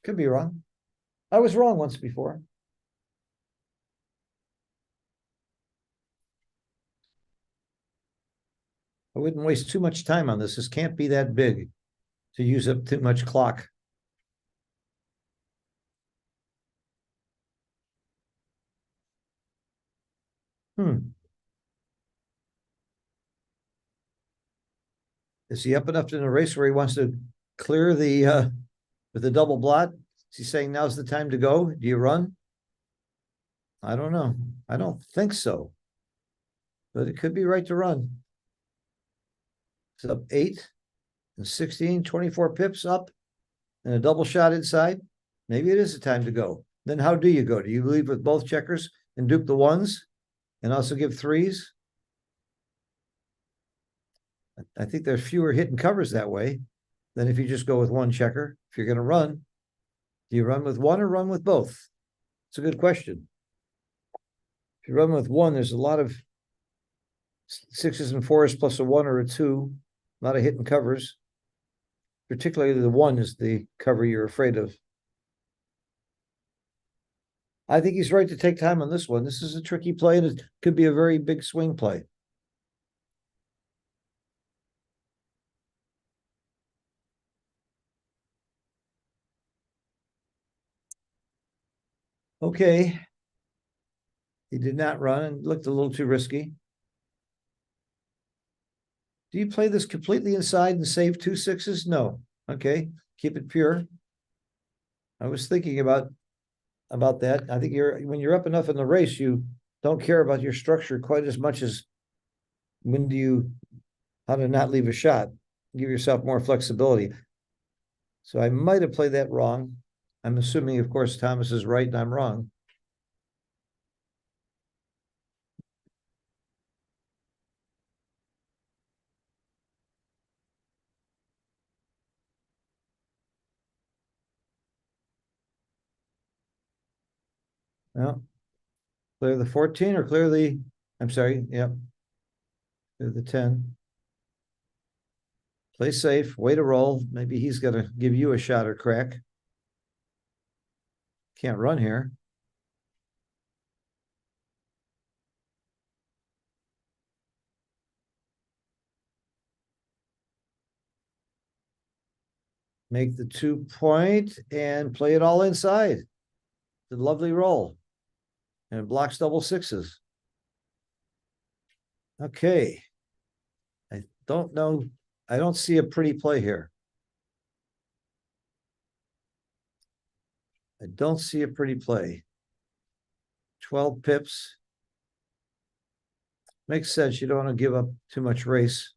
S4: Could be wrong. I was wrong once before. I wouldn't waste too much time on this. This can't be that big to use up too much clock. Is he up enough in a race where he wants to clear the with the double blot? Is he saying now's the time to go? Do you run? I don't know. I don't think so. But it could be right to run. It's up 8 and 16, 24 pips up and a double shot inside. Maybe it is the time to go. Then how do you go? Do you leave with both checkers and dupe the 1s and also give 3s? I think there's fewer hidden covers that way than if you just go with 1 checker. If you're going to run, do you run with 1 or run with both? It's a good question. If you run with 1, there's a lot of 6s and 4s plus a 1 or a 2, a lot of hidden covers. Particularly the 1 is the cover you're afraid of. I think he's right to take time on this one. This is a tricky play, and it could be a very big swing play. Okay. He did not run and looked a little too risky. Do you play this completely inside and save 2 6s? No. Okay. Keep it pure. I was thinking about that. I think when you're up enough in the race, you don't care about your structure quite as much as how to not leave a shot. Give yourself more flexibility. So I might have played that wrong. I'm assuming, of course, Thomas is right and I'm wrong. Well, clear the 14 or clear the, I'm sorry, yep. Clear the 10. Play safe, way to roll. Maybe he's going to give you a shot or crack. Can't run here.
S2: make the 2 point and play it all inside. The lovely roll. And it blocks double sixes. Okay. I don't know. I don't see a pretty play here. I don't see a pretty play. 12 pips. Makes sense. You don't want to give up too much race,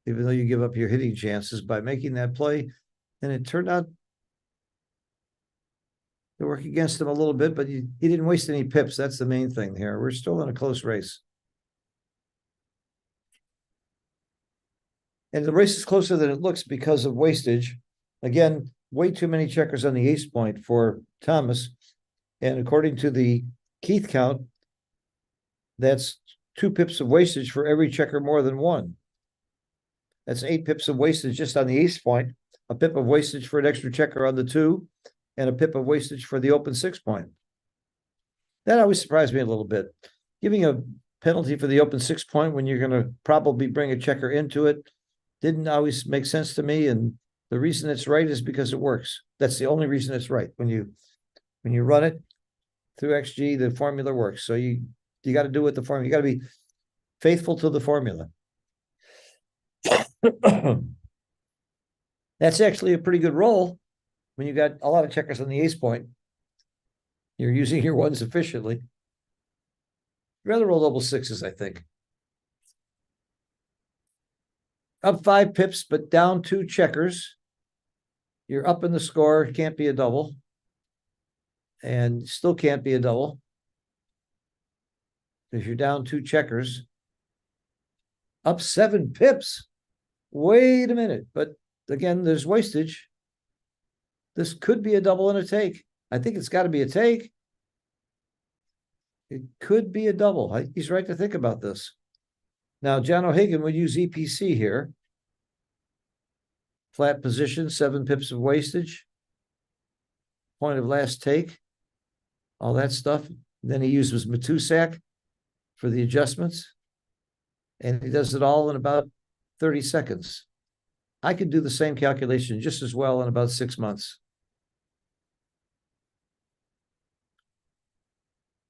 S2: even though you give up your hitting chances by making that play. And it turned out to work against him a little bit, but he didn't waste any pips. That's the main thing here. We're still in a close race. And the race is closer than it looks because of wastage. Again, way too many checkers on the ace point for Thomas. And according to the Keith count, that's 2 pips of wastage for every checker more than one. That's 8 pips of wastage just on the ace point, a pip of wastage for an extra checker on the 2, and a pip of wastage for the open 6 point. That always surprised me a little bit. Giving a penalty for the open 6 point when you're going to probably bring a checker into it didn't always make sense to me. And the reason it's right is because it works. That's the only reason it's right. When you run it through XG, the formula works. So you got to do what the formula, you got to be faithful to the formula. That's actually a pretty good roll when you got a lot of checkers on the ace point. You're using your ones efficiently. I'd rather roll double sixes, I think. Up 5 pips, but down 2 checkers. You're up in the score. Can't be a double. And still can't be a double. Because you're down 2 checkers. Up 7 pips. Wait a minute. But again, there's wastage. This could be a double and a take. I think it's got to be a take. It could be a double. He's right to think about this. Now, John O'Hagan would use EPC here. Flat position, 7 pips of wastage. Point of last take. All that stuff. Then he uses Matusak for the adjustments. And he does it all in about 30 seconds. I could do the same calculation just as well in about 6 months.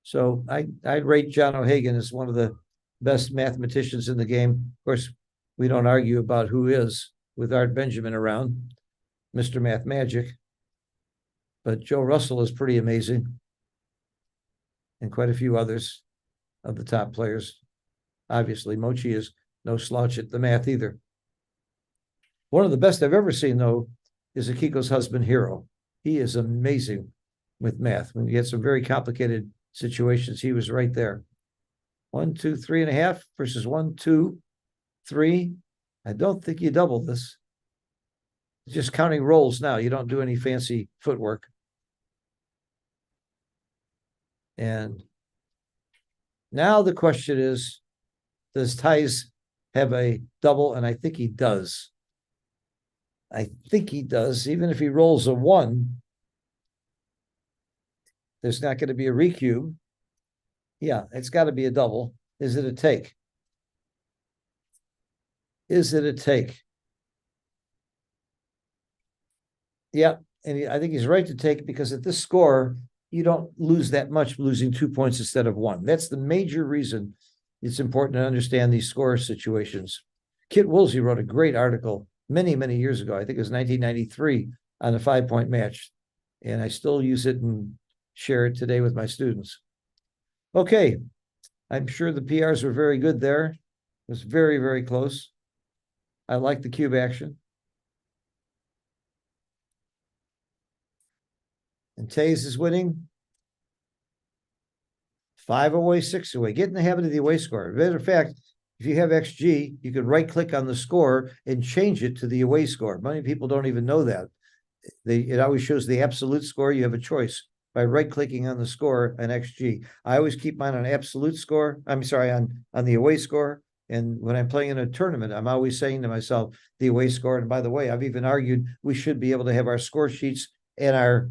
S2: So I'd rate John O'Hagan as one of the best mathematicians in the game. Of course, we don't argue about who is with Art Benjamin around, Mr. Math Magic. But Joe Russell is pretty amazing. And quite a few others of the top players. Obviously, Mochi is no slouch at the math either. One of the best I've ever seen, though, is Akiko's husband, Hero. He is amazing with math. When you get some very complicated situations, he was right there. 1, 2, 3.5 versus 1, 2, 3. I don't think you double this. Just counting rolls now. You don't do any fancy footwork. And now the question is, does Theis have a double? And I think he does. I think he does. Even if he rolls a 1, there's not going to be a recube. Yeah, it's got to be a double. Is it a take? Is it a take? Yeah, and I think he's right to take because at this score, you don't lose that much losing 2 points instead of 1. That's the major reason it's important to understand these score situations. Kit Woolsey wrote a great article many, many years ago. I think it was 1993 on a 5-point match. And I still use it and share it today with my students. Okay. I'm sure the PRs were very good there. It was very, very close. I like the cube action. And Theis is winning. 5 away, 6 away. Get in the habit of the away score. Matter of fact, if you have XG, you could right-click on the score and change it to the away score. Many people don't even know that. It always shows the absolute score. You have a choice by right-clicking on the score and XG. I always keep mine on absolute score. I'm sorry, on the away score. And when I'm playing in a tournament, I'm always saying to myself, the away score. And by the way, I've even argued we should be able to have our score sheets and our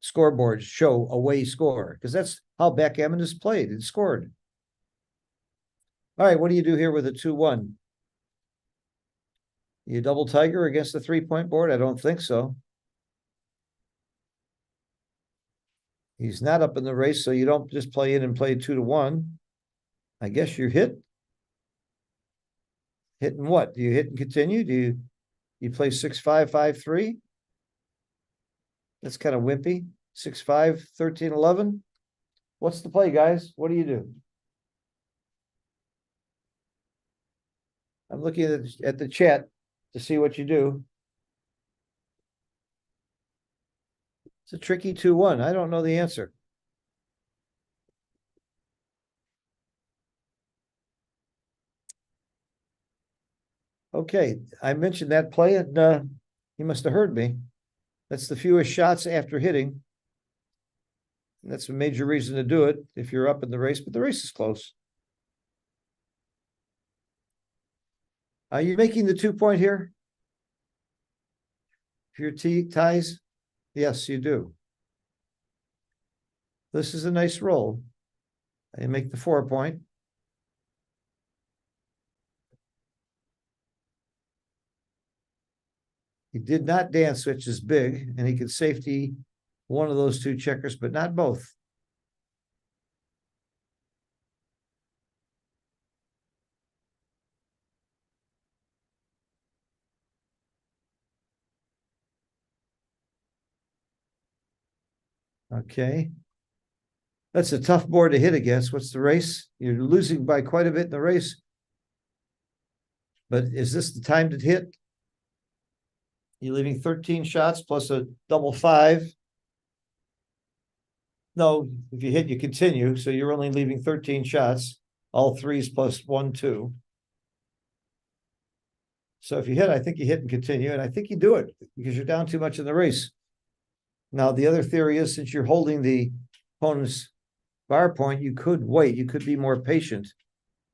S2: scoreboards show away score, because that's how backgammon is played and scored. All right, what do you do here with a 2-1?
S4: You double tiger against the 3-point board? I don't think so. He's not up in the race, so you don't just play in and play 2-1. I guess you hit. Hitting what? Do you hit and continue? Do you play 6-5, 5-3? That's kind of wimpy. 6-5, 13, 11. What's the play, guys? What do you do? I'm looking at the chat to see what you do. It's a tricky 2-1. I don't know the answer. Okay, I mentioned that play and you must have heard me. That's the fewest shots after hitting. And that's a major reason to do it if you're up in the race, but the race is close. Are you making the 2-point here? If you're Theis? Yes, you do. This is a nice roll. You make the 4-point. He did not dance, which is big, and he could safety one of those two checkers, but not both. Okay. That's a tough board to hit against. What's the race? You're losing by quite a bit in the race. But is this the time to hit? You're leaving 13 shots plus a double 5. No, if you hit, you continue. So you're only leaving 13 shots, all threes plus 1, 2. So if you hit, I think you hit and continue. And I think you do it because you're down too much in the race. Now, the other theory is since you're holding the opponent's bar point, you could wait. You could be more patient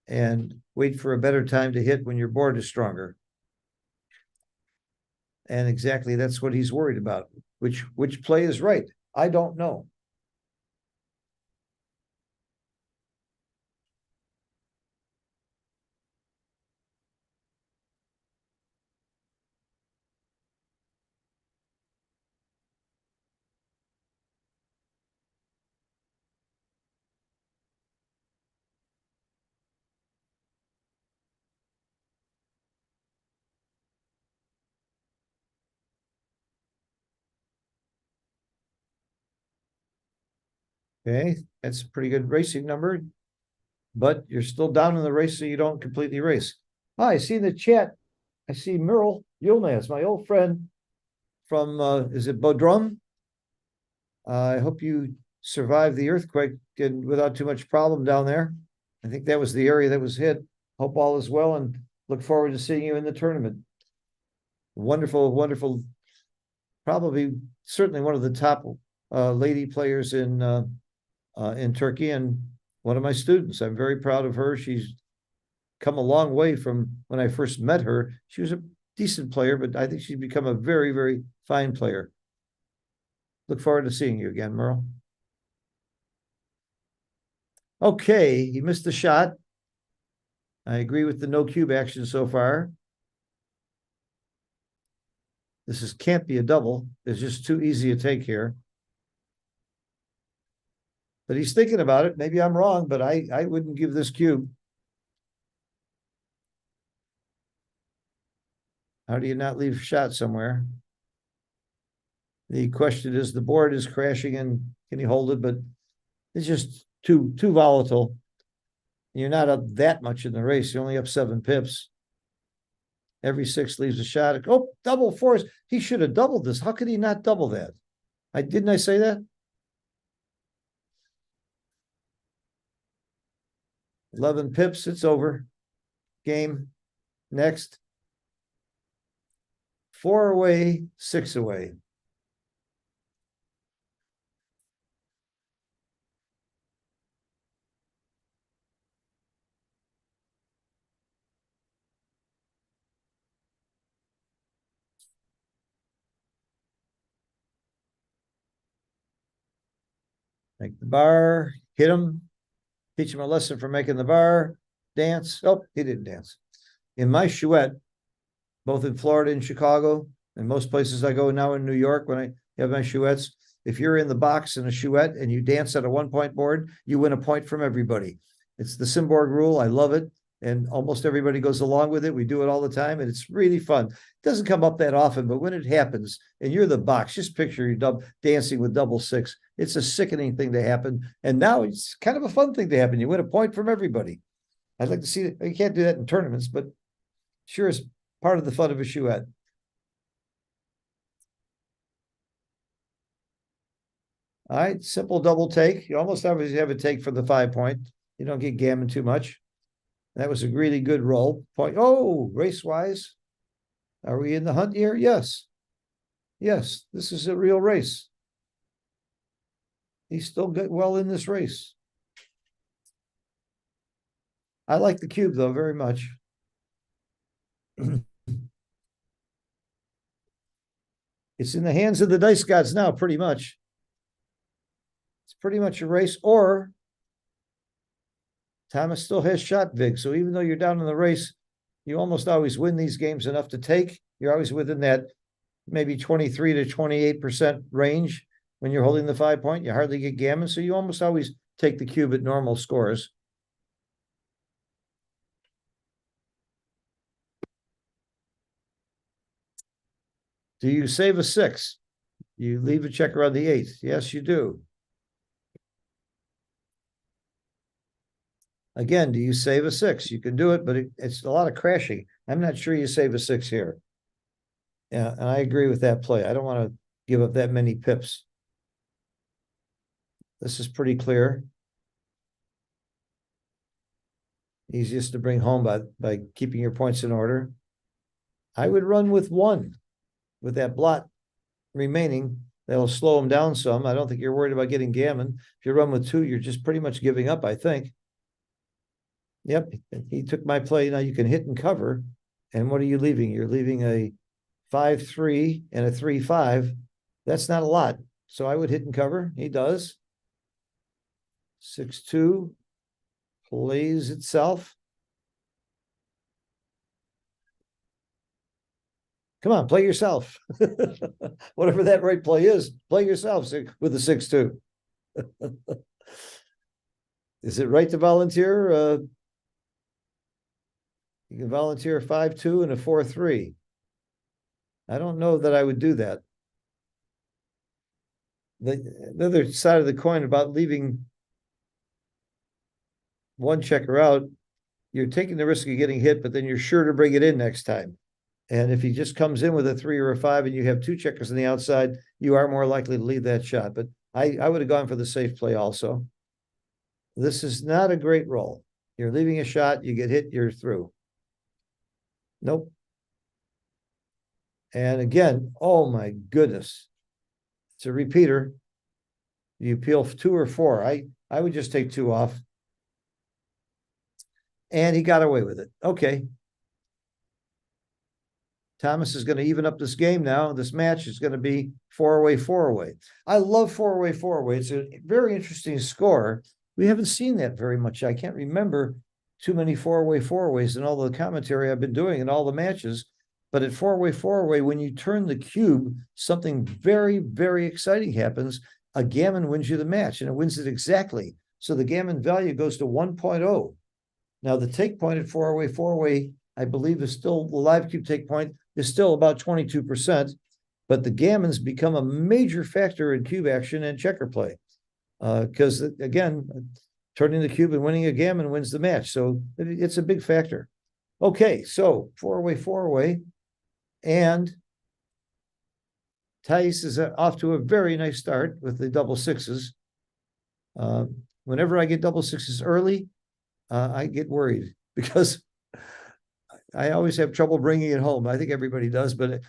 S4: and wait for a better time to hit when your board is stronger. And exactly that's what he's worried about. Which play is right? I don't know. Okay, that's a pretty good racing number, but you're still down in the race, so you don't completely race. I see in the chat, I see Myhr Yilmaz, my old friend from, is it Bodrum? I hope you survived the earthquake and without too much problem down there. I think that was the area that was hit. Hope all is well and look forward to seeing you in the tournament. Wonderful, wonderful, probably certainly one of the top lady players in Turkey and one of my students. I'm very proud of her. She's come a long way from when I first met her. She was a decent player, but I think she's become a very, very fine player. Look forward to seeing you again, Merle. Okay, he missed the shot. I agree with the no cube action so far. This can't be a double. It's just too easy a take here. But he's thinking about it. Maybe I'm wrong, but I wouldn't give this cube. How do you not leave a shot somewhere? The question is, the board is crashing and can you hold it? But it's just too volatile. You're not up that much in the race. You're only up 7 pips. Every 6 leaves a shot. Oh, double 4s. He should have doubled this. How could he not double that? Didn't I say that? 11 pips. It's over. Game. Next. 4 away, 6 away. Make the bar, hit him, teach him a lesson for making the bar, dance. Oh, he didn't dance. In my chouette,
S2: both in Florida and Chicago, and most places I go now in New York when I have my chouettes. If you're in the box in a chouette and you dance at a 1-point board, you win a point from everybody. It's the Simborg rule. I love it. And almost everybody goes along with it. We do it all the time, and it's really fun. It doesn't come up that often, but when it happens and you're the box, just picture you dancing with double six. It's a sickening thing to happen. And now it's kind of a fun thing to happen. You win a point from everybody. I'd like to see it. You can't do that in tournaments, but sure is part of the fun of a chouette. All right, simple double take. You almost always have a take for the 5-point. You don't get gammon too much. That was a really good roll. Point. Oh, race-wise. Are we in the hunt here? Yes. Yes, this is a real race. He's still good, well in this race. I like the cube, though, very much. It's in the hands of the dice gods now, pretty much. It's pretty much a race, or Thomas still has shot vig. So even though you're down in the race, you almost always win these games enough to take. You're always within that maybe 23 to 28% range when you're holding the 5-point. You hardly get gammon, so you almost always take the cube at normal scores. Do you save a 6? You leave a checker on the 8. Yes, you do. Again, do you save a 6? You can do it, but it's a lot of crashing. I'm not sure you save a 6 here. Yeah, and I agree with that play. I don't want to give up that many pips. This is pretty clear. Easiest to bring home by keeping your points in order. I would run with 1 with that blot remaining. That'll slow him down some. I don't think you're worried about getting gammon. If you run with 2, you're just pretty much giving up, I think. Yep, he took my play. Now you can hit and cover. And what are you leaving? You're leaving a 5-3 and a 3-5. That's not a lot. So I would hit and cover. He does. 6-2 plays itself. Come on, play yourself. Whatever that right play is, play yourself with the 6-2. Is it right to volunteer? You can volunteer a 5-2 and a 4-3. I don't know that I would do that. The other side of the coin about leaving 1 checker out, you're taking the risk of getting hit, but then you're sure to bring it in next time. And if he just comes in with a 3 or a 5 and you have 2 checkers on the outside, you are more likely to leave that shot. But I would have gone for the safe play also. This is not a great roll. You're leaving a shot, you get hit, you're through. Nope. And again, oh my goodness. It's a repeater. You peel 2 or 4. I would just take 2 off. And he got away with it. Okay. Thomas is going to even up this game now. This match is going to be 4-away, 4-away. I love 4-away, 4-away. It's a very interesting score. We haven't seen that very much. I can't remember too many 4-away, 4-aways in all the commentary I've been doing in all the matches. But at 4-away, 4-away, when you turn the cube, something very, very exciting happens. A gammon wins you the match, and it wins it exactly. So the gammon value goes to 1.0. Now, the take point at 4-away, 4-away, I believe is still, the live cube take point is still about 22%, but the gammons become a major factor in cube action and checker play. Because again, turning the cube and winning a gammon wins the match. So it's a big factor. Okay, so 4-away, 4-away. And Theis is off to a very nice start with the double 6s. Whenever I get double 6s early, I get worried because I always have trouble bringing it home. I think everybody does, but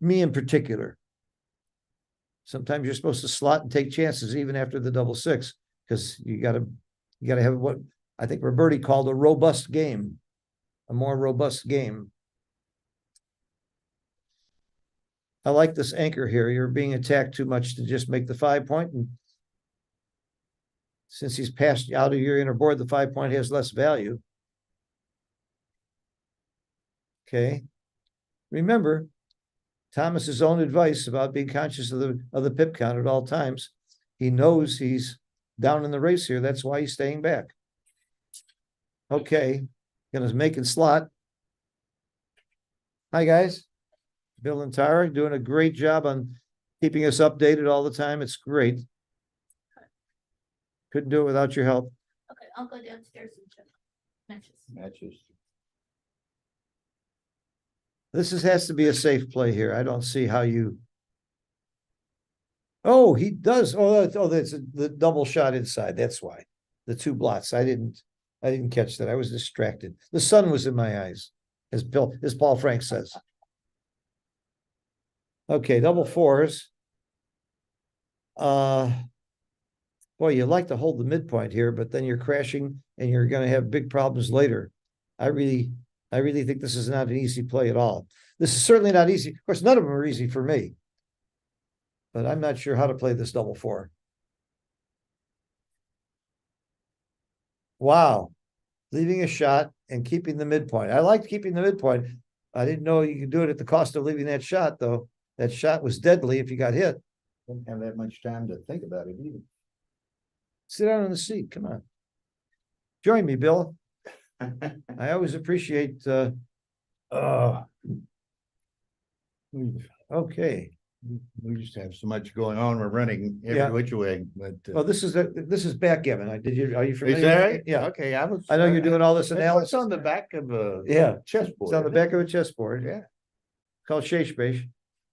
S2: me in particular. Sometimes you're supposed to slot and take chances even after the double 6 because you got to have what I think Roberti called a robust game, a more robust game. I like this anchor here. You're being attacked too much to just make the 5-point. And since he's passed out of your inner board, the 5-point has less value. Okay. remember Thomas's own advice about being conscious of the pip count at all times. He knows he's down in the race here. That's why he's staying back. Okay, gonna make it slot. Hi, guys. Bill and Tara doing a great job on keeping us updated all the time. It's great. Couldn't do it without your help.
S1: Okay, I'll go downstairs and check matches.
S2: This has to be a safe play here. I don't see how you. Oh, he does. That's the double shot inside. That's why. The two blots. I didn't catch that. I was distracted. The sun was in my eyes, as Paul Frank says. Okay, double fours. Boy, you like to hold the midpoint here, but then you're crashing and you're going to have big problems later. I really think this is not an easy play at all. This is certainly not easy. Of course, none of them are easy for me. But I'm not sure how to play this double four. Wow. Leaving a shot and keeping the midpoint. I liked keeping the midpoint. I didn't know you could do it at the cost of leaving that shot, though. That shot was deadly if you got hit.
S3: Didn't have that much time to think about it either.
S2: Sit down in the seat. Come on. Join me, Bill. I always appreciate okay.
S3: We just have so much going on. We're running every which way, but
S2: Well, this is backgammon. Are you familiar?
S3: is that
S2: with
S3: right?
S2: it? Yeah.
S3: Okay,
S2: I know you're doing all this
S3: It's
S2: analysis.
S3: on the back of a
S2: Yeah.
S3: chessboard.
S2: It's on the back of a chessboard.
S3: Yeah.
S2: Called Sheshbesh.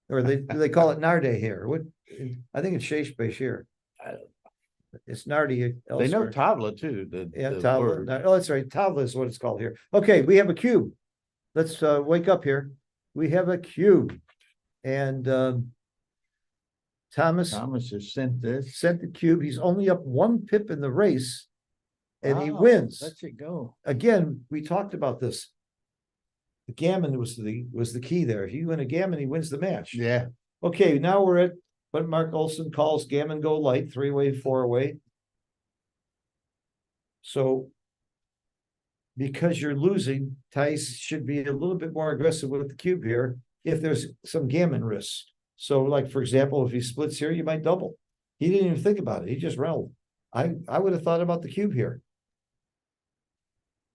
S2: Or they call it Narde here. What I think it's Sheshbesh here. It's Narde
S3: They know
S2: elsewhere.
S3: Tavla too.
S2: Yeah,
S3: the
S2: Tavla.
S3: word.
S2: Oh, that's right. Tavla is what it's called here. Okay, we have a cube. Let's wake up here. We have a cube. And Thomas
S3: has sent this.
S2: sent the cube. He's only up one pip in the race. And he
S3: Wow,
S2: wins.
S3: Let's it go.
S2: Again, we talked about this. The gammon was the key there. If you win a gammon, he wins the match.
S3: Yeah.
S2: Okay, now we're at what Marc Olsen calls gammon go light, 3-way, 4-way. So because you're losing, Theis should be a little bit more aggressive with the cube here if there's some gammon risks. So like, for example, if he splits here, you might double. He didn't even think about it. He just rolled. I would have thought about the cube here.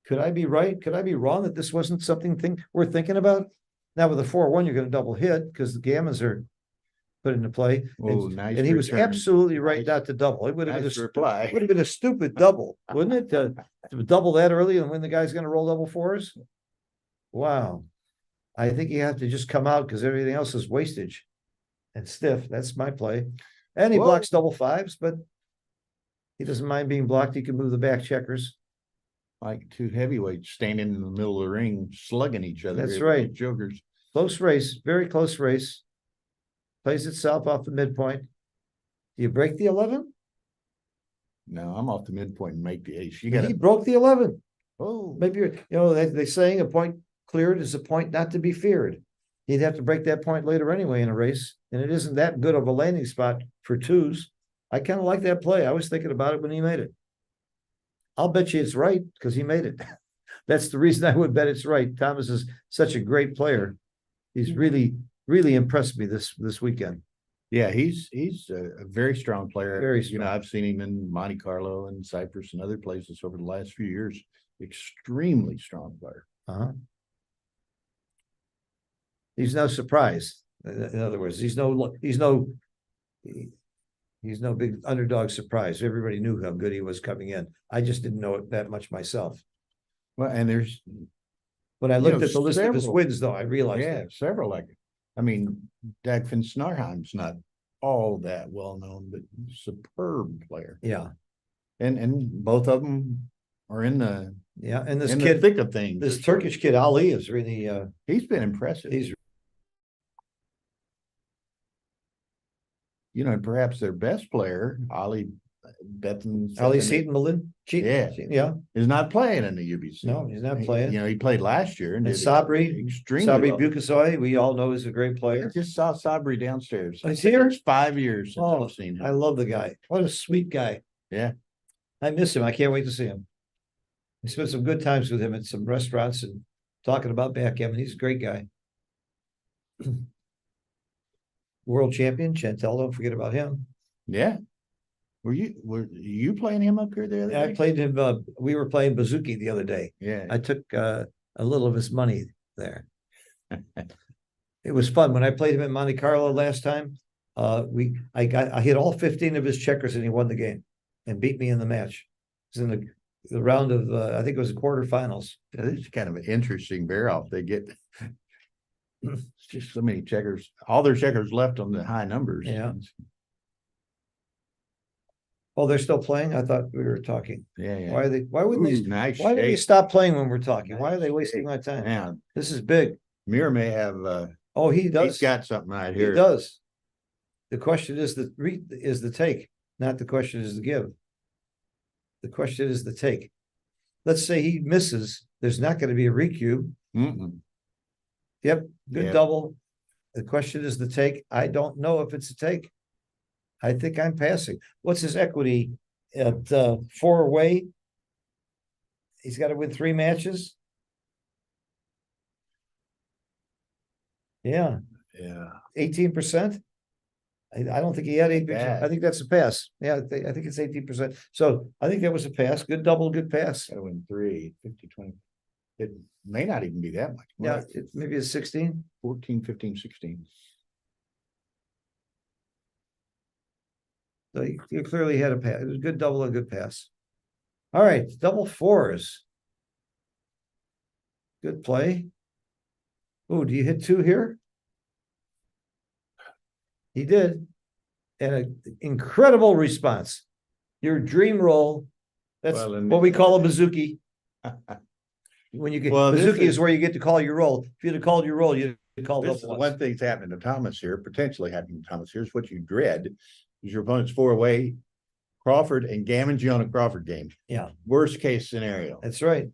S2: Could I be right? Could I be wrong that this wasn't something worth thinking about? Now with the 4-1, you're going to double hit because the gammons are put into play.
S3: Oh,
S2: and,
S3: nice
S2: and he was
S3: return.
S2: absolutely right not to double. It would have
S3: Nice
S2: been
S3: reply.
S2: would have been a stupid double, wouldn't it? To double that early and when the guy's going to roll double fours. Wow. I think you have to just come out because everything else is wastage and stiff. That's my play. And he
S3: Whoa.
S2: blocks double fives, but he doesn't mind being blocked. He can move the back checkers.
S3: Like two heavyweights standing in the middle of the ring, slugging each other.
S2: That's
S3: They're
S2: right.
S3: Jokers.
S2: Close race, very close race. Plays itself off the midpoint. Do you break the 11?
S3: No, I'm off the midpoint and make the ace. You
S2: He
S3: gotta,
S2: broke the 11.
S3: oh,
S2: Maybe they're saying a point cleared is a point not to be feared. He'd have to break that point later anyway in a race, and it isn't that good of a landing spot for twos. I kind of like that play. I was thinking about it when he made it. I'll bet you it's right because he made it. That's the reason I would bet it's right. Thomas is such a great player. He's really impressed me this weekend.
S3: yeah, he's a very strong player.
S2: Very
S3: You know,
S2: strong.
S3: I've seen him in Monte Carlo and Cyprus and other places over the last few years. Extremely strong player.
S2: Uh-huh. He's no surprise. In other words, he's no big underdog surprise. Everybody knew how good he was coming in. I just didn't know it that much myself.
S3: Well, and there's
S2: When I
S3: You
S2: looked
S3: know,
S2: at the list of his
S3: several-
S2: wins, though, I realized
S3: yeah,
S2: that.
S3: several like it. I mean, Dagfinn Snarheim's not all that well known, but superb player.
S2: Yeah,
S3: And both of them are in the
S2: yeah. And this
S3: in the
S2: kid,
S3: thick of things.
S2: this Turkish kid Ali is really
S3: He's been impressive.
S2: he's
S3: You know, and perhaps their best player, Ali Betton.
S2: Ali Seaton Malin.
S3: Yeah.
S2: Yeah.
S3: is not playing in the UBC.
S2: No, he's not playing.
S3: You know, he played last year and
S2: And
S3: did
S2: Sabri,
S3: extremely
S2: Sabri
S3: well.
S2: Bukasoy, we all know is a great
S3: I
S2: player.
S3: just saw Sabri downstairs.
S2: He's here?
S3: It's 5 years since
S2: Oh,
S3: I've seen him.
S2: I love the guy. What a sweet guy.
S3: Yeah.
S2: I miss him. I can't wait to see him. I spent some good times with him at some restaurants and talking about backgammon. He's a great guy. World champion, Chantel, don't forget about him.
S3: Yeah. Were you playing him up here the other
S2: I
S3: day?
S2: played him, we were playing Bazooki the other day.
S3: Yeah.
S2: I took a little of his money there. It was fun. When I played him in Monte Carlo last time, I hit all 15 of his checkers and he won the game and beat me in the match. It was in the round of, I think it was the quarterfinals.
S3: This is kind of an interesting bear off. They get it's just so many checkers, all their checkers left on the high numbers.
S2: Yeah. Oh, they're still playing? I thought we were talking.
S3: Yeah.
S2: Why wouldn't
S3: Ooh,
S2: they,
S3: nice
S2: why would they
S3: shape.
S2: stop playing when we're talking? Why are they
S3: Nice
S2: wasting
S3: shape.
S2: my time?
S3: Yeah,
S2: This is big.
S3: Myhr may have,
S2: Oh, he
S3: he's
S2: does.
S3: got something right
S2: He
S3: here.
S2: does. The question is the take, not the question is the give. The question is the take. Let's say he misses, there's not going to be a recue.
S3: Mm-mm.
S2: Yep, good
S3: Yep.
S2: double. The question is the take. I don't know if it's a take. I think I'm passing. What's his equity at 4 away? He's got to win 3 matches. Yeah,
S3: Yeah.
S2: 18%. I don't think he had 8%.
S3: Bad.
S2: I think that's a pass. Yeah, I think it's 18%. So I think that was a pass. Good double, good pass.
S3: Gotta win 3, 50, 20. It may not even be that much.
S2: Yeah,
S3: More,
S2: maybe it's 16.
S3: 14, 15, 16.
S2: So you clearly had a pass. It was a good double, a good pass. All right, double 4s. Good play. Oh, do you hit 2 here? He did. And an incredible response. Your dream roll. That's
S3: Well, and-
S2: what we call a bazooki. When you get
S3: Well, this
S2: bazooki is
S3: is-
S2: where you get to call your roll. If you'd have called your roll, you'd have called
S3: This
S2: up
S3: is
S2: once.
S3: one thing's happening to Thomas here, potentially happening to Thomas. Here's what you dread is your opponent's 4 away, Crawford, and Gammon's you on a Crawford game.
S2: Yeah.
S3: Worst case scenario.
S2: That's right.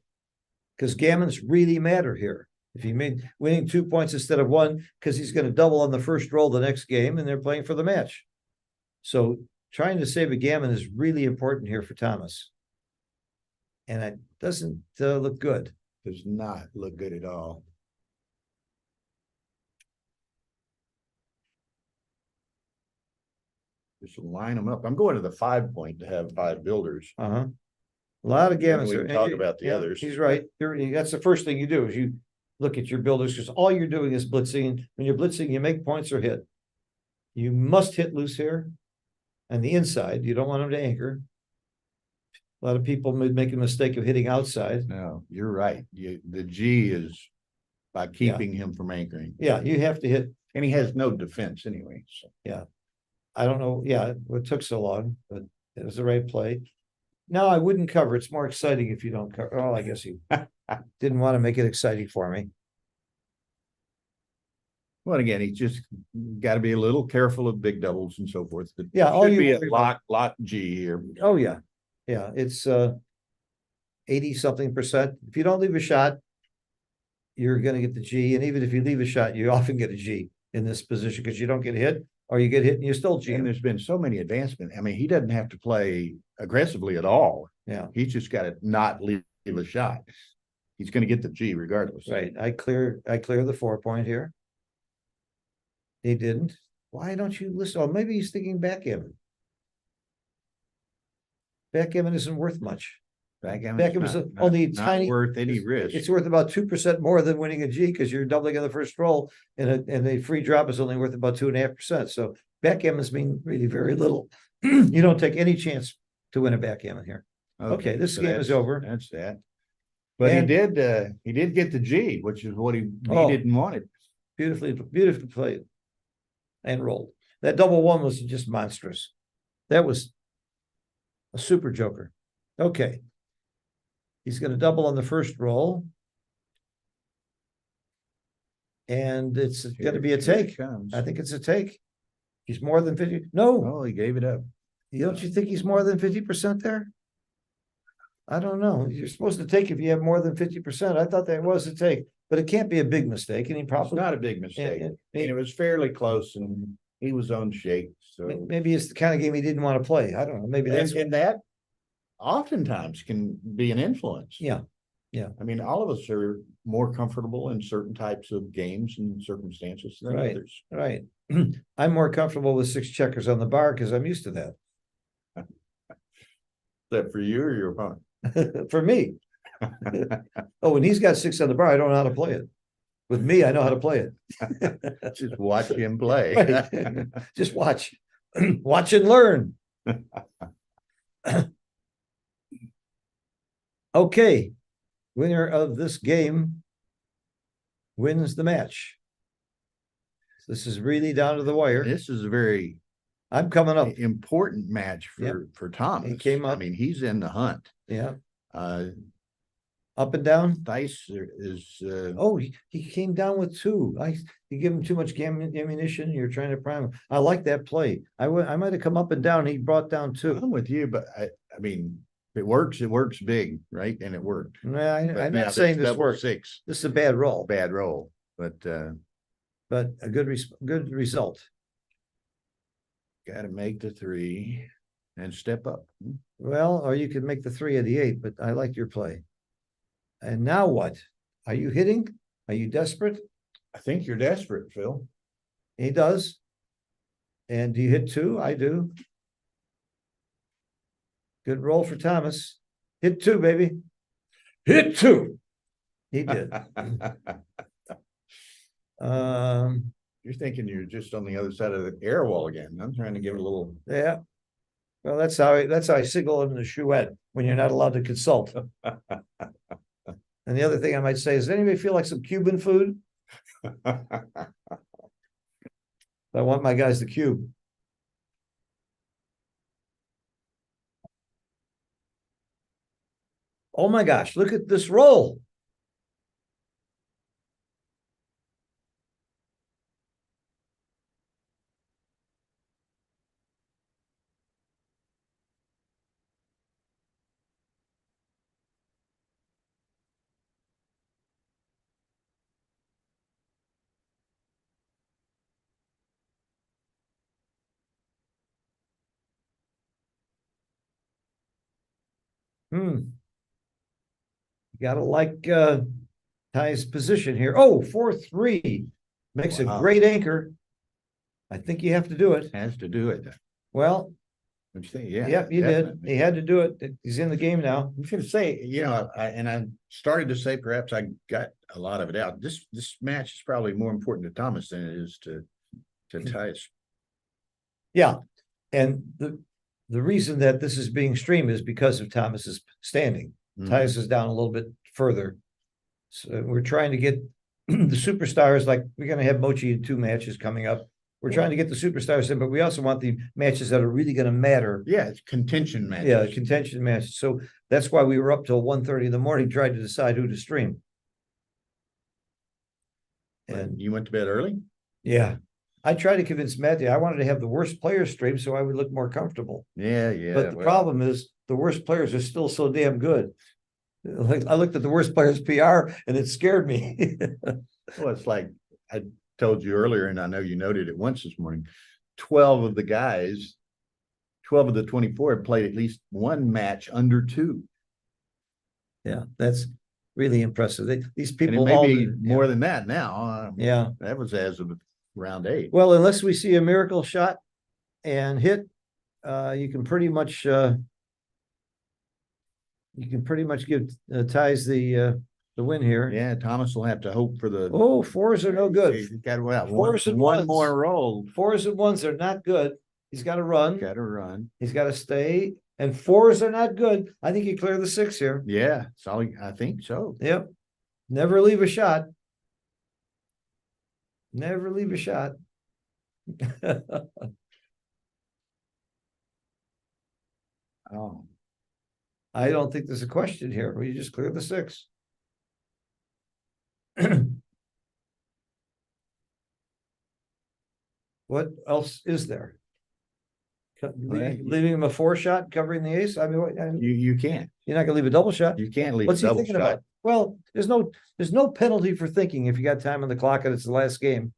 S2: Because gammons really matter here. If he made winning 2 points instead of 1, because he's going to double on the first roll the next game and they're playing for the match. So trying to save a gammon is really important here for Thomas. And it doesn't look good.
S3: Does not look good at all. Just line them up. I'm going to the 5 point to have 5 builders.
S2: A lot of gammons.
S3: we can
S2: there.
S3: talk
S2: And
S3: about the others.
S2: He's right. That's the first thing you do is you look at your builders because all you're doing is blitzing. When you're blitzing, you make points or hit. You must hit loose here. And the inside, you don't want them to anchor. A lot of people make a mistake of hitting outside.
S3: No, you're right. The G is by keeping him from anchoring.
S2: Yeah, you have to hit.
S3: And he has no defense anyway. So.
S2: I don't know. Yeah, it took so long, but it was the right play. No, I wouldn't cover. It's more exciting if you don't cover. Oh, I guess you didn't want to make it exciting for me.
S3: Well, again, he's just got to be a little careful of big doubles and so forth. But
S2: Yeah, all
S3: should
S2: you
S3: be a
S2: worry about-
S3: lot G here.
S2: Oh, yeah. Yeah, it's 80-something%. If you don't leave a shot, you're gonna get the G. And even if you leave a shot, you often get a G in this position because you don't get hit or you get hit and you still G.
S3: And there's been so many advancements. I mean, he doesn't have to play aggressively at all.
S2: Yeah,
S3: He's just got to not leave a shot. He's going to get the G regardless.
S2: right. I clear the 4 point here. He didn't. Why don't you listen? Oh, maybe he's thinking backgammon. Backgammon isn't worth much. Backgammon's only
S3: not
S2: tiny.
S3: worth any risk.
S2: It's worth about 2% more than winning a G because you're doubling on the first roll and a free drop is only worth about 2.5%. So backgammons mean really very little. You don't take any chance to win a backgammon here. Okay, this
S3: so
S2: game is
S3: that's-
S2: over.
S3: That's that. But
S2: And-
S3: he did get the G, which is what he
S2: Oh.
S3: needed and wanted.
S2: Beautifully played and rolled. That double 1 was just monstrous. That was a super joker. Okay. He's going to double on the first roll. And it's going to be a
S3: Here it
S2: take.
S3: comes.
S2: I think it's a take. He's more than 50. No,
S3: Oh, he gave it up.
S2: don't you think he's more than 50% there? I don't know. You're supposed to take if you have more than 50%. I thought that was a take, but it can't be a big mistake. And he
S3: It's
S2: probably
S3: not a big mistake. And it was fairly close and he was on shape. So,
S2: maybe it's the kind of game he didn't want to play. I don't know. Maybe that's
S3: and that oftentimes can be an influence.
S2: yeah.
S3: I mean, all of us are more comfortable in certain types of games and circumstances than
S2: Right.
S3: others.
S2: Right. I'm more comfortable with 6 checkers on the bar because I'm used to that.
S3: Is that for you or your opponent?
S2: For me. Oh, when he's got 6 on the bar, I don't know how to play it. With me, I know how to play it.
S3: Just watch him play.
S2: Right. Just watch. Watch and learn. Okay. Winner of this game wins the match. This is really down to the wire.
S3: This is a very
S2: I'm coming up.
S3: important match
S2: Yep.
S3: for Thomas.
S2: He came
S3: I
S2: up.
S3: mean, he's in the hunt.
S2: Yeah.
S3: Uh,
S2: Up and down.
S3: Theis is,
S2: Oh, he came down with 2. You give him too much ammunition. You're trying to prime him. I like that play. I might have come up and down. He brought down 2.
S3: I'm with you, but I mean, if it works big, right? And it worked.
S2: Nah,
S3: But
S2: I'm
S3: now
S2: not saying this
S3: double
S2: works.
S3: 6,
S2: This is a bad roll,
S3: bad roll, but
S2: but a good result.
S3: gotta make the 3 and step up.
S2: Well, or you could make the 3 of the 8, but I like your play. And now what? Are you hitting? Are you desperate?
S3: I think you're desperate, Phil.
S2: He does. And do you hit 2? I do. Good roll for Thomas. Hit 2, baby. Hit 2. He did.
S3: You're thinking you're just on the other side of the air wall again. I'm trying to give it a little.
S2: Yeah. Well, that's how I signal in the chouette when you're not allowed to consult. And the other thing I might say is, does anybody feel like some Cuban food? I want my guys to cube. Oh my gosh, look at this roll. You gotta like Theis' position here. Oh, 4-3 makes a
S3: Wow.
S2: great anchor. I think you have to do it.
S3: Has to do it.
S2: Well,
S3: Don't you think? Yeah.
S2: yep, you did.
S3: definitely.
S2: He had to do it. He's in the game now.
S3: I'm gonna say, I started to say perhaps I got a lot of it out. This match is probably more important to Thomas than it is to Theis.
S2: Yeah, and the reason that this is being streamed is because of Thomas's standing.
S3: Mhm.
S2: Theis is down a little bit further. So we're trying to get the superstars, like we're gonna have Mochi in 2 matches coming up. We're trying to get the superstars in, but we also want the matches that are really gonna matter.
S3: Yeah, it's contention matches.
S2: Yeah, contention matches. So that's why we were up till 1:30 in the morning trying to decide who to stream. And
S3: You went to bed early?
S2: yeah, I tried to convince Matthew, I wanted to have the worst players stream so I would look more comfortable.
S3: Yeah, yeah.
S2: But the
S3: well,
S2: problem is the worst players are still so damn good. Like I looked at the worst players PR and it scared me.
S3: Well, it's like I told you earlier, and I know you noted it once this morning. 12 of the guys, 12 of the 24 have played at least 1 match under 2.
S2: Yeah, that's really impressive. These
S3: And it
S2: people
S3: may
S2: all,
S3: be more than that now.
S2: yeah.
S3: That was as of round 8.
S2: Well, unless we see a miracle shot and hit, you can pretty much give Theis the win here.
S3: Yeah, Thomas will have to hope for the.
S2: Oh, 4s are no good.
S3: He's got well,
S2: Fours and
S3: one
S2: ones.
S3: more roll.
S2: 4s and 1s are not good. He's got to run.
S3: Got to run.
S2: He's got to stay. And 4s are not good. I think you clear the 6 here.
S3: Yeah, I think so.
S2: Yep. Never leave a shot. Never leave a shot.
S3: Oh,
S2: I don't think there's a question here. We just clear the 6. What else is there? Leaving him a 4 shot, covering the ace? I mean,
S3: you can't.
S2: you're not gonna leave a double shot.
S3: You can't leave
S2: What's
S3: a
S2: he
S3: double
S2: thinking
S3: shot.
S2: about? Well, there's no penalty for thinking if you got time on the clock and it's the last game.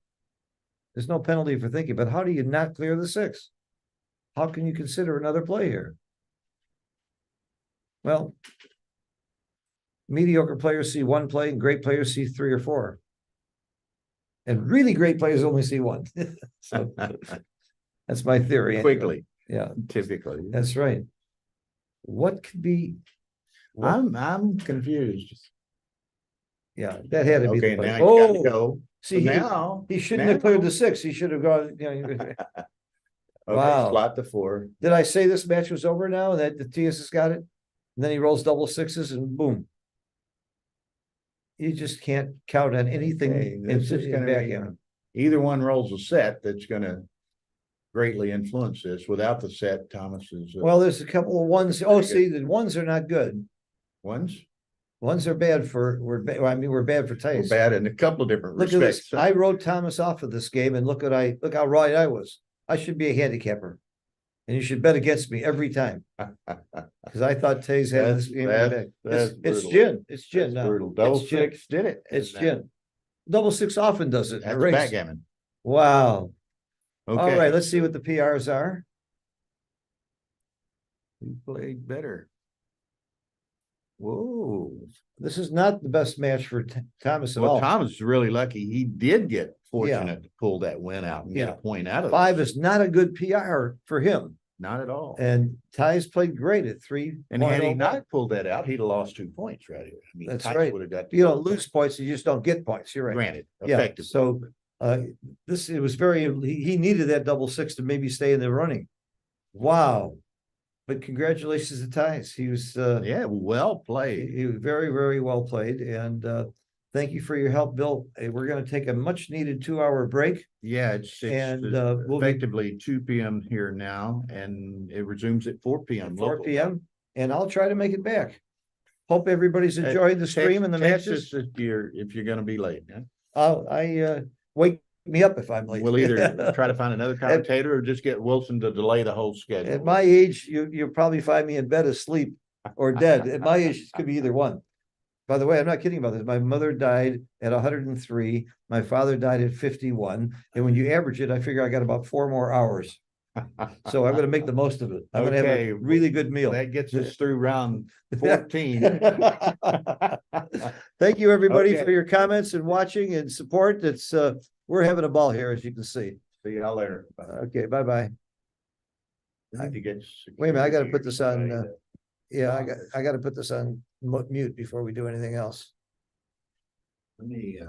S2: There's no penalty for thinking, but how do you not clear the 6? How can you consider another play here? Well,
S4: mediocre players see one play and great players see three or four. And really great players only see one. So that's my theory. anyway.
S3: Quickly,
S4: Yeah,
S3: typically.
S4: that's right. What could be?
S3: I'm confused.
S4: Yeah, that had to be.
S3: Okay,
S4: the
S3: now
S4: play.
S3: you gotta
S4: Oh,
S3: go.
S4: see,
S3: So
S4: he,
S3: now,
S4: he shouldn't have cleared
S3: now-
S4: the six. He should have gone, you know.
S3: okay,
S4: Wow.
S3: slot the 4.
S4: Did I say this match was over now and that the Theis has got it? And then he rolls double sixes and boom. You just can't count on anything
S3: Okay,
S4: in
S3: this is gonna be-
S4: backgammon.
S3: Either one rolls a set that's gonna greatly influence this. Without the set, Thomas is.
S4: Well, there's a couple of ones. Oh, see, the ones are not good.
S3: Ones
S4: Ones are bad for, we're bad for
S3: were
S4: Theis.
S3: bad in a couple of different
S4: Look at
S3: respects.
S4: this. I wrote Thomas off of this game and look how right I was. I should be a handicapper. And you should bet against me every time. Cause I thought Theis had this game in the bag.
S3: That's
S4: It's
S3: brutal.
S4: gin. It's gin
S3: That's
S4: now.
S3: brutal. Double
S4: It's gin.
S3: 6 did it.
S4: It's
S3: And,
S4: gin. Double six often does it. in
S3: That's
S4: a race.
S3: backgammon.
S4: Wow. All right,
S3: Okay,
S4: let's see what the PRs are.
S3: who played better? Whoa.
S4: This is not the best match for Thomas at
S3: Well,
S4: all.
S3: Thomas is really lucky. He did get fortunate to pull that win out and get
S4: Yeah.
S3: a point out of it.
S4: 5 is not a good PR for him.
S3: Not at all.
S4: And Theis played great at 3.
S3: And had he not pulled that out, he'd have lost 2 points right here. I mean,
S4: That's
S3: Theis
S4: right.
S3: would have got.
S4: You don't lose points, you just don't get points. You're right.
S3: Granted,
S4: Yeah,
S3: effectively.
S4: so it was very, he needed that double six to maybe stay in the running. Wow. But congratulations to Theis. He was
S3: Yeah, well played.
S4: he was very, very well played. And thank you for your help, Bill. We're gonna take a much needed 2-hour break.
S3: Yeah, it's
S4: And, we'll be-
S3: effectively 2 p.m. here now, and it resumes at 4 p.m.
S4: 4
S3: local.
S4: p.m. and I'll try to make it back. Hope everybody's enjoyed the stream and the
S3: Text
S4: matches.
S3: us if you're gonna be late. Yeah?
S4: Wake me up if I'm late.
S3: We'll either try to find another commentator or just get Wilson to delay the whole schedule.
S4: At my age, you'll probably find me in bed asleep or dead. At my age, it could be either one. By the way, I'm not kidding about this. My mother died at 103. My father died at 51. And when you average it, I figure I got about 4 more hours. So I'm gonna make the most of it. I'm gonna have
S3: Okay.
S4: a really good meal.
S3: That gets us through round 14.
S4: Thank you, everybody,
S3: Okay.
S4: for your comments and watching and support. It's we're having a ball here, as you can see.
S3: See y'all later.
S4: Okay, bye-bye.
S3: I need to get
S4: Wait a minute, I gotta put
S3: security
S4: this on,
S3: here.
S4: Yeah, I gotta put this on mute before we do anything else.
S3: Let me,